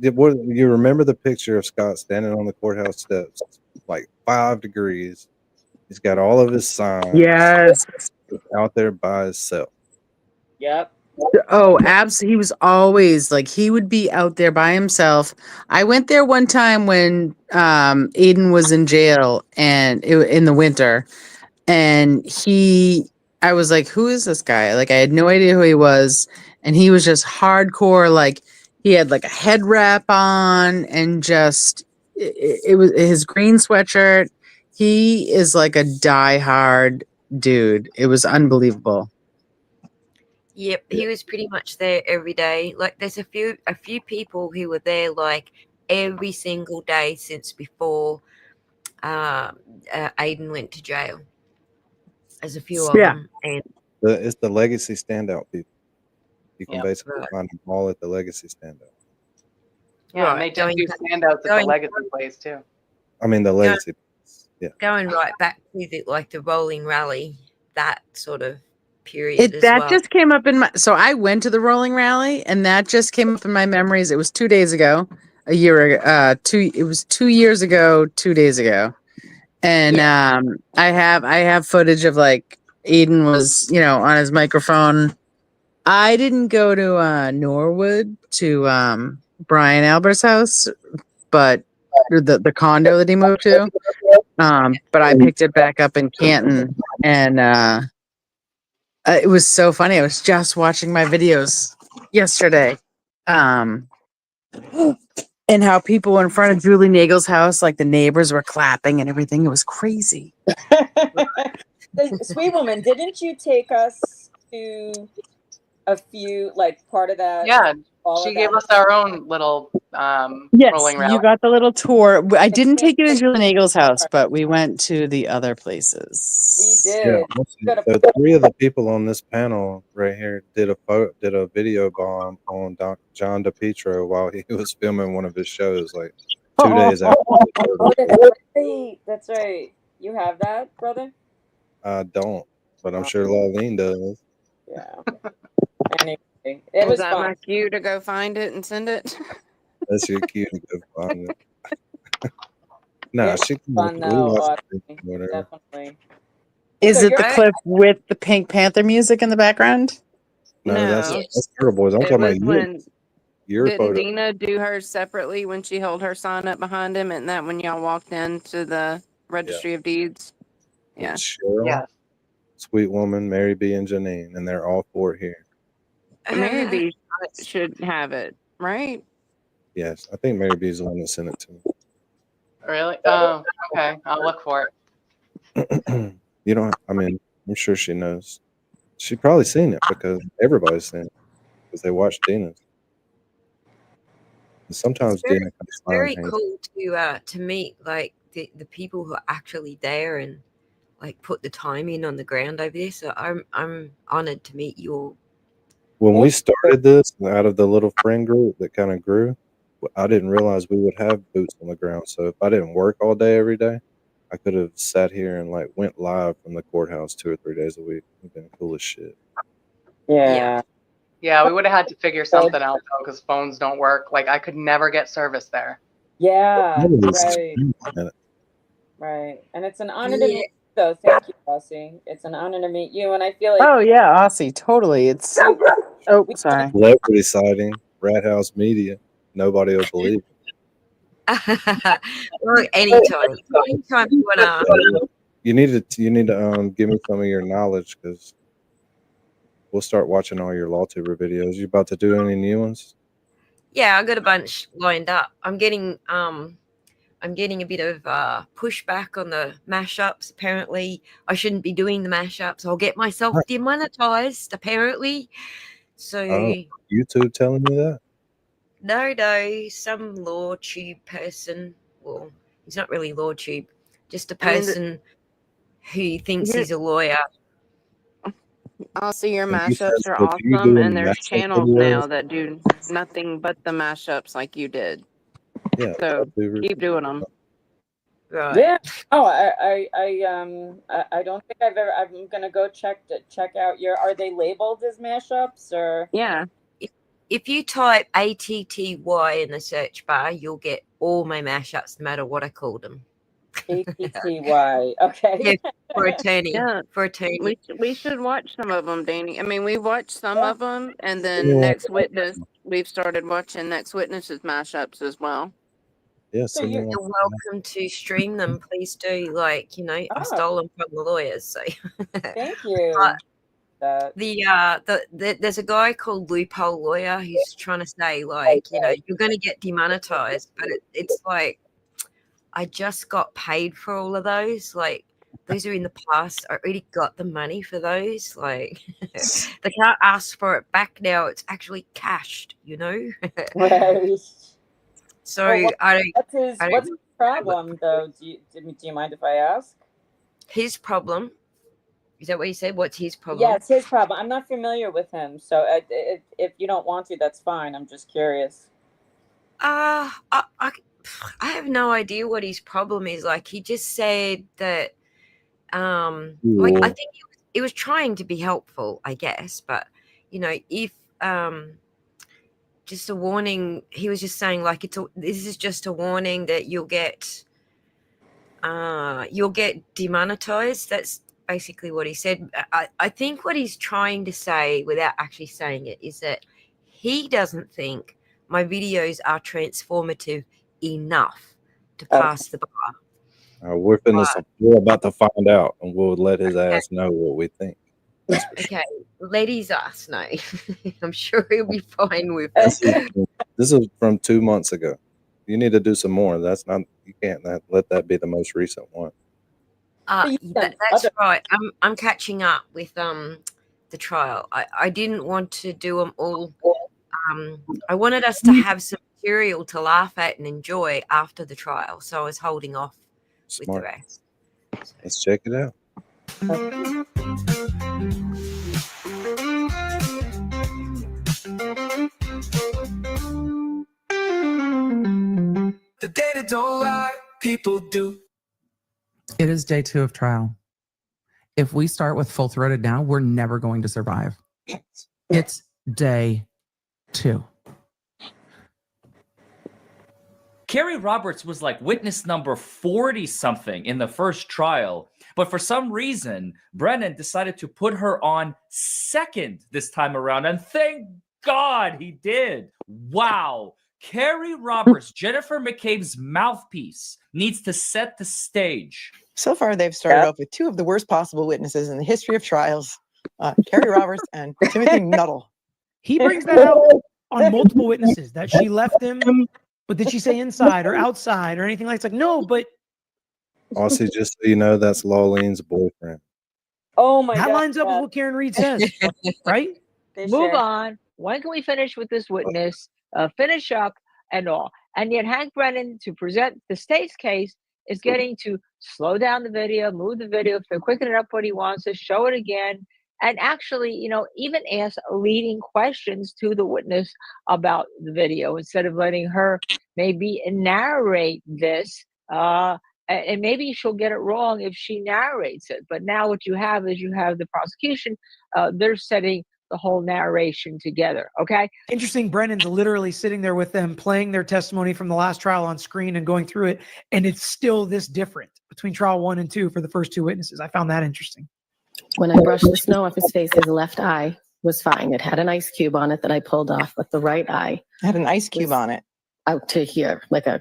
You remember the picture of Scott standing on the courthouse steps, like 5 degrees. He's got all of his signs. Yes. Out there by himself. Yep. Oh, absolutely. He was always like, he would be out there by himself. I went there one time when Aidan was in jail and in the winter, and I was like, who is this guy? Like, I had no idea who he was, and he was just hardcore. Like, he had like a head wrap on, and just it was his green sweatshirt. He is like a diehard dude. It was unbelievable. Yep, he was pretty much there every day. Like, there's a few people who were there like every single day since before Aidan went to jail. There's a few of them, and It's the legacy standout people. You can basically Right. find them all at the legacy standout. Yeah, and they did do standouts at the legacy place too. I mean, the legacy. Yeah. going right back to the rolling rally, that sort of period as That well. just came up in my. So I went to the rolling rally, and that just came up in my memories. It was 2 days ago, a year ago. It was 2 years ago, 2 days ago, and I have footage of like Aidan was on his microphone. I didn't go to Norwood to Brian Albert's house, but the condo that he moved to. But I picked it back up in Canton, and it was so funny. I was just watching my videos yesterday, and how people in front of Julie Nagel's house, like the neighbors were clapping and everything. It was crazy. Sweet woman, didn't you take us to a few, like part of that? Yeah, all she of gave that? us our own little Yes, rolling rally. you got the little tour. I didn't take you to Julie Nagel's house, but we went to the other places. We Yeah, did. the 3 of the people on this panel right here did a video bomb on John DePietro while he was filming one of his shows, like 2 days after. Oh, that's right. That's right. You have that, brother? I don't, but I'm sure Laureen does. Yeah. Anyway, it was that fun. my cue to go find it and send it? That's your cue to go find it. Nah, she can Fun we though, watch Aussie, it, whatever. definitely. Is So it the you're- clip with the Pink Panther music in the background? No, that's Yes. Turtleboys. I'm It talking was about when your didn't photo. Dina do hers separately when she held her sign up behind him, and that when y'all walked into the Registry of Deeds? Yeah. It's Cheryl, Sweet Woman, Mary B, and Janine, and they're all 4 here. Mary B should have it, right? Yes, I think Mary B is the one that sent it to me. Really? Oh, okay. I'll look for it. You don't. I mean, I'm sure she knows. She probably seen it because everybody's seen it because they watch Dina's. And sometimes Dina can It's find very hangs. cool to meet like the people who are actually there and like put the time in on the ground over there. So I'm honored to meet you all. When we started this, out of the little friend group that kind of grew, I didn't realize we would have boots on the ground. So if I didn't work all day every day, I could have sat here and like went live from the courthouse 2 or 3 days a week. It'd been cool as shit. Yeah. Yeah, we would have had to figure something out though, because phones don't work. Like I could never get service there. Yeah. Right. Right. And it's an honor to meet you, though. Thank you, Aussie. It's an honor to meet you, and I feel like Oh yeah, Aussie, totally. It's sorry. Celebrity sighting, Rat House Media. Nobody will believe it. Well, anytime you wanna. You need to give me some of your knowledge because we'll start watching all your LawTuber videos. You about to do any new ones? Yeah, I got a bunch lined up. I'm getting a bit of pushback on the mashups. Apparently, I shouldn't be doing the mashups. I'll get myself demonetized. Apparently, so YouTube telling you that? no, some LawTube person. Well, he's not really LawTube, just a I mean, person who thinks he's a lawyer. Also, your And he says, mashups are "If you awesome, doing and there's mashup channels videos-" now that do nothing but the mashups like you did. Yeah. So LawTubers. keep doing them. Right. Yeah. Oh, I don't think I've ever. I'm gonna go check out your. Are they labeled as mashups or? Yeah. If you type ATTY in the search bar, you'll get all my mashups, no matter what I call them. ATTY. Okay. Yeah, for attorney. Yeah. For attorney. We should watch some of them, Danny. I mean, we watched some of them, and then Yeah. Next Witness. We've started watching Next Witness's mashups as well. Yeah, So you're welcome to stream them. Please do. Like, I stole them from the lawyers. So Thank you. There's a guy called Loophole Lawyer who's trying to say, like, you're going to get demonetized, but it's like, I just got paid for all of those. Like, those are in the past. I already got the money for those. Like, they can't ask for it back now. It's actually cashed, Right. So Well, I don't. What's his problem, though? Do you mind if I ask? His problem. Is that what you said? What's his problem? Yeah, it's his problem. I'm not familiar with him, so if you don't want to, that's fine. I'm just curious. I have no idea what his problem is. Like, he just said that, like, I think it was trying to be helpful, I guess. But you know, if just a warning, he was just saying like this is just a warning that you'll get demonetized. That's basically what he said. I think what he's trying to say, without actually saying it, is that he doesn't think my videos are transformative enough to pass the bar. We're about to find out, and we'll let his ass know what we think. Okay, let his ass know. I'm sure he'll be fine with it. This is from 2 months ago. You need to do some more. You can't let that be the most recent one. That's right. I'm catching up with the trial. I didn't want to do them all. I wanted us to have some material to laugh at and enjoy after the trial, so I was holding off with the rest. Let's check it out. The data don't lie, people do. It is day 2 of trial. If we start with full-throated now, we're never going to survive. It's day 2. Carrie Roberts was like witness number 40 something in the first trial, but for some reason, Brennan decided to put her on second this time around, and thank God he did. Wow. Carrie Roberts, Jennifer McCabe's mouthpiece, needs to set the stage. So far, they've started off with 2 of the worst possible witnesses in the history of trials, Carrie Roberts and Timothy Nuttall. He brings that out on multiple witnesses, that she left him, but did she say inside or outside or anything like that? It's like, no, but... Aussie, just so you know, that's Laulene's boyfriend. Oh my that God. lines up with what Karen Reed says, right? Move on. When can we finish with this witness? Finish up and all. And yet Hank Brennan, to present the state's case, is getting to slow down the video, move the video, to quicken it up what he wants to, show it again, and actually, you know, even ask leading questions to the witness about the video instead of letting her maybe narrate this. And maybe she'll get it wrong if she narrates it. But now what you have is you have the prosecution, they're setting the whole narration together. Okay. Interesting. Brennan's literally sitting there with them, playing their testimony from the last trial on screen and going through it. And it's still this different between trial 1 and 2 for the first 2 witnesses. I found that interesting. When I brushed the snow off his face, his left eye was fine. It had an ice cube on it that I pulled off, but the right eye had an ice cube on it. Out to here, like a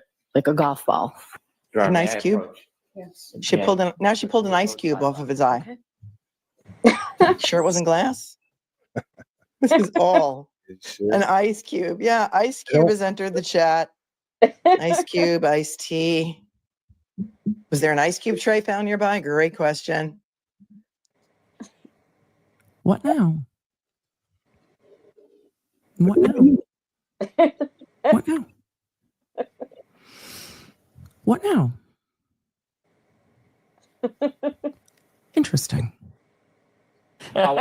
golf ball. An ice cube. Yes. She pulled an ice cube off of his eye. Sure it wasn't glass? This is all an ice cube. Yeah, ice cube has entered the chat. Ice cube, iced tea. Was there an ice cube tray found nearby? Great question. What now? What now? What now? What now? Interesting. Oh,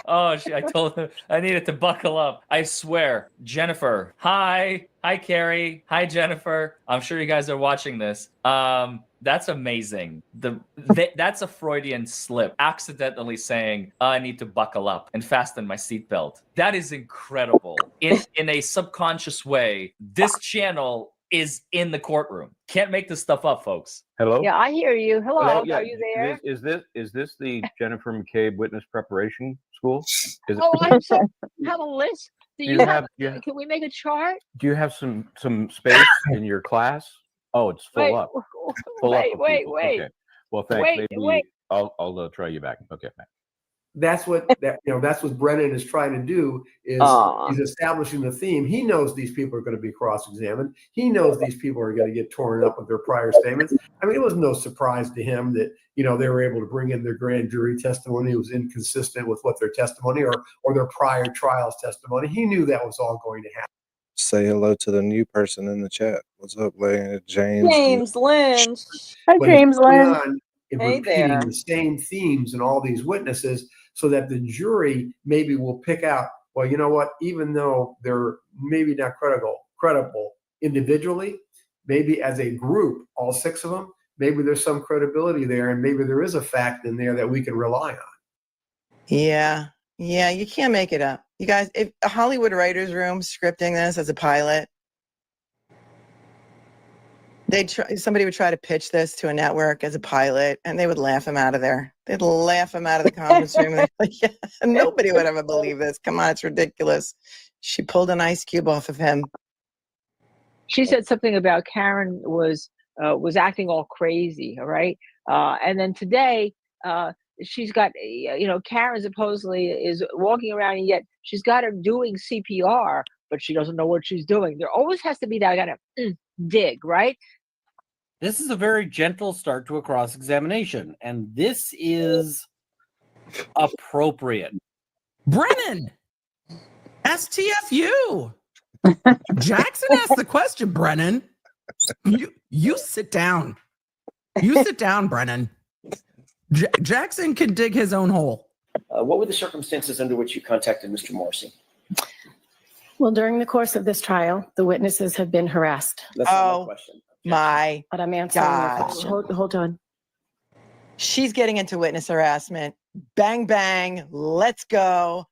I told him I needed to buckle up. I swear. Jennifer. Hi, Carrie. Hi, Jennifer. I'm sure you guys are watching this. That's amazing. That's a Freudian slip. Accidentally saying, I need to buckle up and fasten my seatbelt. That is incredible. In a subconscious way, this channel is in the courtroom. Can't make this stuff up, folks. Hello? Yeah, I hear you. Hello, Yeah. are you there? Is this the Jennifer McCabe Witness Preparation School? I'm sorry. Have a list. Do you have? Yeah. Can we make a chart? Do you have some space in your class? Oh, it's full up. Full up. Wait. Okay. Well, thanks. Maybe I'll try you back. Okay. That's what that's what Brennan is trying to do is he's establishing the theme. He knows these people are going to be cross-examined. He knows these people are going to get torn up with their prior statements. I mean, it was no surprise to him that they were able to bring in their grand jury testimony. It was inconsistent with what their testimony or their prior trials testimony. He knew that was all going to happen. Say hello to the new person in the chat. What's up, lady? James Lynch. Hi, James Lynch. Hey Repeating there. the same themes in all these witnesses so that the jury maybe will pick out, well, you know what, even though they're maybe not credible individually, maybe as a group, all 6 of them, maybe there's some credibility there, and maybe there is a fact in there that we can rely on. Yeah. Yeah. You can't make it up. You guys, if a Hollywood writer's room scripting this as a pilot, somebody would try to pitch this to a network as a pilot, and they would laugh him out of there. They'd laugh him out of the conference room. And like, yeah, nobody would ever believe this. Come on, it's ridiculous. She pulled an ice cube off of him. She said something about Karen was acting all crazy, all right? And then today, she's got, Karen supposedly is walking around, and yet she's got her doing CPR, but she doesn't know what she's doing. There always has to be that kind of dig, right? This is a very gentle start to a cross-examination, and this is appropriate. Brennan, STFU. Jackson asked the question, Brennan. You sit down. You sit down, Brennan. Jackson can dig his own hole. What were the circumstances under which you contacted Mr. Morrissey? Well, during the course of this trial, the witnesses have been harassed. That's not my question. But I'm answering your question. Hold on. She's getting into witness harassment. Bang, bang. Let's go.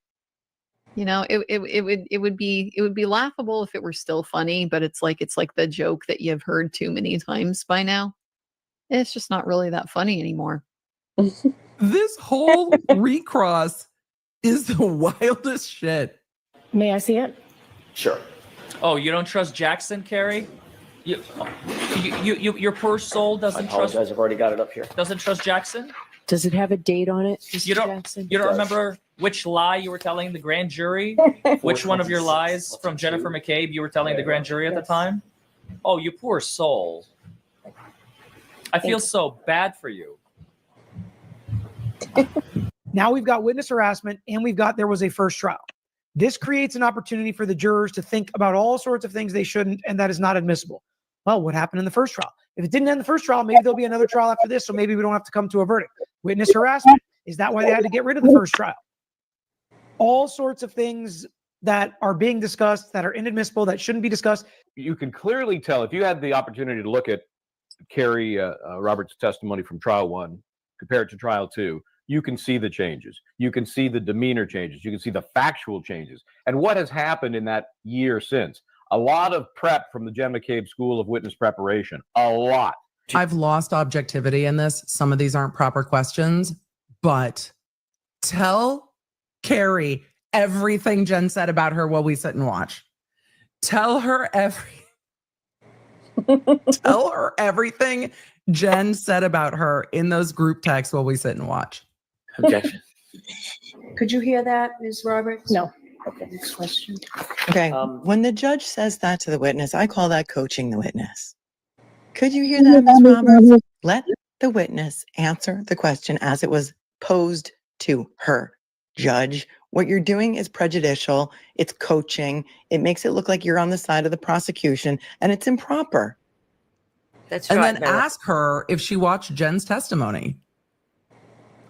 You know, it would be laughable if it were still funny, but it's like the joke that you've heard too many times by now. It's just not really that funny anymore. This whole recross is the wildest shit. May I see it? Sure. Oh, you don't trust Jackson, Carrie? Your poor soul doesn't trust. I've already got it up here. Doesn't trust Jackson? Does it have a date on it? You don't remember which lie you were telling the grand jury? Which one of your lies from Jennifer McCabe you were telling the grand jury at the time? Oh, you poor soul. I feel so bad for you. Now we've got witness harassment, and there was a first trial. This creates an opportunity for the jurors to think about all sorts of things they shouldn't, and that is not admissible. Well, what happened in the first trial? If it didn't end the first trial, maybe there'll be another trial after this, so maybe we don't have to come to a verdict. Witness harassment, is that why they had to get rid of the first trial? All sorts of things that are being discussed that are inadmissible, that shouldn't be discussed. You can clearly tell, if you had the opportunity to look at Carrie Roberts' testimony from trial 1 compared to trial 2, you can see the changes. You can see the demeanor changes. You can see the factual changes. And what has happened in that year since? A lot of prep from the Jen McCabe School of Witness Preparation. A lot. I've lost objectivity in this. Some of these aren't proper questions, but tell Carrie everything Jen said about her while we sit and watch. Tell her everything Jen said about her in those group texts while we sit and watch. Objection. Could you hear that, Ms. Roberts? No. Okay, next question. Okay. When the judge says that to the witness, I call that coaching the witness. Could you hear that, Ms. Roberts? Let the witness answer the question as it was posed to her. Judge, what you're doing is prejudicial. It's coaching. It makes it look like you're on the side of the prosecution, and it's improper. That's and right. then ask her if she watched Jen's testimony.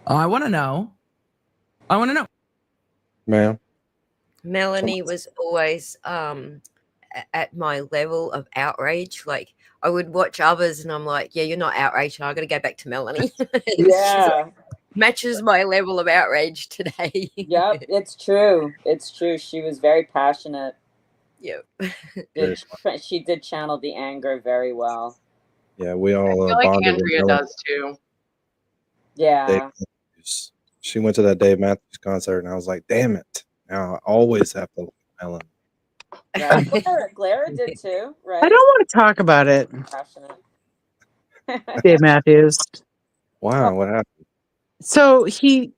I want to know. Ma'am. Melanie was always at my level of outrage. Like, I would watch others and I'm like, yeah, you're not outraged. I got to go back to Melanie. Yeah. Matches my level of outrage today. Yep, it's true. It's true. She was very passionate. Yep. She did channel the anger very well. Yeah, we all I feel like bonded. Andrea does too. Yeah. She went to that Dave Matthews concert, and I was like, damn it. Now I always have to Ellen. Yeah. Clara did too, right? I don't want to talk about it. Passionate. Dave Matthews. Wow, what happened? So he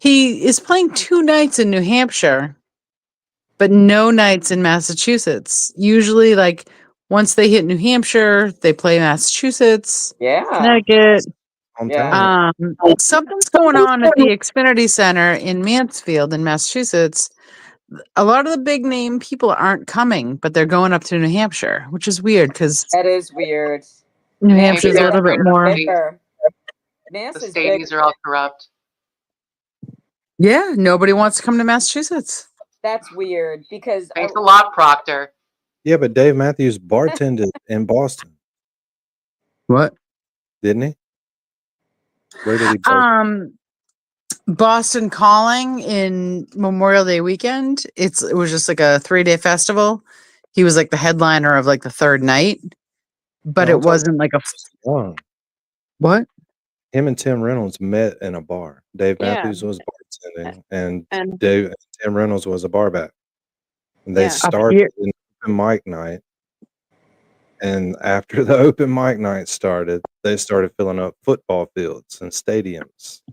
is playing 2 nights in New Hampshire, but no nights in Massachusetts. Usually, like, once they hit New Hampshire, they play Massachusetts, Connecticut. Yeah. Something's going on at the Xfinity Center in Mansfield in Massachusetts. A lot of the big name people aren't coming, but they're going up to New Hampshire, which is weird because That is weird. New Hampshire's a little bit more. The stadies are all corrupt. Yeah, nobody wants to come to Massachusetts. That's weird because Thanks a lot, Proctor. Yeah, but Dave Matthews bartended in Boston. What? Didn't he? Where did he go? Boston Calling in Memorial Day weekend. It was just like a 3-day festival. He was like the headliner of like the third night, but it wasn't like a what? Him and Tim Reynolds met in a bar. Dave Yeah. Matthews was bartending, and And Tim Reynolds was a barback. And they Yeah. started an open mic night. And after the open mic night started, they started filling up football fields and stadiums.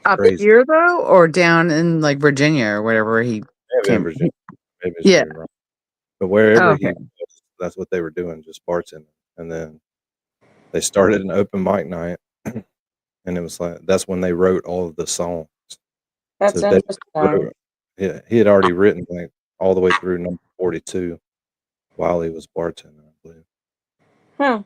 Up Crazy. here though, or down in like Virginia or wherever he Maybe in came. Virginia. Maybe it's Yeah. really wrong. But wherever Okay. he was, that's what they were doing, just bartending. And then they started an open mic night, and it was like that's when they wrote all of the songs. That's So they interesting. yeah, he had already written like all the way through number 42 while he was bartending, I believe. Huh.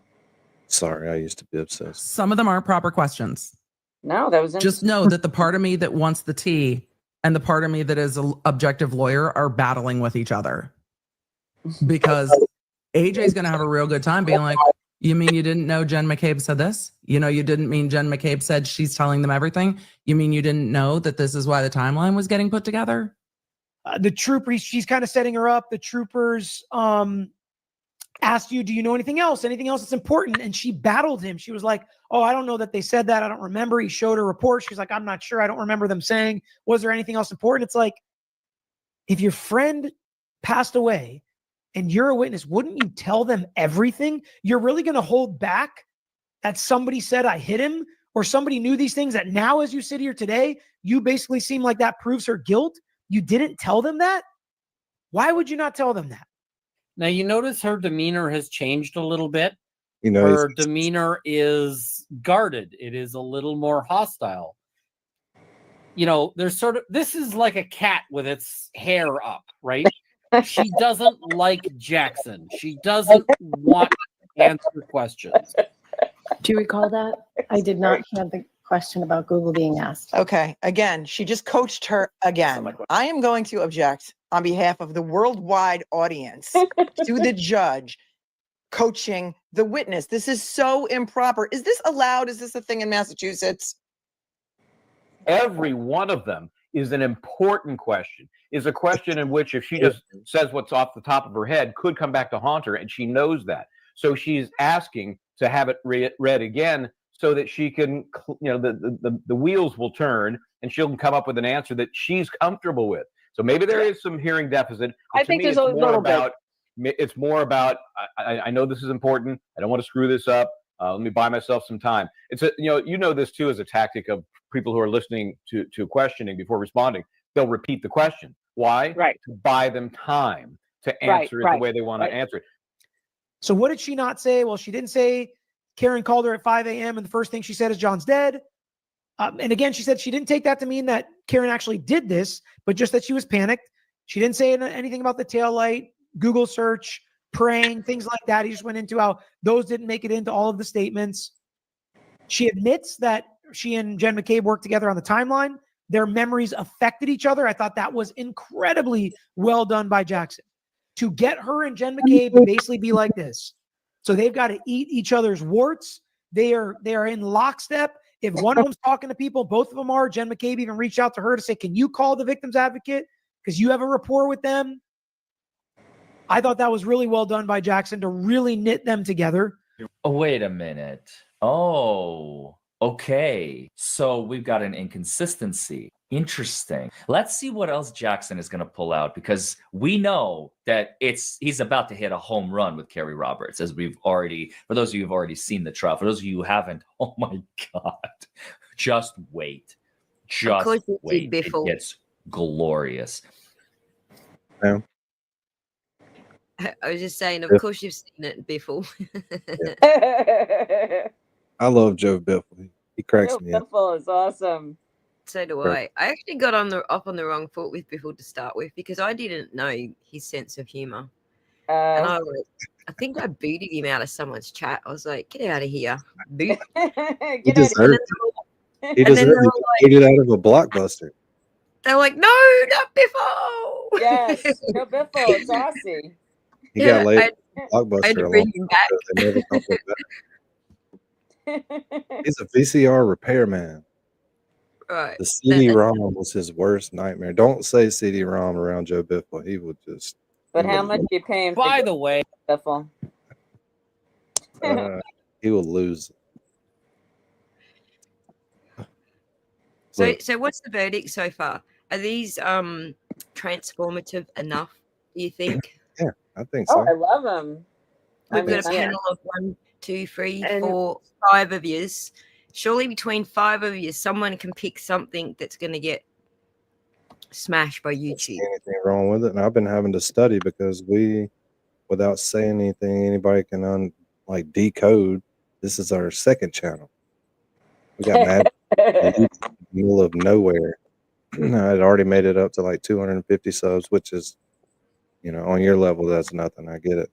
Sorry, I used to be obsessed. Some of them aren't proper questions. No, that was Just know that the part of me that wants the tea and the part of me that is an objective lawyer are battling with each other. Because AJ's going to have a real good time being like, you mean you didn't know Jen McCabe said this? You know, you didn't mean Jen McCabe said she's telling them everything? You mean you didn't know that this is why the timeline was getting put together? The trooper, she's kind of setting her up. The troopers asked you, do you know anything else? Anything else that's important? And she battled him. She was like, oh, I don't know that they said that. I don't remember. He showed her report. She's like, I'm not sure. I don't remember them saying. Was there anything else important? It's like, if your friend passed away and you're a witness, wouldn't you tell them everything? You're really going to hold back that somebody said I hit him, or somebody knew these things that now, as you sit here today, you basically seem like that proves her guilt. You didn't tell them that? Why would you not tell them that? Now, you notice her demeanor has changed a little bit. You know, Her demeanor is guarded. It is a little more hostile. You know, there's sort of, this is like a cat with its hair up, right? She doesn't like Jackson. She doesn't want to answer questions. Do you recall that? I did not have the question about Google being asked. Okay. Again, she just coached her again. I am going to object on behalf of the worldwide audience to the judge coaching the witness. This is so improper. Is this allowed? Is this a thing in Massachusetts? Every one of them is an important question, is a question in which if she just says what's off the top of her head could come back to haunt her, and she knows that. So she's asking to have it read again so that she can, you know, the wheels will turn and she'll come up with an answer that she's comfortable with. So maybe there is some hearing deficit. I think there's a little bit. It's more about, I know this is important. I don't want to screw this up. Let me buy myself some time. It's a, you know this too as a tactic of people who are listening to questioning before responding. They'll repeat the question. Why? Right. To buy them time to answer it the way they want to answer it. So what did she not say? Well, she didn't say Karen called her at 5 a.m. and the first thing she said is John's dead. And again, she said she didn't take that to mean that Karen actually did this, but just that she was panicked. She didn't say anything about the taillight, Google search, praying, things like that. He just went into how those didn't make it into all of the statements. She admits that she and Jen McCabe worked together on the timeline. Their memories affected each other. I thought that was incredibly well done by Jackson. To get her and Jen McCabe to basically be like this. So they've got to eat each other's warts. They are in lockstep. If one of them's talking to people, both of them are. Jen McCabe even reached out to her to say, can you call the victim's advocate? Because you have a rapport with them. I thought that was really well done by Jackson to really knit them together. Oh, wait a minute. Oh, okay. So we've got an inconsistency. Interesting. Let's see what else Jackson is going to pull out, because we know that he's about to hit a home run with Kerry Roberts, as we've already, for those of you who've already seen the trial, for those of you who haven't, oh my God, just wait. Just wait. It gets glorious. Yeah. I was just saying, of course you've seen it before. I love Joe Biffle. He cracks me up. Biffle is awesome. So do I. I actually got up on the wrong foot with Biffle to start with, because I didn't know his sense of humor. And I think I booted him out of someone's chat. I was like, get out of here. Boot. He deserved it. He deserved it. He booted out of a Blockbuster. They're like, no, not Biffle. Yes, no Biffle. It's Aussie. He got laid at I had Blockbuster to a bring long him time ago. They never come He's a VCR repairman. Right. The CD-ROM was his worst nightmare. Don't say CD-ROM around Joe Biffle. He would just. But how much you paying? By the way, Biffle? He will lose. So what's the verdict so far? Are these transformative enough, do you think? Yeah, I think Oh, so. I love them. We've got a panel of 1, 2, 3, 4, 5 of yous. Surely between 5 of you, someone can pick something that's going to get smashed by YouTube. Anything wrong with it? And I've been having to study because without saying anything, anybody can decode. This is our second channel. We got mad in the middle of nowhere. I'd already made it up to like 250 subs, which is, on your level, that's nothing. I get it.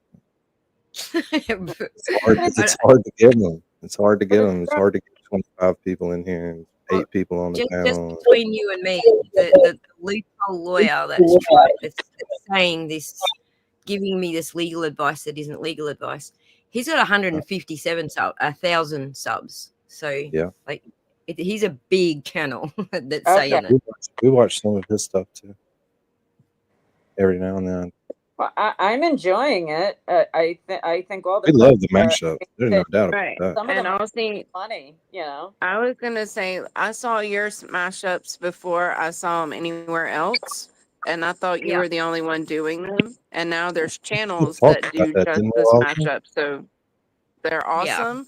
It's hard to get them. It's hard to get them. It's hard to get 25 people in here and 8 people on the Just panel. between you and me, the loophole lawyer that's saying this, giving me this legal advice that isn't legal advice, he's got 1,000 subs. So yeah, he's a big channel that's saying it. We watch some of his stuff too, every now and then. Well, I'm enjoying it. I think all the we love the mashup. There's no doubt about that. Some of them And are Aussie, funny, I was gonna say I saw your mashups before I saw them anywhere else, and I thought you were the only one doing them. And now there's channels that do just this mashup, so they're awesome.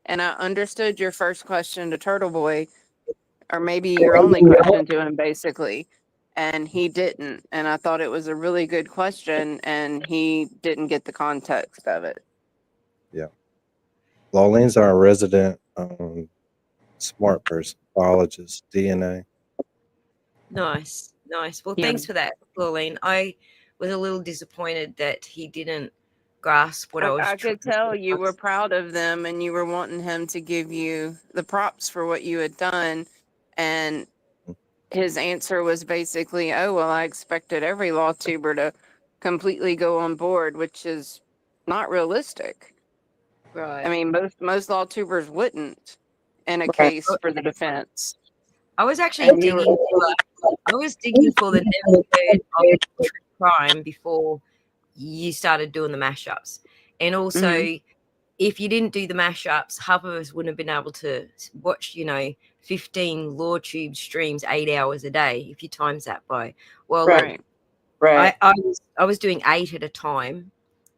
And I understood your first question to Turtleboy, or maybe your only question to him, basically. And he didn't. And I thought it was a really good question, and he didn't get the context of it. Yeah. Laulene's our resident smart person, biologist, DNA. Nice. Well, thanks for that, Laureen. I was a little disappointed that he didn't grasp what I was I could tell you were proud of them, and you were wanting him to give you the props for what you had done. And his answer was basically, oh, well, I expected every law tuber to completely go on board, which is not realistic. Right. I mean, most law tubers wouldn't in a case for the defense. I was actually digging for the never heard of true crime before you started doing the mashups. And also, if you didn't do the mashups, half of us wouldn't have been able to watch, 15 LawTube streams 8 hours a day if you times that by. Well, right. I was doing 8 at a time,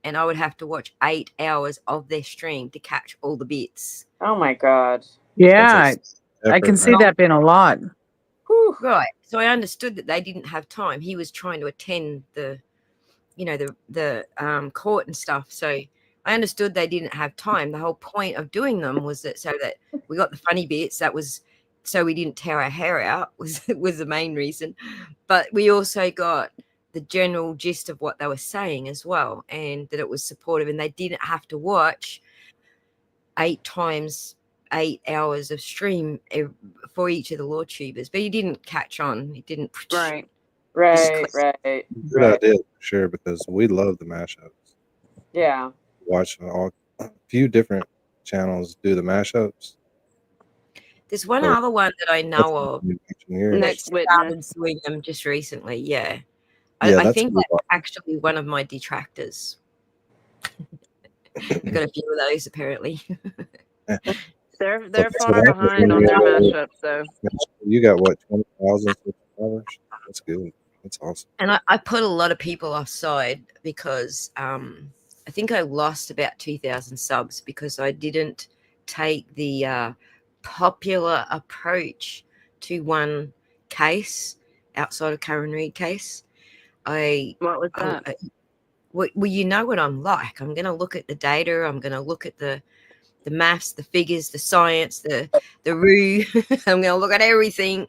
and I would have to watch 8 hours of their stream to catch all the bits. Oh my God. Yeah, I can see that being a lot. Right. So I understood that they didn't have time. He was trying to attend the court and stuff. So I understood they didn't have time. The whole point of doing them was that so that we got the funny bits. That was so we didn't tear our hair out was the main reason. But we also got the general gist of what they were saying as well, and that it was supportive, and they didn't have to watch 8 times 8 hours of stream for each of the law tubers. But he didn't catch on. He didn't. Right. Good idea, for sure, because we love the mashups. Yeah. Watch a few different channels do the mashups. There's one other one that I know of. Next Witness. Doing them just recently. Yeah. Yeah, I think that's actually one of my detractors. I've got a few of those apparently. They're far behind on their mashups, though. You got what, 20,000 subscribers? That's good. That's awesome. And I put a lot of people offside because I think I lost about 2,000 subs because I didn't take the popular approach to one case outside of Karen Reid case. What was that? Well, you know what I'm like. I'm going to look at the data. I'm going to look at the maths, the figures, the science, the roo. I'm going to look at everything.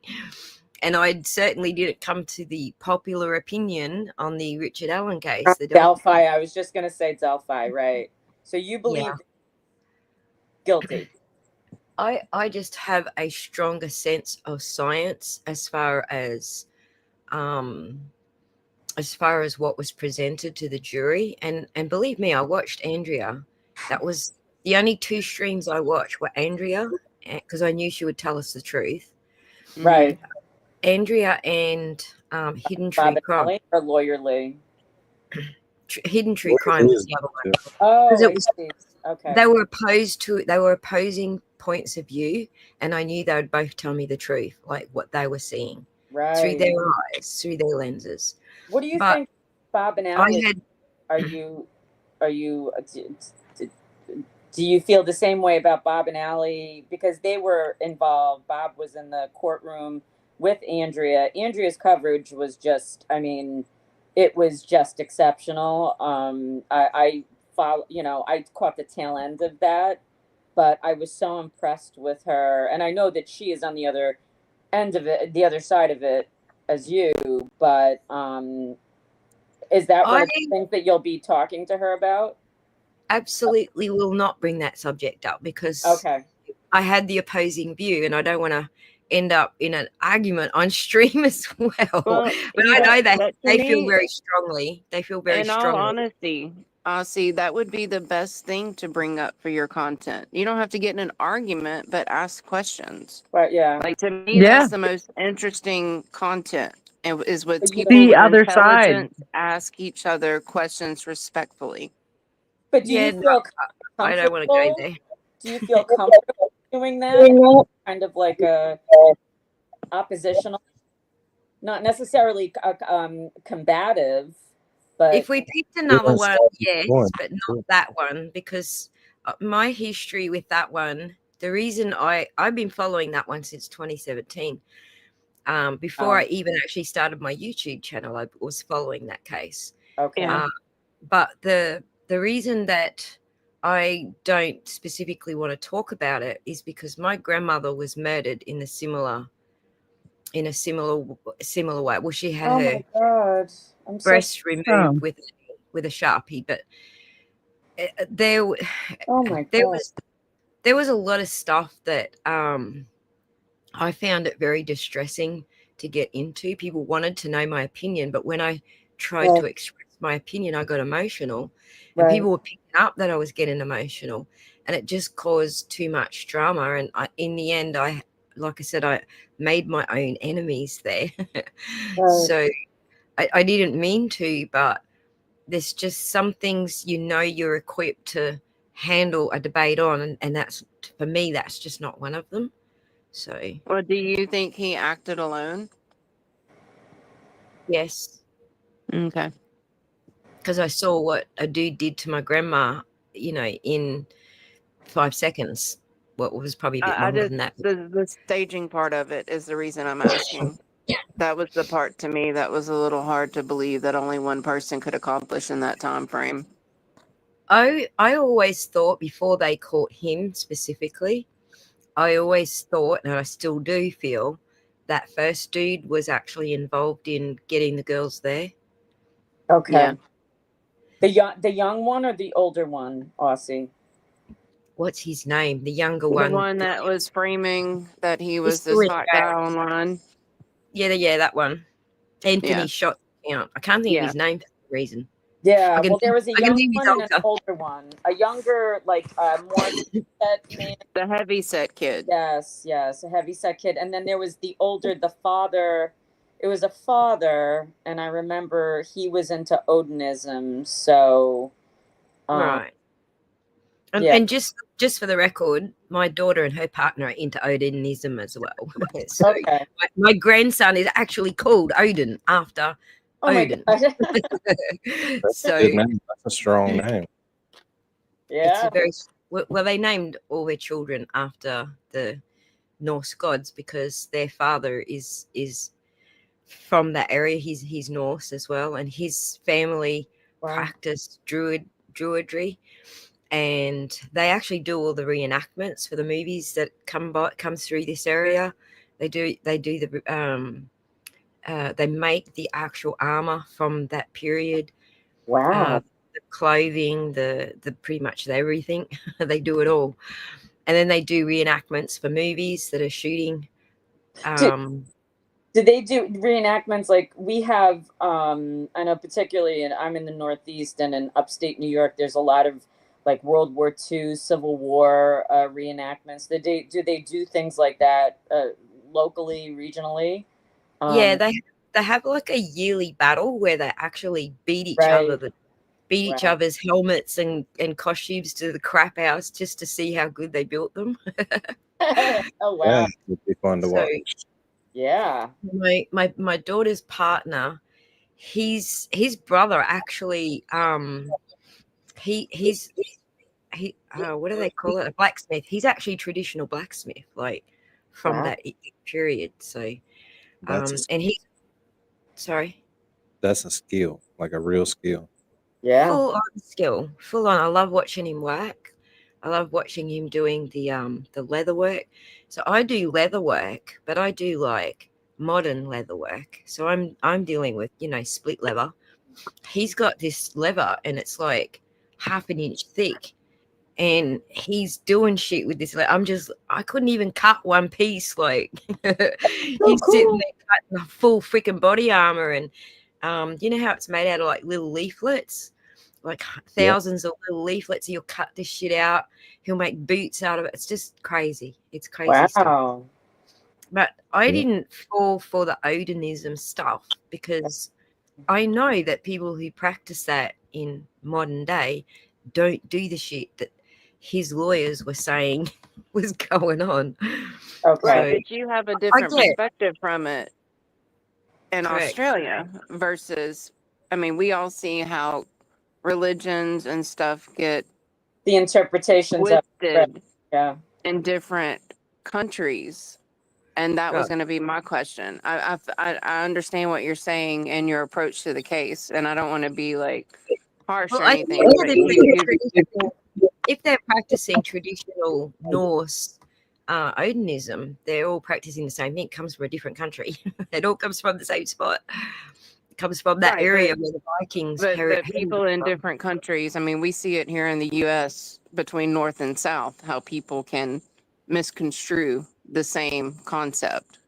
And I certainly didn't come to the popular opinion on the Richard Allen case. The Delphi. I was just going to say Delphi, right? So you believe guilty. I just have a stronger sense of science as far as what was presented to the jury. And believe me, I watched Andrea. That was the only two streams I watched were Andrea, because I knew she would tell us the truth. Right. Andrea and Hidden True Bob and Crime. Ellie or Lawyer Lee? Hidden True Crime was the other one. Oh, 'Cause it I was, see. Okay. they were opposing points of view, and I knew they would both tell me the truth, like what they were seeing through their eyes, through their lenses. What do you But think, Bob and I Allie? had Are you do you feel the same way about Bob and Allie? Because they were involved. Bob was in the courtroom with Andrea. Andrea's coverage was just, I mean, it was just exceptional. I follow, you know, I caught the tail end of that, but I was so impressed with her. And I know that she is on the other end of it, the other side of it as you, but is that one of the things that you'll be talking to her about? absolutely will not bring that subject up because I had the opposing view, and I don't want to end up in an argument on stream as well. But I know that they feel very strongly. They feel very in all strongly. honesty, Aussie, that would be the best thing to bring up for your content. You don't have to get in an argument, but ask questions. Right? Yeah. Like to me, that's the most interesting content. And is with people The with other side. intelligence ask each other questions respectfully. But do you feel I don't want to go there. Do you feel comfortable doing that? Kind of like a oppositional, not necessarily combative, but If we picked another one, yes, but not that one, because my history with that one, the reason I've been following that one since 2017. Before I even actually started my YouTube channel, I was following that case. Okay. But the reason that I don't specifically want to talk about it is because my grandmother was murdered in a similar way. Well, she had her my God. I'm breast so removed with a Sharpie, but there was a lot of stuff that I found it very distressing to get into. People wanted to know my opinion, but when I tried to express my opinion, I got emotional, and people were picking up that I was getting emotional, and it just caused too much drama. And in the end, like I said, I made my own enemies there. So I didn't mean to, but there's just some things you're equipped to handle a debate on, and that's, for me, that's just not one of them. So, well, do you think he acted alone? Yes. Okay. Because I saw what a dude did to my grandma, in 5 seconds. What was probably a bit longer than that. The staging part of it is the reason I'm asking. That was the part to me that was a little hard to believe that only one person could accomplish in that time frame. I always thought, before they caught him specifically, I always thought, and I still do feel, that first dude was actually involved in getting the girls there. Okay. Yeah. The young one or the older one, Aussie? What's his name? The younger one. The one that was framing that he was this hot guy online. Yeah, that one. Anthony shot out. I can't think of his name for some reason. Yeah, well, there was a young one and an older one. A younger, like, more set man. The heavy set kid. Yes, a heavy set kid. And then there was the older, the father. It was a father, and I remember he was into Odinism, so... right. And just for the record, my daughter and her partner are into Odinism as well. So my grandson is actually called Odin after Odin. That's a good name. That's a strong name. Yeah. Well, they named all their children after the Norse gods because their father is from that area. He's Norse as well, and his family practiced druidry. And they actually do all the reenactments for the movies that comes through this area. They do the they make the actual armor from that period. Wow. The clothing, the pretty much everything. They do it all. And then they do reenactments for movies that are shooting. Do they do reenactments like we have? I know particularly, and I'm in the Northeast and in upstate New York, there's a lot of like World War II, Civil War reenactments? Do they do things like that locally, regionally? Yeah, they have like a yearly battle where they actually beat each other, beat each other's helmets and costumes to the crap house just to see how good they built them. Oh wow, Yeah, it'd be fun to So, watch. yeah. My daughter's partner, his brother actually he's what do they call it, a blacksmith. He's actually traditional blacksmith, like from Wow. that period. So That's and he sorry that's a skill, like a real skill. Yeah, full on skill, full on. I love watching him work. I love watching him doing the leather work. So I do leather work, but I do like modern leather work. So I'm dealing with, you know, split leather. He's got this leather and it's like half an inch thick, and he's doing shit with this. Like, I couldn't even cut one piece. Like he's sitting there cutting a full freaking body armor, and you know how it's made out of like little leaflets, like thousands of little leaflets. He'll cut this shit out. He'll make boots out of it. It's just crazy. It's crazy stuff. Wow. But I didn't fall for the Odinism stuff because I know that people who practice that in modern day don't do the shit that his lawyers were saying was going on. Right, but you have a different get it. perspective from it in Correct. Australia versus, I mean, we all see how religions and stuff get the interpretations twisted yeah, in different countries. And that was Right. going to be my question. I understand what you're saying and your approach to the case, and I don't want to be like harsh Well, or I anything. think But if they're practicing traditional Norse Odinism, they're all practicing the same thing. It comes from a different country. It all comes from the same spot. It comes from that Right, area where the Vikings. but people in different countries, I mean, we see it here in the U.S. between North and South, how people can misconstrue the same concept.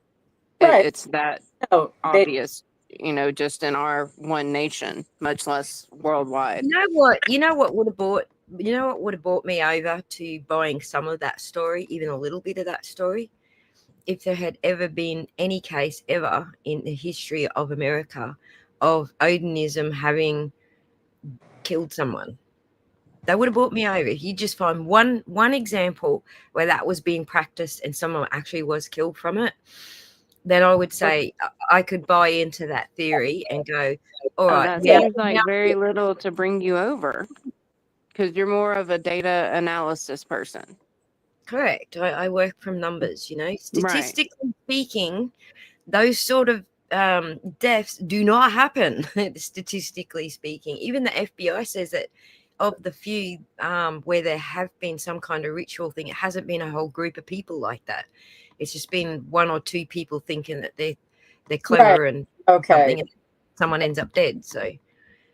Right. It's that No, obvious, you know, just in our one nation, much less worldwide. You know what would have brought me over to buying some of that story, even a little bit of that story, if there had ever been any case ever in the history of America of Odinism having killed someone. That would have brought me over. You just find one example where that was being practiced and someone actually was killed from it, then I would say I could buy into that theory and go, all right. That seems like very little to bring you over because you're more of a data analysis person. Correct. I work from numbers, you know. Statistically speaking, those sort of deaths do not happen, statistically speaking. Even the FBI says that of the few where there have been some kind of ritual thing, it hasn't been a whole group of people like that. It's just been one or two people thinking that they're clever and something, and someone ends up dead. So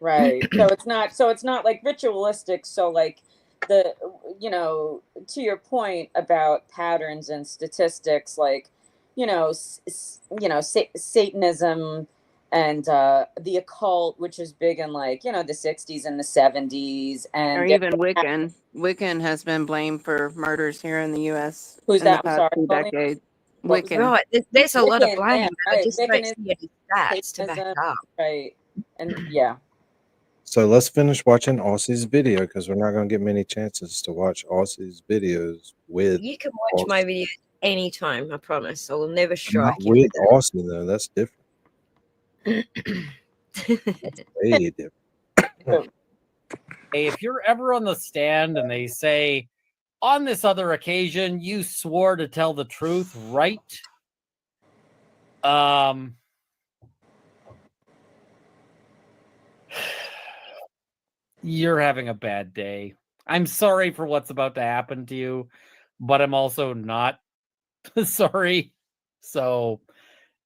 right. So it's not like ritualistic. So like the, you know, to your point about patterns and statistics, like, you know, Satanism and the occult, which is big in like, you know, the 60s and the 70s, and or even Wiccan. Wiccan has been blamed for murders here in the U.S. Who's in that? the I'm past sorry, 2 Pauline? decades. What was Wiccan. right, there's a lot of Wiccan, blame, yeah, but I right. just Wiccan don't is see any stats to back it up. right, and yeah. So let's finish watching Aussie's video because we're not going to get many chances to watch Aussie's videos with. You can watch my videos anytime, I promise. I will never Not strike you. with Aussie though. That's different. That's way different. Hey, if you're ever on the stand and they say, on this other occasion, you swore to tell the truth, right? You're having a bad day. I'm sorry for what's about to happen to you, but I'm also not sorry. So,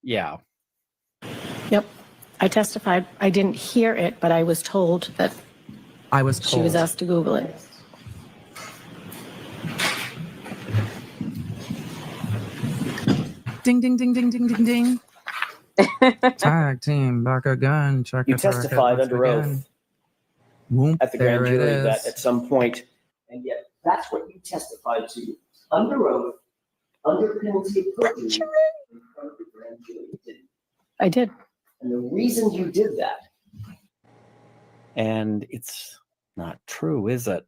yeah. Yep. I testified. I didn't hear it, but I was told that I was she was told. asked to Google it. Ding, ding, ding, ding, ding, ding, ding. Tag team back again. Check You it, check it testified once under again. oath Whoop, at the there grand it jury is. that at some point And yet that's what you testified to under oath, under penalty of perjury in front of the grand jury, didn't you? I did. And the reason you did that. And it's not true, is it?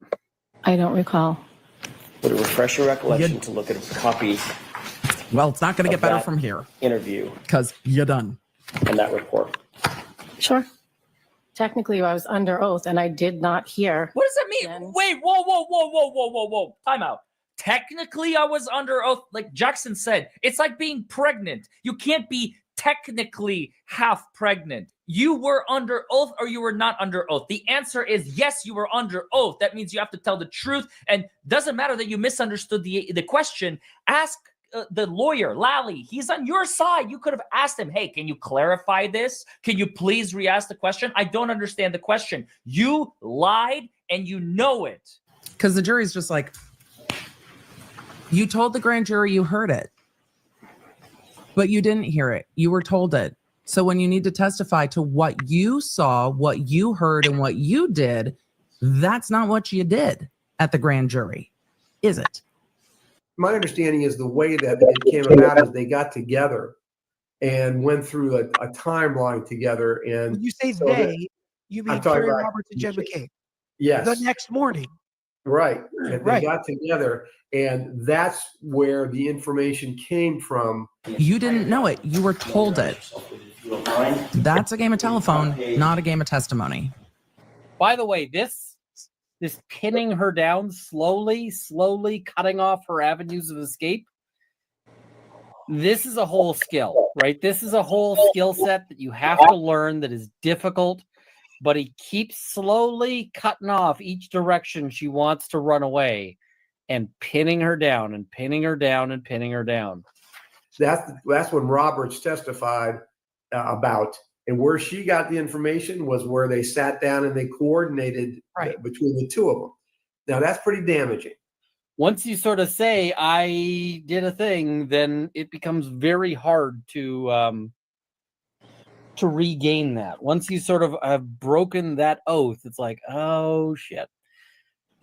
I don't recall. Would it refresh your recollection to look at a copy? Well, it's not going to of get better that from here. Interview. Because you're done. And that report. Sure. Technically, I was under oath and I did not hear. What does that mean? Wait, whoa. Time out. Technically, I was under oath. Like Jackson said, it's like being pregnant. You can't be technically half pregnant. You were under oath or you were not under oath. The answer is yes, you were under oath. That means you have to tell the truth. And doesn't matter that you misunderstood the question. Ask the lawyer, Lally. He's on your side. You could have asked him, hey, can you clarify this? Can you please re-ask the question? I don't understand the question. You lied and you know it. Because the jury's just like, you told the grand jury you heard it, but you didn't hear it. You were told it. So when you need to testify to what you saw, what you heard, and what you did, that's not what you did at the grand jury, is it? My understanding is the way that it came about is they got together and went through a timeline together. And When you say so they, you mean I'm talking Carrie about- Roberts and Jen McCabe. Yes. The next morning. Right. And Right. they got together, and that's where the information came from. You didn't know it. You were told it. That's a game of telephone, not a game of testimony. By the way, this pinning her down slowly cutting off her avenues of escape. This is a whole skill, right? This is a whole skill set that you have to learn that is difficult, but he keeps slowly cutting off each direction she wants to run away and pinning her down and pinning her down and pinning her down. That's when Roberts testified about. And where she got the information was where they sat down and they coordinated between the two of them. Now, that's pretty damaging. Once you sort of say, I did a thing, then it becomes very hard to regain that. Once you sort of have broken that oath, it's like, oh, shit.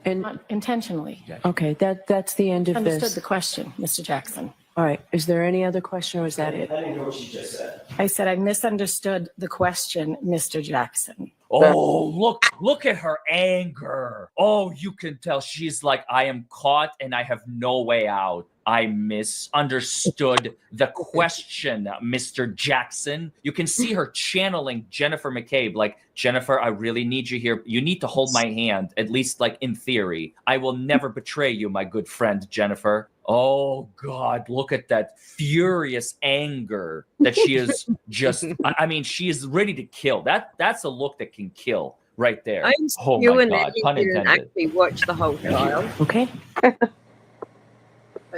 And not intentionally. Okay, that's the end of Understood this. the question, Mr. Jackson. All right. Is there any other question, or is that it? I didn't know what she just said. I said I misunderstood the question, Mr. Jackson. Oh, look at her anger. Oh, you can tell she's like, I am caught and I have no way out. I misunderstood the question, Mr. Jackson. You can see her channeling Jennifer McCabe. Like, Jennifer, I really need you here. You need to hold my hand, at least like in theory. I will never betray you, my good friend, Jennifer. Oh, God, look at that furious anger that she is just, I mean, she is ready to kill. That's a look that can kill right there. I'm Oh, my spewing God, that he pun didn't intended. actually watch the whole trial. Okay.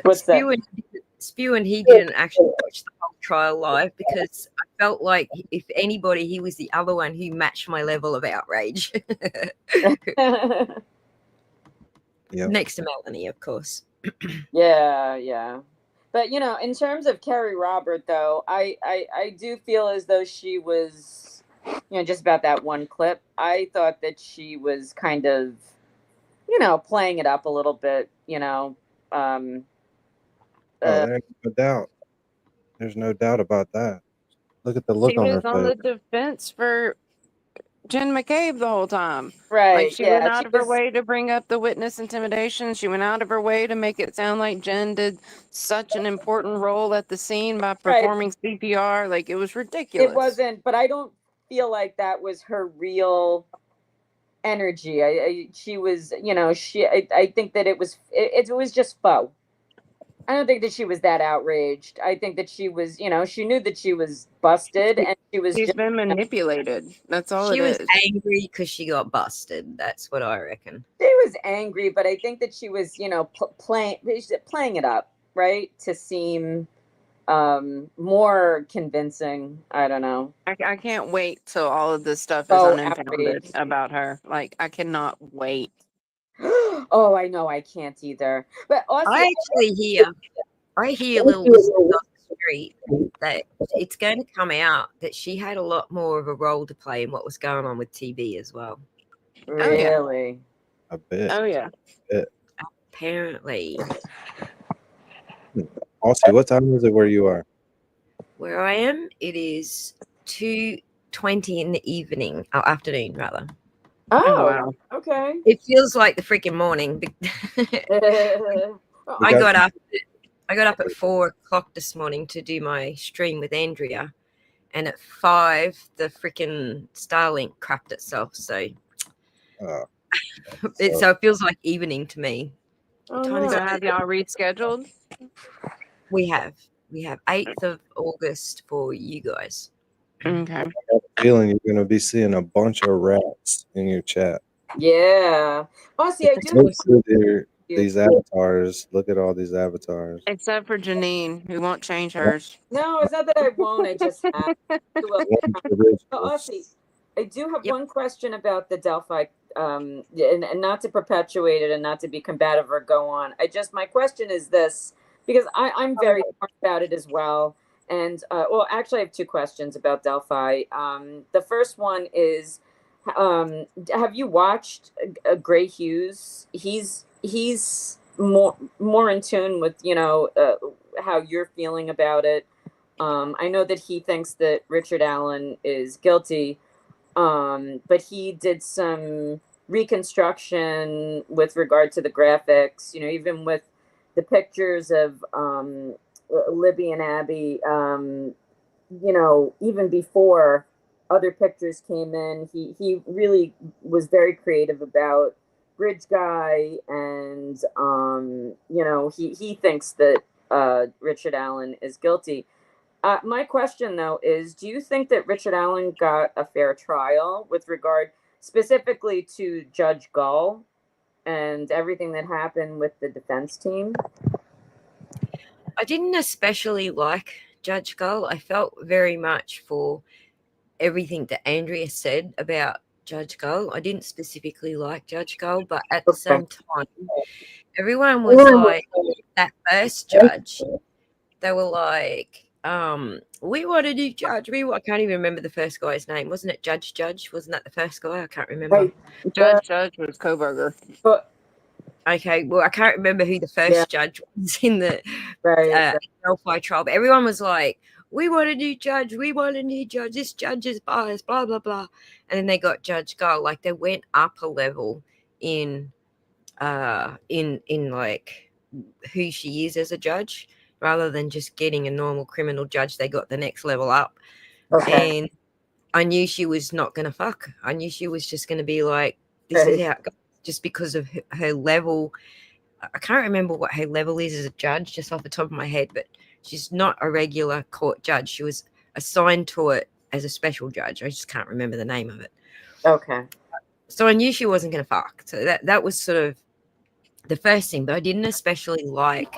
But spewing he didn't actually watch the whole trial live, because I felt like if anybody, he was the other one who matched my level of outrage. Next to Melanie, of course. Yeah. But in terms of Carrie Robert, though, I do feel as though she was, just about that one clip. I thought that she was kind of, playing it up a little bit. There's no doubt. There's no doubt about that. Look at the look She on her was on the face. defense for Jen McCabe the whole time. Right. Like she went out of her way to bring up the witness intimidation. She went out of her way to make it sound like Jen did such an important role at the scene by performing CPR. Like, it was ridiculous. It wasn't, but I don't feel like that was her real energy. She was, I think that it was just faux. I don't think that she was that outraged. I think that she was, she knew that she was busted and she was She's been manipulated. That's all She it was is. angry because she got busted. That's what I reckon. She was angry, but I think that she was, playing it up, right, to seem more convincing. I don't know. I can't wait till all of this stuff is So unimpounded outraged. about her. Like, I cannot wait. Oh, I know, I can't either. But also, I hear little whispers on the street that it's going to come out that she had a lot more of a role to play in what was going on with TV as well. Really? I bet. Oh yeah. Apparently, Aussie, what time is it where you are? where I am, it is 2:20 in the evening, or afternoon rather. Oh, wow. okay. It feels like the freaking morning. I got up at 4:00 this morning to do my stream with Andrea, and at 5 the freaking Starlink crapped itself. So Oh, so it feels like evening to me. What time is So it? have y'all rescheduled? We have 8th of August for you guys. Okay. I got a feeling you're gonna be seeing a bunch of rats in your chat. Yeah. Aussie, I do Look have through these avatars. Look at all these avatars. Except for Janine, who won't change hers. No, it's not that I won't. I just have to. Aussie, I do have one question about the Delphi, and not to perpetuate it and not to be combative or go on. My question is this, because I'm very smart about it as well. And well, actually, I have two questions about Delphi. The first one is, have you watched Gray Hughes? He's more in tune with how you're feeling about it. I know that he thinks that Richard Allen is guilty, but he did some reconstruction with regard to the graphics, even with the pictures of Libby and Abby, even before other pictures came in, he really was very creative about Bridge Guy, and he thinks that Richard Allen is guilty. My question, though, is do you think that Richard Allen got a fair trial with regard specifically to Judge Gull and everything that happened with the defense team? I didn't especially like Judge Gull. I felt very much for everything that Andrea said about Judge Gull. I didn't specifically like Judge Gull, but at the same time, everyone was like, that first judge, they were like, we want a new judge. I can't even remember the first guy's name. Wasn't it Judge? Wasn't that the first guy? I can't remember. Judge was Koberger. Okay, well, I can't remember who the first judge was in the Delphi trial, but everyone was like, we want a new judge. We want a new judge. This judge is biased, blah, blah, blah. And then they got Judge Gull. Like, they went up a level in like who she is as a judge, rather than just getting a normal criminal judge. They got the next level up. Okay. And I knew she was not going to fuck. I knew she was just going to be like, this is how it goes, just because of her level. I can't remember what her level is as a judge just off the top of my head, but she's not a regular court judge. She was assigned to it as a special judge. I just can't remember the name of it. Okay. So I knew she wasn't going to fuck. So that was sort of the first thing, but I didn't especially like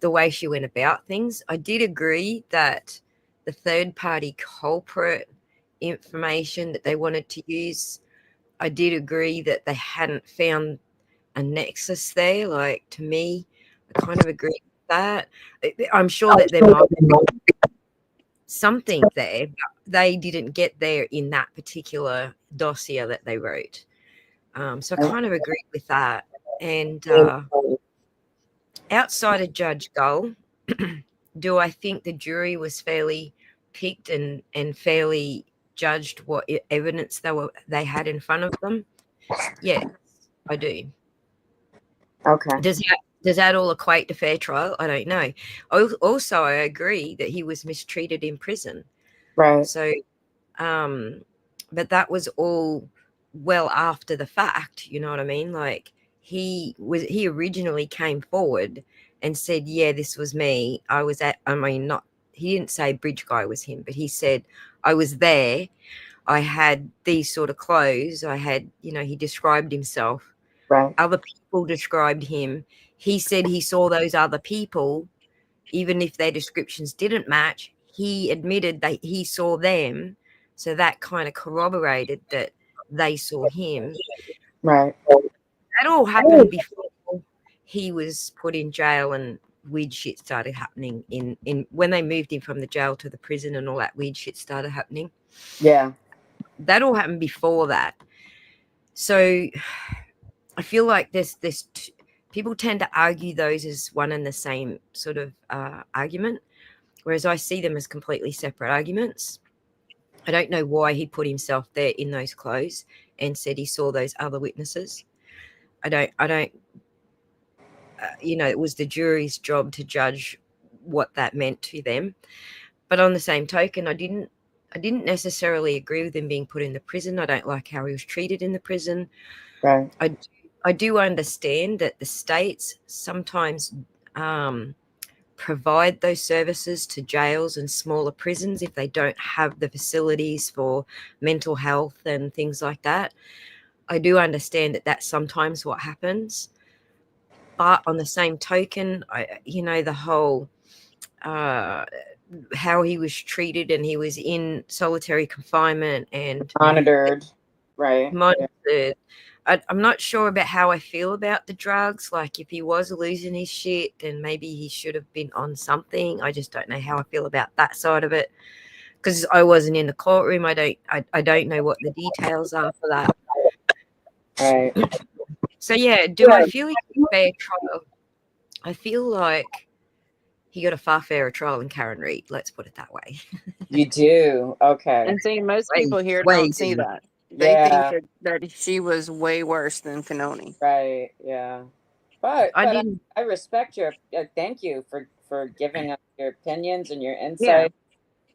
the way she went about things. I did agree that the third party culprit information that they wanted to use, I did agree that they hadn't found a nexus there. Like, to me, I kind of agree with that. I'm sure that there might be something there, but they didn't get there in that particular dossier that they wrote. So I kind of agree with that. And outside of Judge Gull, do I think the jury was fairly picked and fairly judged what evidence they had in front of them? Yes, I do. Okay. Does that all equate to fair trial? I don't know. Also, I agree that he was mistreated in prison. Right. So, but that was all well after the fact. You know what I mean? Like, he originally came forward and said, yeah, this was me. He didn't say Bridge Guy was him, but he said, I was there. I had these sort of clothes. I had, he described himself. Right. Other people described him. He said he saw those other people, even if their descriptions didn't match. He admitted that he saw them. So that kind of corroborated that they saw him. Right. That all happened before he was put in jail and weird shit started happening in when they moved him from the jail to the prison, and all that weird shit started happening. Yeah. That all happened before that. So I feel like people tend to argue those as one and the same sort of argument, whereas I see them as completely separate arguments. I don't know why he put himself there in those clothes and said he saw those other witnesses. I don't, it was the jury's job to judge what that meant to them. But on the same token, I didn't necessarily agree with him being put in the prison. I don't like how he was treated in the prison. Right. I do understand that the states sometimes provide those services to jails and smaller prisons if they don't have the facilities for mental health and things like that. I do understand that that's sometimes what happens. But on the same token, the whole how he was treated, and he was in solitary confinement and monitored, right? Monitored. I'm not sure about how I feel about the drugs. Like, if he was losing his shit, then maybe he should have been on something. I just don't know how I feel about that side of it, because I wasn't in the courtroom. I don't know what the details are for that. Right. So yeah, do I feel he got a fair trial? I feel like he got a far fairer trial than Karen Reid. Let's put it that way. You do, okay. And see, most people here Way don't see different. that. They Yeah. think that she was way worse than Canoni. Right. Yeah. But I but didn't. I respect your. Thank you for giving us your opinions and your Yeah. insight.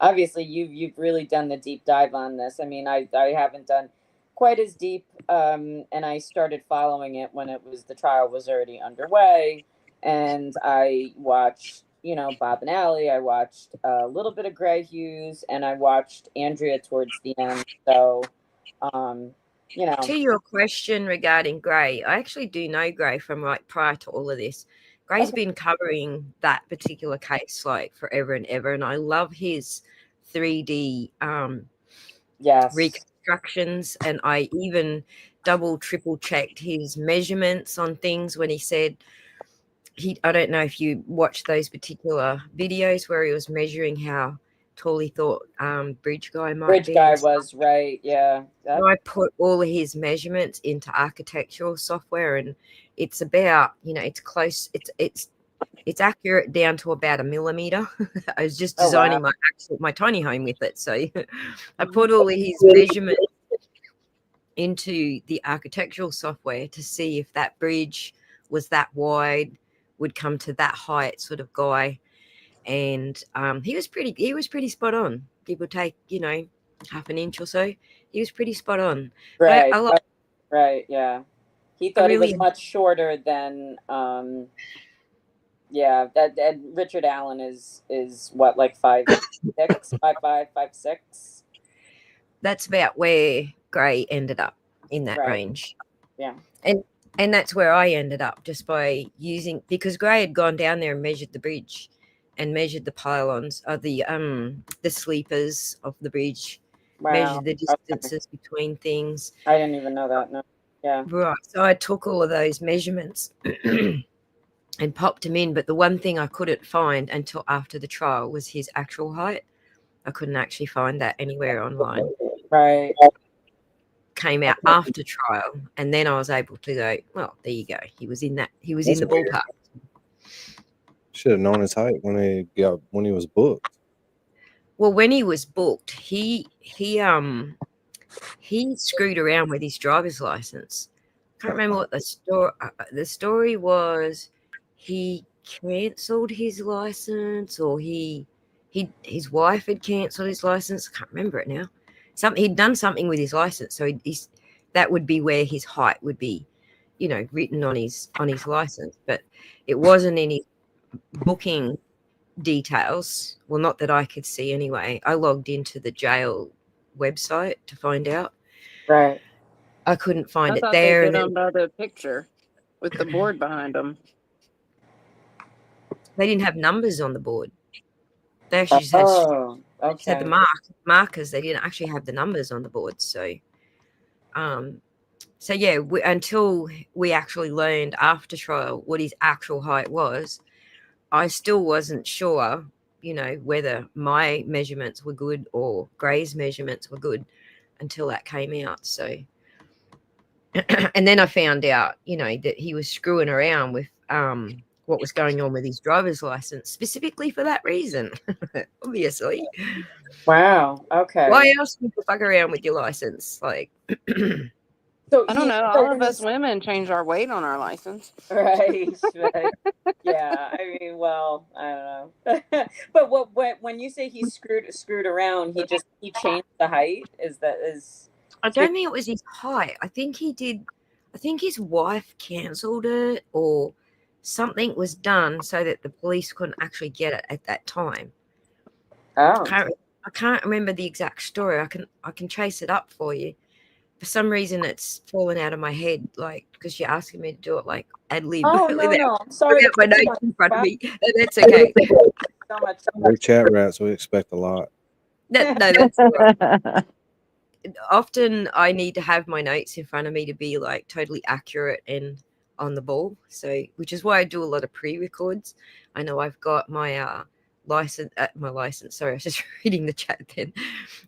Obviously, you've really done the deep dive on this. I mean, I haven't done quite as deep, and I started following it when the trial was already underway, and I watched Bob and Allie. I watched a little bit of Gray Hughes, and I watched Andrea towards the end. So, To your question regarding Gray, I actually do know Gray from like prior to all of this. Gray's been covering that particular case like forever and ever, and I love his 3D yes, reconstructions, and I even triple checked his measurements on things when he said I don't know if you watched those particular videos where he was measuring how tall he thought Bridge Guy might Bridge be. Guy and stuff. was right. Yeah. So I put all of his measurements into architectural software, and it's about, it's close. It's accurate down to about a millimeter. I was just designing my tiny home with it. So I put all of his measurements into the architectural software to see if that bridge was that wide, would come to that height sort of guy. And he was pretty spot on, give or take, half an inch or so. He was pretty spot on. Right. Right, yeah. He thought he was much shorter than that Richard Allen is what, like 5'6", 5'5", 5'6". That's about where Gray ended up, in that range. Yeah. And that's where I ended up, just by because Gray had gone down there and measured the bridge and measured the pylons of the sleepers of the bridge, measured the distances between things. I didn't even know that. No. Yeah. Right. So I took all of those measurements and popped them in. But the one thing I couldn't find until after the trial was his actual height. I couldn't actually find that anywhere online. Right. Came out after trial, and then I was able to go, well, there you go. He was in the ballpark. Should have known his height when he was booked. Well, when he was booked, he screwed around with his driver's license. Can't remember what the story was. He cancelled his license, or his wife had cancelled his license. I can't remember it now. He'd done something with his license, so that would be where his height would be, written on his license. But it wasn't any booking details. Well, not that I could see anyway. I logged into the jail website to find out. Right. I couldn't find it thought there. They did on the picture with the board behind them. They didn't have numbers on the board. They actually just had the markers. They didn't actually have the numbers on the board. So, yeah, until we actually learned after trial what his actual height was, I still wasn't sure, whether my measurements were good or Gray's measurements were good until that came out. So, And then I found out, you know, that he was screwing around with what was going on with his driver's license, specifically for that reason. Obviously. Wow. Okay. Why else would you fuck around with your license? Like, So I don't know. All of us women change our weight on our license. Right. Right. Yeah. I mean, well, I don't know. But when you say he screwed around, he changed the height. I don't think it was his height. I think he did. I think his wife cancelled it, or something was done so that the police couldn't actually get it at that time. Oh. I can't remember the exact story. I can trace it up for you. For some reason, it's fallen out of my head, like, because you're asking me to do it like ad lib. Oh, no. I'm sorry. My notes in front of me. That's okay. So much. We're chat rats. We expect a lot. No, that's all right. Often I need to have my notes in front of me to be like totally accurate and on the ball. So, which is why I do a lot of pre-records. I know I've got my license. Sorry, I was just reading the chat then.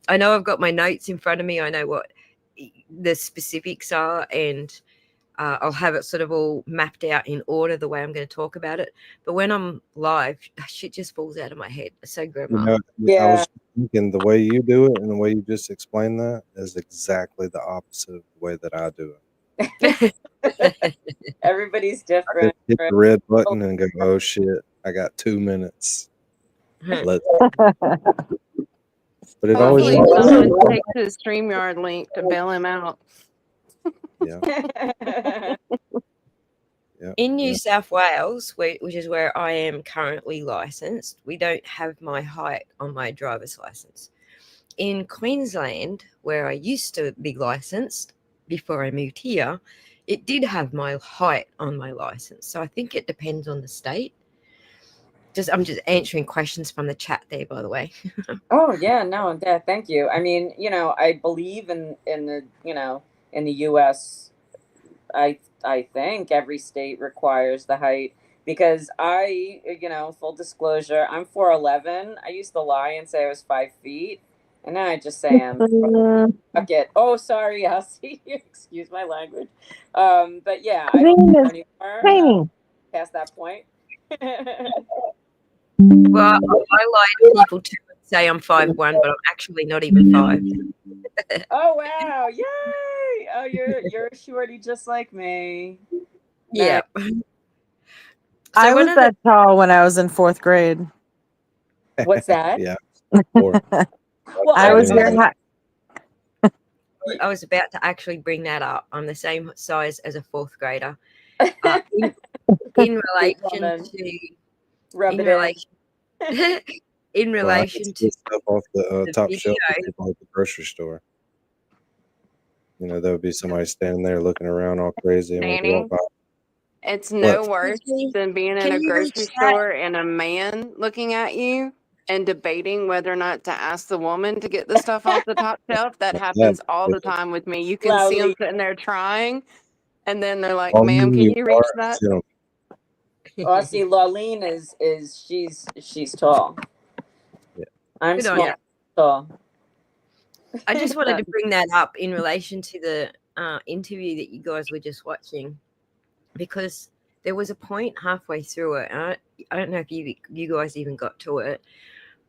I know I've got my notes in front of me. I know what the specifics are, and I'll have it sort of all mapped out in order the way I'm going to talk about it. But when I'm live, shit just falls out of my head. It's so grandma. I was thinking the way you do it and the way you just explained that is exactly the opposite of the way that I do it. Everybody's I different. just hit the red button and go, oh shit, I got 2 minutes. Let's. But it always Hopefully someone takes his StreamYard link to bail him out. Yeah. In New South Wales, which is where I am currently licensed, we don't have my height on my driver's license. In Queensland, where I used to be licensed before I moved here, it did have my height on my license. So I think it depends on the state. I'm just answering questions from the chat there, by the way. Oh yeah, no, thank you. I mean, you know, I believe in the, you know, in the U.S. I think every state requires the height, because you know, full disclosure, I'm 4'11". I used to lie and say I was 5 feet, and now I just say I'm. Fuck it. Oh, sorry, Aussie. Excuse my language. But yeah, I don't care anymore. Past that point. Well, I lie to people too and say I'm 5'1", but I'm actually not even 5. Oh wow! Yay! Oh, you're a shorty just like me. Yeah. I was that tall when I was in 4th grade. What's that? Yeah. Well, I was very high. I was about to actually bring that up. I'm the same size as a 4th grader. In relation to Rub it in. In Well, I relation get to stuff off the top shelf at video. the grocery store. You know, there would be somebody standing there looking around all crazy, and we'd walk by. It's no What? worse than being in Can a you grocery reach that? store and a man looking at you and debating whether or not to ask the woman to get the stuff off the top shelf. That happens all the time with me. You can see them Loudly. sitting there trying, and then they're like, All "Ma'am, can you you reach are that?" gentlemen. Oh, see, Laurleen is she's tall. Yeah. I'm Good on small. ya. Tall. I just wanted to bring that up in relation to the interview that you guys were just watching, because there was a point halfway through it, and I don't know if you guys even got to it,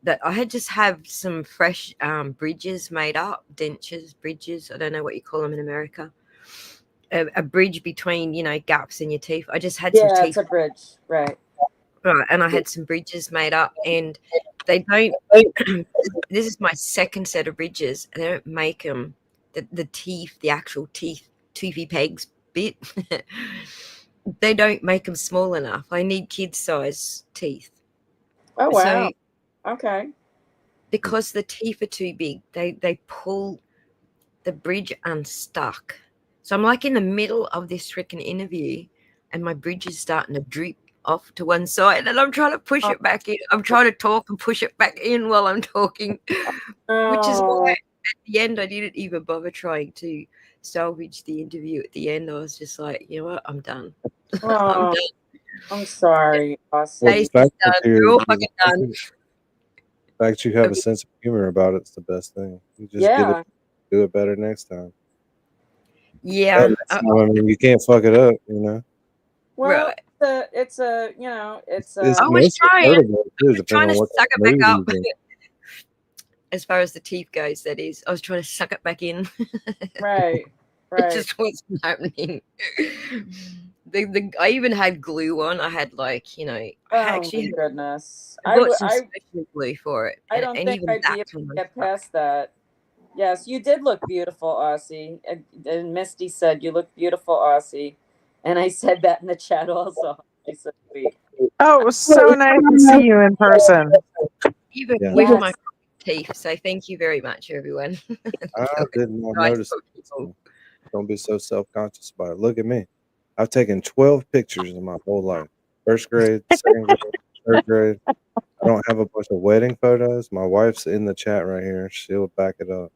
that I had just have some fresh bridges made up, dentures, bridges. I don't know what you call them in America. A bridge between, you know, gaps in your teeth. I just had some Yeah, teeth. it's a bridge, right? Right, and I had some bridges made up, and they don't. This is my second set of bridges. They don't make them the teeth, the actual toothy pegs bit. They don't make them small enough. I need kid size teeth. Oh wow. So Okay. because the teeth are too big, they pull the bridge unstuck. So I'm like in the middle of this freaking interview, and my bridge is starting to droop off to one side, and I'm trying to push it back in. I'm trying to talk and push it back in while I'm talking, which is why at the end I didn't even bother trying to salvage the interview. At the end, I was just like, you know what, I'm done. I'm Oh, done. I'm sorry, Austin. Well, the fact that We're all fucking done. the fact you have a sense of humor about it's the best thing. You just get Yeah. it, do it better next time. Yeah. I mean, you can't fuck it up, you know. Well, Right. it's a you know, it's It's I was mostly trying. Turtleboy, too, I was depending trying on to what suck kind it of back mood up. he's in. As far as the teeth goes, that is. I was trying to suck it back in. right. It just wasn't happening. I even had glue on. I had like, you know, I Oh actually my goodness. I bought some special glue for it. I don't and think even I'd be that's able to almost get stuck. past that. Yes, you did look beautiful, Aussie. And Misty said you look beautiful, Aussie. And I said that in the chat also. She's so sweet. Oh, it was so nice to see you in person. Even Yeah. with Yes. my teeth. So thank you very much, everyone. I did not Nice notice it, so don't be so self-conscious about it. Look at me. I've taken 12 pictures in my whole life. First grade, second grade, third grade. I don't have a bunch of wedding photos. My wife's in the chat right here. She'll back it up.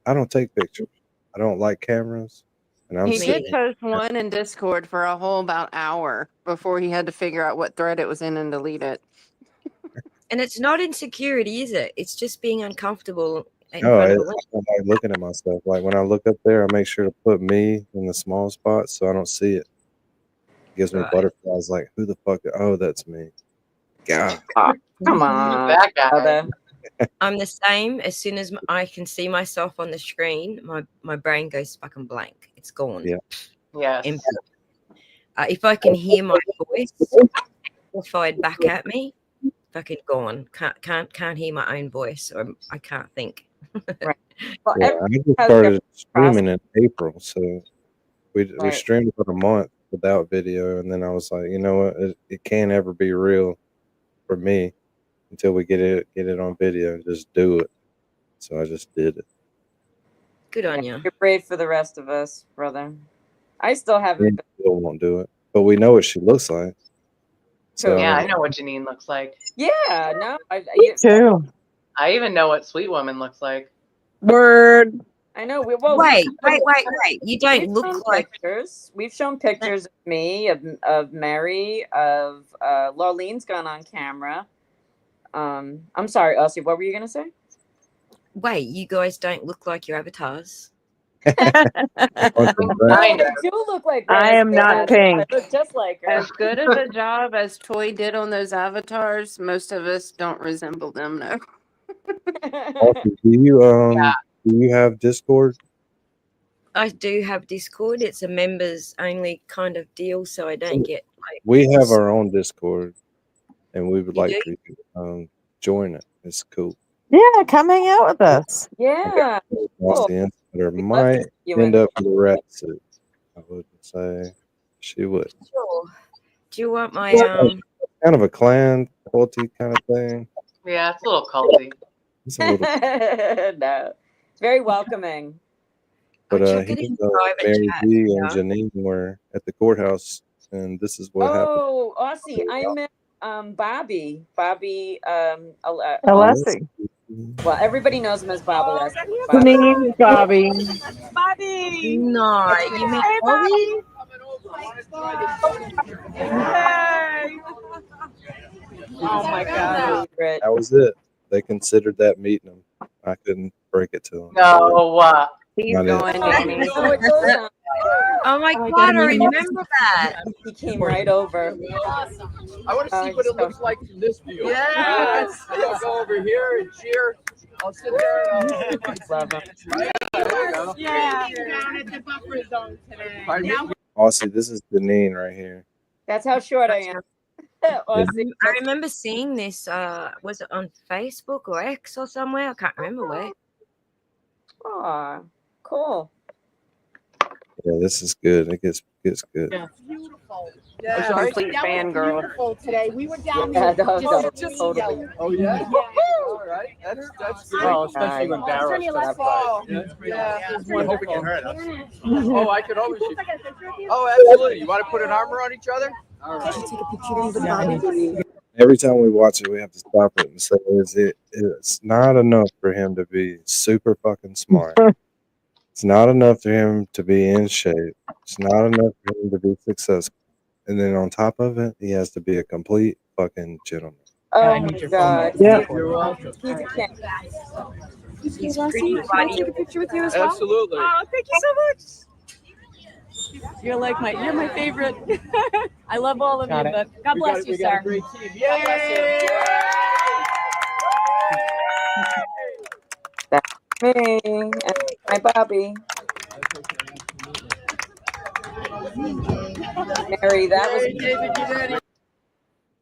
I don't take pictures. I don't like cameras. And I'm He did sitting. post one in Discord for a whole about hour before he had to figure out what thread it was in and delete it. And it's not insecurity, is it? It's just being uncomfortable in No, front I of a don't like looking at myself. Like when I look up there, I make sure to put me in the small spot so I don't see it. It gives me Right. butterflies. Like, who the fuck? Oh, that's me. God. Come on. That guy. I'm the same. As soon as I can see myself on the screen, my brain goes fucking blank. It's gone. Yeah. Yes. Empty. If I can hear my voice amplified back at me, fucking gone. Can't hear my own voice, or I can't think. Right. Well, Yeah, I just started streaming in April, so we Right. streamed for a month without video, and then I was like, you know what, it can't ever be real for me until we get it on video and just do it. So I just did it. Good on you. You're brave for the rest of us, brother. I still haven't And still won't do it, but we know what she looks like. So Yeah, I know what Janine looks like. Yeah, no. Too. I even know what Sweet Woman looks like. Word. I know. Wait. You don't look like pictures. We've shown pictures of me, of Mary, of Laulene's gone on camera. I'm sorry, Elsie. What were you gonna say? Wait, you guys don't look like your avatars. I do look like I am not pink. I look just like her. As good of a job as Toy did on those avatars, most of us don't resemble them, no. Also, do you have Discord? I do have Discord. It's a members only kind of deal, so I don't get like. We have our own Discord, and we would You like do? to join it. It's cool. Yeah, come hang out with us. Yeah. Aussie Insider might end up with a rat suit. I would say she would. Sure. Do you want my Kind of a clan culty kind of thing. Yeah, it's a little culty. It's a little, No, it's very welcoming. but check he it in was, private Mary chat, G yeah. and Janine were at the courthouse, and this is what happened. Oh, Aussie, I met Bobby. Alessi. Well, everybody knows him as Bobby. Janine, Bobby. Bobby. No, you met Bobby? Hey. Oh my God. That was it. They considered that meeting them. I couldn't break it to them. No. He's Not it. going, Danny. Oh my God, I remember that. He came right over. I want to see what it looks like from this view. Yes. I'll go over here and cheer. I'll sit there and Love him. Yeah. Down at the buffer zone today. Aussie, this is Janine right here. That's how short I am. Aussie. I remember seeing this. Was it on Facebook or X or somewhere? I can't remember where. Aw, cool. Yeah, this is good. It gets good. Yeah. Beautiful. Yeah, complete fangirl. Beautiful today. We were down Yeah, there. totally. Oh yeah. Yeah. All right. That's good. Oh, especially when Barrow's hoping it hurt. Oh, I could always. Oh, absolutely. You want to put an armor on each other? All right. Every time we watch it, we have to stop it and say, it's not enough for him to be super fucking smart. It's not enough for him to be in shape. It's not enough for him to be successful. And then on top of it, he has to be a complete fucking gentleman. Oh my God. Yeah. You're welcome. He's a king. He's pretty Can I take a picture with you as well? Absolutely. Oh, thank you so much. You're my favorite. I love all of Got you, it. but God bless you, We got sir. a great team. God bless you. That's me and my Bobby. Mary, that was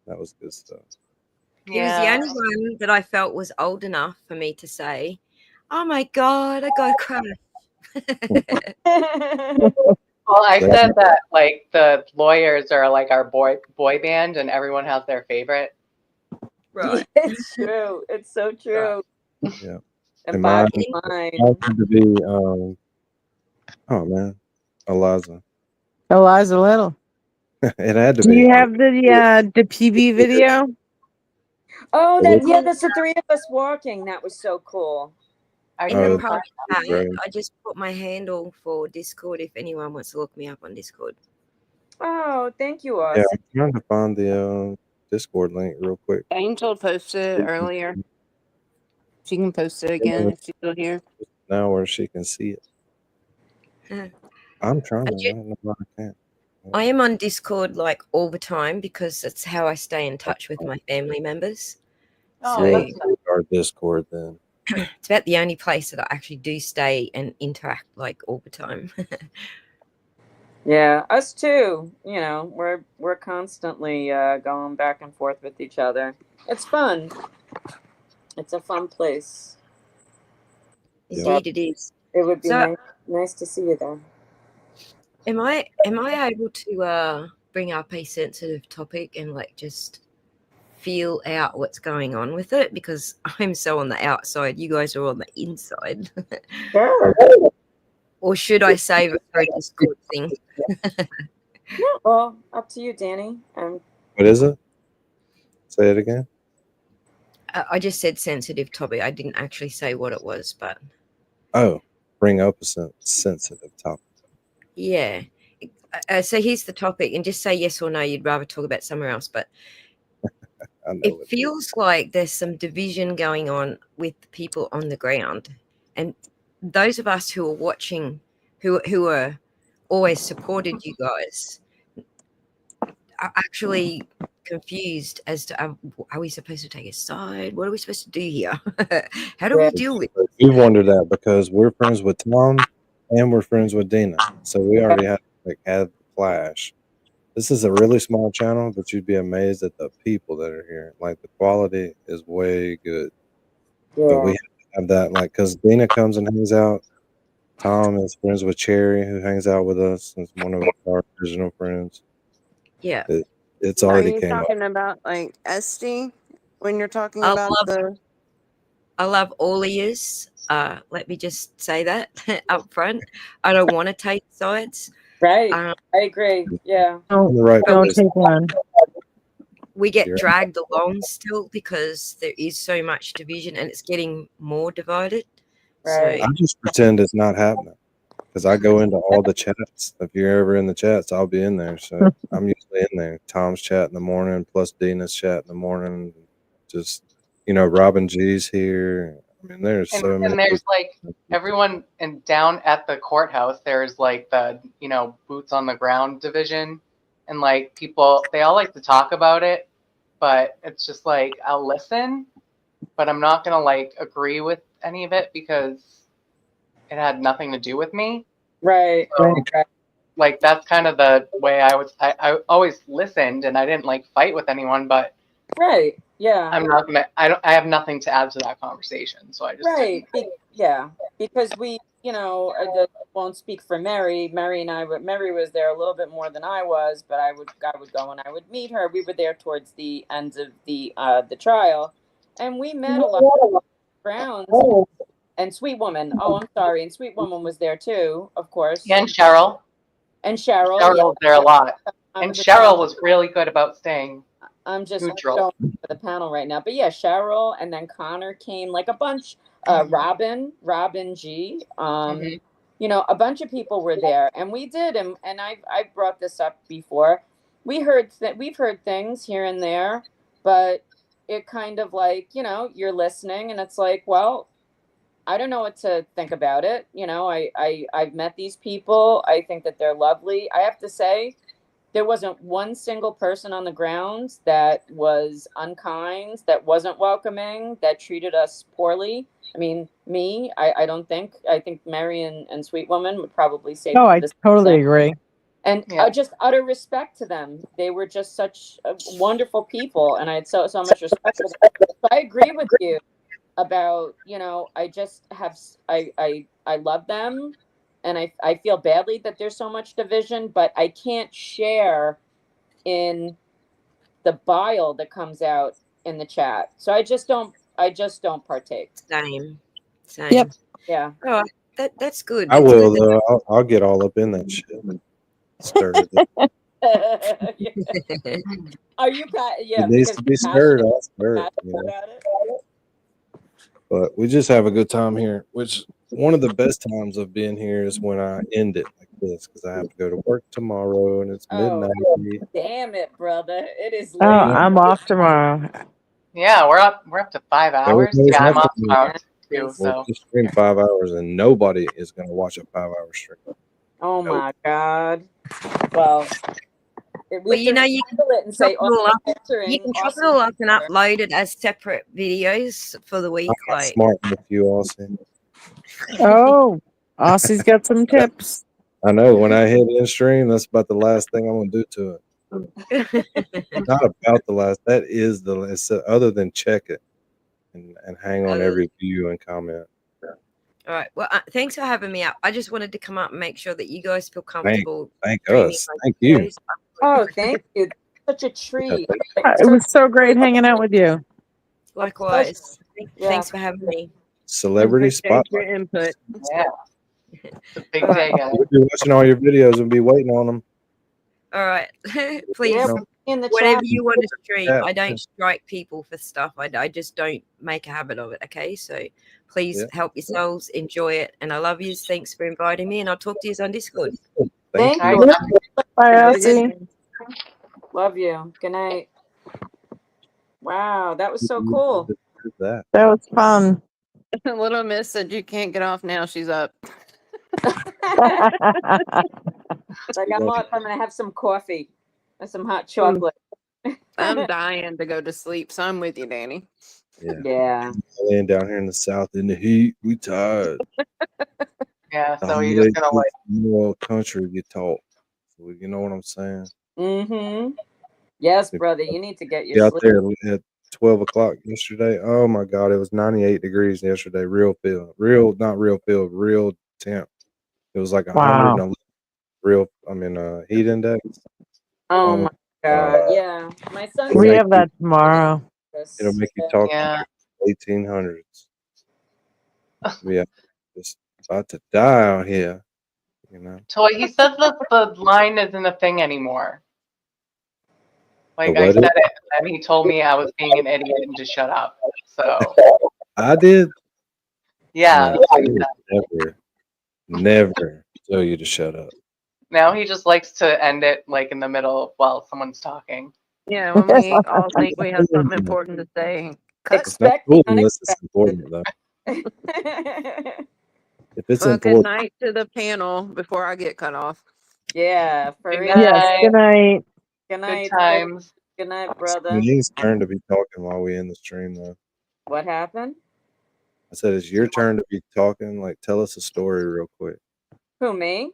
That was good stuff. He was the only one that I felt was old enough for me to say, "Oh my God, I got a crush." Well, I said that like the lawyers are like our boy band, and everyone has their favorite. Right. It's true. It's so true. Yeah. And mine Bobby's mine. happened to be oh man, Eliza. Eliza Little. It had to Do be. you have the PB video? Oh, that's the three of us walking. That was so cool. In the Oh, private that's chat, great. I just put my handle for Discord if anyone wants to look me up on Discord. Oh, thank you, Yeah, Aussie. I'm trying to find the Discord link real quick. Angel posted it earlier. She can post it again if she's still here. Now where she can see it. I'm trying to. I don't know why I can't. I am on Discord like all the time because that's how I stay in touch with my family members. So our Discord then. It's about the only place that I actually do stay and interact like all the time. Yeah, us too. You know, we're constantly going back and forth with each other. It's fun. It's a fun place. Indeed, it is. It would be So, nice to see you there. am I able to bring up a sensitive topic and like just feel out what's going on with it? Because I'm so on the outside, you guys are on the inside. Sure. Or should I save it for a Discord thing? No, well, up to you, Danny. What is it? Say it again. I just said sensitive topic. I didn't actually say what it was, but Oh, bring up a sensitive topic. yeah. So here's the topic, and just say yes or no. You'd rather talk about somewhere else, but it feels like there's some division going on with people on the ground, and those of us who are watching, who are always supported you guys, are actually confused as to are we supposed to take a side? What are we supposed to do here? How do we deal with it? We've wondered that because we're friends with Tom and we're friends with Dina, so we already had the clash. This is a really small channel, but you'd be amazed at the people that are here. Like the quality is way good. But we have to have that, like, because Dina comes and hangs out. Tom is friends with Cherry, who hangs out with us. It's one of our original friends. Yeah. It's Are already you came up. talking about like Esty when you're talking I about love all ears. Let me just say that up front. I don't want to take sides. Right. I agree. Yeah. Don't take one. We get You're right. dragged along still because there is so much division and it's getting more divided. I just pretend it's not happening because I go into all the chats. If you're ever in the chats, I'll be in there. So I'm usually in there. Tom's chat in the morning, plus Dina's chat in the morning. Just, Robin G's here. I mean, there's so many. And there's like everyone and down at the courthouse, there's like the, boots on the ground division, and like people, they all like to talk about it, but it's just like, I'll listen, but I'm not going to like agree with any of it because it had nothing to do with me. Right. So, like, that's kind of the way I always listened, and I didn't like fight with anyone, but right. Yeah. I'm not gonna, I have nothing to add to that conversation. So I just Right. Yeah. Because we, won't speak for Mary. Mary was there a little bit more than I was, but I would go and I would meet her. We were there towards the end of the trial, and we met a lot of grounds. And Sweet Woman. Oh, I'm sorry. And Sweet Woman was there too, of course. And Cheryl. And Cheryl. Cheryl was there a lot. I'm And just Cheryl was really good about staying I'm just neutral. going for the panel right now. But yeah, Cheryl, and then Connor came, like a bunch. Robin G. A bunch of people were there, and we did, and I brought this up before. We've heard things here and there, but it kind of like, you're listening, and it's like, well, I don't know what to think about it. You know, I've met these people. I think that they're lovely. I have to say, there wasn't one single person on the grounds that was unkind, that wasn't welcoming, that treated us poorly. I mean, I don't think. I think Mary and Sweet Woman would probably say No, I the totally same. agree. And just utter respect to them. They were just such wonderful people, and I had so much respect for them. So I agree with you about, you know, I just have I love them, and I feel badly that there's so much division, but I can't share in the bile that comes out in the chat. So I just don't partake. Same. Yep. Yeah. Oh, that's good. I That's will good. though. I'll get all up in that shit. Stir it. Are you yeah, It needs because to be you're stirred. I'll stir it. passionate You know? about it? But we just have a good time here, which one of the best times of being here is when I end it like this, because I have to go to work tomorrow and it's midnight. Damn it, brother. It is Oh, late. I'm off tomorrow. Yeah, we're up to 5 hours. Everybody's Yeah, I'm happy off to- tomorrow too. Well, So we stream 5 hours and nobody is going to watch a 5-hour stream. Oh my God. Well, Well, you know, you can and chop say, it all up. entering You can chop it Aussie all up and upload it as separate videos for the week. I'm not Like, smart with you, Aussie. Oh, Aussie's got some tips. I know when I hit in stream, that's about the last thing I'm going to do to it. It's not about the last. That is the last. Other than check it and hang on every view and comment. all right. Well, thanks for having me up. I just wanted to come up and make sure that you guys feel comfortable. Thank streaming us. my Thank you. videos. Oh, thank you. Such a treat. It was so great hanging out with you. Likewise. Yeah. Thanks for having me. Celebrity Appreciate spotlight. your input. yeah, it's a big day, guys. We'll be watching all your videos and be waiting on them. All right. Please, Yeah, in the whatever chat. you want to stream. Yeah. I don't strike people for stuff. I just don't make a habit of it. Okay. So please help yourselves, enjoy it. And I love you. Thanks for inviting me. And I'll talk to you on Discord. Thank All you. right. Bye, Aussie. Love you. Good night. Wow, that was so cool. That. That was fun. Little Miss said you can't get off now. She's up. Like I'm up. I'm gonna have some coffee and some hot chocolate. I'm dying to go to sleep, so I'm with you, Danny. Yeah. Laying down here in the south in the heat, we tired. Yeah, The so you're just gonna like whole country get taught. So you know what I'm saying? Mm-hmm. Yes, brother. You need to get Be your out sleep. there at 12 o'clock yesterday. Oh my God, it was 98 degrees yesterday. Real feel, not real feel, real temp. It was like 111 real. Heat index. Oh my God. Yeah. My son's We have that tomorrow. It'll make you talk Yeah. 1800s. Yeah, just about to die out here. You know. Toy, he says that the line isn't a thing anymore. Like The I what said is- it, and he told me I was being an idiot and to shut up. So I did. yeah, No, that's what I he would said. never tell you to shut up. Now he just likes to end it like in the middle while someo's talking. Yeah, when we all think we have something important to say. It's not cool unless it's important, though. If it's Well, good important, night to the panel before I get cut off. Yeah. For Good real. Yes, good night. Good night. Good times. Good night, brother. it's turn to be talking while we in the stream, though. What happened? I said it's your turn to be talking. Like, tell us a story real quick. Who, me?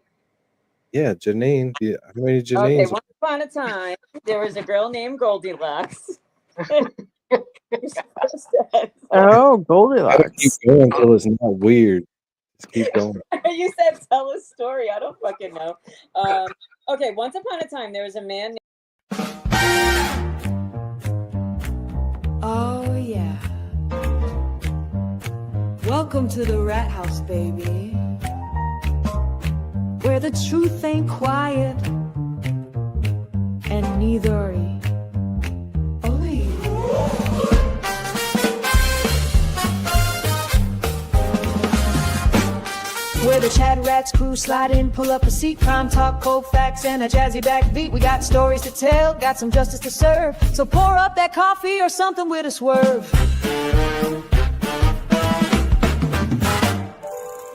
Yeah, Janine. Yeah, how many Okay, Janines? once upon a time, there was a girl named Goldilocks. Oh, I gotta keep Goldilocks. going until it's not weird. Just keep going. You said tell a story. I don't fucking know. Okay, once upon a time, there was a man named Oh, yeah. Welcome to the Rat House, baby. Where the truth ain't quiet, and neither are you. Where the CHATRATS crew slide in, pull up a seat, crime talk, cold facts, and a jazzy backbeat. We got stories to tell, got some justice to serve. So pour up that coffee or something with a swerve.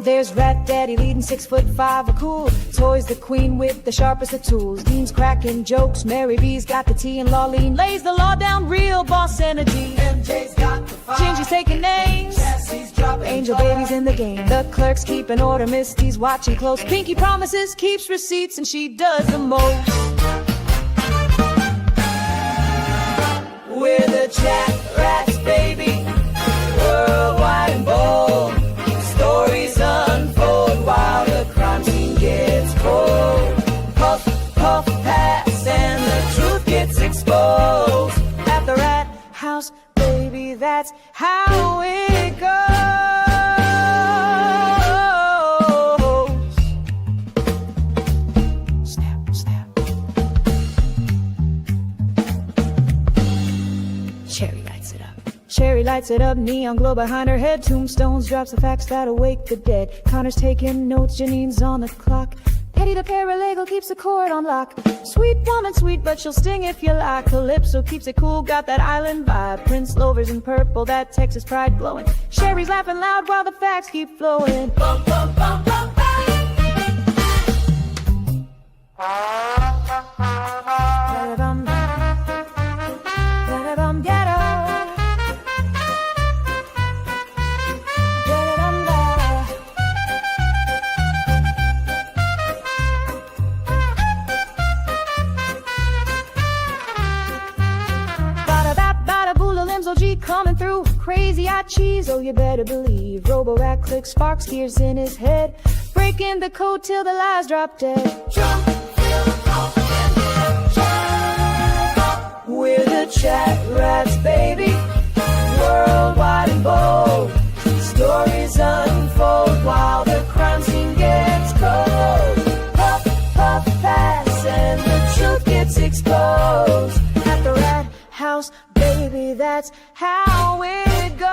There's Rat Daddy leading 6'5" a cool. Toys the queen with the sharpest of tools. Dean's cracking jokes, Mary B's got the tea, and Lawleen lays the law down, real boss energy. MJ's got the fire. Gingy's taking names. Cassie's dropping Angel Baby's in the game. The clerk's keeping order, Misty's watching close. Pinky promises, keeps receipts, and she does the most. We're the CHATRATS, baby. Worldwide and bold. Stories unfold while the crime scene gets cold. Puff, puff, pass, and the truth gets exposed. At the Rat House, baby, that's how it goes. Snap, snap. Cherry lights it up. Cherry lights it up, neon glow behind her head. Tombstones drops the facts that awake the dead. Connor's taking notes, Janine's on the clock. Eddie the paralegal keeps the court on lock. Sweet woman, sweet, but she'll sting if you like. Calypso keeps it cool, got that island vibe. Prince Lover's in purple, that Texas pride glowing. Sherry's laughing loud while the facts keep flowing. Bum, bum, bum, bum, bum. Ba-da-bum, ba-da-bum, ghetto. G coming through, crazy-eyed cheese, oh you better believe. Robo-Rat clicks, sparks, gears in his head, breaking the code till the lies drop dead. Jump, we're the CHATRATS, baby. Worldwide and bold. Stories unfold while the crime scene gets cold. Puff, puff, pass, and the truth gets exposed. At the Rat House, baby, that's how it goes.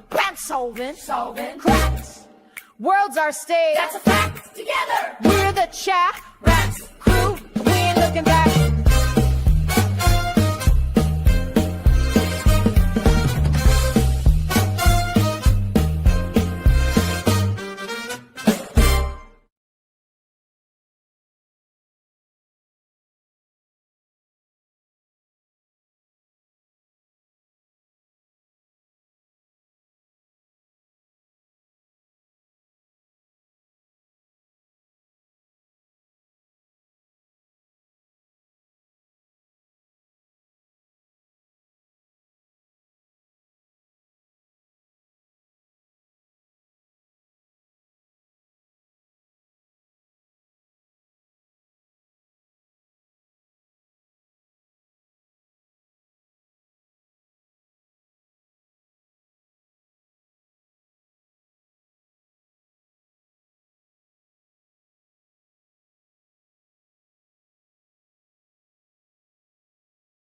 Crime solving, cracks. Worlds are stage. That's a fact. Together, we're the CHATRATS crew. We ain't looking back.